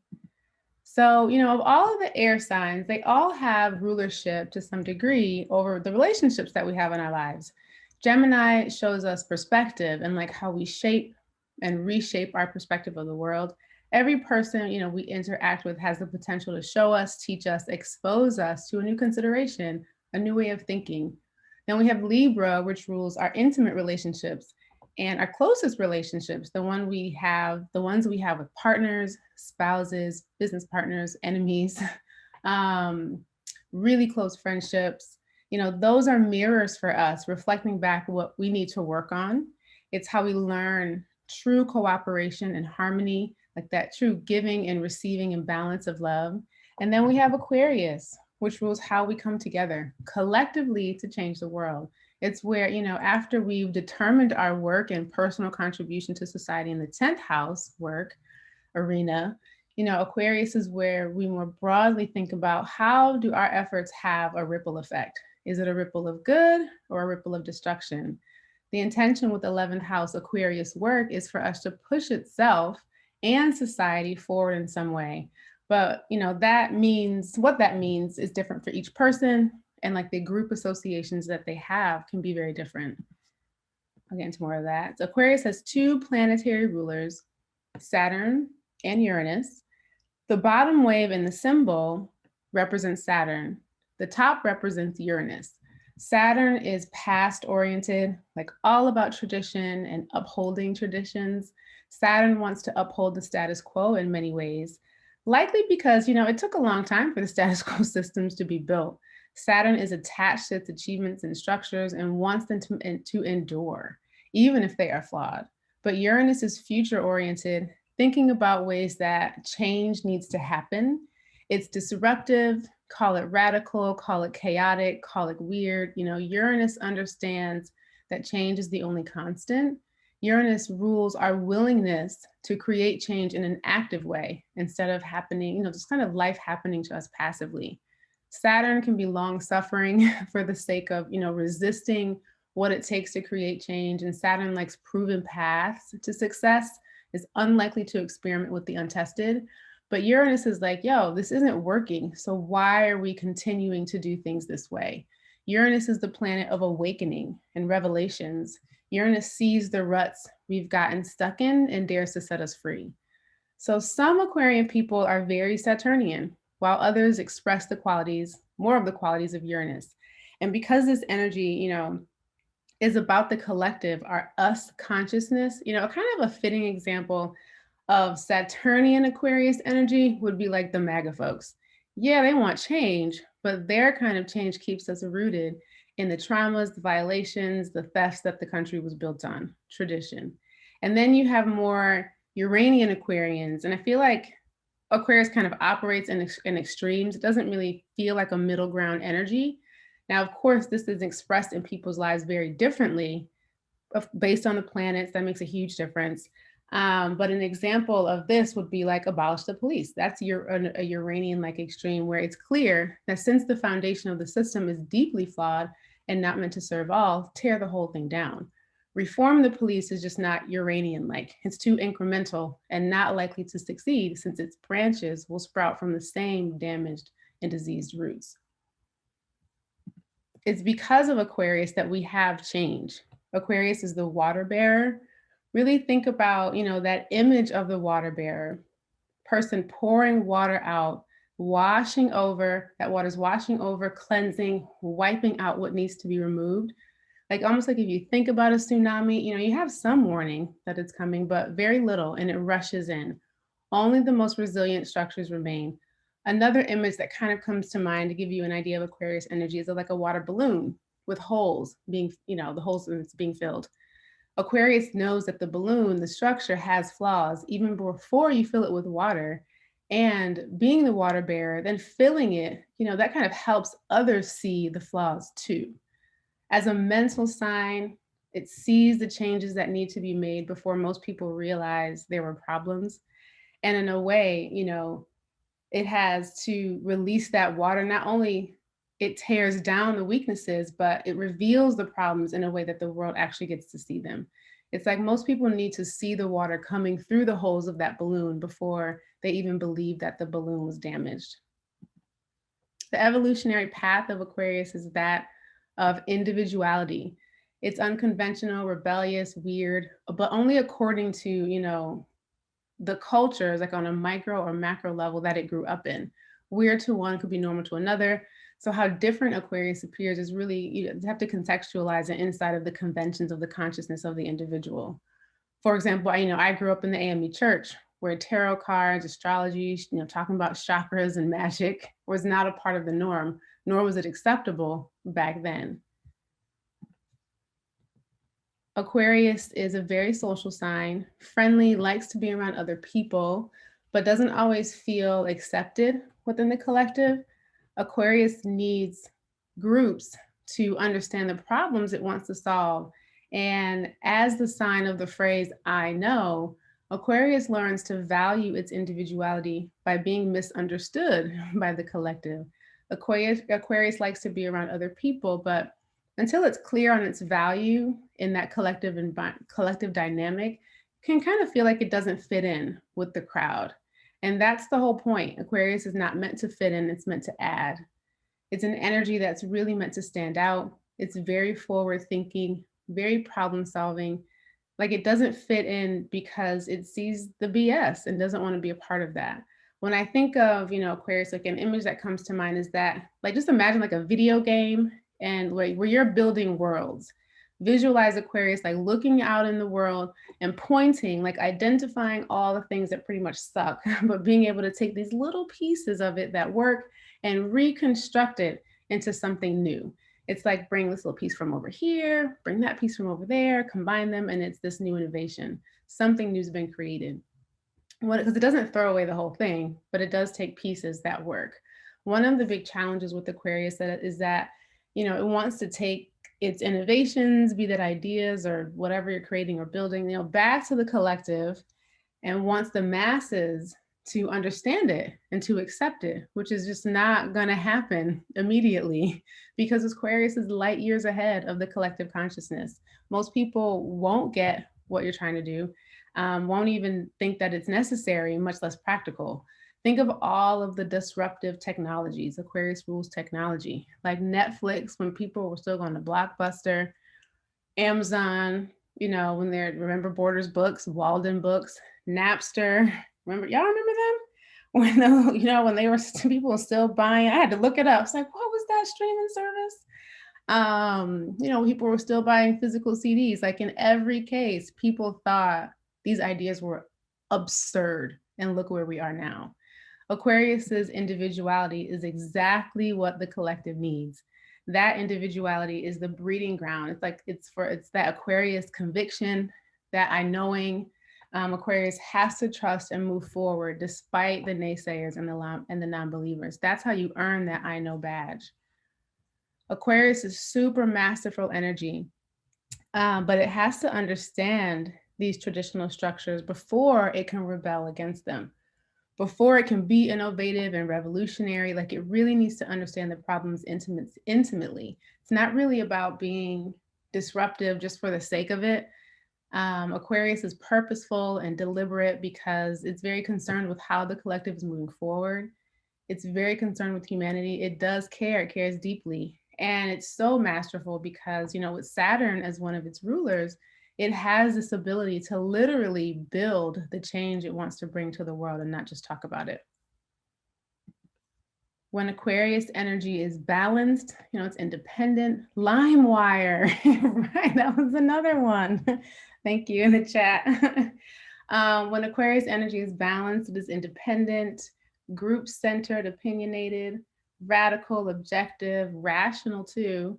So, you know, of all of the air signs, they all have rulership to some degree over the relationships that we have in our lives. Gemini shows us perspective and like how we shape and reshape our perspective of the world. Every person, you know, we interact with has the potential to show us, teach us, expose us to a new consideration, a new way of thinking. Then we have Libra, which rules our intimate relationships and our closest relationships, the ones we have with partners, spouses, business partners, enemies, really close friendships. You know, those are mirrors for us, reflecting back what we need to work on. It's how we learn true cooperation and harmony, like that true giving and receiving and balance of love. And then we have Aquarius, which rules how we come together collectively to change the world. It's where, you know, after we've determined our work and personal contribution to society in the 10th house work arena, you know, Aquarius is where we more broadly think about how do our efforts have a ripple effect? Is it a ripple of good or a ripple of destruction? The intention with 11th house Aquarius work is for us to push itself and society forward in some way. But, you know, what that means is different for each person. And like the group associations that they have can be very different. I'll get into more of that. So Aquarius has two planetary rulers, Saturn and Uranus. The bottom wave in the symbol represents Saturn. The top represents Uranus. Saturn is past oriented, like all about tradition and upholding traditions. Saturn wants to uphold the status quo in many ways, likely because, you know, it took a long time for the status quo systems to be built. Saturn is attached to its achievements and structures and wants them to endure. even if they are flawed. But Uranus is future oriented, thinking about ways that change needs to happen. It's disruptive, call it radical, call it chaotic, call it weird. You know, Uranus understands that change is the only constant. Uranus rules our willingness to create change in an active way instead of happening, you know, just kind of life happening to us passively. Saturn can be long suffering for the sake of, you know, resisting what it takes to create change. And Saturn likes proven paths to success, is unlikely to experiment with the untested. But Uranus is like, yo, this isn't working. So why are we continuing to do things this way? Uranus is the planet of awakening and revelations. Uranus sees the ruts we've gotten stuck in and dares to set us free. So some Aquarian people are very Saturnian, while others express the qualities, more of the qualities of Uranus. And because this energy, you know, is about the collective, our us consciousness, you know, kind of a fitting example of Saturnian Aquarius energy would be like the MAGA folks. Yeah, they want change, but their kind of change keeps us rooted in the traumas, the violations, the thefts that the country was built on, tradition. And then you have more Uranian Aquarians. And I feel like Aquarius kind of operates in extremes. It doesn't really feel like a middle ground energy. Now, of course, this is expressed in people's lives very differently based on the planets. That makes a huge difference. But an example of this would be like abolish the police. That's a Uranian-like extreme where it's clear that since the foundation of the system is deeply flawed and not meant to serve all, tear the whole thing down. Reform the police is just not Uranian-like. It's too incremental and not likely to succeed since its branches will sprout from the same damaged and diseased roots. It's because of Aquarius that we have change. Aquarius is the water bearer. Really think about, you know, that image of the water bearer, person pouring water out, washing over, that water's washing over, cleansing, wiping out what needs to be removed. Like almost like if you think about a tsunami, you know, you have some warning that it's coming, but very little, and it rushes in. Only the most resilient structures remain. Another image that kind of comes to mind to give you an idea of Aquarius energy is like a water balloon with holes being, you know, the holes that's being filled. Aquarius knows that the balloon, the structure has flaws even before you fill it with water. And being the water bearer, then filling it, you know, that kind of helps others see the flaws too. As a mental sign, it sees the changes that need to be made before most people realize there were problems. And in a way, you know, it has to release that water. Not only it tears down the weaknesses, but it reveals the problems in a way that the world actually gets to see them. It's like most people need to see the water coming through the holes of that balloon before they even believe that the balloon was damaged. The evolutionary path of Aquarius is that of individuality. It's unconventional, rebellious, weird, but only according to, you know, the cultures, like on a micro or macro level that it grew up in. Weird to one could be normal to another. So how different Aquarius appears is really, you have to contextualize it inside of the conventions of the consciousness of the individual. For example, I grew up in the AME church where tarot cards, astrology, you know, talking about chakras and magic was not a part of the norm, nor was it acceptable back then. Aquarius is a very social sign, friendly, likes to be around other people, but doesn't always feel accepted within the collective. Aquarius needs groups to understand the problems it wants to solve. And as the sign of the phrase, I know, Aquarius learns to value its individuality by being misunderstood by the collective. Aquarius likes to be around other people, but until it's clear on its value in that collective dynamic, can kind of feel like it doesn't fit in with the crowd. And that's the whole point. Aquarius is not meant to fit in, it's meant to add. It's an energy that's really meant to stand out. It's very forward thinking, very problem solving. Like it doesn't fit in because it sees the BS and doesn't want to be a part of that. When I think of, you know, Aquarius, like an image that comes to mind is that, like, just imagine like a video game and like where you're building worlds. Visualize Aquarius like looking out in the world and pointing, like identifying all the things that pretty much suck, but being able to take these little pieces of it that work and reconstruct it into something new. It's like bring this little piece from over here, bring that piece from over there, combine them, and it's this new innovation. Something new's been created. Because it doesn't throw away the whole thing, but it does take pieces that work. One of the big challenges with Aquarius is that, you know, it wants to take its innovations, be that ideas or whatever you're creating or building, you know, back to the collective, and wants the masses to understand it and to accept it, which is just not going to happen immediately because Aquarius is light years ahead of the collective consciousness. Most people won't get what you're trying to do, won't even think that it's necessary, much less practical. Think of all of the disruptive technologies. Aquarius rules technology, like Netflix, when people were still going to Blockbuster, Amazon, you know, when they're, remember Borders Books, Walden Books, Napster. Remember, y'all remember them? When the, you know, when they were people still buying, I had to look it up. It's like, what was that streaming service? You know, people were still buying physical CDs. Like in every case, people thought these ideas were absurd. And look where we are now. Aquarius's individuality is exactly what the collective needs. That individuality is the breeding ground. It's like, it's that Aquarius conviction, that I knowing. Aquarius has to trust and move forward despite the naysayers and the non-believers. That's how you earn that I know badge. Aquarius is super masterful energy, but it has to understand these traditional structures before it can rebel against them. Before it can be innovative and revolutionary, like it really needs to understand the problems intimately. It's not really about being disruptive just for the sake of it. Aquarius is purposeful and deliberate because it's very concerned with how the collective is moving forward. It's very concerned with humanity. It does care, it cares deeply. And it's so masterful because, you know, with Saturn as one of its rulers, it has this ability to literally build the change it wants to bring to the world and not just talk about it. When Aquarius energy is balanced, you know, it's independent. LimeWire, right? That was another one. Thank you in the chat. When Aquarius energy is balanced, it is independent, group-centered, opinionated, radical, objective, rational too.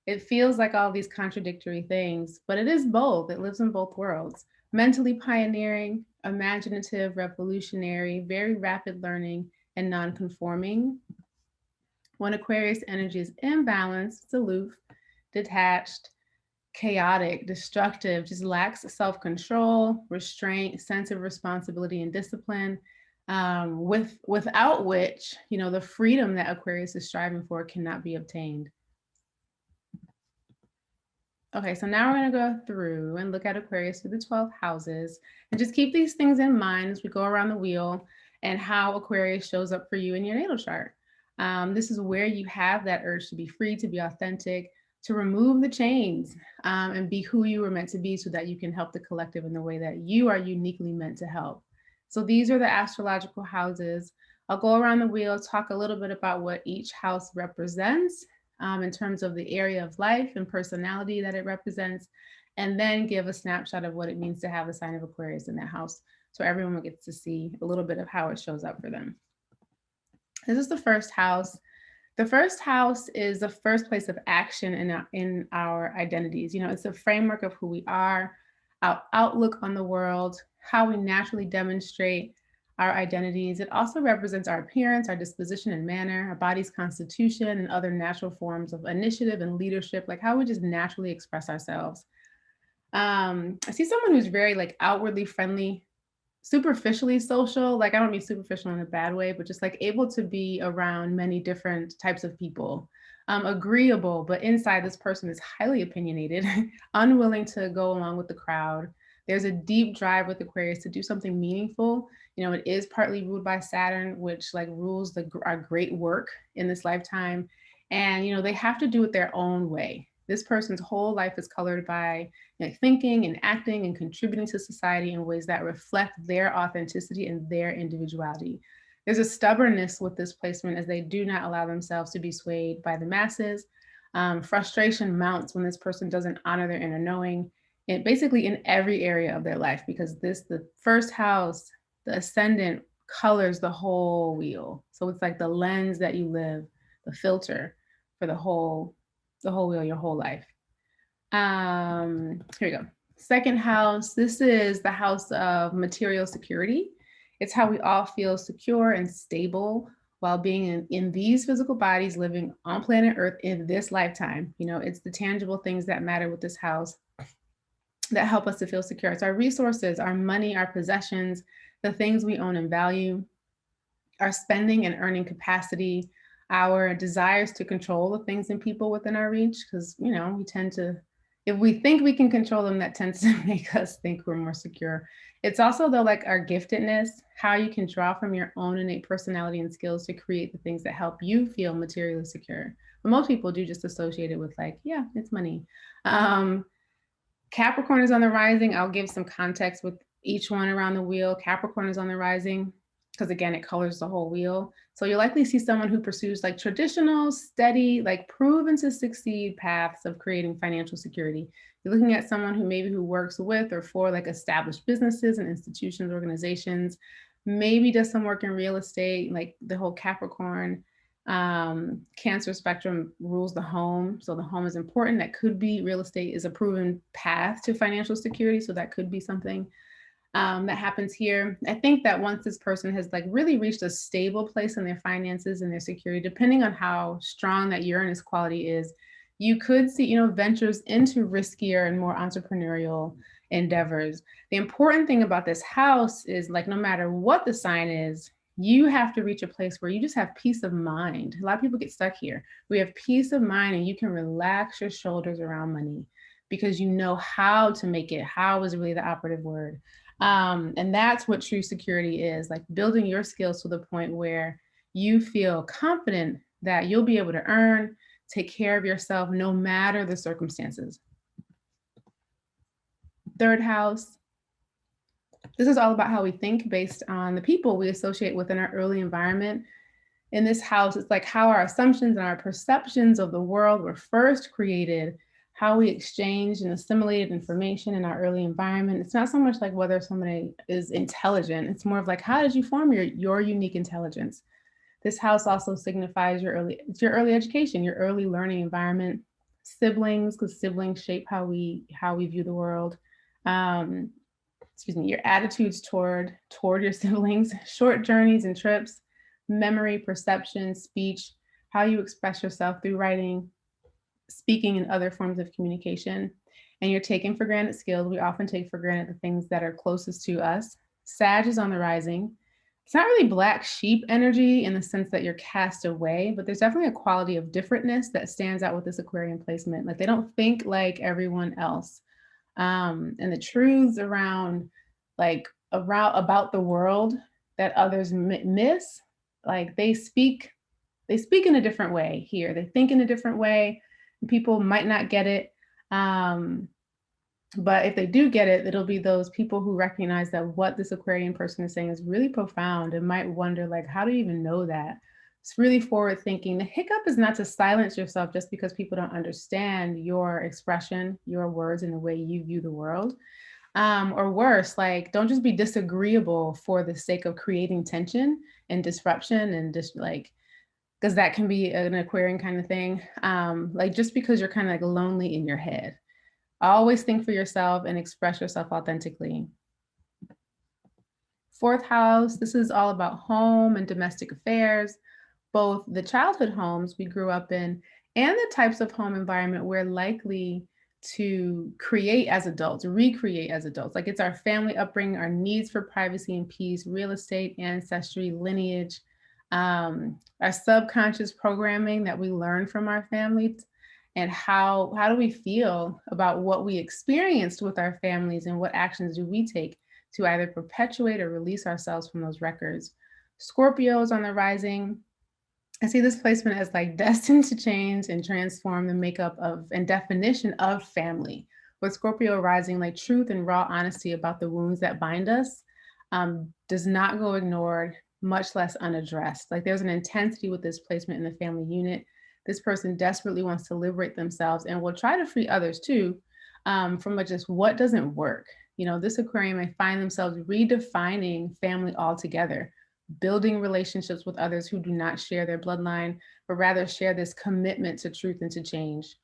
It feels like all these contradictory things, but it is both. It lives in both worlds. Mentally pioneering, imaginative, revolutionary, very rapid learning, and non-conforming. When Aquarius energy is imbalanced, it's aloof, detached, chaotic, destructive, just lacks self-control, restraint, sense of responsibility and discipline, without which, you know, the freedom that Aquarius is striving for cannot be obtained. Okay, so now we're going to go through and look at Aquarius through the 12 houses and just keep these things in mind as we go around the wheel and how Aquarius shows up for you in your natal chart. This is where you have that urge to be free, to be authentic, to remove the chains, and be who you were meant to be so that you can help the collective in the way that you are uniquely meant to help. So these are the astrological houses. I'll go around the wheel, talk a little bit about what each house represents in terms of the area of life and personality that it represents, and then give a snapshot of what it means to have the sign of Aquarius in that house so everyone gets to see a little bit of how it shows up for them. This is the first house. The first house is the first place of action in our identities. You know, it's a framework of who we are, our outlook on the world, how we naturally demonstrate our identities. It also represents our appearance, our disposition and manner, our body's constitution, and other natural forms of initiative and leadership, like how we just naturally express ourselves. I see someone who's very like outwardly friendly, superficially social. Like I don't mean superficial in a bad way, but just like able to be around many different types of people. Agreeable, but inside this person is highly opinionated, unwilling to go along with the crowd. There's a deep drive with Aquarius to do something meaningful. You know, it is partly ruled by Saturn, which like rules our great work in this lifetime. And, you know, they have to do it their own way. This person's whole life is colored by, you know, thinking and acting and contributing to society in ways that reflect their authenticity and their individuality. There's a stubbornness with this placement as they do not allow themselves to be swayed by the masses. Frustration mounts when this person doesn't honor their inner knowing, and basically in every area of their life, because the first house, the ascendant, colors the whole wheel. So it's like the lens that you live, the filter for the whole the whole wheel your whole life. Here we go. Second house, this is the house of material security. It's how we all feel secure and stable while being in these physical bodies, living on planet Earth in this lifetime. You know, it's the tangible things that matter with this house that help us to feel secure. It's our resources, our money, our possessions, the things we own and value, our spending and earning capacity, our desires to control the things and people within our reach, because, you know, we tend to, if we think we can control them, that tends to make us think we're more secure. It's also though like our giftedness, how you can draw from your own innate personality and skills to create the things that help you feel materially secure. But most people do just associate it with like, yeah, it's money. Capricorn is on the rising. I'll give some context with each one around the wheel. Capricorn is on the rising because again, it colors the whole wheel. So you'll likely see someone who pursues like traditional, steady, like proven to succeed paths of creating financial security. You're looking at someone who maybe who works with or for like established businesses and institutions, organizations, maybe does some work in real estate, like the whole Capricorn. Cancer spectrum rules the home. So the home is important. That could be real estate is a proven path to financial security. So that could be something that happens here. I think that once this person has like really reached a stable place in their finances and their security, depending on how strong that Uranus quality is, you could see, you know, ventures into riskier and more entrepreneurial endeavors. The important thing about this house is like, no matter what the sign is, you have to reach a place where you just have peace of mind. A lot of people get stuck here. We have peace of mind and you can relax your shoulders around money because you know how to make it. How is really the operative word. And that's what true security is, like building your skills to the point where you feel confident that you'll be able to earn, take care of yourself no matter the circumstances. Third house. This is all about how we think based on the people we associate within our early environment. In this house, it's like how our assumptions and our perceptions of the world were first created, how we exchanged and assimilated information in our early environment. It's not so much like whether somebody is intelligent. It's more of like, how did you form your unique intelligence? This house also signifies your early education, your early learning environment, siblings, because siblings shape how we view the world. Your attitudes toward your siblings, short journeys and trips, memory, perception, speech, how you express yourself through writing, speaking, and other forms of communication. And you're taking for granted skills. We often take for granted the things that are closest to us. Sag is on the rising. It's not really black sheep energy in the sense that you're cast away, but there's definitely a quality of differentness that stands out with this Aquarian placement. Like they don't think like everyone else. And the truths around about the world that others miss, like they speak in a different way here. They think in a different way. People might not get it. But if they do get it, it'll be those people who recognize that what this Aquarian person is saying is really profound and might wonder, like, how do you even know that? It's really forward thinking. The hiccup is not to silence yourself just because people don't understand your expression, your words, and the way you view the world. Or worse, like, don't just be disagreeable for the sake of creating tension and disruption and just like, because that can be an Aquarian kind of thing. Like just because you're kind of like lonely in your head. Always think for yourself and express yourself authentically. Fourth house, this is all about home and domestic affairs, both the childhood homes we grew up in and the types of home environment we're likely to create as adults, recreate as adults. Like it's our family upbringing, our needs for privacy and peace, real estate, ancestry, lineage, our subconscious programming that we learn from our families, and how do we feel about what we experienced with our families and what actions do we take to either perpetuate or release ourselves from those records. Scorpios on the rising. I see this placement as like destined to change and transform the makeup of and definition of family. With Scorpio rising, like truth and raw honesty about the wounds that bind us does not go ignored, much less unaddressed. Like there's an intensity with this placement in the family unit. This person desperately wants to liberate themselves and will try to free others too from just what doesn't work. You know, this Aquarian may find themselves redefining family altogether, building relationships with others who do not share their bloodline, but rather share this commitment to truth and to change.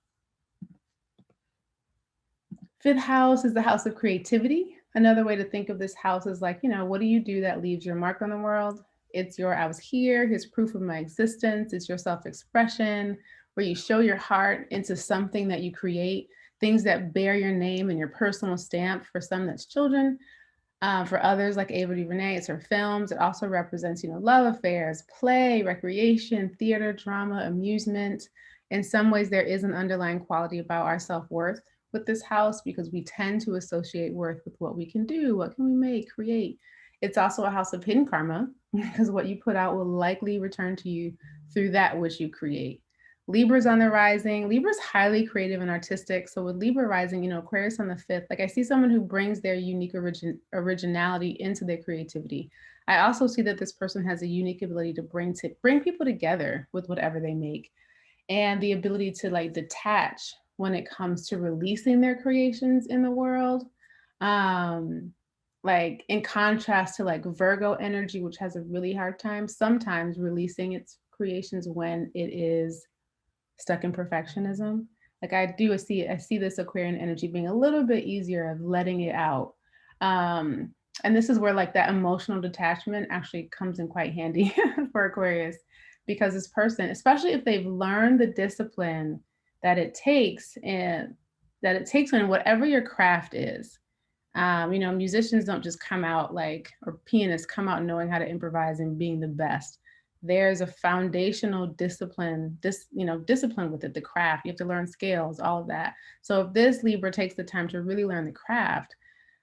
5th house is the house of creativity. Another way to think of this house is like, what do you do that leaves your mark on the world? It's your, I was here, here's proof of my existence. It's your self-expression, where you show your heart into something that you create, things that bear your name and your personal stamp. For some, that's children. For others, like Ava DuVernay, it's her films. It also represents, love affairs, play, recreation, theater, drama, amusement. In some ways, there is an underlying quality about our self-worth with this house, because we tend to associate worth with what we can do, what can we make, create. It's also a house of hidden karma, because what you put out will likely return to you through that which you create. Libra's on the rising. Libra's highly creative and artistic. So with Libra rising, Aquarius on the 5th, like I see someone who brings their unique originality into their creativity. I also see that this person has a unique ability to bring people together with whatever they make, and the ability to like detach when it comes to releasing their creations in the world. Like in contrast to like Virgo energy, which has a really hard time sometimes releasing its creations when it is stuck in perfectionism. Like I see this Aquarian energy being a little bit easier of letting it out. And this is where like that emotional detachment actually comes in quite handy for Aquarius, because this person, especially if they've learned the discipline that it takes in whatever your craft is. Musicians don't just come out or pianists come out knowing how to improvise and being the best. There's a foundational discipline, discipline with it, the craft. You have to learn scales, all of that. So if this Libra takes the time to really learn the craft,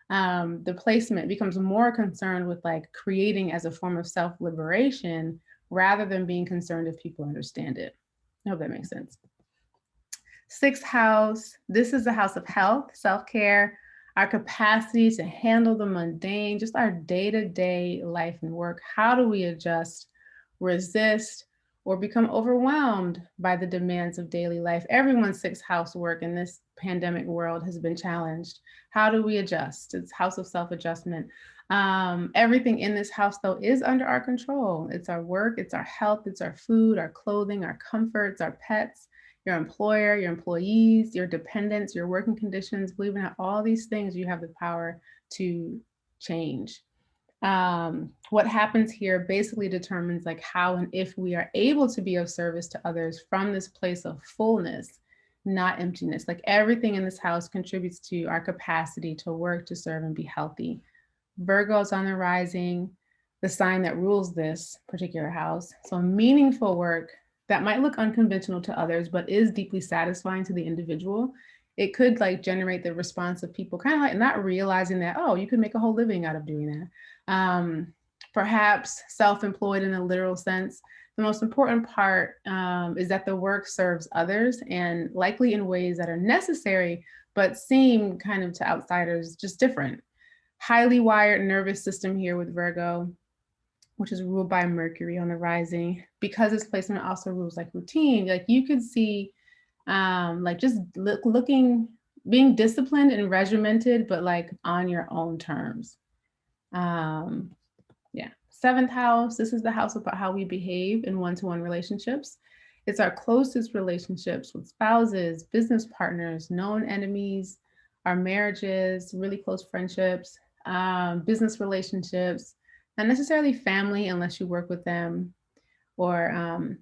the placement becomes more concerned with like creating as a form of self-liberation rather than being concerned if people understand it. I hope that makes sense. 6th house, this is the house of health, self-care, our capacity to handle the mundane, just our day-to-day life and work. How do we adjust, resist, or become overwhelmed by the demands of daily life? Everyone's 6th house work in this pandemic world has been challenged. How do we adjust? It's house of self-adjustment. Everything in this house, though, is under our control. It's our work, it's our health, it's our food, our clothing, our comforts, our pets, your employer, your employees, your dependents, your working conditions. Believe it or not, all these things you have the power to change. What happens here basically determines like how and if we are able to be of service to others from this place of fullness, not emptiness. Like everything in this house contributes to our capacity to work, to serve, and be healthy. Virgo is on the rising, the sign that rules this particular house. So meaningful work that might look unconventional to others, but is deeply satisfying to the individual. It could like generate the response of people kind of like not realizing that, oh, you could make a whole living out of doing that. Perhaps self-employed in a literal sense. The most important part is that the work serves others, and likely in ways that are necessary, but seem kind of to outsiders just different. Highly wired nervous system here with Virgo, which is ruled by Mercury on the rising. Because this placement also rules like routine, like you could see like just looking, being disciplined and regimented, but like on your own terms. Yeah. 7th house, this is the house about how we behave in one-to-one relationships. It's our closest relationships with spouses, business partners, known enemies, our marriages, really close friendships, business relationships, not necessarily family unless you work with them, or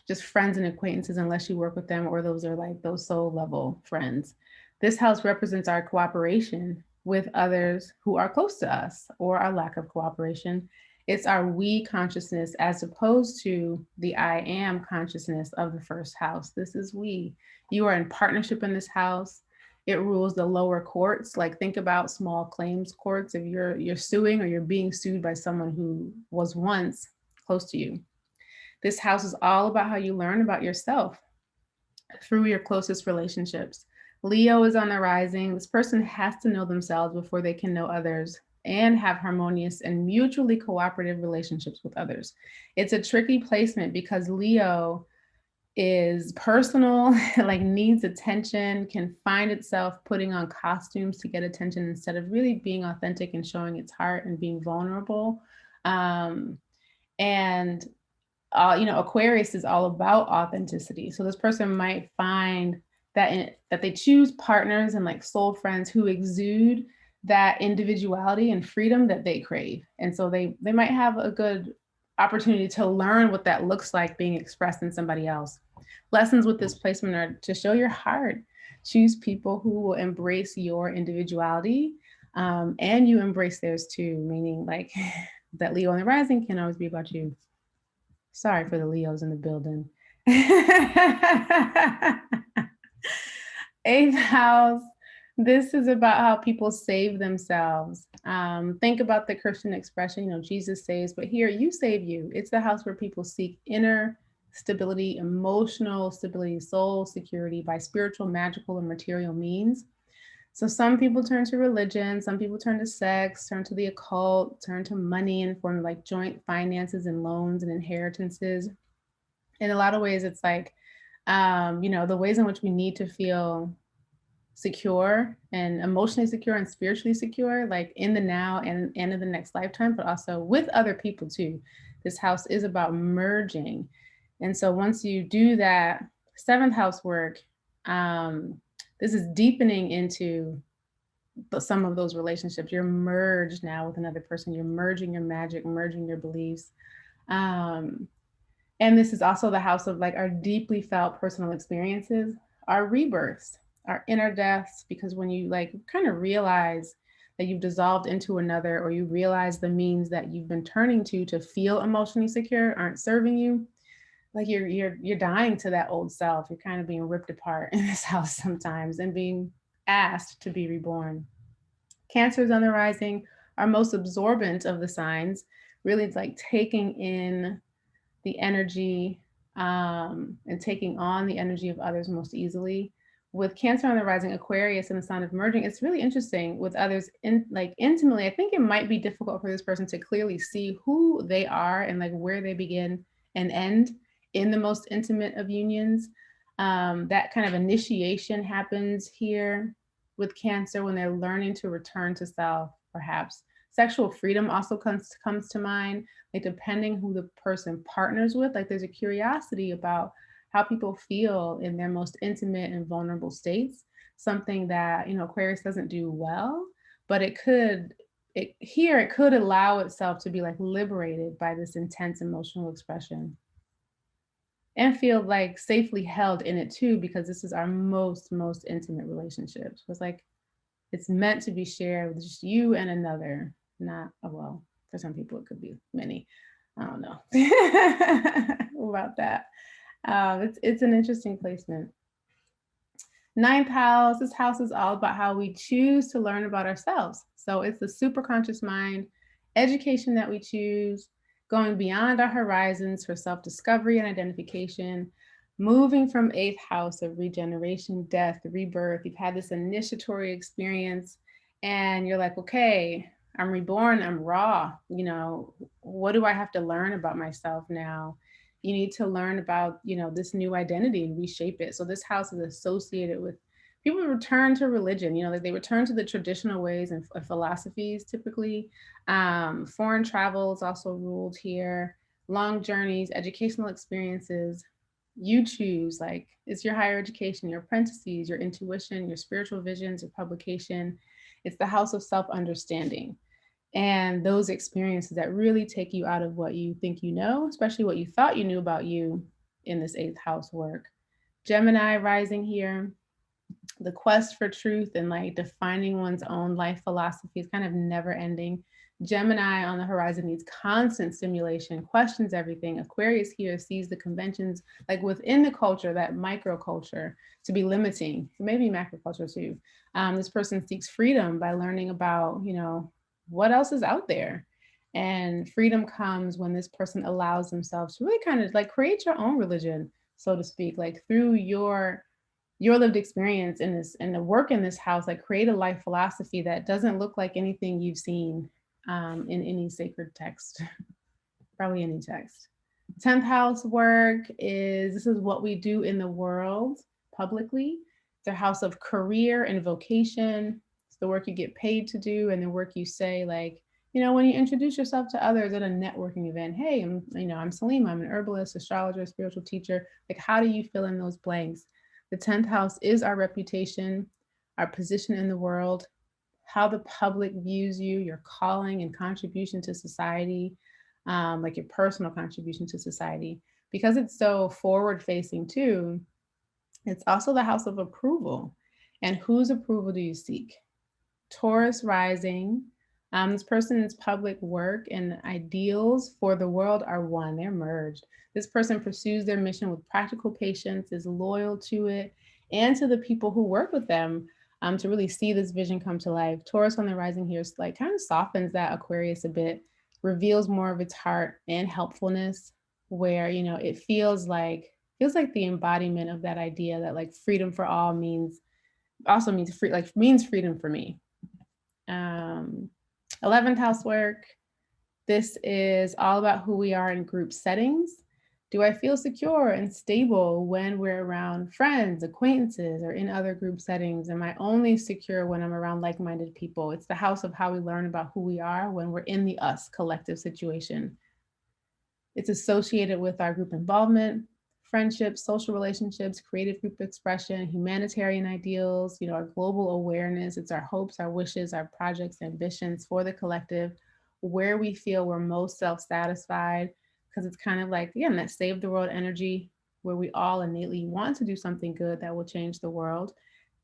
just friends and acquaintances unless you work with them, or those are like those soul level friends. This house represents our cooperation with others who are close to us, or our lack of cooperation. It's our we consciousness as opposed to the I am consciousness of the 1st house. This is we. You are in partnership in this house. It rules the lower courts. Like think about small claims courts. If you're suing or you're being sued by someone who was once close to you. This house is all about how you learn about yourself through your closest relationships. Leo is on the rising. This person has to know themselves before they can know others and have harmonious and mutually cooperative relationships with others. It's a tricky placement because Leo is personal, like needs attention, can find itself putting on costumes to get attention instead of really being authentic and showing its heart and being vulnerable. Aquarius is all about authenticity. So this person might find that they choose partners and like soul friends who exude that individuality and freedom that they crave. And so they might have a good opportunity to learn what that looks like being expressed in somebody else. Lessons with this placement are to show your heart. Choose people who will embrace your individuality, and you embrace theirs too, meaning like that Leo in the rising can always be about you. Sorry for the Leos in the building. 8th house, this is about how people save themselves. Think about the Christian expression, you know, Jesus saves, but here you save you. It's the house where people seek inner stability, emotional stability, soul security by spiritual, magical, and material means. So some people turn to religion, some people turn to sex, turn to the occult, turn to money in form of like joint finances and loans and inheritances. In a lot of ways, it's like, you know, the ways in which we need to feel secure and emotionally secure and spiritually secure, like in the now and in the next lifetime, but also with other people too. This house is about merging. And so once you do that 7th house work, this is deepening into some of those relationships. You're merged now with another person. You're merging your magic, merging your beliefs. And this is also the house of like our deeply felt personal experiences, our rebirths, our inner deaths, because when you like kind of realize that you've dissolved into another, or you realize the means that you've been turning to feel emotionally secure aren't serving you, like you're dying to that old self. You're kind of being ripped apart in this house sometimes and being asked to be reborn. Cancers on the rising are most absorbent of the signs. Really, it's like taking in the energy and taking on the energy of others most easily. With Cancer on the rising, Aquarius, and the sign of merging, it's really interesting with others like intimately. I think it might be difficult for this person to clearly see who they are and like where they begin and end in the most intimate of unions. That kind of initiation happens here with Cancer when they're learning to return to self, perhaps. Sexual freedom also comes to mind, like depending who the person partners with, like there's a curiosity about how people feel in their most intimate and vulnerable states, something that, you know, Aquarius doesn't do well, but it could allow itself to be like liberated by this intense emotional expression and feel like safely held in it too, because this is our most intimate relationship. So it's like, it's meant to be shared with just you and another, not, well, for some people it could be many. I don't know about that. It's an interesting placement. 9th house, this house is all about how we choose to learn about ourselves. So it's the superconscious mind, education that we choose, going beyond our horizons for self-discovery and identification, moving from 8th house of regeneration, death, rebirth. You've had this initiatory experience and you're like, okay, I'm reborn, I'm raw. You know, what do I have to learn about myself now? You need to learn about, you know, this new identity and reshape it. So this house is associated with people who return to religion, you know, like they return to the traditional ways and philosophies typically. Foreign travels also ruled here, long journeys, educational experiences. You choose, like, it's your higher education, your apprentices, your intuition, your spiritual visions, your publication. It's the house of self-understanding. And those experiences that really take you out of what you think you know, especially what you thought you knew about you in this 8th house work. Gemini rising here, the quest for truth and like defining one's own life philosophy is kind of never ending. Gemini on the horizon needs constant stimulation, questions everything. Aquarius here sees the conventions like within the culture, that microculture, to be limiting, maybe macroculture too. This person seeks freedom by learning about, you know, what else is out there. And freedom comes when this person allows themselves to really kind of like create your own religion, so to speak, like through your lived experience in this and the work in this house, like create a life philosophy that doesn't look like anything you've seen in any sacred text, probably any text. 10th house work this is what we do in the world publicly. It's a house of career and vocation. It's the work you get paid to do and the work you say, like, you know, when you introduce yourself to others at a networking event, hey, I'm Selima, I'm an herbalist, astrologer, spiritual teacher. Like, how do you fill in those blanks? The 10th house is our reputation, our position in the world, how the public views you, your calling and contribution to society, like your personal contribution to society. Because it's so forward facing too, it's also the house of approval. And whose approval do you seek? Taurus rising. This person's public work and ideals for the world are one, they're merged. This person pursues their mission with practical patience, is loyal to it and to the people who work with them to really see this vision come to life. Taurus on the rising here is like kind of softens that Aquarius a bit, reveals more of its heart and helpfulness, where, you know, it feels like the embodiment of that idea that like freedom for all means freedom for me. 11th house work. This is all about who we are in group settings. Do I feel secure and stable when we're around friends, acquaintances, or in other group settings? Am I only secure when I'm around like-minded people? It's the house of how we learn about who we are when we're in the us collective situation. It's associated with our group involvement, friendships, social relationships, creative group expression, humanitarian ideals, you know, our global awareness. It's our hopes, our wishes, our projects, ambitions for the collective, where we feel we're most self-satisfied, because it's kind of like, again, that save the world energy where we all innately want to do something good that will change the world.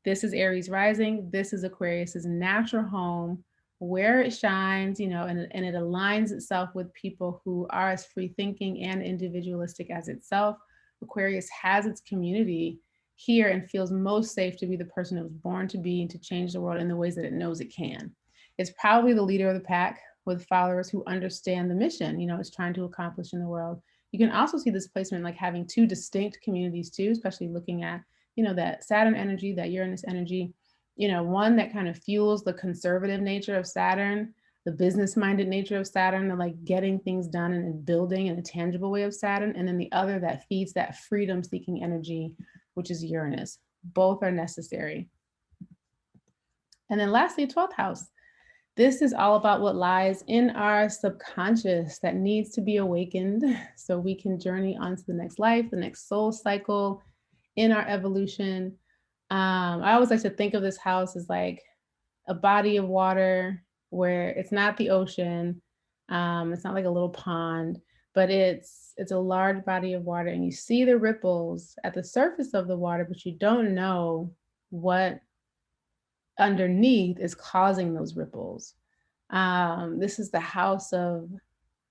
This is Aries rising. This is Aquarius's natural home, where it shines, you know, and it aligns itself with people who are as free thinking and individualistic as itself. Aquarius has its community here and feels most safe to be the person it was born to be and to change the world in the ways that it knows it can. It's probably the leader of the pack with followers who understand the mission, you know, it's trying to accomplish in the world. You can also see this placement like having two distinct communities too, especially looking at, you know, that Saturn energy, that Uranus energy, you know, one that kind of fuels the conservative nature of Saturn, the business-minded nature of Saturn, the like getting things done and building in a tangible way of Saturn, and then the other that feeds that freedom-seeking energy, which is Uranus. Both are necessary. And then lastly, 12th house. This is all about what lies in our subconscious that needs to be awakened so we can journey onto the next life, the next soul cycle in our evolution. I always like to think of this house as like a body of water where it's not the ocean, it's not like a little pond, but it's a large body of water, and you see the ripples at the surface of the water, but you don't know what underneath is causing those ripples. This is the house of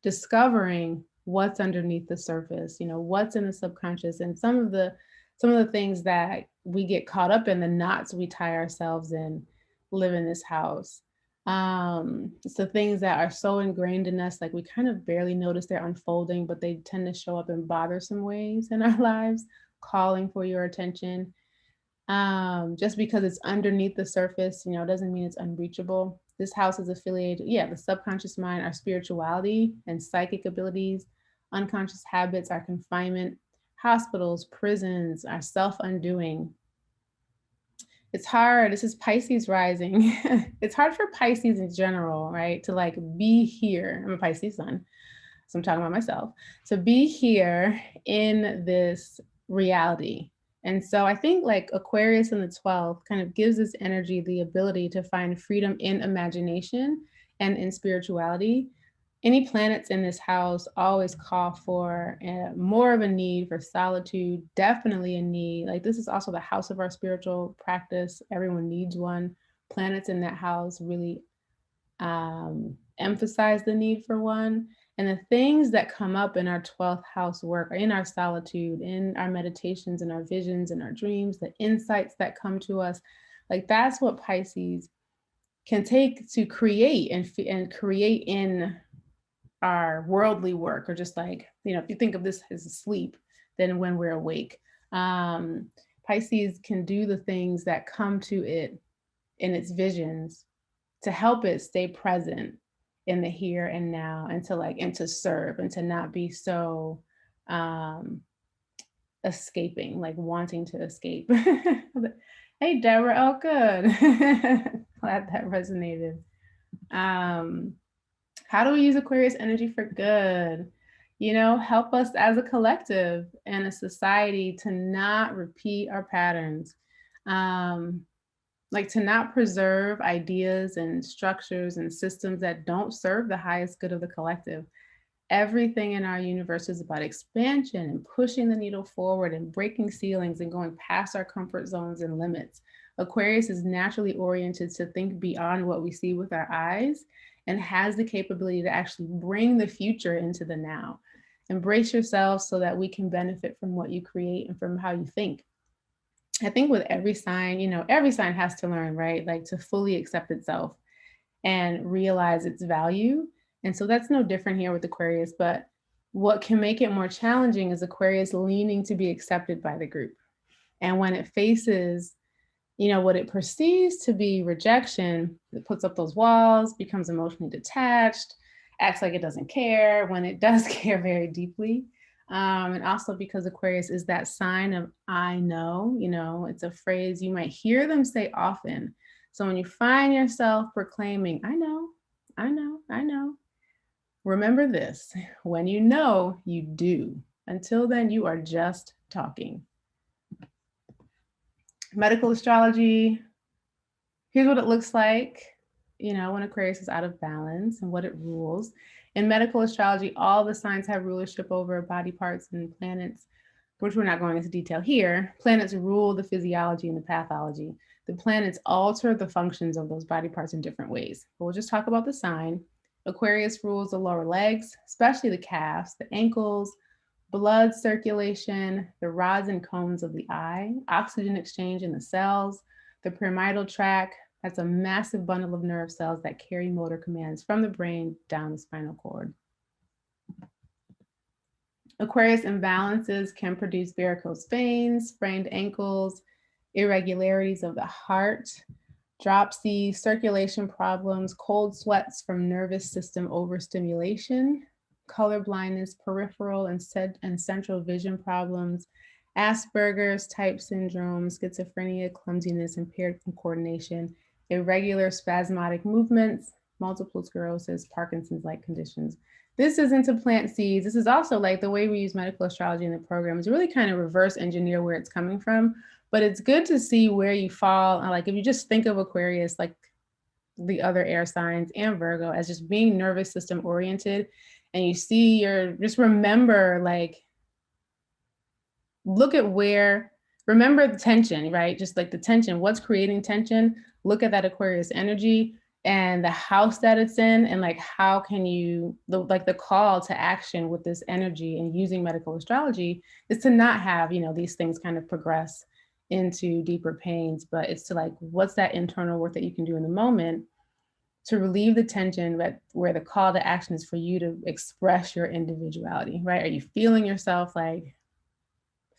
discovering what's underneath the surface, you know, what's in the subconscious, and some of the things that we get caught up in, the knots we tie ourselves in, live in this house. It's the things that are so ingrained in us, like we kind of barely notice they're unfolding, but they tend to show up in bothersome ways in our lives, calling for your attention. Just because it's underneath the surface, you know, doesn't mean it's unreachable. This house is affiliated, the subconscious mind, our spirituality and psychic abilities, unconscious habits, our confinement, hospitals, prisons, our self-undoing. It's hard. This is Pisces rising. It's hard for Pisces in general, right? To like be here. I'm a Pisces sun, so I'm talking about myself. To be here in this reality. And so I think like Aquarius in the 12th kind of gives this energy the ability to find freedom in imagination and in spirituality. Any planets in this house always call for more of a need for solitude, definitely a need. Like this is also the house of our spiritual practice. Everyone needs one. Planets in that house really emphasize the need for one. And the things that come up in our 12th house work are in our solitude, in our meditations, in our visions, in our dreams, the insights that come to us. Like that's what Pisces can take to create and create in our worldly work, or just like, you know, if you think of this as sleep, then when we're awake, Pisces can do the things that come to it in its visions to help it stay present in the here and now, and to serve and to not be so escaping, like wanting to escape. Hey, Deborah, oh, good. Glad that resonated. How do we use Aquarius energy for good? help us as a collective and a society to not repeat our patterns, like to not preserve ideas and structures and systems that don't serve the highest good of the collective. Everything in our universe is about expansion and pushing the needle forward and breaking ceilings and going past our comfort zones and limits. Aquarius is naturally oriented to think beyond what we see with our eyes and has the capability to actually bring the future into the now. Embrace yourself so that we can benefit from what you create and from how you think. I think with every sign, every sign has to learn, right? Like to fully accept itself and realize its value. And so that's no different here with Aquarius, but what can make it more challenging is Aquarius leaning to be accepted by the group. And when it faces, what it perceives to be rejection, it puts up those walls, becomes emotionally detached, acts like it doesn't care when it does care very deeply. And also because Aquarius is that sign of I know, it's a phrase you might hear them say often. So when you find yourself proclaiming, I know, I know, I know, remember this, when you know, you do. Until then, you are just talking. Medical astrology, here's what it looks like, when Aquarius is out of balance and what it rules. In medical astrology, all the signs have rulership over body parts and planets, which we're not going into detail here. Planets rule the physiology and the pathology. The planets alter the functions of those body parts in different ways. But we'll just talk about the sign. Aquarius rules the lower legs, especially the calves, the ankles, blood circulation, the rods and cones of the eye, oxygen exchange in the cells, the pyramidal tract. That's a massive bundle of nerve cells that carry motor commands from the brain down the spinal cord. Aquarius imbalances can produce varicose veins, sprained ankles, irregularities of the heart, dropsy, circulation problems, cold sweats from nervous system overstimulation, color blindness, peripheral and central vision problems, Asperger's type syndrome, schizophrenia, clumsiness, impaired coordination, irregular spasmodic movements, multiple sclerosis, Parkinson's-like conditions. This isn't to plant seeds. This is also like the way we use medical astrology in the program is really kind of reverse engineer where it's coming from. But it's good to see where you fall. Like if you just think of Aquarius, like the other air signs and Virgo as just being nervous system oriented, and you see just remember, like, look at remember the tension, right? Just like the tension, what's creating tension? Look at that Aquarius energy and the house that it's in, and like, how can you, the call to action with this energy and using medical astrology is to not have, these things kind of progress into deeper pains, but it's to like, what's that internal work that you can do in the moment to relieve the tension, but where the call to action is for you to express your individuality, right? Are you feeling yourself like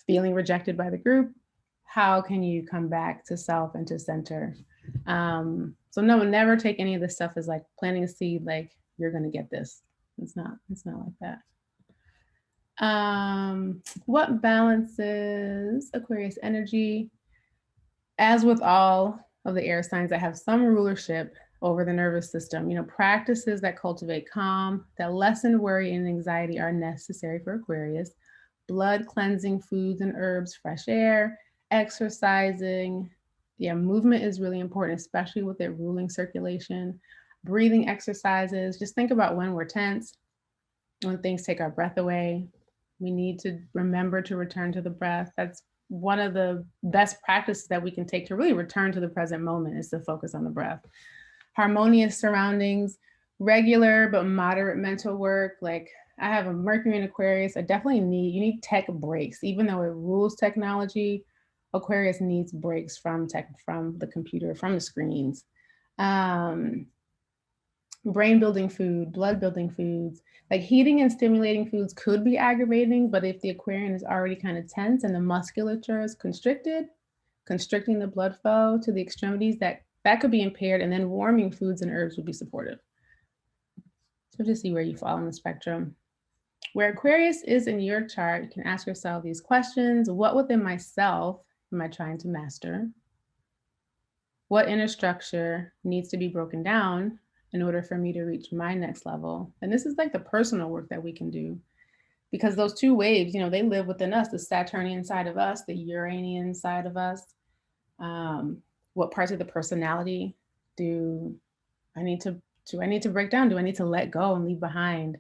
feeling rejected by the group? How can you come back to self and to center? So no, never take any of this stuff as like planting a seed, like you're gonna get this. It's not like that. What balances Aquarius energy? As with all of the air signs that have some rulership over the nervous system, practices that cultivate calm, that lessen worry and anxiety are necessary for Aquarius. Blood cleansing foods and herbs, fresh air, exercising. Yeah, movement is really important, especially with it ruling circulation. Breathing exercises. Just think about when we're tense, when things take our breath away. We need to remember to return to the breath. That's one of the best practices that we can take to really return to the present moment, is to focus on the breath. Harmonious surroundings, regular but moderate mental work. Like I have a Mercury in Aquarius. You need tech breaks. Even though it rules technology, Aquarius needs breaks from the computer, from the screens. Brain building food, blood building foods, like heating and stimulating foods could be aggravating, but if the Aquarian is already kind of tense and the musculature is constricting the blood flow to the extremities, that could be impaired, and then warming foods and herbs would be supportive. So just see where you fall on the spectrum. Where Aquarius is in your chart, you can ask yourself these questions. What within myself am I trying to master? What inner structure needs to be broken down in order for me to reach my next level? And this is like the personal work that we can do. because those two waves, you know, they live within us, the Saturnian side of us, the Uranian side of us. What parts of the personality do I need to break down? Do I need to let go and leave behind?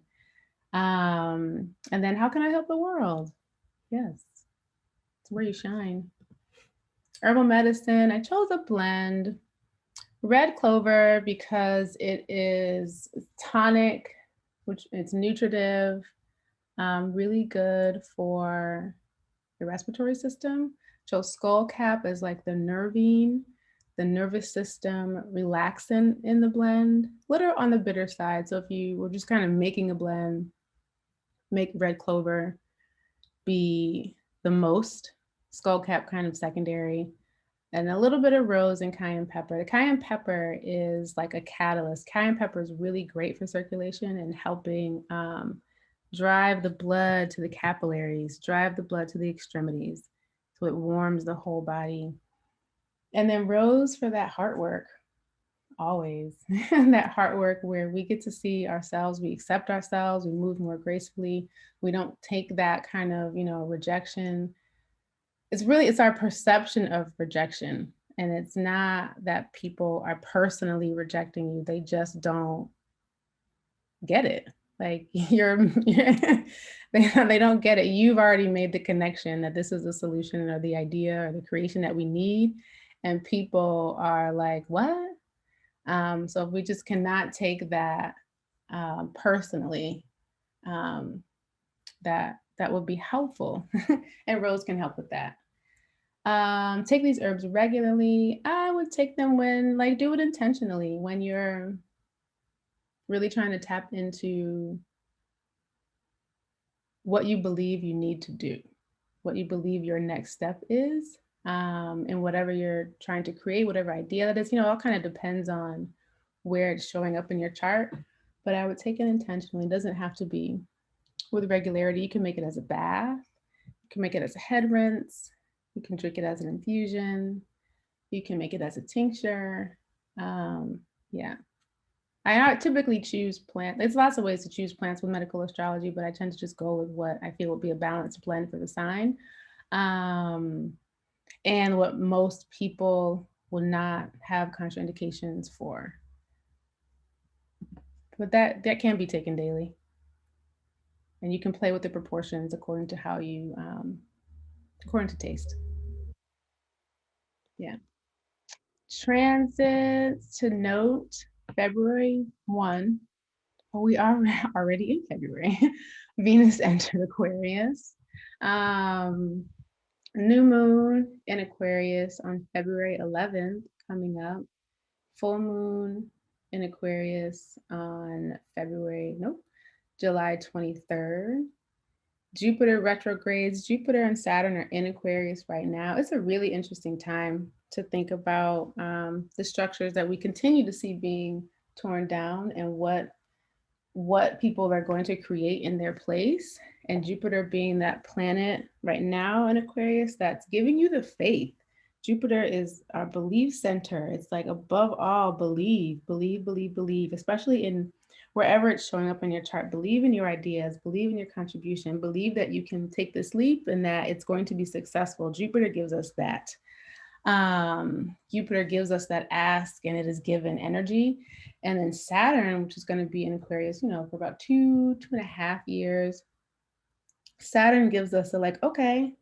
And then how can I help the world? Yes, it's where you shine. Herbal medicine, I chose a blend. Red clover because it is tonic, which it's nutritive, really good for the respiratory system. Chose skull cap as like the nervous system relaxant in the blend, little on the bitter side. So if you were just kind of making a blend, make red clover be the most, skull cap kind of secondary, and a little bit of rose and cayenne pepper. The cayenne pepper is like a catalyst. Cayenne pepper is really great for circulation and helping drive the blood to the capillaries, drive the blood to the extremities. So it warms the whole body. And then rose for that heart work, always. That heart work where we get to see ourselves, we accept ourselves, we move more gracefully. We don't take that kind of, you know, rejection. It's our perception of rejection. And it's not that people are personally rejecting you. They just don't get it. Like they don't get it. You've already made the connection that this is the solution or the idea or the creation that we need. And people are like, what? So if we just cannot take that personally, that would be helpful. And rose can help with that. Take these herbs regularly. I would take them when, like, do it intentionally when you're really trying to tap into what you believe you need to do, what you believe your next step is, and whatever you're trying to create, whatever idea that is, you know, all kind of depends on where it's showing up in your chart. But I would take it intentionally. It doesn't have to be with regularity. You can make it as a bath. You can make it as a head rinse. You can drink it as an infusion. You can make it as a tincture. Yeah. I typically choose plants. There's lots of ways to choose plants with medical astrology, but I tend to just go with what I feel would be a balanced blend for the sign. And what most people will not have contraindications for. But that can be taken daily. And you can play with the proportions according to how you, according to taste. Yeah. Transits to note, February 1. Well, we are already in February. Venus entered Aquarius. New moon in Aquarius on February 11th coming up. Full moon in Aquarius on July 23rd. Jupiter retrogrades. Jupiter and Saturn are in Aquarius right now. It's a really interesting time to think about the structures that we continue to see being torn down and what people are going to create in their place. And Jupiter being that planet right now in Aquarius that's giving you the faith. Jupiter is our belief center. It's like above all, believe, especially in wherever it's showing up in your chart. Believe in your ideas, believe in your contribution, believe that you can take this leap and that it's going to be successful. Jupiter gives us that. Jupiter gives us that ask and it is given energy. And then Saturn, which is going to be in Aquarius, you know, for about 2.5 years. Saturn gives us a like, okay,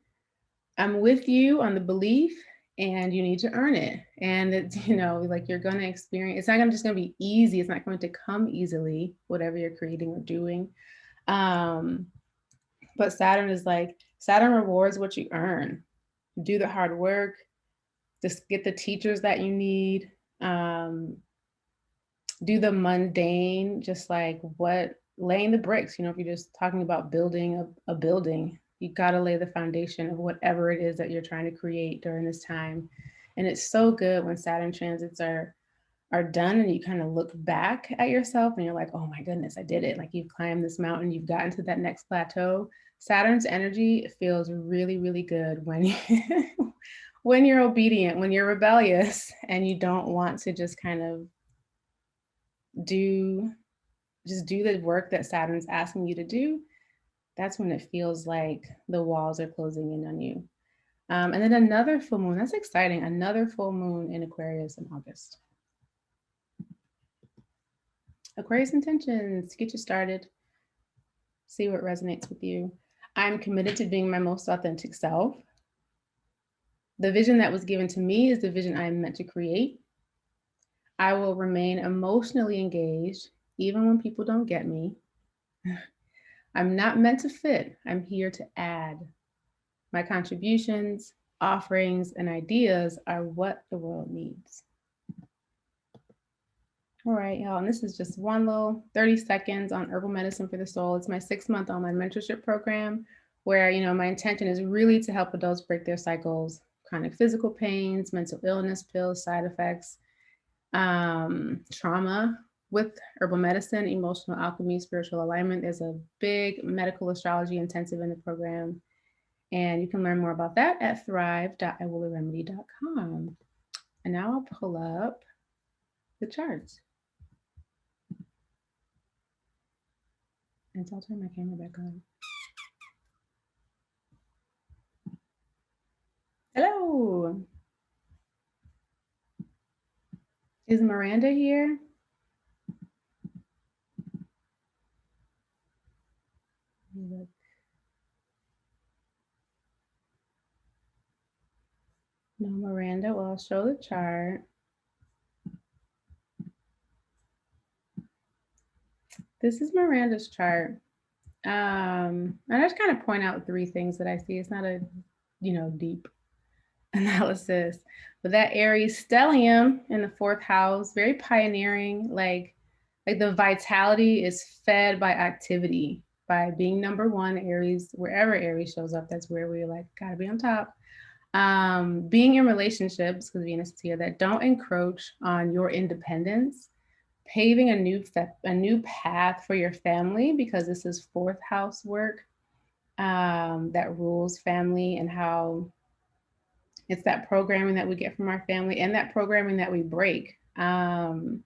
I'm with you on the belief and you need to earn it. And it's, you know, like you're going to experience, it's not just going to be easy. It's not going to come easily, whatever you're creating or doing. But Saturn rewards what you earn. Do the hard work, just get the teachers that you need, do the mundane, just like laying the bricks. You know, if you're just talking about building a building, you got to lay the foundation of whatever it is that you're trying to create during this time. And it's so good when Saturn transits are done and you kind of look back at yourself and you're like, oh my goodness, I did it. Like you've climbed this mountain, you've gotten to that next plateau. Saturn's energy feels really, really good when when you're obedient, when you're rebellious and you don't want to just kind of do the work that Saturn's asking you to do. That's when it feels like the walls are closing in on you. And then another full moon, that's exciting. Another full moon in Aquarius in August. Aquarius intentions, get you started. See what resonates with you. I'm committed to being my most authentic self. The vision that was given to me is the vision I am meant to create. I will remain emotionally engaged, even when people don't get me. I'm not meant to fit. I'm here to add. My contributions, offerings, and ideas are what the world needs. All right, y'all, and this is just one little 30 seconds on herbal medicine for the soul. It's my 6-month online mentorship program where, my intention is really to help adults break their cycles, chronic physical pains, mental illness, pills, side effects, trauma with herbal medicine, emotional alchemy, spiritual alignment. There's a big medical astrology intensive in the program. And you can learn more about that at thrive.iwillaRemedy.com. And now I'll pull up the charts. And so I'll turn my camera back on. Hello. Is Miranda here? Look. No, Miranda. Well, I'll show the chart. This is Miranda's chart. And I just kind of point out 3 things that I see. It's not a, deep analysis, but that Aries stellium in the 4th house, very pioneering, like the vitality is fed by activity, by being number 1. Aries, wherever Aries shows up, that's where we're like, gotta be on top. Being in relationships, because Venus is here, that don't encroach on your independence, paving a new path for your family, because this is 4th house work that rules family, and how it's that programming that we get from our family and that programming that we break. So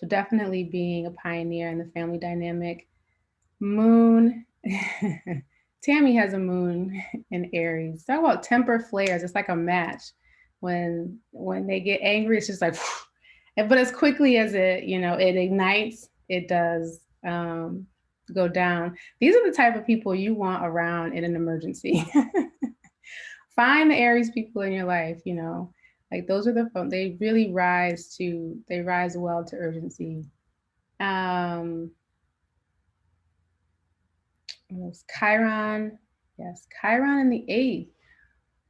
definitely being a pioneer in the family dynamic. Moon, Tammy has a moon in Aries. Talk about temper flares. It's like a match. When they get angry, it's just like, but as quickly as it ignites, it does go down. These are the type of people you want around in an emergency. Find the Aries people in your life, like those are they really rise well to urgency. Chiron, yes, Chiron in the 8th.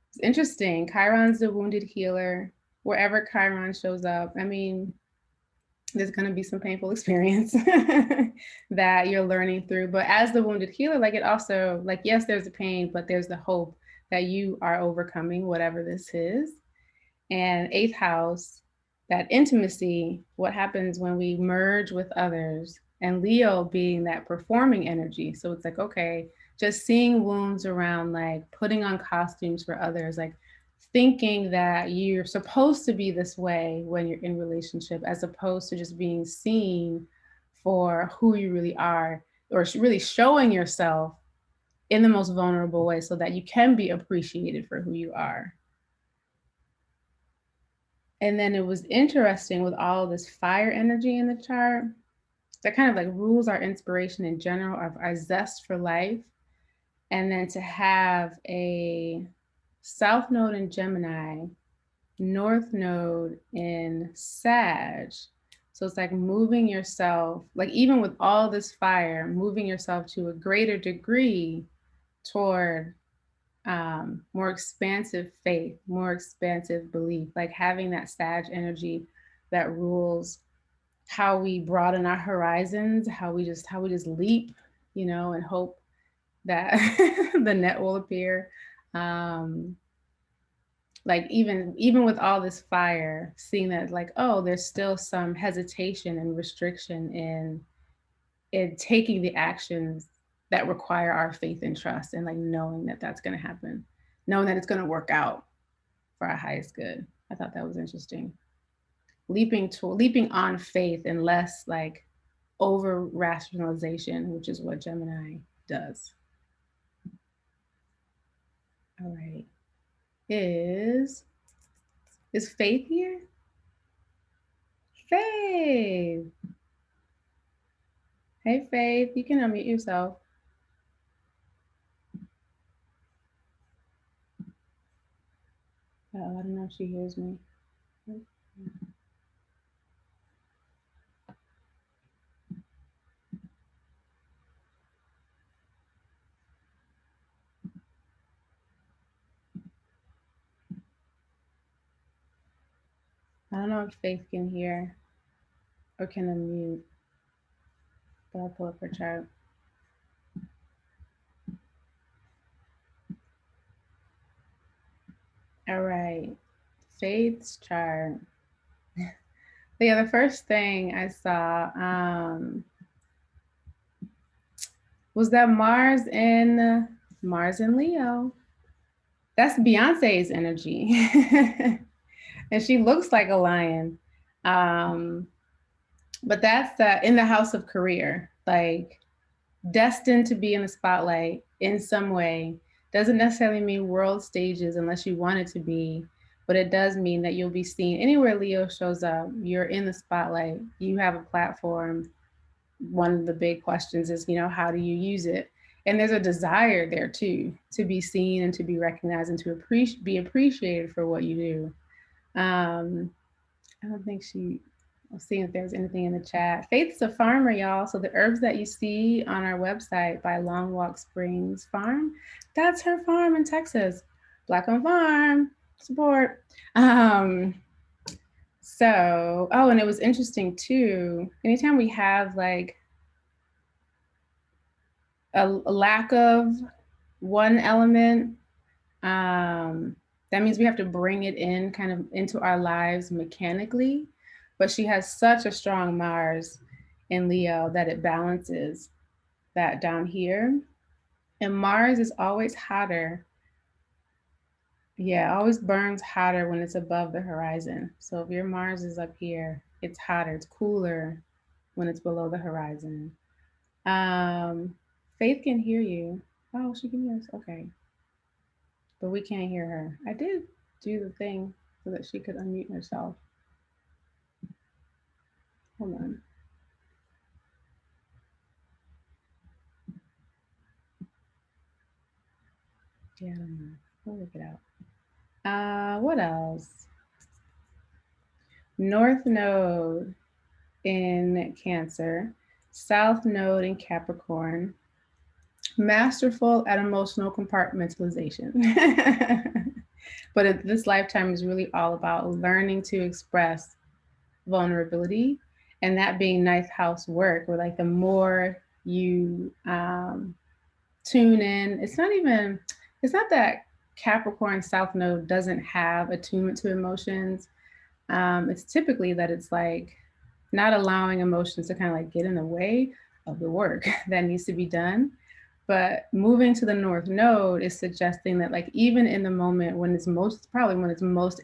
It's interesting. Chiron's the wounded healer. Wherever Chiron shows up, I mean, there's going to be some painful experience that you're learning through. But as the wounded healer, it also, yes, there's the pain, but there's the hope that you are overcoming whatever this is. And 8th house, that intimacy, what happens when we merge with others, and Leo being that performing energy. So it's like, okay, just seeing wounds around, putting on costumes for others, thinking that you're supposed to be this way when you're in relationship, as opposed to just being seen for who you really are, or really showing yourself in the most vulnerable way so that you can be appreciated for who you are. And then it was interesting with all of this fire energy in the chart, that kind of rules our inspiration in general, our zest for life. And then to have a South Node in Gemini, North Node in Sag. So it's moving yourself, even with all this fire, moving yourself to a greater degree toward more expansive faith, more expansive belief, having that Sag energy that rules how we broaden our horizons, how we just leap, and hope that the net will appear. Even with all this fire, seeing that oh, there's still some hesitation and restriction in taking the actions that require our faith and trust, and knowing that that's going to happen, knowing that it's going to work out for our highest good. I thought that was interesting. Leaping on faith and less over rationalization, which is what Gemini does. All right. Is Faith here? Faith. Hey, Faith, you can unmute yourself. Oh, I don't know if she hears me. I don't know if Faith can hear or can unmute, but I'll pull up her chart. All right, Faith's chart. Yeah, the first thing I saw was that Mars in Leo. That's Beyonce's energy. And she looks like a lion. But that's in the house of career, like destined to be in the spotlight in some way. Doesn't necessarily mean world stages unless you want it to be, but it does mean that you'll be seen anywhere Leo shows up. You're in the spotlight, you have a platform. One of the big questions is, how do you use it? And there's a desire there too, to be seen and to be recognized and to be appreciated for what you do. I don't think I'll see if there's anything in the chat. Faith's a farmer, y'all. So the herbs that you see on our website by Long Walk Springs Farm, that's her farm in Texas. Black on farm, support. And it was interesting too. Anytime we have like a lack of one element, that means we have to bring it in kind of into our lives mechanically. But she has such a strong Mars in Leo that it balances that down here. And Mars is always hotter. Yeah, always burns hotter when it's above the horizon. So if your Mars is up here, it's hotter, it's cooler when it's below the horizon. Faith can hear you. Oh, she can hear us. Okay. But we can't hear her. I did do the thing so that she could unmute herself. Hold on. Yeah, I don't know. We'll work it out. What else? North Node in Cancer, South Node in Capricorn, masterful at emotional compartmentalization. But this lifetime is really all about learning to express vulnerability, and that being ninth house work, where like the more you tune in, it's not that Capricorn South Node doesn't have attunement to emotions. It's typically that it's like not allowing emotions to kind of like get in the way of the work that needs to be done. But moving to the North Node is suggesting that like even in the moment when it's most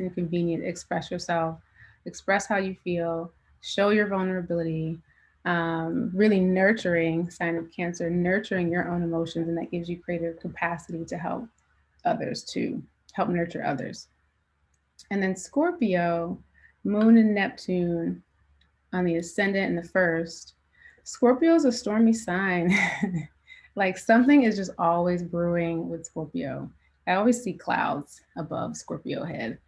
inconvenient, express yourself, express how you feel, show your vulnerability, really nurturing, sign of Cancer, nurturing your own emotions, and that gives you creative capacity to help others, to help nurture others. And then Scorpio, Moon and Neptune on the ascendant and the first. Scorpio is a stormy sign. Like something is just always brewing with Scorpio. I always see clouds above Scorpio head.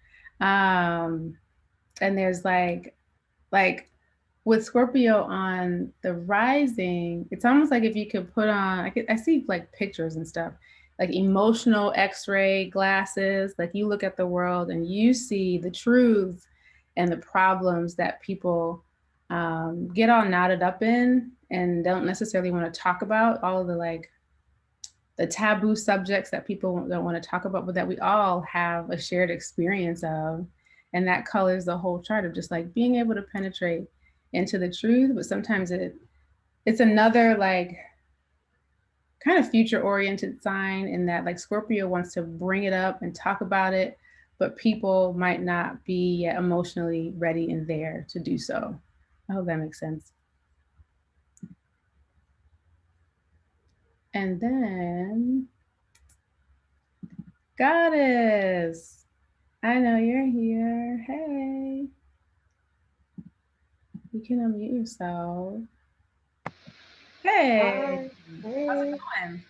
And there's like with Scorpio on the rising, it's almost like if you could put on, I see like pictures and stuff, like emotional X-ray glasses, like you look at the world and you see the truths and the problems that people get all knotted up in and don't necessarily want to talk about, all of the taboo subjects that people don't want to talk about, but that we all have a shared experience of. And that colors the whole chart of just like being able to penetrate into the truth. But sometimes it's another like kind of future oriented sign in that like Scorpio wants to bring it up and talk about it, but people might not be yet emotionally ready and there to do so. I hope that makes sense. And then Goddess, I know you're here. Hey, you can unmute yourself. Hey, Hi. how's Hey. it going?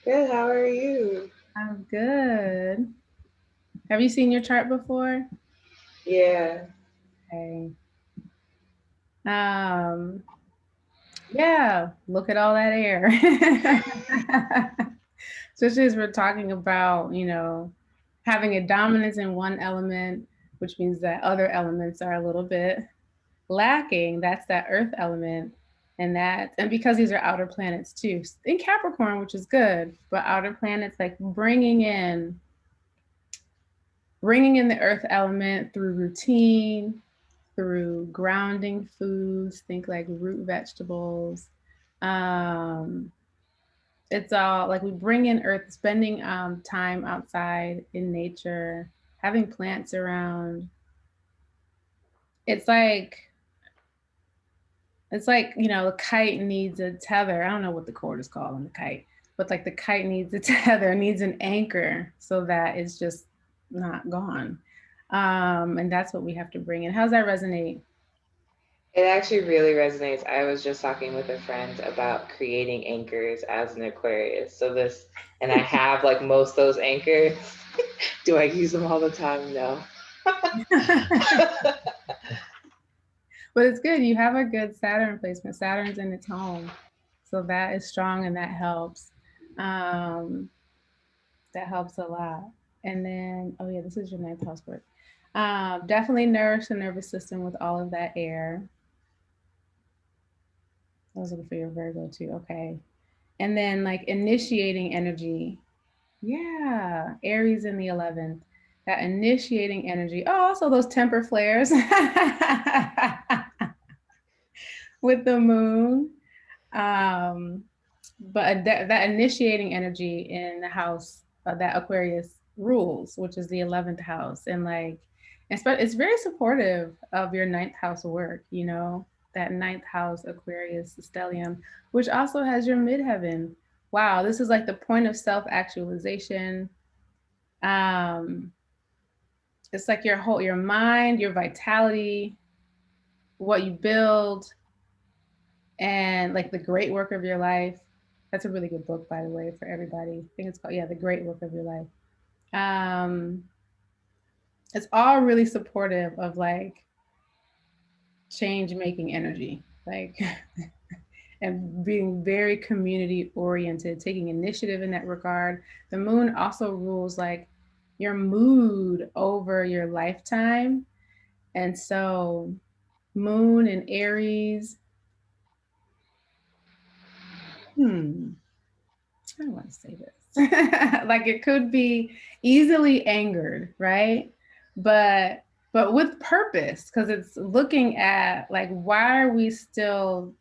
Good. How are you? I'm good. Have you seen your chart before? Yeah. Okay. Yeah, look at all that air. Especially as we're talking about, you know, having a dominance in one element, which means that other elements are a little bit lacking. That's that earth element. And because these are outer planets too, in Capricorn, which is good, but outer planets like bringing in the earth element through routine, through grounding foods, think like root vegetables. It's all like we bring in earth, spending time outside in nature, having plants around. It's like, you know, a kite needs a tether. I don't know what the cord is called on the kite, but like the kite needs a tether, needs an anchor so that it's just not gone. And that's what we have to bring in. How's that resonate? It actually really resonates. I was just talking with a friend about creating anchors as an Aquarius. And I have like most those anchors. Do I use them all the time? No. But it's good. You have a good Saturn placement. Saturn's in its home. So that is strong and that helps. That helps a lot. And then, oh yeah, this is your 9th house work. Definitely nourish the nervous system with all of that air. I was looking for your Virgo too. Okay. And then like initiating energy. Yeah. Aries in the 11th. That initiating energy. Oh, also those temper flares with the moon. But that initiating energy in the house that Aquarius rules, which is the 11th house. And like, it's very supportive of your 9th house work, you know, that 9th house Aquarius stellium, which also has your midheaven. Wow, this is like the point of self-actualization. It's like your mind, your vitality, what you build, and like the great work of your life. That's a really good book, by the way, for everybody. I think it's called, The Great Work of Your Life. It's all really supportive of like change making energy, like, and being very community oriented, taking initiative in that regard. The moon also rules like your mood over your lifetime. And so moon and Aries, I don't want to say this. Like it could be easily angered, right? But with purpose, because it's looking at like, why are we still,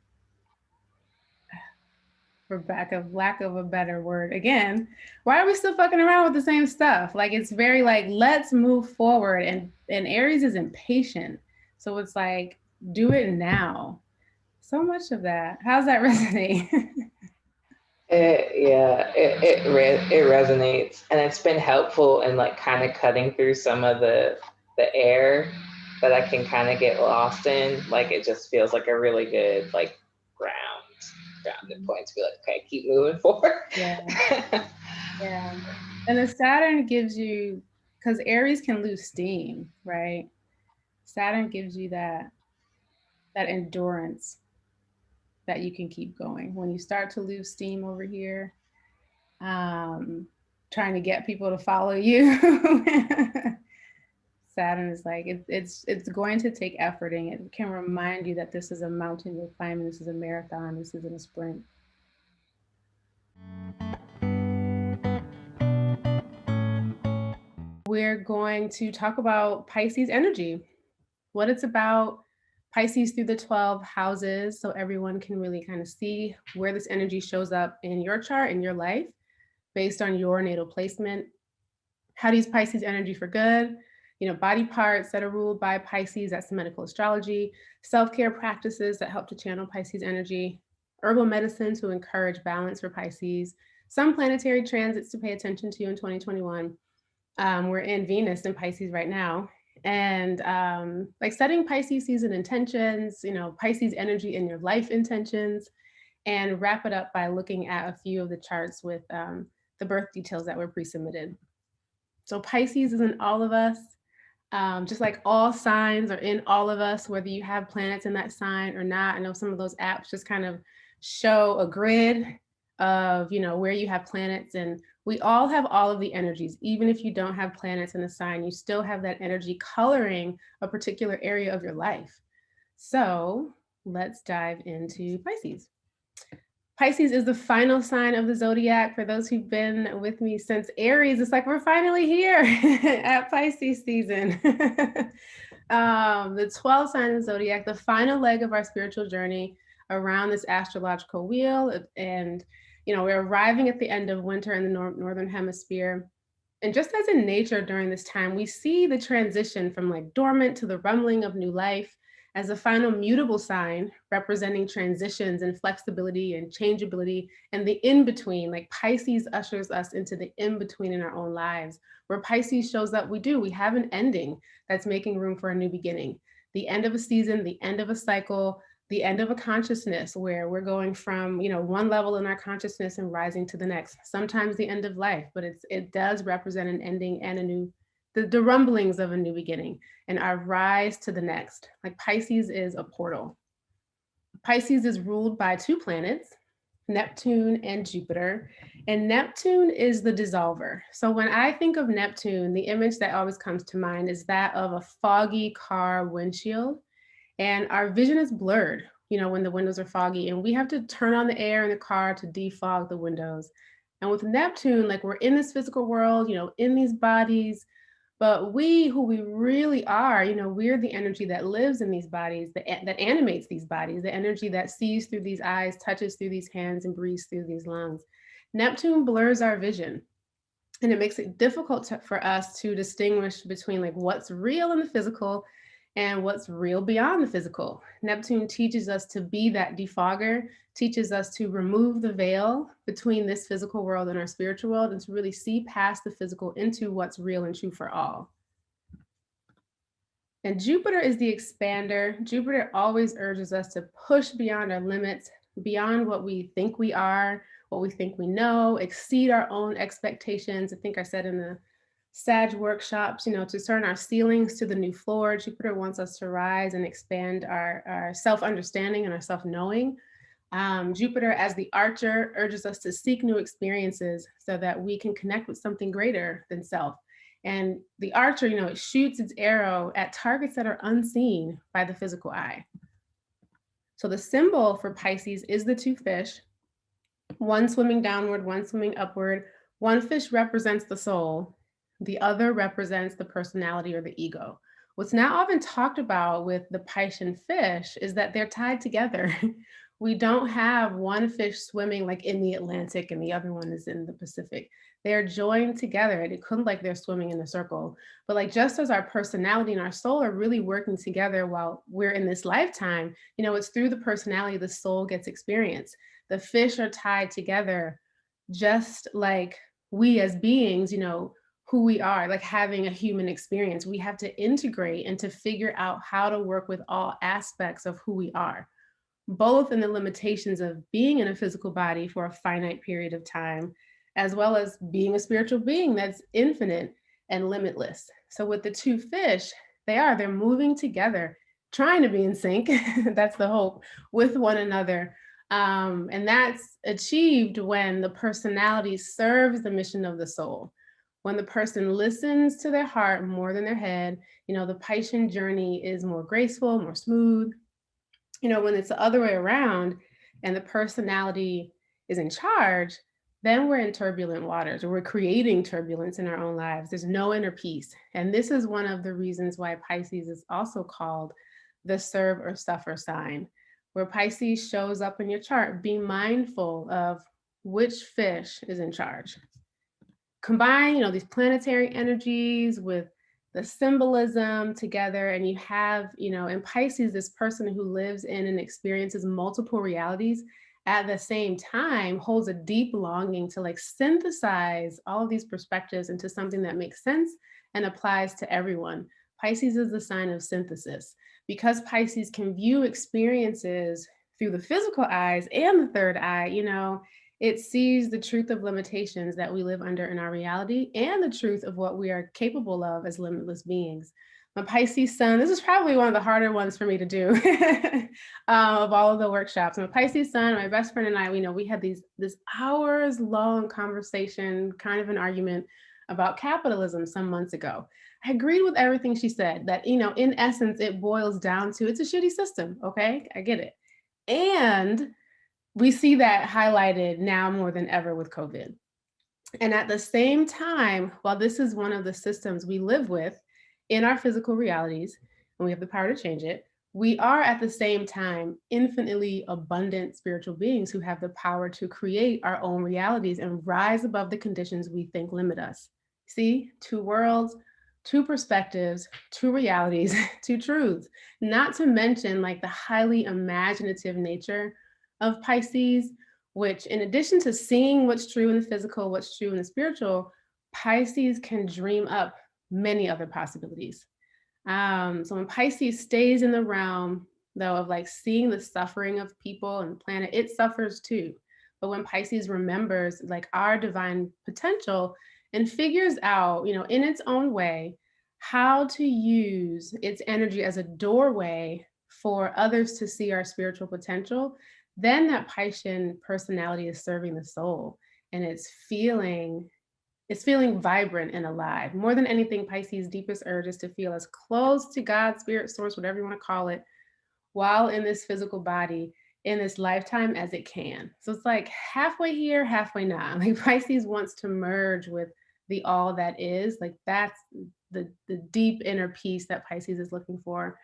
for lack of a better word again, why are we still fucking around with the same stuff? Like it's very like, let's move forward. And Aries is impatient. So it's like, do it now. So much of that. How's that resonate? It resonates, and it's been helpful in like kind of cutting through some of the air that I can kind of get lost in. Like it just feels like a really good like grounded point to be like, okay, keep moving forward. Yeah. Yeah. And the Saturn gives you, because Aries can lose steam, right? Saturn gives you that endurance that you can keep going. When you start to lose steam over here, trying to get people to follow you, Saturn is like, it's going to take efforting. It can remind you that this is a mountain you're climbing. This is a marathon. This isn't a sprint. We're going to talk about Pisces energy, what it's about, Pisces through the 12 houses, so everyone can really kind of see where this energy shows up in your chart, in your life, based on your natal placement. How to use Pisces energy for good, you know, body parts that are ruled by Pisces, that's the medical astrology, self-care practices that help to channel Pisces energy, herbal medicine to encourage balance for Pisces, some planetary transits to pay attention to in 2021. We're in Venus in Pisces right now. And like setting Pisces season intentions, Pisces energy in your life intentions, and wrap it up by looking at a few of the charts with the birth details that were pre-submitted. So Pisces is in all of us, just like all signs are in all of us, whether you have planets in that sign or not. I know some of those apps just kind of show a grid of, where you have planets, and we all have all of the energies. Even if you don't have planets in a sign, you still have that energy coloring a particular area of your life. So let's dive into Pisces. Pisces is the final sign of the zodiac. For those who've been with me since Aries, it's like we're finally here at Pisces season. The 12th sign of the zodiac, the final leg of our spiritual journey around this astrological wheel. And, we're arriving at the end of winter in the Northern Hemisphere. And just as in nature during this time, we see the transition from like dormant to the rumbling of new life as a final mutable sign representing transitions and flexibility and changeability, and the in-between. Like Pisces ushers us into the in-between in our own lives. Where Pisces shows up, we have an ending that's making room for a new beginning. The end of a season, the end of a cycle, the end of a consciousness, where we're going from, one level in our consciousness and rising to the next. Sometimes the end of life, but it does represent an ending and a new, the rumblings of a new beginning and our rise to the next. Like Pisces is a portal. Pisces is ruled by two planets, Neptune and Jupiter. And Neptune is the dissolver. So when I think of Neptune, the image that always comes to mind is that of a foggy car windshield. And our vision is blurred, when the windows are foggy, and we have to turn on the air in the car to defog the windows. And with Neptune, like we're in this physical world, in these bodies, but who we really are, we're the energy that lives in these bodies, that animates these bodies, the energy that sees through these eyes, touches through these hands, and breathes through these lungs. Neptune blurs our vision, and it makes it difficult for us to distinguish between like what's real in the physical and what's real beyond the physical. Neptune teaches us to be that defogger, teaches us to remove the veil between this physical world and our spiritual world, and to really see past the physical into what's real and true for all. And Jupiter is the expander. Jupiter always urges us to push beyond our limits, beyond what we think we are, what we think we know, exceed our own expectations. I think I said in the Sag workshops, to turn our ceilings to the new floor. Jupiter wants us to rise and expand our self-understanding and our self-knowing. Jupiter, as the archer, urges us to seek new experiences so that we can connect with something greater than self. And the archer, it shoots its arrow at targets that are unseen by the physical eye. So the symbol for Pisces is the two fish, one swimming downward, one swimming upward. One fish represents the soul. The other represents the personality or the ego. What's now often talked about with the Piscean fish is that they're tied together. We don't have one fish swimming like in the Atlantic and the other one is in the Pacific. They're joined together, and it couldn't like they're swimming in a circle. But like just as our personality and our soul are really working together while we're in this lifetime, it's through the personality the soul gets experience. The fish are tied together just like we as beings, who we are, like having a human experience. We have to integrate and to figure out how to work with all aspects of who we are, both in the limitations of being in a physical body for a finite period of time, as well as being a spiritual being that's infinite and limitless. So with the two fish, they're moving together, trying to be in sync, that's the hope, with one another. And that's achieved when the personality serves the mission of the soul. When the person listens to their heart more than their head, the Piscean journey is more graceful, more smooth. When it's the other way around and the personality is in charge, then we're in turbulent waters, or we're creating turbulence in our own lives. There's no inner peace. And this is one of the reasons why Pisces is also called the serve or suffer sign, where Pisces shows up in your chart. Be mindful of which fish is in charge. Combine, these planetary energies with the symbolism together, and you have, in Pisces, this person who lives in and experiences multiple realities at the same time holds a deep longing to like synthesize all of these perspectives into something that makes sense and applies to everyone. Pisces is the sign of synthesis. Because Pisces can view experiences through the physical eyes and the third eye, you know, it sees the truth of limitations that we live under in our reality and the truth of what we are capable of as limitless beings. My Pisces sun, this is probably one of the harder ones for me to do of all of the workshops. My Pisces sun, my best friend and I, we had this hours long conversation, kind of an argument about capitalism some months ago. I agreed with everything she said, that, in essence, it boils down to it's a shitty system. Okay, I get it. And we see that highlighted now more than ever with COVID. And at the same time, while this is one of the systems we live with in our physical realities, and we have the power to change it, we are at the same time infinitely abundant spiritual beings who have the power to create our own realities and rise above the conditions we think limit us. See, two worlds, two perspectives, two realities, two truths, not to mention like the highly imaginative nature of Pisces, which in addition to seeing what's true in the physical, what's true in the spiritual, Pisces can dream up many other possibilities. So when Pisces stays in the realm, though, of like seeing the suffering of people and the planet, it suffers too. But when Pisces remembers like our divine potential and figures out, in its own way, how to use its energy as a doorway for others to see our spiritual potential, then that Piscean personality is serving the soul, and it's feeling vibrant and alive. More than anything, Pisces' deepest urge is to feel as close to God, spirit, source, whatever you want to call it, while in this physical body in this lifetime as it can. So it's like halfway here, halfway not. Like Pisces wants to merge with the all that is. Like that's the deep inner peace that Pisces is looking for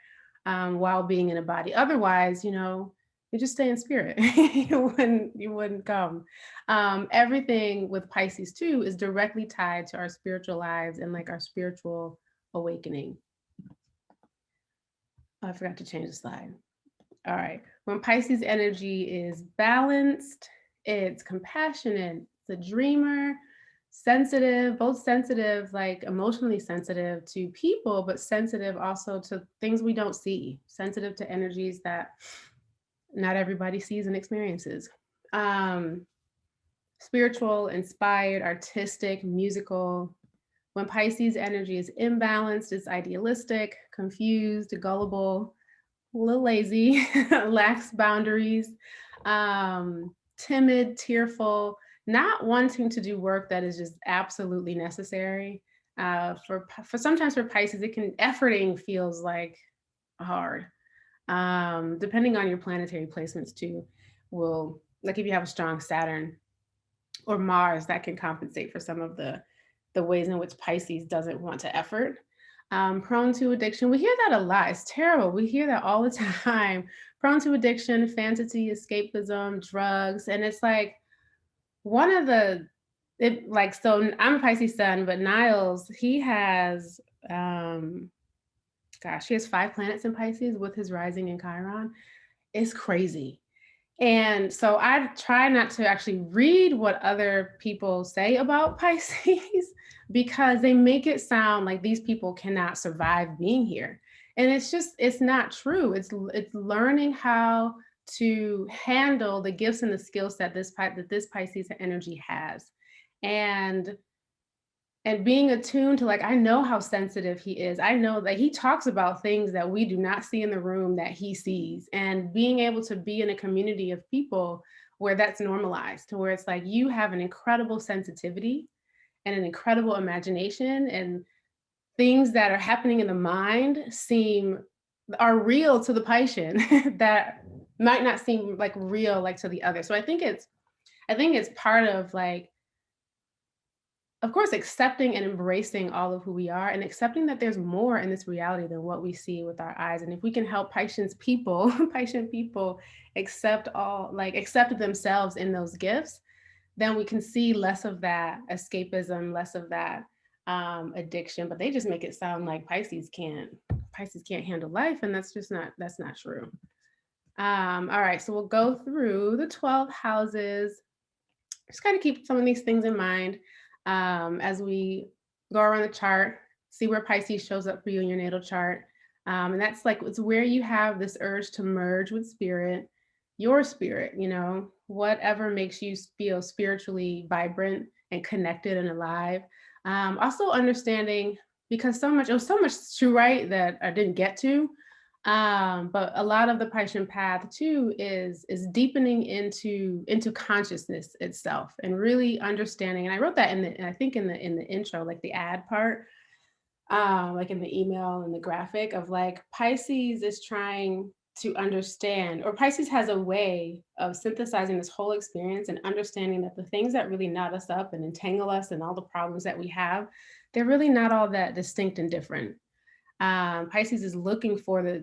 while being in a body. Otherwise, you just stay in spirit. you wouldn't come. Everything with Pisces too is directly tied to our spiritual lives and like our spiritual awakening. Oh, I forgot to change the slide. All right. When Pisces energy is balanced, it's compassionate, it's a dreamer, sensitive, both sensitive, like emotionally sensitive to people, but sensitive also to things we don't see, sensitive to energies that not everybody sees and experiences. Spiritual, inspired, artistic, musical. When Pisces energy is imbalanced, it's idealistic, confused, gullible, a little lazy, lacks boundaries, timid, tearful, not wanting to do work that is just absolutely necessary. For sometimes for Pisces, efforting feels like hard. Depending on your planetary placements too, like if you have a strong Saturn or Mars, that can compensate for some of the ways in which Pisces doesn't want to effort. Prone to addiction, we hear that a lot. It's terrible. We hear that all the time. Prone to addiction, fantasy, escapism, drugs, and it's like one of the so I'm a Pisces sun, but Niles, he has he has 5 planets in Pisces with his rising in Chiron. It's crazy. And so I try not to actually read what other people say about Pisces because they make it sound like these people cannot survive being here. And it's not true. It's learning how to handle the gifts and the skill set that this Pisces energy has. And being attuned to I know how sensitive he is. I know that he talks about things that we do not see in the room that he sees, and being able to be in a community of people where that's normalized, to where it's like you have an incredible sensitivity and an incredible imagination, and things that are happening in the mind are real to the Piscean that might not seem real to the other. So I think it's part of of course, accepting and embracing all of who we are, and accepting that there's more in this reality than what we see with our eyes. And if we can help Piscean people accept themselves in those gifts, then we can see less of that escapism, less of that addiction. But they just make it sound like Pisces can't handle life, and that's not true. All right, so we'll go through the 12 houses. Just kind of keep some of these things in mind as we go around the chart, see where Pisces shows up for you in your natal chart. And that's like, it's where you have this urge to merge with spirit, your spirit, you know, whatever makes you feel spiritually vibrant and connected and alive. Also understanding, because it was so much to write that I didn't get to. But a lot of the Piscean path too is deepening into consciousness itself and really understanding. And I wrote that I think in the intro, like the ad part, like in the email and the graphic of like Pisces is trying to understand, or Pisces has a way of synthesizing this whole experience and understanding that the things that really knot us up and entangle us and all the problems that we have, they're really not all that distinct and different. Pisces is looking for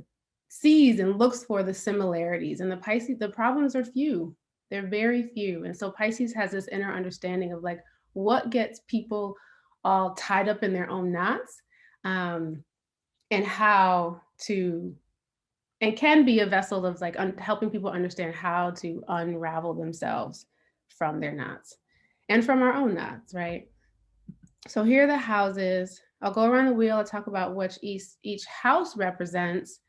sees and looks for the similarities, and the problems are few. They're very few. And so Pisces has this inner understanding of like what gets people all tied up in their own knots, and how to, and can be a vessel of like helping people understand how to unravel themselves from their knots and from our own knots, right? So here are the houses. I'll go around the wheel. I'll talk about what each house represents,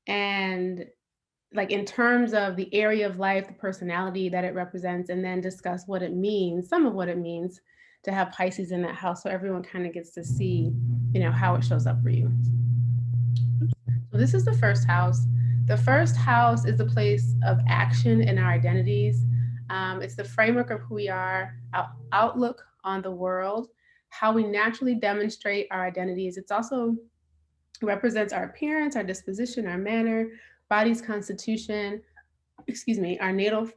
and like in terms of the area of life, the personality that it represents, and then discuss what it means, some of what it means to have Pisces in that house, so everyone kind of gets to see, you know, how it shows up for you. So this is the first house. The first house is the place of action in our identities. It's the framework of who we are, our outlook on the world, how we naturally demonstrate our identities. It's also represents our appearance, our disposition, our manner, body's constitution,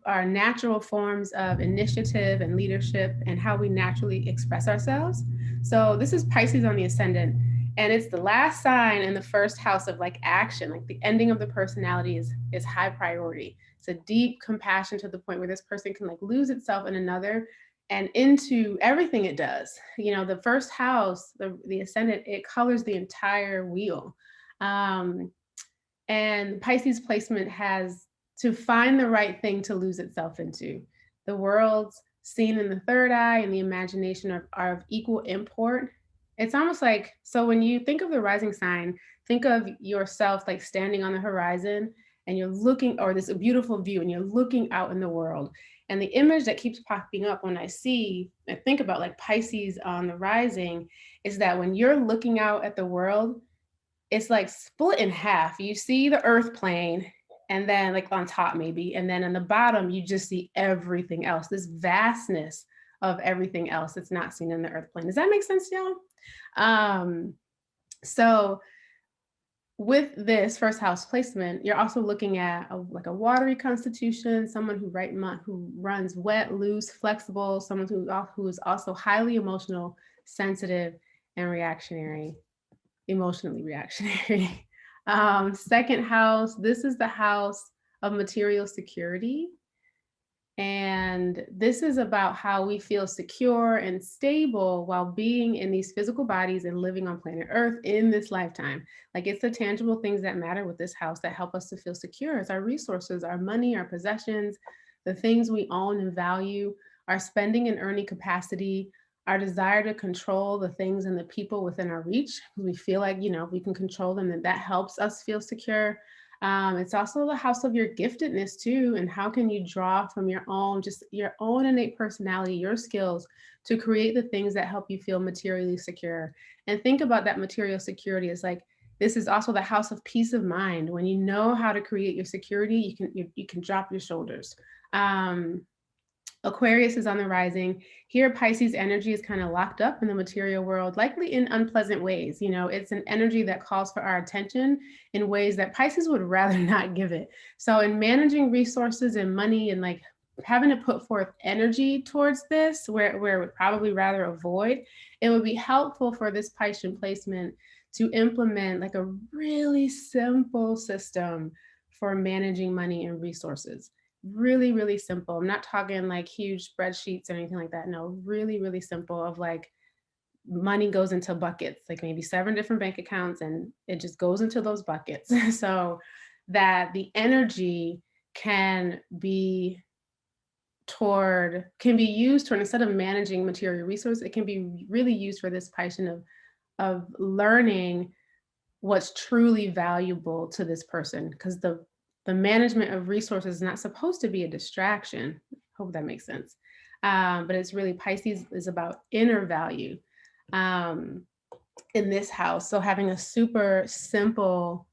our natural forms of initiative and leadership, and how we naturally express ourselves. So this is Pisces on the ascendant, and it's the last sign in the first house of like action, like the ending of the personality is high priority. It's a deep compassion to the point where this person can like lose itself in another and into everything it does. You know, the first house, the ascendant, it colors the entire wheel. And Pisces placement has to find the right thing to lose itself into. The worlds seen in the third eye and the imagination are of equal import. It's almost like, so when you think of the rising sign, think of yourself like standing on the horizon and you're looking, or this beautiful view, and you're looking out in the world. And the image that keeps popping up when I think about like Pisces on the rising is that when you're looking out at the world, it's like split in half. You see the earth plane, and then like on top maybe, and then on the bottom, you just see everything else, this vastness of everything else that's not seen in the earth plane. Does that make sense, y'all? So with this first house placement, you're also looking at a watery constitution, someone who runs wet, loose, flexible, someone who is also highly emotional, sensitive, and emotionally reactionary. Second house, this is the house of material security. And this is about how we feel secure and stable while being in these physical bodies and living on planet Earth in this lifetime. Like it's the tangible things that matter with this house that help us to feel secure. It's our resources, our money, our possessions, the things we own and value, our spending and earning capacity, our desire to control the things and the people within our reach. We feel like, you know, we can control them, and that helps us feel secure. It's also the house of your giftedness too, and how can you draw from your own innate personality, your skills, to create the things that help you feel materially secure. And think about that material security as like, this is also the house of peace of mind. When you know how to create your security, you can drop your shoulders. Aquarius is on the rising. Here, Pisces energy is kind of locked up in the material world, likely in unpleasant ways. You know, it's an energy that calls for our attention in ways that Pisces would rather not give it. So in managing resources and money and like having to put forth energy towards this, where it would probably rather avoid, it would be helpful for this Piscean placement to implement like a really simple system for managing money and resources. Really, really simple. I'm not talking like huge spreadsheets or anything like that. No, really, really simple of like money goes into buckets, like maybe 7 different bank accounts, and it just goes into those buckets. So that the energy can be used toward, instead of managing material resources, it can be really used for this Piscean of learning what's truly valuable to this person, because the management of resources is not supposed to be a distraction. Hope that makes sense. But it's really, Pisces is about inner value in this house. So having a super simple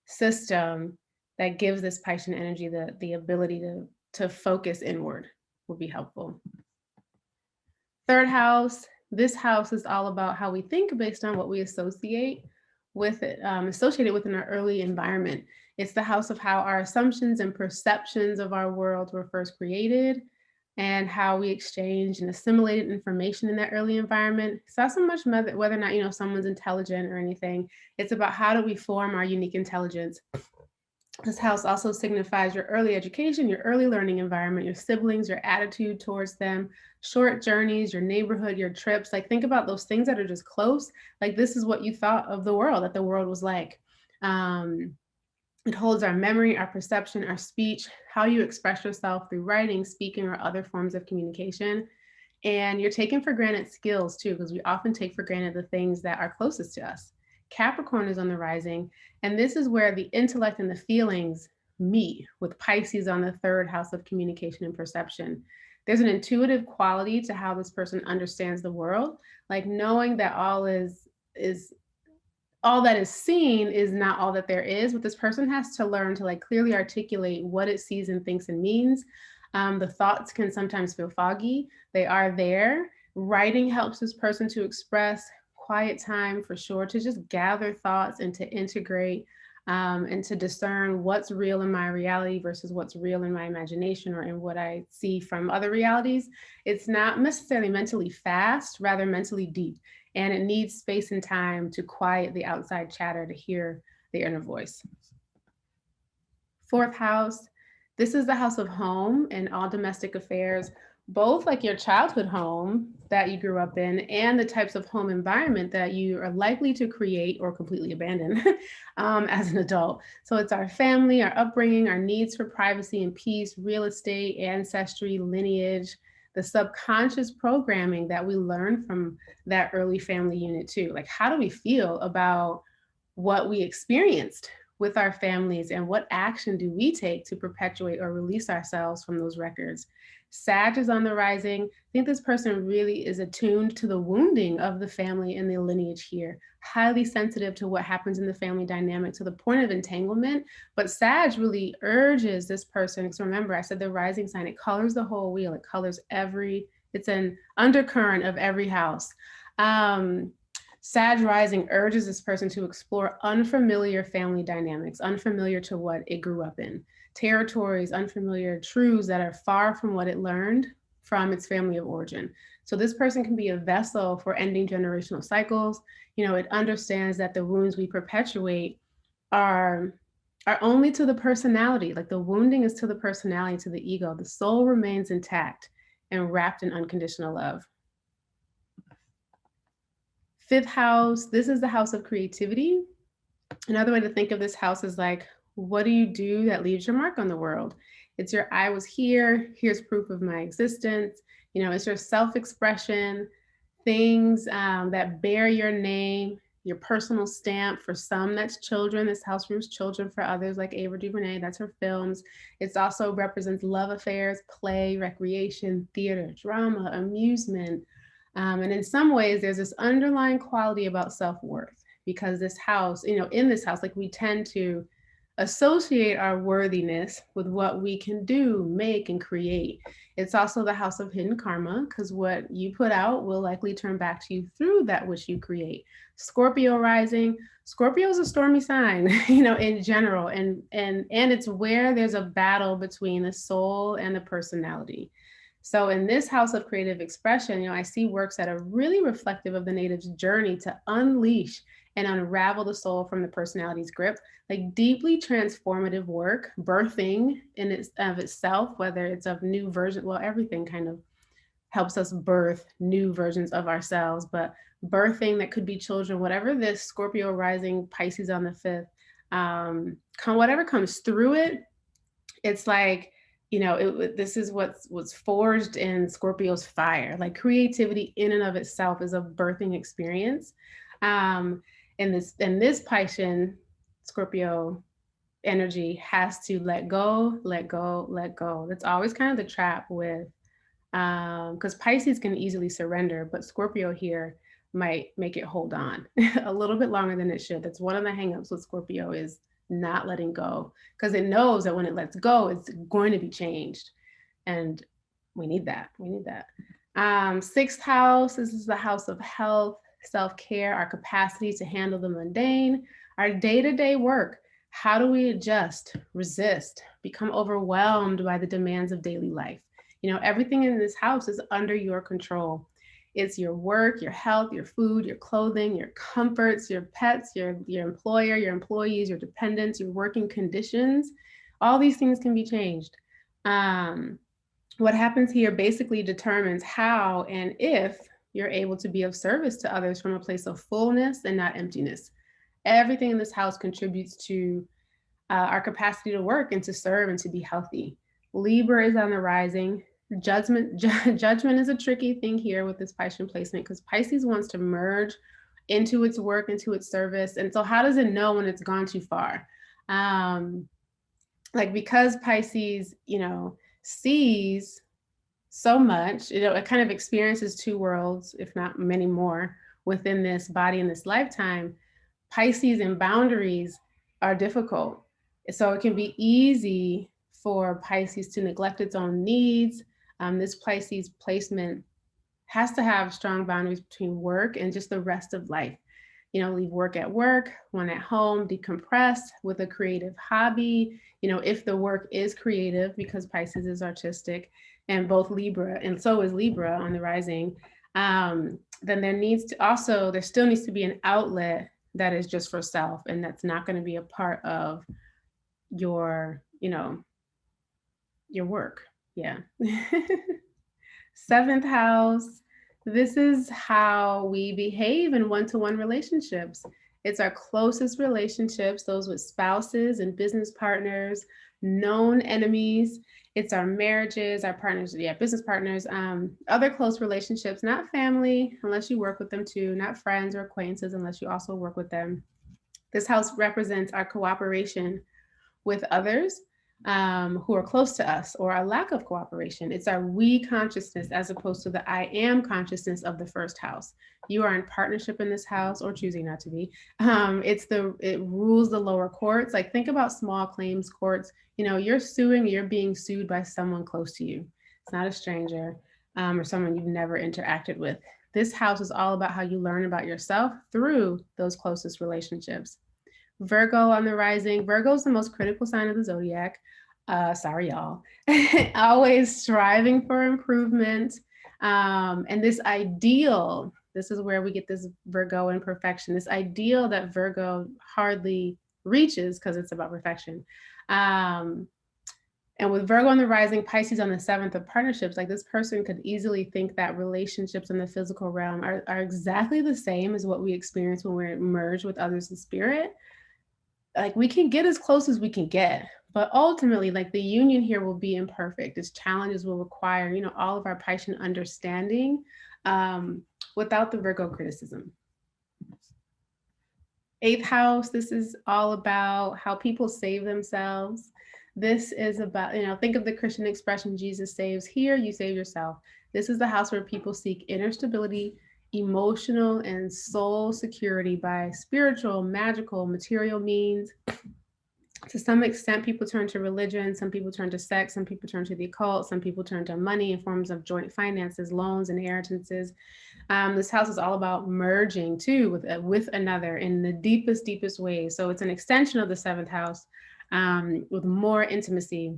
system that gives this Piscean energy the ability to focus inward will be helpful. Third house, this house is all about how we think based on what we associate with it, associated within our early environment. It's the house of how our assumptions and perceptions of our world were first created, and how we exchanged and assimilated information in that early environment. It's not so much whether or not someone's intelligent or anything. It's about how do we form our unique intelligence. This house also signifies your early education, your early learning environment, your siblings, your attitude towards them, short journeys, your neighborhood, your trips. Like, think about those things that are just close. Like, this is what you thought of the world, that the world was like. It holds our memory, our perception, our speech, how you express yourself through writing, speaking, or other forms of communication. And you're taking for granted skills too, because we often take for granted the things that are closest to us. Capricorn is on the rising, and this is where the intellect and the feelings meet, with Pisces on the third house of communication and perception. There's an intuitive quality to how this person understands the world, like knowing that all that is seen is not all that there is, but this person has to learn to clearly articulate what it sees and thinks and means. The thoughts can sometimes feel foggy. They are there. Writing helps this person to express. Quiet time for sure, to just gather thoughts and to integrate and to discern what's real in my reality versus what's real in my imagination or in what I see from other realities. It's not necessarily mentally fast, rather mentally deep. And it needs space and time to quiet the outside chatter to hear the inner voice. Fourth house, this is the house of home and all domestic affairs, both like your childhood home that you grew up in and the types of home environment that you are likely to create or completely abandon as an adult. So it's our family, our upbringing, our needs for privacy and peace, real estate, ancestry, lineage, the subconscious programming that we learn from that early family unit too. Like, how do we feel about what we experienced with our families, and what action do we take to perpetuate or release ourselves from those records? Sag is on the rising. I think this person really is attuned to the wounding of the family and the lineage here, highly sensitive to what happens in the family dynamic to the point of entanglement. But Sag really urges this person, because remember, I said the rising sign, it colors the whole wheel. It colors it's an undercurrent of every house. Sag rising urges this person to explore unfamiliar family dynamics, unfamiliar to what it grew up in, territories, unfamiliar truths that are far from what it learned from its family of origin. So this person can be a vessel for ending generational cycles. It understands that the wounds we perpetuate are only to the personality. Like, the wounding is to the personality, to the ego. The soul remains intact and wrapped in unconditional love. Fifth house, this is the house of creativity. Another way to think of this house is like, what do you do that leaves your mark on the world? It's your I was here, here's proof of my existence. It's your self-expression, things that bear your name, your personal stamp. For some, that's children. This house rooms children. For others, like Ava DuVernay, that's her films. It also represents love affairs, play, recreation, theater, drama, amusement. And in some ways, there's this underlying quality about self-worth, because this house, in this house, like, we tend to associate our worthiness with what we can do, make, and create. It's also the house of hidden karma, because what you put out will likely turn back to you through that which you create. Scorpio rising. Scorpio is a stormy sign, in general, and it's where there's a battle between the soul and the personality. So in this house of creative expression, I see works that are really reflective of the native's journey to unleash and unravel the soul from the personality's grip, like deeply transformative work, birthing in of itself, whether it's of new version, well, everything kind of helps us birth new versions of ourselves, but birthing that could be children, whatever this Scorpio rising, Pisces on the 5th, whatever comes through it, it's like, this is what's forged in Scorpio's fire. Like creativity in and of itself is a birthing experience. And this Piscean Scorpio energy has to let go, let go, let go. That's always kind of the trap with, because Pisces can easily surrender, but Scorpio here might make it hold on a little bit longer than it should. That's one of the hangups with Scorpio, is not letting go, because it knows that when it lets go, it's going to be changed. And we need that. Sixth house, this is the house of health, self-care, our capacity to handle the mundane, our day-to-day work. How do we adjust, resist, become overwhelmed by the demands of daily life? Everything in this house is under your control. It's your work, your health, your food, your clothing, your comforts, your pets, your employer, your employees, your dependents, your working conditions. All these things can be changed. What happens here basically determines how and if you're able to be of service to others from a place of fullness and not emptiness. Everything in this house contributes to our capacity to work and to serve and to be healthy. Libra is on the rising. Judgment is a tricky thing here with this Piscean placement, because Pisces wants to merge into its work, into its service. And so how does it know when it's gone too far? Because Pisces, sees so much, it kind of experiences two worlds, if not many more, within this body in this lifetime. Pisces and boundaries are difficult. So it can be easy for Pisces to neglect its own needs. This Pisces placement has to have strong boundaries between work and just the rest of life. Leave work at work, one at home, decompress with a creative hobby. If the work is creative, because Pisces is artistic, and both Libra, and so is Libra on the rising, then there still needs to be an outlet that is just for self, and that's not going to be a part of your work. Yeah. Seventh house. This is how we behave in one-to-one relationships. It's our closest relationships, those with spouses and business partners, known enemies. It's our marriages, our partners, business partners, other close relationships, not family, unless you work with them too, not friends or acquaintances, unless you also work with them. This house represents our cooperation with others who are close to us, or our lack of cooperation. It's our we consciousness as opposed to the I am consciousness of the first house. You are in partnership in this house, or choosing not to be. It rules the lower courts. Like, think about small claims courts. You're being sued by someone close to you. It's not a stranger or someone you've never interacted with. This house is all about how you learn about yourself through those closest relationships. Virgo on the rising. Virgo is the most critical sign of the zodiac. Sorry, y'all. Always striving for improvement. And this is where we get this Virgo imperfection, this ideal that Virgo hardly reaches because it's about perfection. And with Virgo on the rising, Pisces on the seventh of partnerships, like, this person could easily think that relationships in the physical realm are exactly the same as what we experience when we're merged with others in spirit. Like, we can get as close as we can get, but ultimately, like, the union here will be imperfect. Its challenges will require, all of our Piscean understanding without the Virgo criticism. Eighth house, this is all about how people save themselves. This is about, think of the Christian expression, Jesus saves. Here, you save yourself. This is the house where people seek inner stability, emotional and soul security by spiritual, magical, material means. To some extent, people turn to religion, some people turn to sex, some people turn to the occult, some people turn to money in forms of joint finances, loans, inheritances. This house is all about merging too with another in the deepest ways. So it's an extension of the seventh house with more intimacy.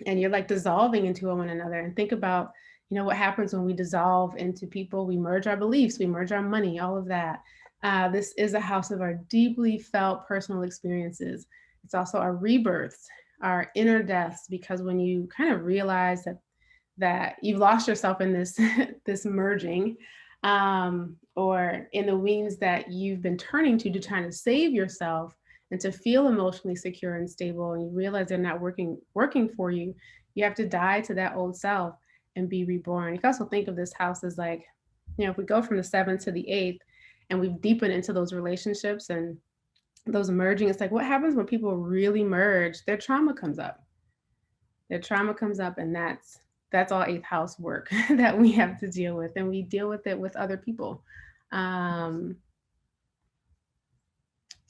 And you're like dissolving into one another. And think about, what happens when we dissolve into people. We merge our beliefs, we merge our money, all of that. This is a house of our deeply felt personal experiences. It's also our rebirths, our inner deaths, because when you kind of realize that you've lost yourself in this, this merging, or in the wings that you've been turning to try to save yourself, And to feel emotionally secure and stable, and you realize they're not working for you, you have to die to that old self and be reborn. You can also think of this house as like, you know, if we go from the 7th to the 8th and we've deepened into those relationships and those merging, it's like what happens when people really merge? Their trauma comes up. Their trauma comes up, and that's all 8th house work that we have to deal with, and we deal with it with other people.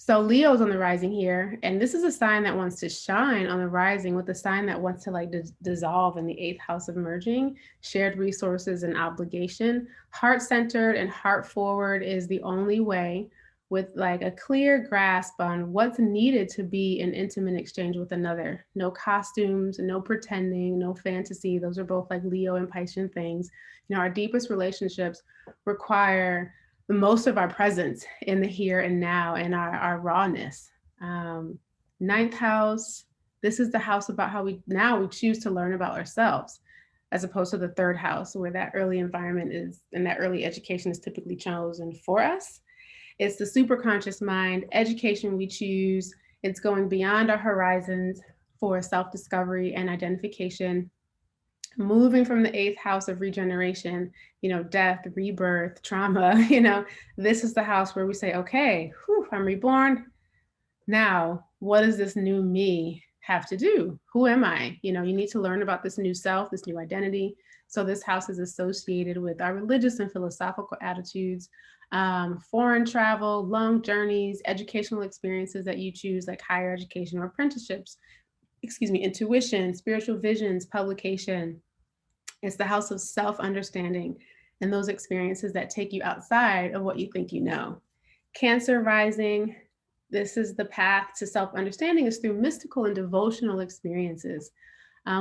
So Leo's on the rising here, and this is a sign that wants to shine on the rising with a sign that wants to like dissolve in the 8th house of merging, shared resources and obligation. Heart-centered and heart-forward is the only way, with like a clear grasp on what's needed to be in intimate exchange with another. No costumes, no pretending, no fantasy. Those are both like Leo and Piscean things. You know, our deepest relationships require most of our presence in the here and now and our rawness. 9th house, this is the house about how we choose to learn about ourselves, as opposed to the 3rd house where that early environment is and that early education is typically chosen for us. It's the superconscious mind, education we choose. It's going beyond our horizons for self-discovery and identification. Moving from the 8th house of regeneration, you know, death, rebirth, trauma, you know, this is the house where we say, okay, whew, I'm reborn. Now, what does this new me have to do? Who am I? You know, you need to learn about this new self, this new identity. So this house is associated with our religious and philosophical attitudes, foreign travel, long journeys, educational experiences that you choose, like higher education or apprenticeships, intuition, spiritual visions, publication. It's the house of self-understanding and those experiences that take you outside of what you think you know. Cancer rising, this is the path to self-understanding is through mystical and devotional experiences.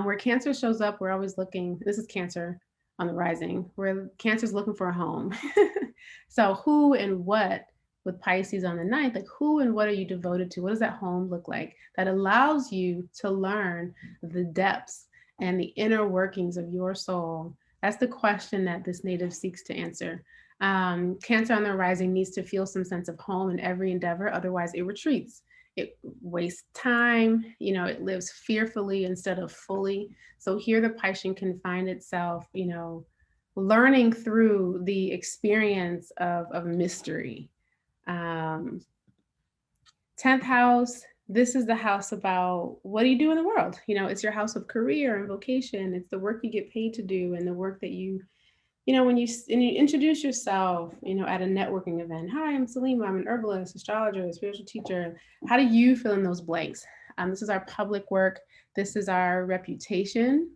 Where Cancer shows up, we're always looking, this is Cancer on the rising, where Cancer's looking for a home. So who and what, with Pisces on the 9th, like who and what are you devoted to? What does that home look like that allows you to learn the depths and the inner workings of your soul? That's the question that this native seeks to answer. Cancer on the rising needs to feel some sense of home in every endeavor, otherwise it retreats. It wastes time, you know, it lives fearfully instead of fully. So here the Piscean can find itself, you know, learning through the experience of mystery. 10th house, this is the house about what do you do in the world? You know, it's your house of career and vocation. It's the work you get paid to do and the work that you know, when you introduce yourself, you know, at a networking event. Hi, I'm Selima. I'm an herbalist, astrologer, a spiritual teacher. How do you fill in those blanks? This is our public work. This is our reputation,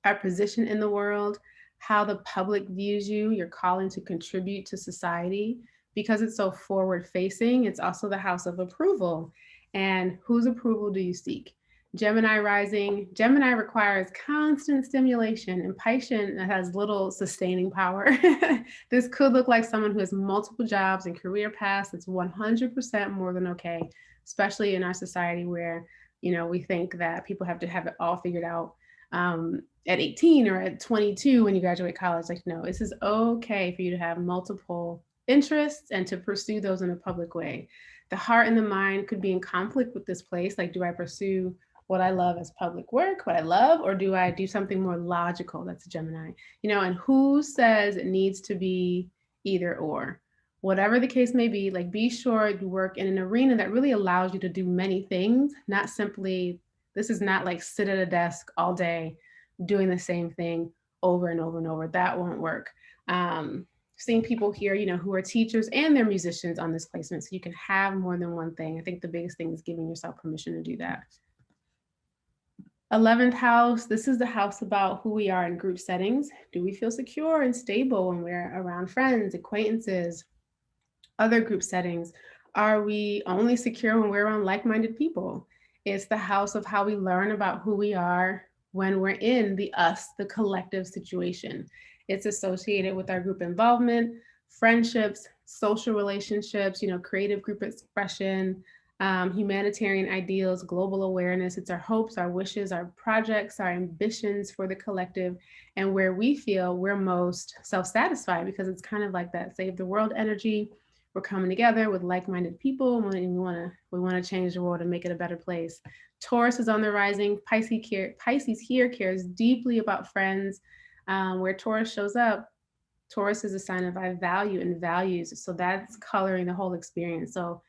our position in the world, how the public views you, your calling to contribute to society. Because it's so forward facing, it's also the house of approval. And whose approval do you seek? Gemini rising, Gemini requires constant stimulation, and Piscean has little sustaining power. This could look like someone who has multiple jobs and career paths. It's 100% more than okay, especially in our society where, you know, we think that people have to have it all figured out at 18 or at 22 when you graduate college. Like, no, this is okay for you to have multiple interests and to pursue those in a public way. The heart and the mind could be in conflict with this place. Like, do I pursue what I love as public work, what I love, or do I do something more logical? That's a Gemini, you know, and who says it needs to be either or? Whatever the case may be, like, be sure you work in an arena that really allows you to do many things, not simply, this is not like sit at a desk all day doing the same thing over and over and over. That won't work. Seeing people here, you know, who are teachers and they're musicians on this placement, so you can have more than one thing. I think the biggest thing is giving yourself permission to do that. 11th house, this is the house about who we are in group settings. Do we feel secure and stable when we're around friends, acquaintances, other group settings? Are we only secure when we're around like-minded people? It's the house of how we learn about who we are when we're in the us, the collective situation. It's associated with our group involvement, friendships, social relationships, you know, creative group expression, humanitarian ideals, global awareness. It's our hopes, our wishes, our projects, our ambitions for the collective, and where we feel we're most self-satisfied, because it's kind of like that save the world energy, we're coming together with like-minded people. We want to change the world and make it a better place. Taurus is on the rising. Pisces here cares deeply about friends. Where Taurus shows up, Taurus is a sign of I value and values. So that's coloring the whole experience. So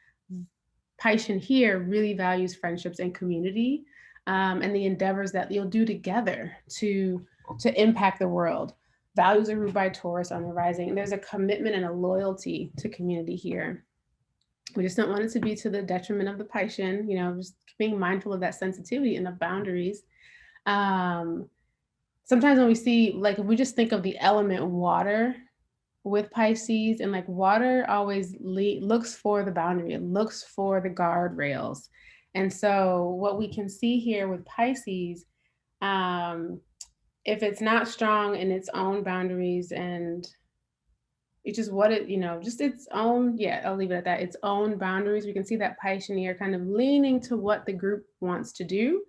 Piscean here really values friendships and community, and the endeavors that you'll do together to impact the world. Values are ruled by Taurus on the rising. There's a commitment and a loyalty to community here. We just don't want it to be to the detriment of the Piscean, just being mindful of that sensitivity and the boundaries. Sometimes when we see, like, if we just think of the element water with Pisces, and like water always looks for the boundary, it looks for the guardrails. And so what we can see here with Pisces, if it's not strong in its own boundaries and it's just what it, just its own, I'll leave it at that, its own boundaries, we can see that Piscean here kind of leaning to what the group wants to do.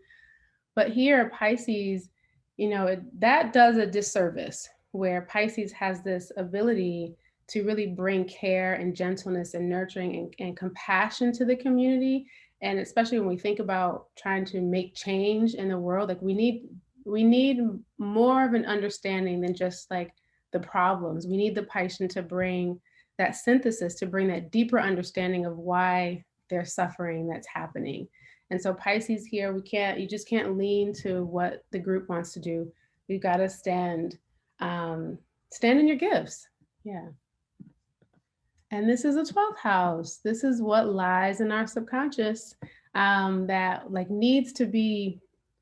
But here, Pisces, that does a disservice, where Pisces has this ability to really bring care and gentleness and nurturing and compassion to the community. And especially when we think about trying to make change in the world, like we need more of an understanding than just like the problems. We need the Piscean to bring that synthesis, to bring that deeper understanding of why they're suffering that's happening. And so Pisces here, you just can't lean to what the group wants to do. You've got to stand in your gifts. Yeah. And this is a 12th house. This is what lies in our subconscious that like needs to be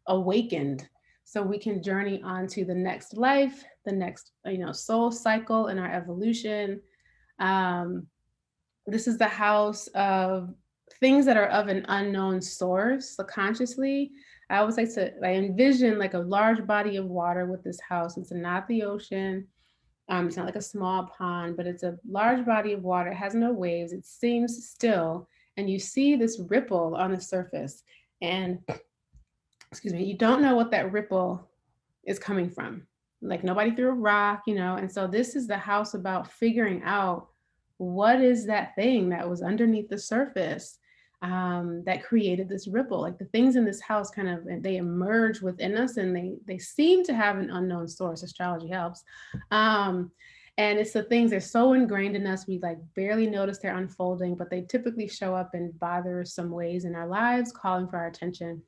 awakened so we can journey on to the next life, the next, soul cycle in our evolution. This is the house of things that are of an unknown source. So consciously, I always like to envision like a large body of water with this house. It's not the ocean. It's not like a small pond, but it's a large body of water. It has no waves. It seems still. And you see this ripple on the surface. And, you don't know what that ripple is coming from. Like nobody threw a rock, And so this is the house about figuring out what is that thing that was underneath the surface that created this ripple. Like the things in this house kind of, they emerge within us and they seem to have an unknown source. Astrology helps. And it's the things that are so ingrained in us, we like barely notice they're unfolding, but they typically show up in bothersome ways in our lives, calling for our attention.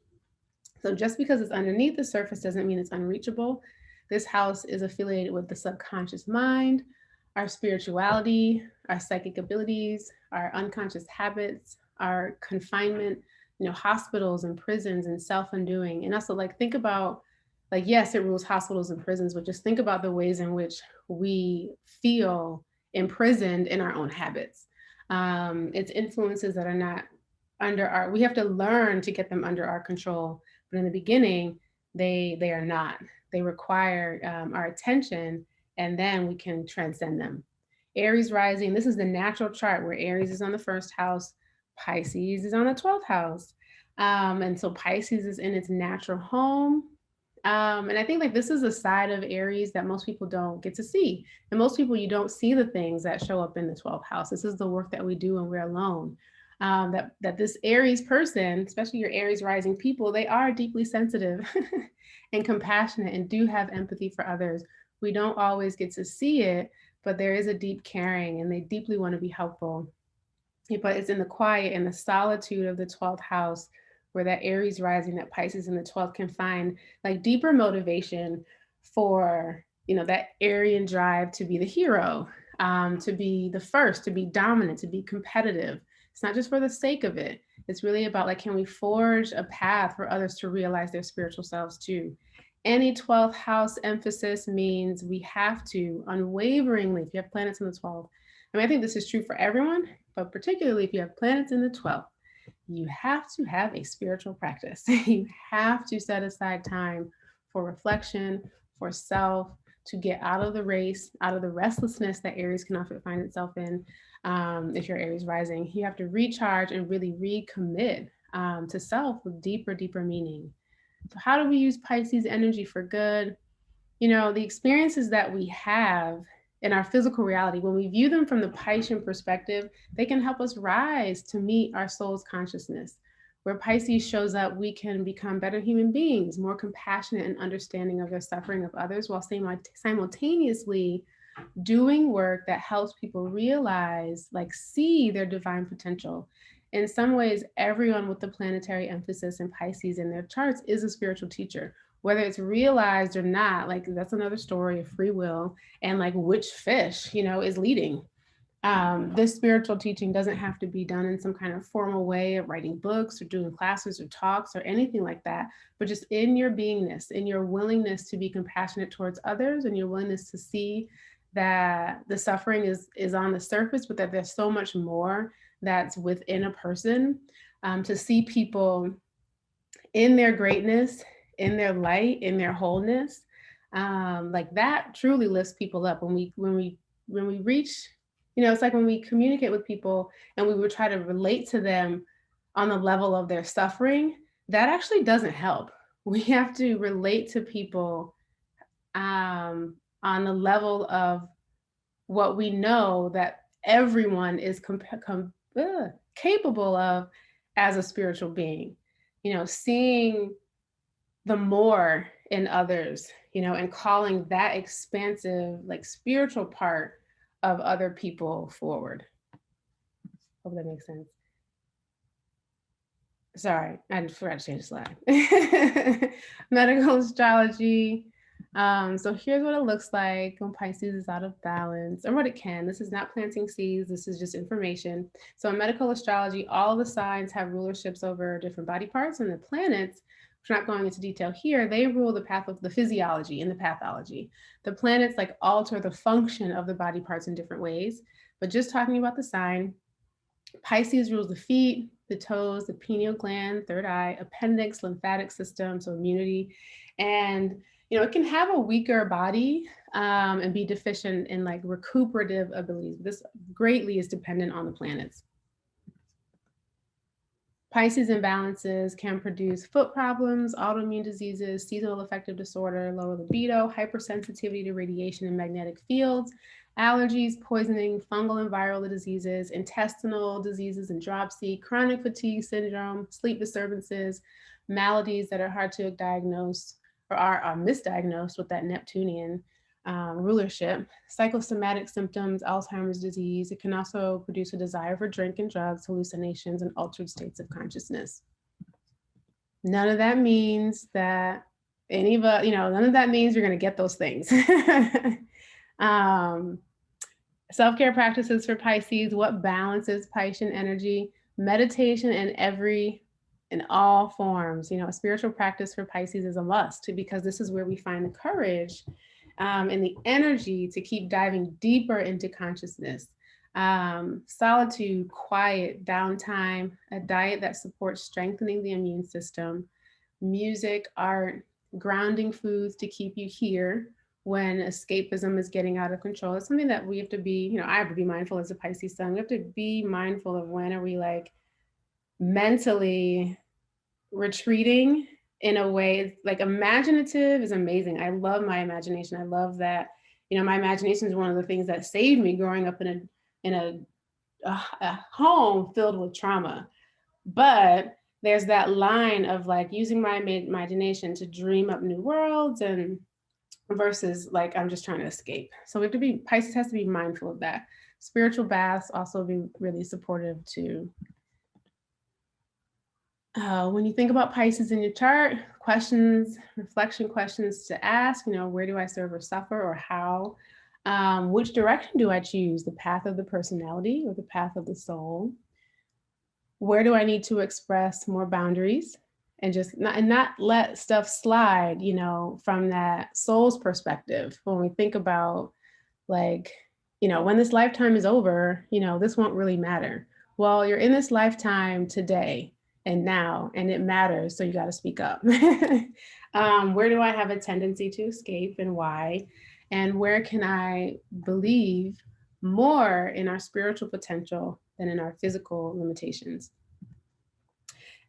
So just because it's underneath the surface doesn't mean it's unreachable. This house is affiliated with the subconscious mind, our spirituality, our psychic abilities, our unconscious habits, our confinement, hospitals and prisons and self-undoing. And also like think about, like, yes, it rules hospitals and prisons, but just think about the ways in which we feel imprisoned in our own habits. It's influences that are not under we have to learn to get them under our control. But in the beginning, they are not. They require our attention, and then we can transcend them. Aries rising, this is the natural chart where Aries is on the first house, Pisces is on the 12th house. And so Pisces is in its natural home. And I think like this is a side of Aries that most people don't get to see. And most people, you don't see the things that show up in the 12th house. This is the work that we do when we're alone. That this Aries person, especially your Aries rising people, they are deeply sensitive and compassionate and do have empathy for others. We don't always get to see it, but there is a deep caring and they deeply want to be helpful. But it's in the quiet and the solitude of the 12th house where that Aries rising, that Pisces in the 12th can find like deeper motivation for, that Aryan drive to be the hero, to be the first, to be dominant, to be competitive. It's not just for the sake of it. It's really about like, can we forge a path for others to realize their spiritual selves too? Any 12th house emphasis means we have to unwaveringly, if you have planets in the 12th, I think this is true for everyone, but particularly if you have planets in the 12th, you have to have a spiritual practice. You have to set aside time for reflection, for self, to get out of the race, out of the restlessness that Aries can often find itself in. If you're Aries rising, you have to recharge and really recommit to self with deeper, deeper meaning. So how do we use Pisces energy for good? The experiences that we have in our physical reality. When we view them from the Piscean perspective, they can help us rise to meet our soul's consciousness. Where Pisces shows up, we can become better human beings, more compassionate and understanding of the suffering of others, while simultaneously doing work that helps people realize, like see their divine potential. In some ways, everyone with the planetary emphasis in Pisces in their charts is a spiritual teacher, whether it's realized or not. Like that's another story of free will and like which fish, you know, is leading. This spiritual teaching doesn't have to be done in some kind of formal way of writing books or doing classes or talks or anything like that, but just in your beingness, in your willingness to be compassionate towards others, and your willingness to see that the suffering is on the surface, but that there's so much more that's within a person, to see people in their greatness, in their light, in their wholeness, like that truly lifts people up. When we reach, you know, it's like when we communicate with people and we would try to relate to them on the level of their suffering, that actually doesn't help. We have to relate to people on the level of what we know that everyone is capable of as a spiritual being. You know, seeing the more in others, you know, and calling that expansive, like spiritual part of other people forward. Hope that makes sense. Sorry, I just forgot to change the slide. Medical astrology. So here's what it looks like when Pisces is out of balance, or what it can. This is not planting seeds, this is just information. So in medical astrology, all the signs have rulerships over different body parts, and the planets, which we're not going into detail here, they rule the path of the physiology and the pathology. The planets like alter the function of the body parts in different ways, but just talking about the sign, Pisces rules the feet, the toes, the pineal gland, third eye, appendix, lymphatic system, so immunity. And, you know, it can have a weaker body and be deficient in like recuperative abilities. This greatly is dependent on the planets. Pisces imbalances can produce foot problems, autoimmune diseases, seasonal affective disorder, lower libido, hypersensitivity to radiation and magnetic fields, allergies, poisoning, fungal and viral diseases, intestinal diseases and dropsy, chronic fatigue syndrome, sleep disturbances, maladies that are hard to diagnose or are misdiagnosed with that Neptunian rulership, psychosomatic symptoms, Alzheimer's disease. It can also produce a desire for drink and drugs, hallucinations, and altered states of consciousness. None of that means that none of that means you're going to get those things. Self-care practices for Pisces, what balances Piscean energy, meditation in all forms. You know, a spiritual practice for Pisces is a must, because this is where we find the courage and the energy to keep diving deeper into consciousness. Solitude, quiet, downtime, a diet that supports strengthening the immune system, music, art, grounding foods to keep you here when escapism is getting out of control. It's something that we have to be, you know, I have to be mindful as a Pisces sun. We have to be mindful of when are we like mentally retreating in a way. Like imaginative is amazing. I love my imagination. I love that, you know, my imagination is one of the things that saved me growing up in a home filled with trauma. But there's that line of like using my imagination to dream up new worlds and versus like I'm just trying to escape. So we have to be, Pisces has to be mindful of that. Spiritual baths also be really supportive too. When you think about Pisces in your chart, questions, reflection questions to ask, you know, where do I serve or suffer, or how? Which direction do I choose? The path of the personality or the path of the soul? Where do I need to express more boundaries and just not let stuff slide, you know, from that soul's perspective? When we think about like, you know, when this lifetime is over, you know, this won't really matter. Well, you're in this lifetime today and now, and it matters. So you got to speak up. Where do I have a tendency to escape and why? And where can I believe more in our spiritual potential than in our physical limitations?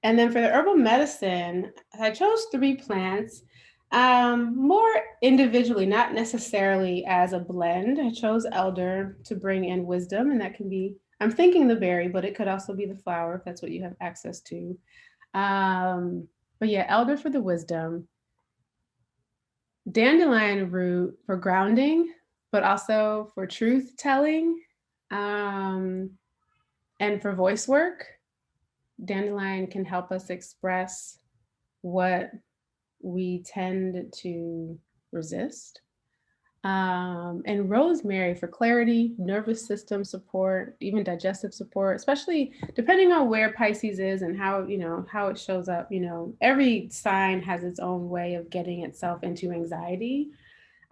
And then for the herbal medicine, I chose 3 plants. More individually, not necessarily as a blend. I chose elder to bring in wisdom, and that can be, I'm thinking the berry, but it could also be the flower if that's what you have access to. But yeah, elder for the wisdom, dandelion root for grounding, but also for truth telling, and for voice work. Dandelion can help us express what we tend to resist. And rosemary for clarity, nervous system support, even digestive support, especially depending on where Pisces is and how, how it shows up. Every sign has its own way of getting itself into anxiety.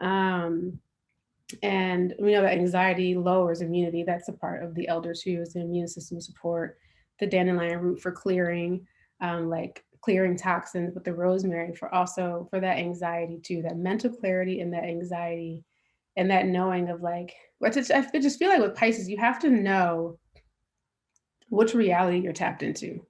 And we know that anxiety lowers immunity. That's a part of the elder too, is the immune system support. The dandelion root for clearing, like clearing toxins, but the rosemary for that anxiety too, that mental clarity and that anxiety and that knowing of like, I just feel like with Pisces, you have to know which reality you're tapped into.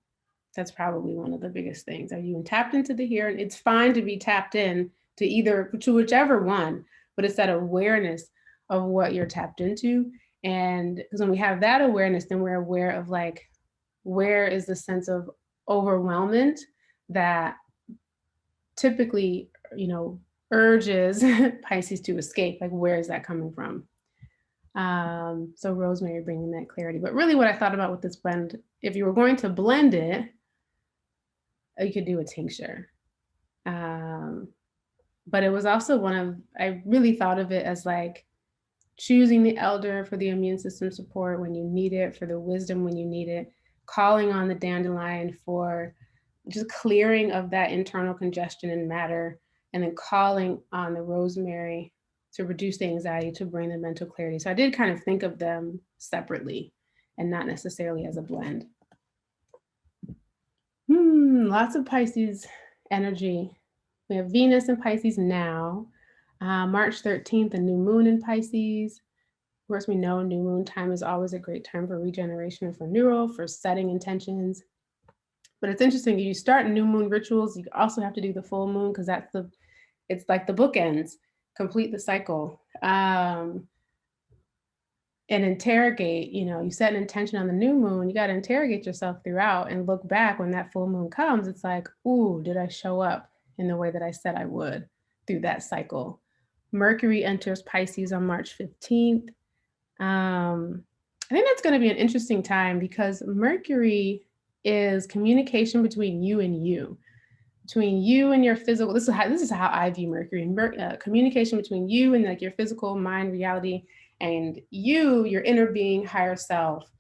That's probably one of the biggest things. Are you tapped into the here? And it's fine to be tapped in to whichever one, but it's that awareness of what you're tapped into. And because when we have that awareness, then we're aware of like, where is the sense of overwhelmment that typically, urges Pisces to escape? Like, where is that coming from? So rosemary bringing that clarity. But really what I thought about with this blend, if you were going to blend it, you could do a tincture. But it was also I really thought of it as like choosing the elder for the immune system support when you need it, for the wisdom when you need it, calling on the dandelion for just clearing of that internal congestion and matter, and then calling on the rosemary to reduce the anxiety, to bring the mental clarity. So I did kind of think of them separately and not necessarily as a blend. Lots of Pisces energy. We have Venus in Pisces now. March 13th, a new moon in Pisces. Of course, we know new moon time is always a great time for regeneration, for renewal, for setting intentions. But it's interesting, you start new moon rituals, you also have to do the full moon because it's like the bookends, complete the cycle. And interrogate, you set an intention on the new moon, you got to interrogate yourself throughout and look back when that full moon comes. It's like, ooh, did I show up in the way that I said I would through that cycle? Mercury enters Pisces on March 15th. I think that's going to be an interesting time because Mercury is communication between you and you, between you and your physical. This is how I view Mercury. Communication between you and like your physical mind reality, and your inner being, higher self.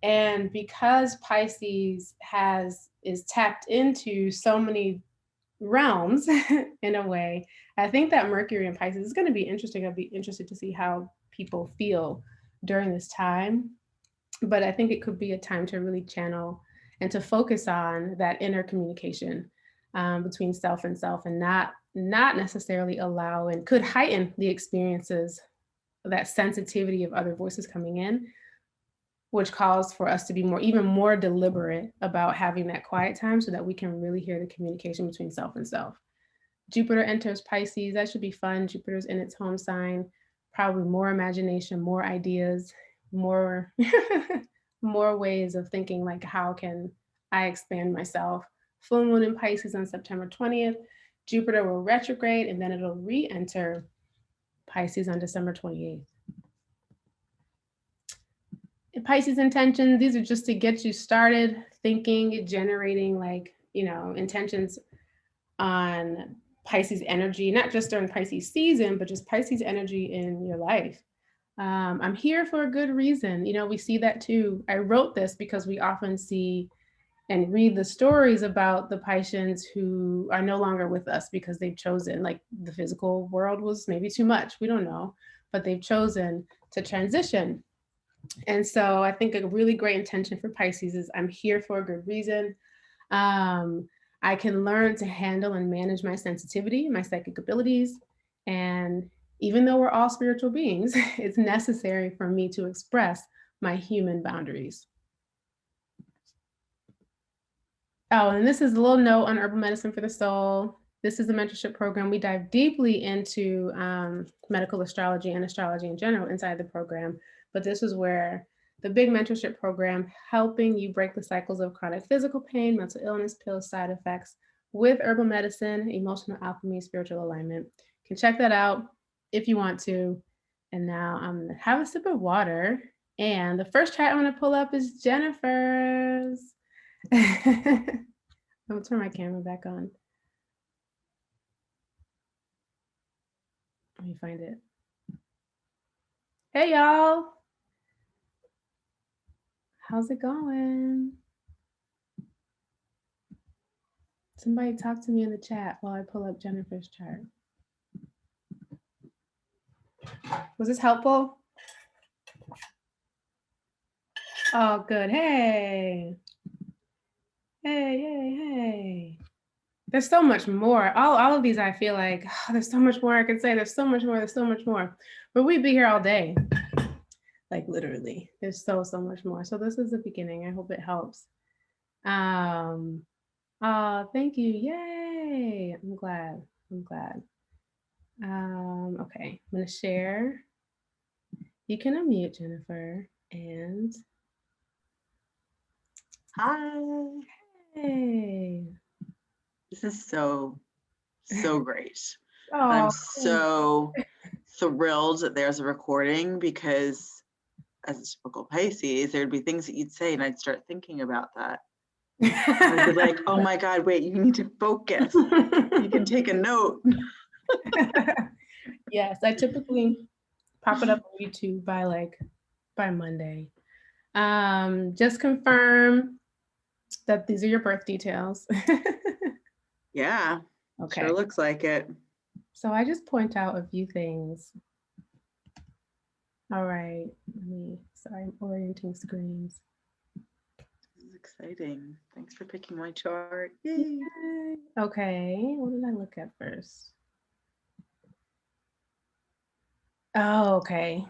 And because Pisces is tapped into so many realms in a way, I think that Mercury in Pisces is going to be interesting. I'd be interested to see how people feel during this time. But I think it could be a time to really channel and to focus on that inner communication between self and self, and not necessarily allow, and could heighten the experiences, that sensitivity of other voices coming in, which calls for us to be even more deliberate about having that quiet time so that we can really hear the communication between self and self. Jupiter enters Pisces. That should be fun. Jupiter's in its home sign. Probably more imagination, more ideas, more more ways of thinking, like, how can I expand myself? Full moon in Pisces on September 20th. Jupiter will retrograde and then it'll re-enter Pisces on December 28th. Pisces intentions, these are just to get you started thinking, generating intentions on Pisces energy, not just during Pisces season, but just Pisces energy in your life. I'm here for a good reason. We see that too. I wrote this because we often see and read the stories about the Pisceans who are no longer with us because they've chosen, like, the physical world was maybe too much. We don't know, but they've chosen to transition. And so I think a really great intention for Pisces is, I'm here for a good reason. I can learn to handle and manage my sensitivity, my psychic abilities. And even though we're all spiritual beings, it's necessary for me to express my human boundaries. Oh, and this is a little note on herbal medicine for the soul. This is a mentorship program. We dive deeply into medical astrology and astrology in general inside the program. But this is where the big mentorship program, helping you break the cycles of chronic physical pain, mental illness, pills, side effects with herbal medicine, emotional alchemy, spiritual alignment. You can check that out if you want to. And now I'm gonna have a sip of water. And the first chart I'm gonna pull up is Jennifer's. I'm gonna turn my camera back on. Let me find it. Hey, y'all. How's it going? Somebody talk to me in the chat while I pull up Jennifer's chart. Was this helpful? Oh, good. Hey. Hey. There's so much more. All of these, I feel like, there's so much more I can say. There's so much more. But we'd be here all day. Like literally, there's so much more. So this is the beginning. I hope it helps. Thank you. Yay. I'm glad. Okay, I'm gonna share. You can unmute, Jennifer, and hi. Hey. This is so great. Oh, I'm so thrilled that there's a recording, because as a typical Pisces, there'd be things that you'd say and I'd start thinking about that. I'd be like, oh my God, wait, you need to focus. You can take a note. Yes, I typically pop it up on YouTube by Monday. Just confirm that these are your birth details. Yeah. Okay. Sure looks like it. So I just point out a few things. All right. Sorry, I'm orienting screens. This is exciting. Thanks for picking my chart. Yay. Okay, what did I look at first? Oh, okay.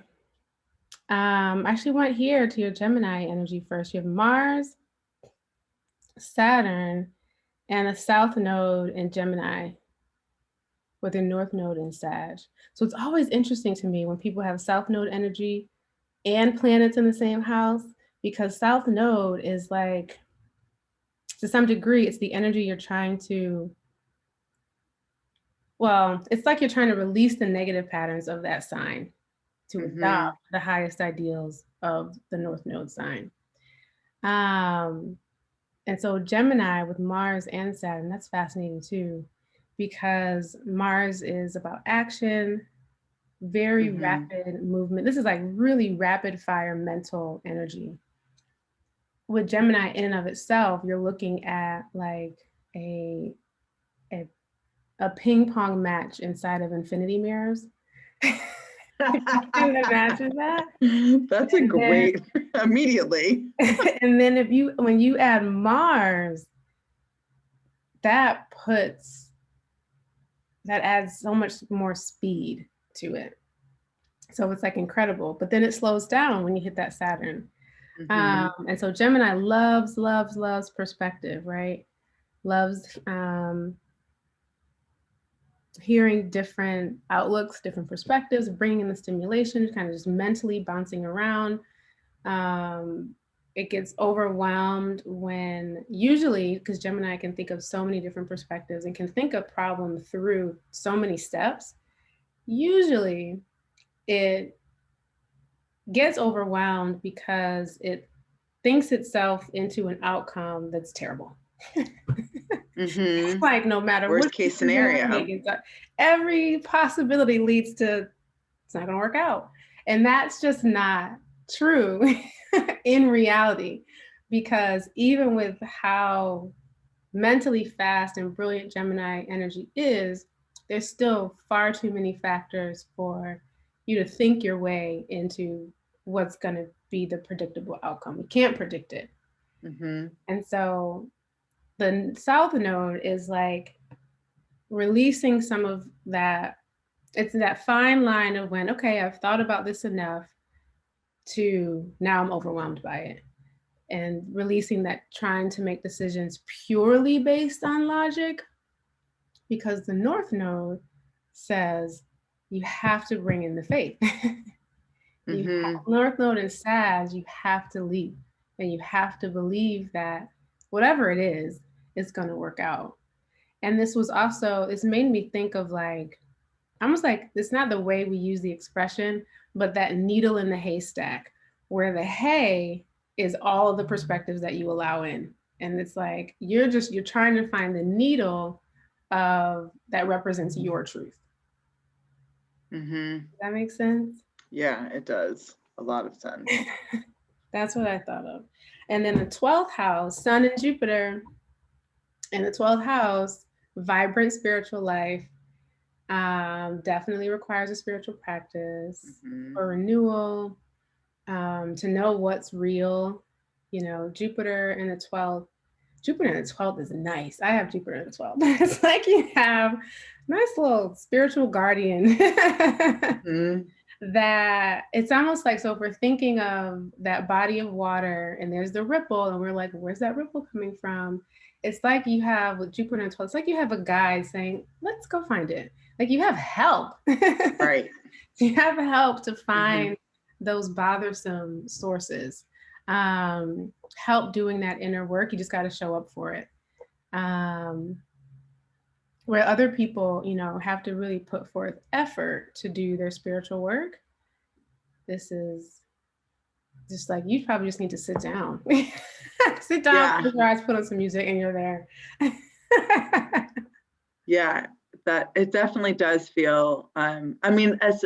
I actually went here to your Gemini energy first. You have Mars, Saturn, and a South Node in Gemini with a North Node in Sag. So it's always interesting to me when people have South Node energy and planets in the same house, because South Node is like, to some degree, it's the energy you're trying to, well, it's like you're trying to release the negative patterns of that sign to adopt the highest ideals of the North Node sign. And so Gemini with Mars and Saturn, that's fascinating too, because Mars is about action, very rapid movement. This is like really rapid fire mental energy. With Gemini in and of itself, you're looking at like a ping pong match inside of infinity mirrors. Can you imagine that? That's a great, immediately. And then when you add Mars, that adds so much more speed to it. So it's like incredible, but then it slows down when you hit that Saturn. And so Gemini loves perspective, right? Loves hearing different outlooks, different perspectives, bringing in the stimulation, kind of just mentally bouncing around. It gets overwhelmed when, usually, because Gemini can think of so many different perspectives and can think of problem through so many steps, usually it gets overwhelmed because it thinks itself into an outcome that's terrible. Like no matter worst what case scenario, every possibility leads to it's not going to work out, and that's just not true in reality, because even with how mentally fast and brilliant Gemini energy is, there's still far too many factors for you to think your way into what's going to be the predictable outcome. You can't predict it. And so the South Node is like releasing some of that. It's that fine line of when, okay, I've thought about this enough to now I'm overwhelmed by it, and releasing that trying to make decisions purely based on logic because the North Node says you have to bring in the faith. North Node in Sag, you have to lead, and you have to believe that whatever it is, it's going to work out. And this was also, it's made me think of like, almost like, it's not the way we use the expression, but that needle in the haystack, where the hay is all of the perspectives that you allow in. And it's like, you're trying to find the needle that represents your truth. Does that make sense? Yeah, it does. A lot of sense. That's what I thought of. And then the 12th house, Sun and Jupiter, in the 12th house, vibrant spiritual life, definitely requires a spiritual practice or renewal, to know what's real. You know, Jupiter in the 12th is nice. I have Jupiter in the 12th. It's like you have a nice little spiritual guardian that it's almost like, so if we're thinking of that body of water and there's the ripple and we're like, where's that ripple coming from? It's like you have with Jupiter in the 12th, it's like you have a guide saying, let's go find it. Like you have help. Right. You have help to find those bothersome sources. Help doing that inner work. You just got to show up for it. Where other people, you know, have to really put forth effort to do their spiritual work. This is just like, you probably just need to sit down. Sit down, close your eyes, put on some music, and you're there. Yeah, that it definitely does feel. I mean, as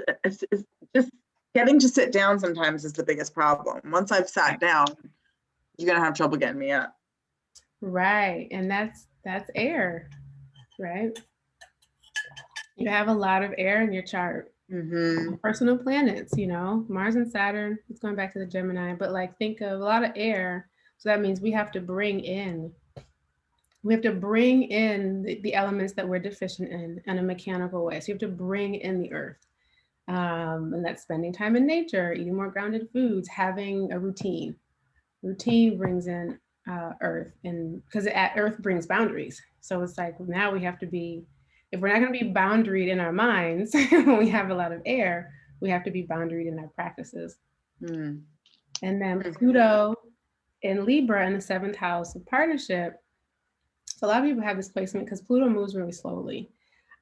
just getting to sit down sometimes is the biggest problem. Once I've sat down, you're gonna have trouble getting me up. Right, and that's air, right? You have a lot of air in your chart. Personal planets, you know, Mars and Saturn. It's going back to the Gemini, but like think of a lot of air. So that means we have to bring in the elements that we're deficient in a mechanical way. So you have to bring in the earth. And that's spending time in nature, eating more grounded foods, having a routine. Routine brings in earth, and because earth brings boundaries. So it's like now we have to be, if we're not going to be boundaried in our minds, when we have a lot of air, we have to be boundaried in our practices. And then Pluto in Libra in the 7th house of partnership. So a lot of people have this placement because Pluto moves really slowly.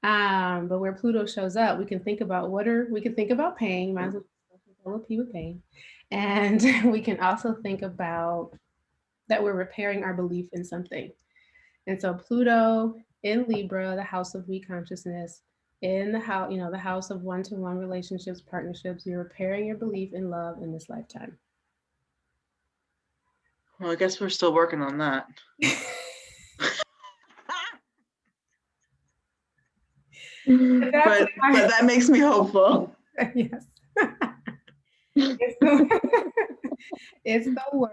But where Pluto shows up, we can think about pain, might as well LP with pain. And we can also think about that we're repairing our belief in something. And so Pluto in Libra, the house of weak consciousness, in the house, you know, the house of one-to-one relationships, partnerships, you're repairing your belief in love in this lifetime. Well, I guess we're still working on that. but that makes me hopeful. Yes. It's the work.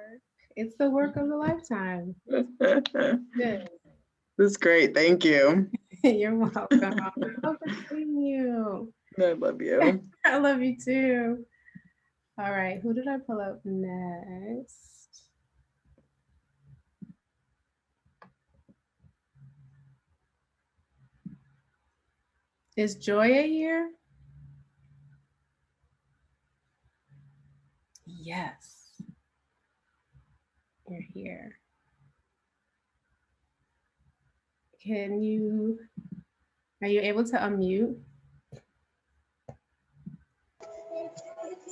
It's the work of a lifetime. Good. That's great. Thank you. You're welcome. I love seeing you. I love you. I love you too. All right. Who did I pull up next? Is Joya here? Yes. You're here. Are you able to unmute?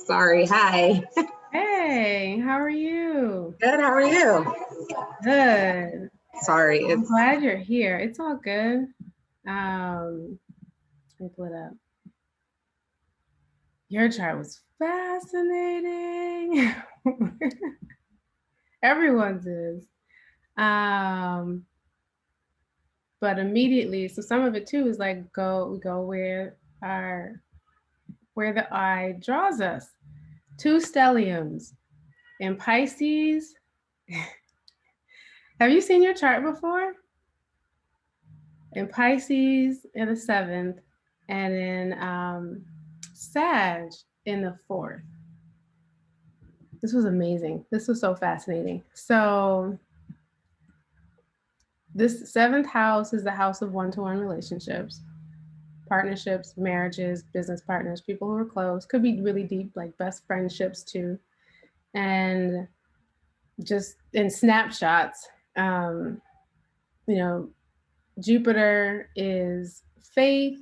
Sorry, hi. Hey, how are you? Good, how are you? Good. Sorry. I'm glad you're here. It's all good. Let me pull it up. Your chart was fascinating. Everyone's is. But immediately, so some of it too is like we go where the eye draws us. 2 stelliums in Pisces. Have you seen your chart before? In Pisces in the 7th, and in Sag in the 4th. This was amazing. This was so fascinating. So This 7th house is the house of one-to-one relationships, partnerships, marriages, business partners, people who are close, could be really deep, like best friendships too. And just in snapshots, you know, Jupiter is faith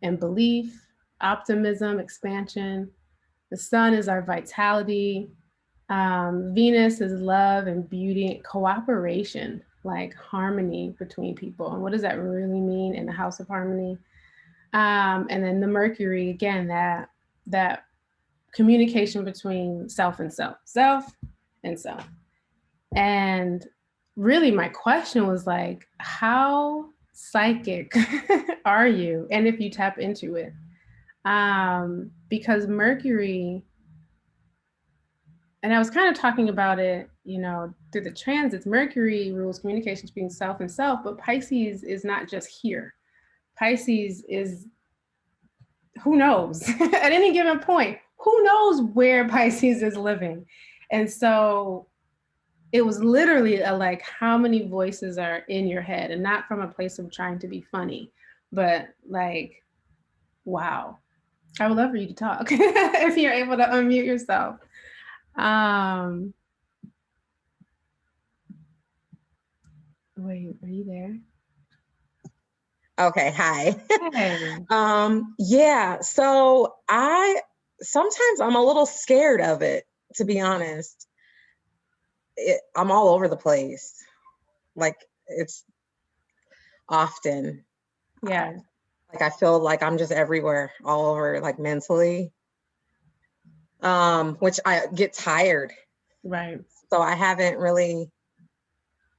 and belief, optimism, expansion. The sun is our vitality. Venus is love and beauty, cooperation, like harmony between people. And what does that really mean in the house of harmony? And then the Mercury, again, that communication between self and self, self and self. And really my question was like, how psychic are you? And if you tap into it, because Mercury, and I was kind of talking about it, you know, through the transits, Mercury rules communications between self and self, but Pisces is not just here. Pisces is, who knows, at any given point, who knows where Pisces is living. And so it was literally like, how many voices are in your head? And not from a place of trying to be funny, but like, wow. I would love for you to talk if you're able to unmute yourself. Wait, are you there? Okay, hi. Hey. Yeah, so sometimes I'm a little scared of it, to be honest. I'm all over the place. Like, it's often. Yeah. Like, I feel like I'm just everywhere, all over, like mentally. Which I get tired. Right. So I haven't really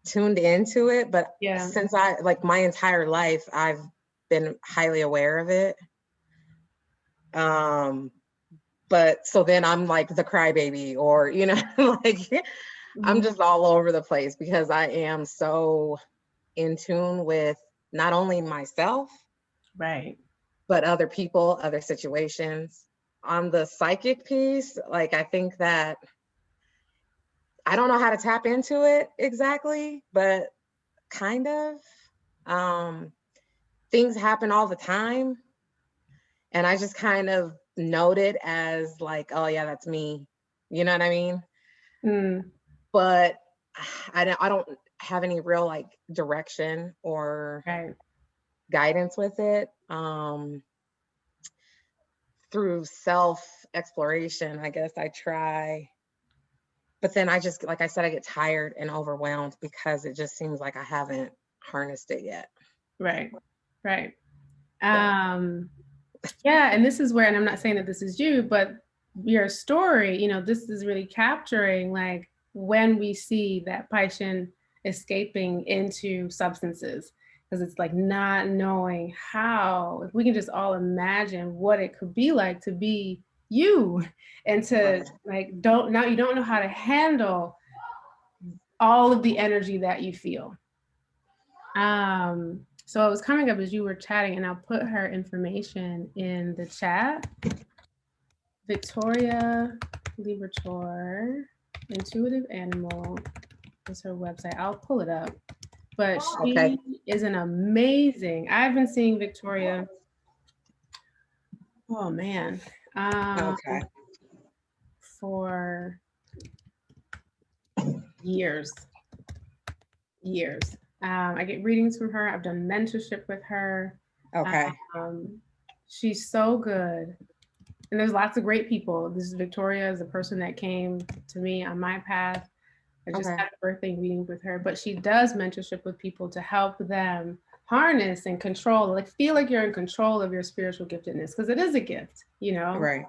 tuned into it, but yeah, since like my entire life, I've been highly aware of it. But so then I'm like the crybaby, or, you know, like I'm just all over the place because I am so in tune with not only myself, right, but other people, other situations. On the psychic piece, like I think that I don't know how to tap into it exactly, but kind of. Things happen all the time. And I just kind of note it as like, oh yeah, that's me. You know what I mean? But I don't have any real like direction or guidance with it. Through self-exploration, I guess I try. But then I just, like I said, I get tired and overwhelmed because it just seems like I haven't harnessed it yet. Right, right. Yeah, and this is where, and I'm not saying that this is you, but your story, you know, this is really capturing like when we see that Piscean escaping into substances, because it's like not knowing how, if we can just all imagine what it could be like to be you, and to like, you don't know how to handle all of the energy that you feel. So it was coming up as you were chatting, and I'll put her information in the chat. Victoria Liberator, Intuitive Animal is her website. I'll pull it up. But she is an amazing, I've been seeing Victoria, oh man, for years. I get readings from her. I've done mentorship with her. She's so good. And there's lots of great people. This is Victoria, is the person that came to me on my path. I just had a birthday meeting with her, but she does mentorship with people to help them harness and control, like feel like you're in control of your spiritual giftedness, because it is a gift, you know? Right.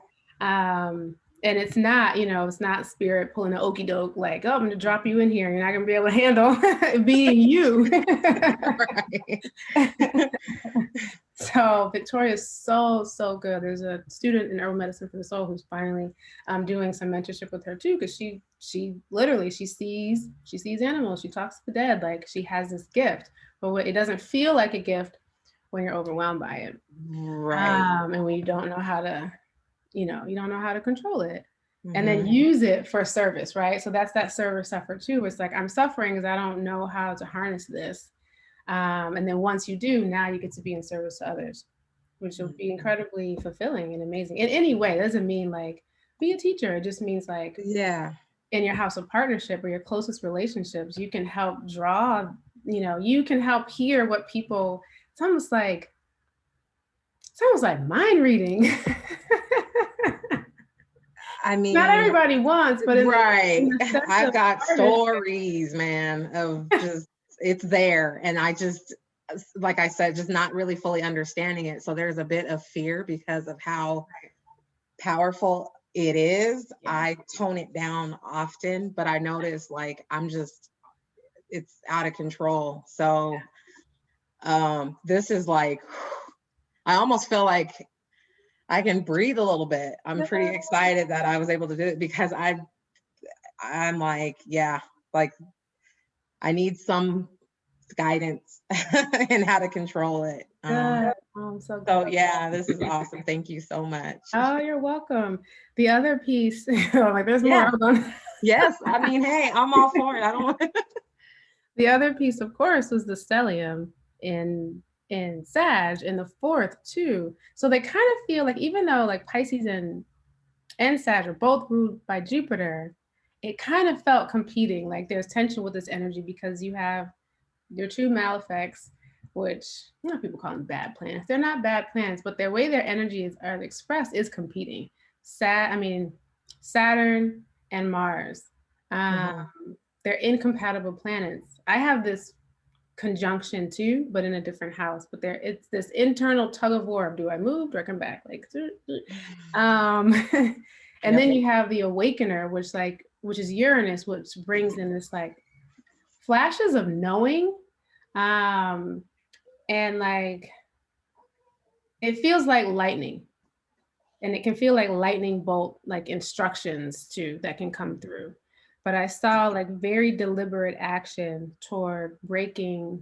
And it's not, you know, it's not spirit pulling an okie doke, like, oh, I'm gonna drop you in here. You're not gonna be able to handle being you. So Victoria is so good. There's a student in herbal medicine for the soul who's finally doing some mentorship with her too, because she literally sees animals. She talks to the dead. Like, she has this gift, but it doesn't feel like a gift when you're overwhelmed by it. Right. And when you don't know how to, you don't know how to control it. And then use it for service, right? So that's that service suffer too. It's like, I'm suffering because I don't know how to harness this. And then once you do, now you get to be in service to others, which will be incredibly fulfilling and amazing. In any way, it doesn't mean like be a teacher. It just means like in your house of partnership or your closest relationships, you can help draw, you can help hear what people, it's almost like mind reading. I mean, not everybody wants, but right. in the sense I've of got partnership. stories, man, of just it's there, and I just, like I said, just not really fully understanding it. So there's a bit of fear because of how powerful it is. I tone it down often, but I notice like it's out of control. So this is like, I almost feel like I can breathe a little bit. I'm pretty excited that I was able to do it because I'm like, yeah, like I need some guidance in how to control it. So yeah, this is awesome. Thank you so much. Oh, you're welcome. The other piece, like there's more. Hold on. Yes, I mean, hey, I'm all for it. I don't want The other piece, of course, was the stellium in Sag in the 4th too. So they kind of feel like, even though like Pisces and Sag are both ruled by Jupiter, it kind of felt competing. Like there's tension with this energy because you have your two malefics, which people call them bad planets. They're not bad planets, but their way their energies are expressed is competing. Saturn and Mars. They're incompatible planets. I have this conjunction too, but in a different house. But it's this internal tug of war of, do I move? Do I come back? Like, and then you have the awakener, which is Uranus, which brings in this like flashes of knowing, and like it feels like lightning, and it can feel like lightning bolt, like instructions too that can come through. But I saw like very deliberate action toward breaking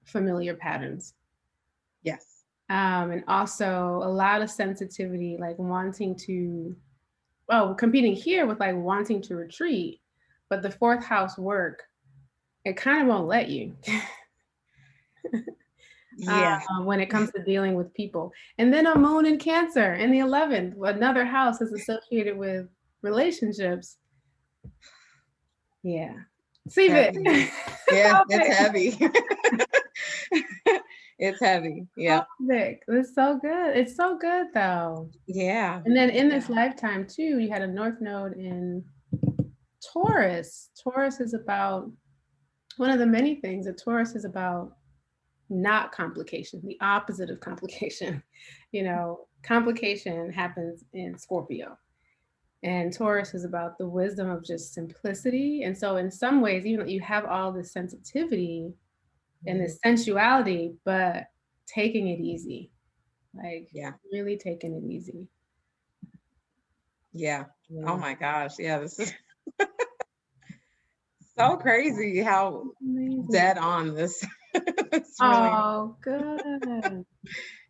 familiar patterns. Yes. And also a lot of sensitivity, like wanting to, competing here with like wanting to retreat, but the 4th house work, it kind of won't let you. When it comes to dealing with people. And then a moon in Cancer in the 11th, another house is associated with relationships. Yeah. See it. Yeah, it's heavy. It's heavy. Yeah. It's so good. It's so good though. Yeah. And then in this lifetime too, you had a North Node in Taurus. Taurus is about, one of the many things that Taurus is about, not complication, the opposite of complication. Complication happens in Scorpio. And Taurus is about the wisdom of just simplicity. And so in some ways, even though you have all this sensitivity and this sensuality, but taking it easy, like really taking it easy. Yeah. Oh my gosh. Yeah, this is so crazy how dead on this. Oh, good.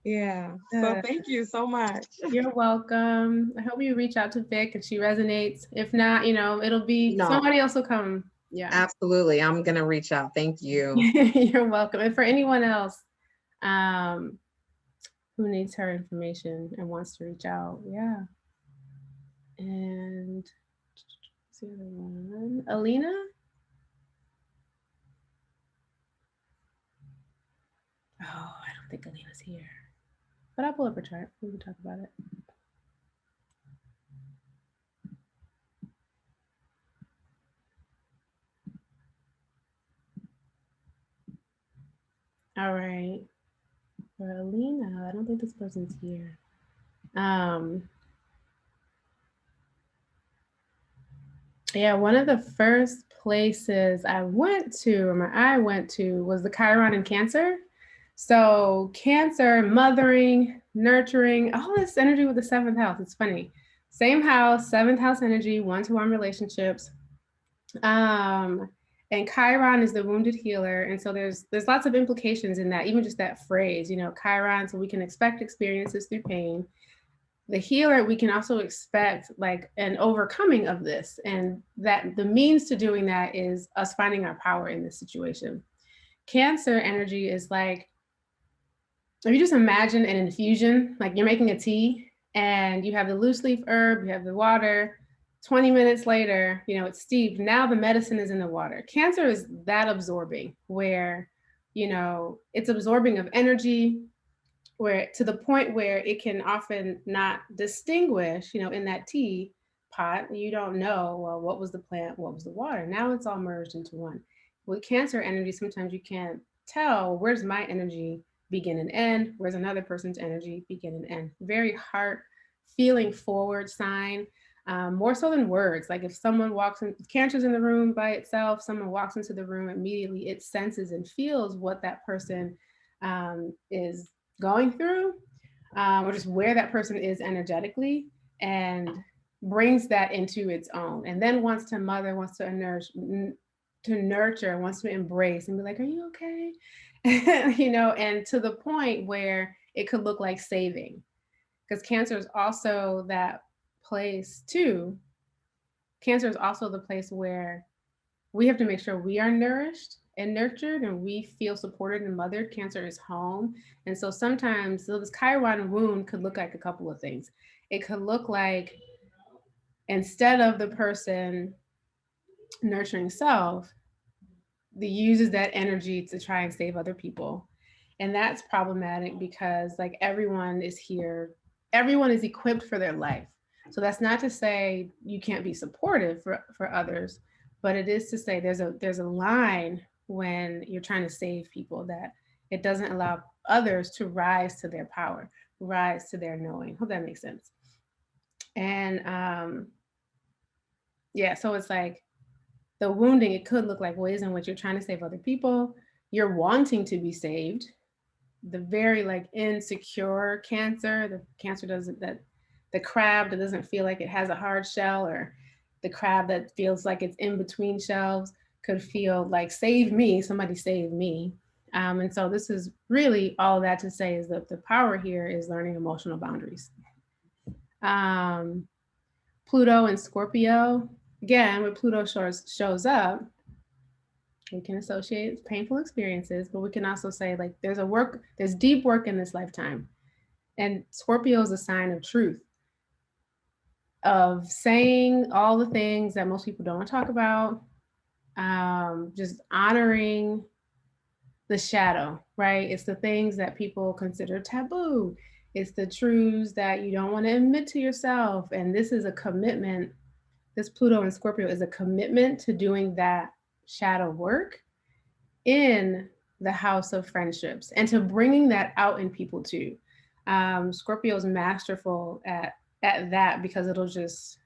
Yeah. So thank you so much. You're welcome. I hope you reach out to Vic if she resonates. If not, it'll be somebody else will come. Yeah. Absolutely. I'm going to reach out. Thank you. You're welcome. And for anyone else who needs her information and wants to reach out. Yeah. And what's the other one? Alina? Oh, I don't think Alina's here. But I'll pull up her chart. We can talk about it. All right. For Alina, I don't think this person's here. Yeah, one of the first places I went to, or my eye went to, was the Chiron in Cancer. So Cancer, mothering, nurturing, all this energy with the 7th house. It's funny. Same house, 7th house energy, one-to-one relationships. And Chiron is the wounded healer. And so there's lots of implications in that, even just that phrase, Chiron, so we can expect experiences through pain. The healer, we can also expect like an overcoming of this, and that the means to doing that is us finding our power in this situation. Cancer energy is like, if you just imagine an infusion, like you're making a tea and you have the loose leaf herb, you have the water, 20 minutes later, it's steeped. Now the medicine is in the water. Cancer is that absorbing where, it's absorbing of energy, where to the point where it can often not distinguish, in that tea pot, you don't know, well, what was the plant, what was the water? Now it's all merged into one. With Cancer energy, sometimes you can't tell, where's my energy begin and end, where's another person's energy begin and end. Very heart feeling forward sign, more so than words. Like if someone walks in, Cancer's in the room by itself, someone walks into the room, immediately it senses and feels what that person is going through, or just where that person is energetically, and brings that into its own, and then wants to mother, wants to nurture, wants to embrace and be like, are you okay? And to the point where it could look like saving, because Cancer is also that place too. Cancer is also the place where we have to make sure we are nourished and nurtured and we feel supported and mothered. Cancer is home. And so sometimes, this Chiron wound could look like a couple of things. It could look like, instead of the person nurturing self, they uses that energy to try and save other people. And that's problematic because like everyone is here, everyone is equipped for their life. So that's not to say you can't be supportive for others, but it is to say there's a line when you're trying to save people, that it doesn't allow others to rise to their power, rise to their knowing. Hope that makes sense. And yeah, so it's like the wounding, it could look like ways in which you're trying to save other people, you're wanting to be saved. The very like insecure Cancer, the Cancer the crab that doesn't feel like it has a hard shell, or the crab that feels like it's in between shells, could feel like, save me, somebody save me. And so this is really all of that to say is that the power here is learning emotional boundaries. Pluto and Scorpio, again, when Pluto shows up, we can associate painful experiences, but we can also say like there's deep work in this lifetime. And Scorpio is a sign of truth, of saying all the things that most people don't want to talk about, just honoring the shadow, right? It's the things that people consider taboo. It's the truths that you don't want to admit to yourself. And this is a commitment. This Pluto and Scorpio is a commitment to doing that shadow work in the house of friendships and to bringing that out in people too. Scorpio is masterful at that, because it'll just,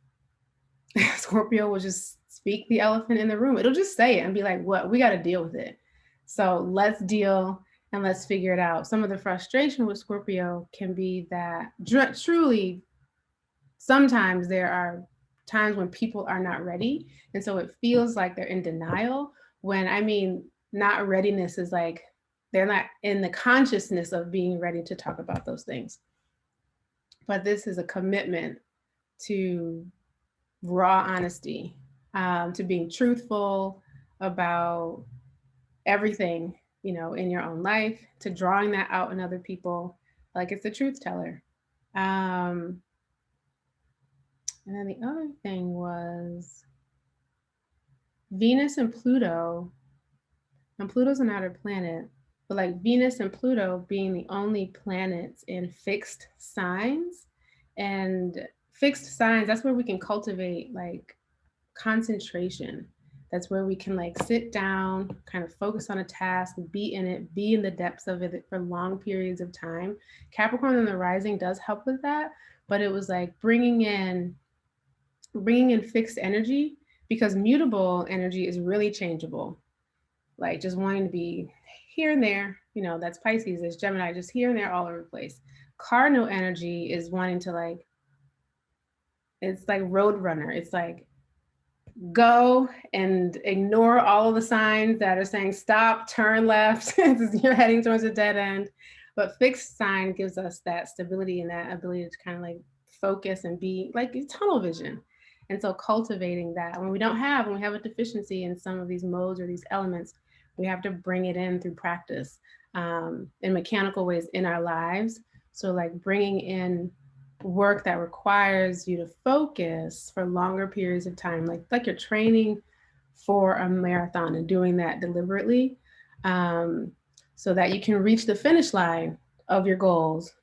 Scorpio will just speak the elephant in the room. It'll just say it and be like, what, we got to deal with it. So let's deal and let's figure it out. Some of the frustration with Scorpio can be that truly, sometimes there are times when people are not ready. And so it feels like they're in denial, when I mean, not readiness is like, they're not in the consciousness of being ready to talk about those things. But this is a commitment to raw honesty, to being truthful about everything, in your own life, to drawing that out in other people, like it's a truth teller. And then the other thing was Venus and Pluto, and Pluto's an outer planet, but like Venus and Pluto being the only planets in fixed signs. And fixed signs, that's where we can cultivate like concentration. That's where we can like sit down, kind of focus on a task, be in it, be in the depths of it for long periods of time. Capricorn and the rising does help with that, but it was like bringing in fixed energy, because mutable energy is really changeable. Like just wanting to be here and there, that's Pisces, it's Gemini, just here and there, all over the place. Cardinal energy is wanting to like, it's like road runner. It's like, go and ignore all of the signs that are saying stop, turn left, you're heading towards a dead end. But fixed sign gives us that stability and that ability to kind of like focus and be like tunnel vision. And so cultivating that, when we have a deficiency in some of these modes or these elements, We have to bring it in through practice in mechanical ways in our lives. So like bringing in work that requires you to focus for longer periods of time, like you're training for a marathon and doing that deliberately, so that you can reach the finish line of your goals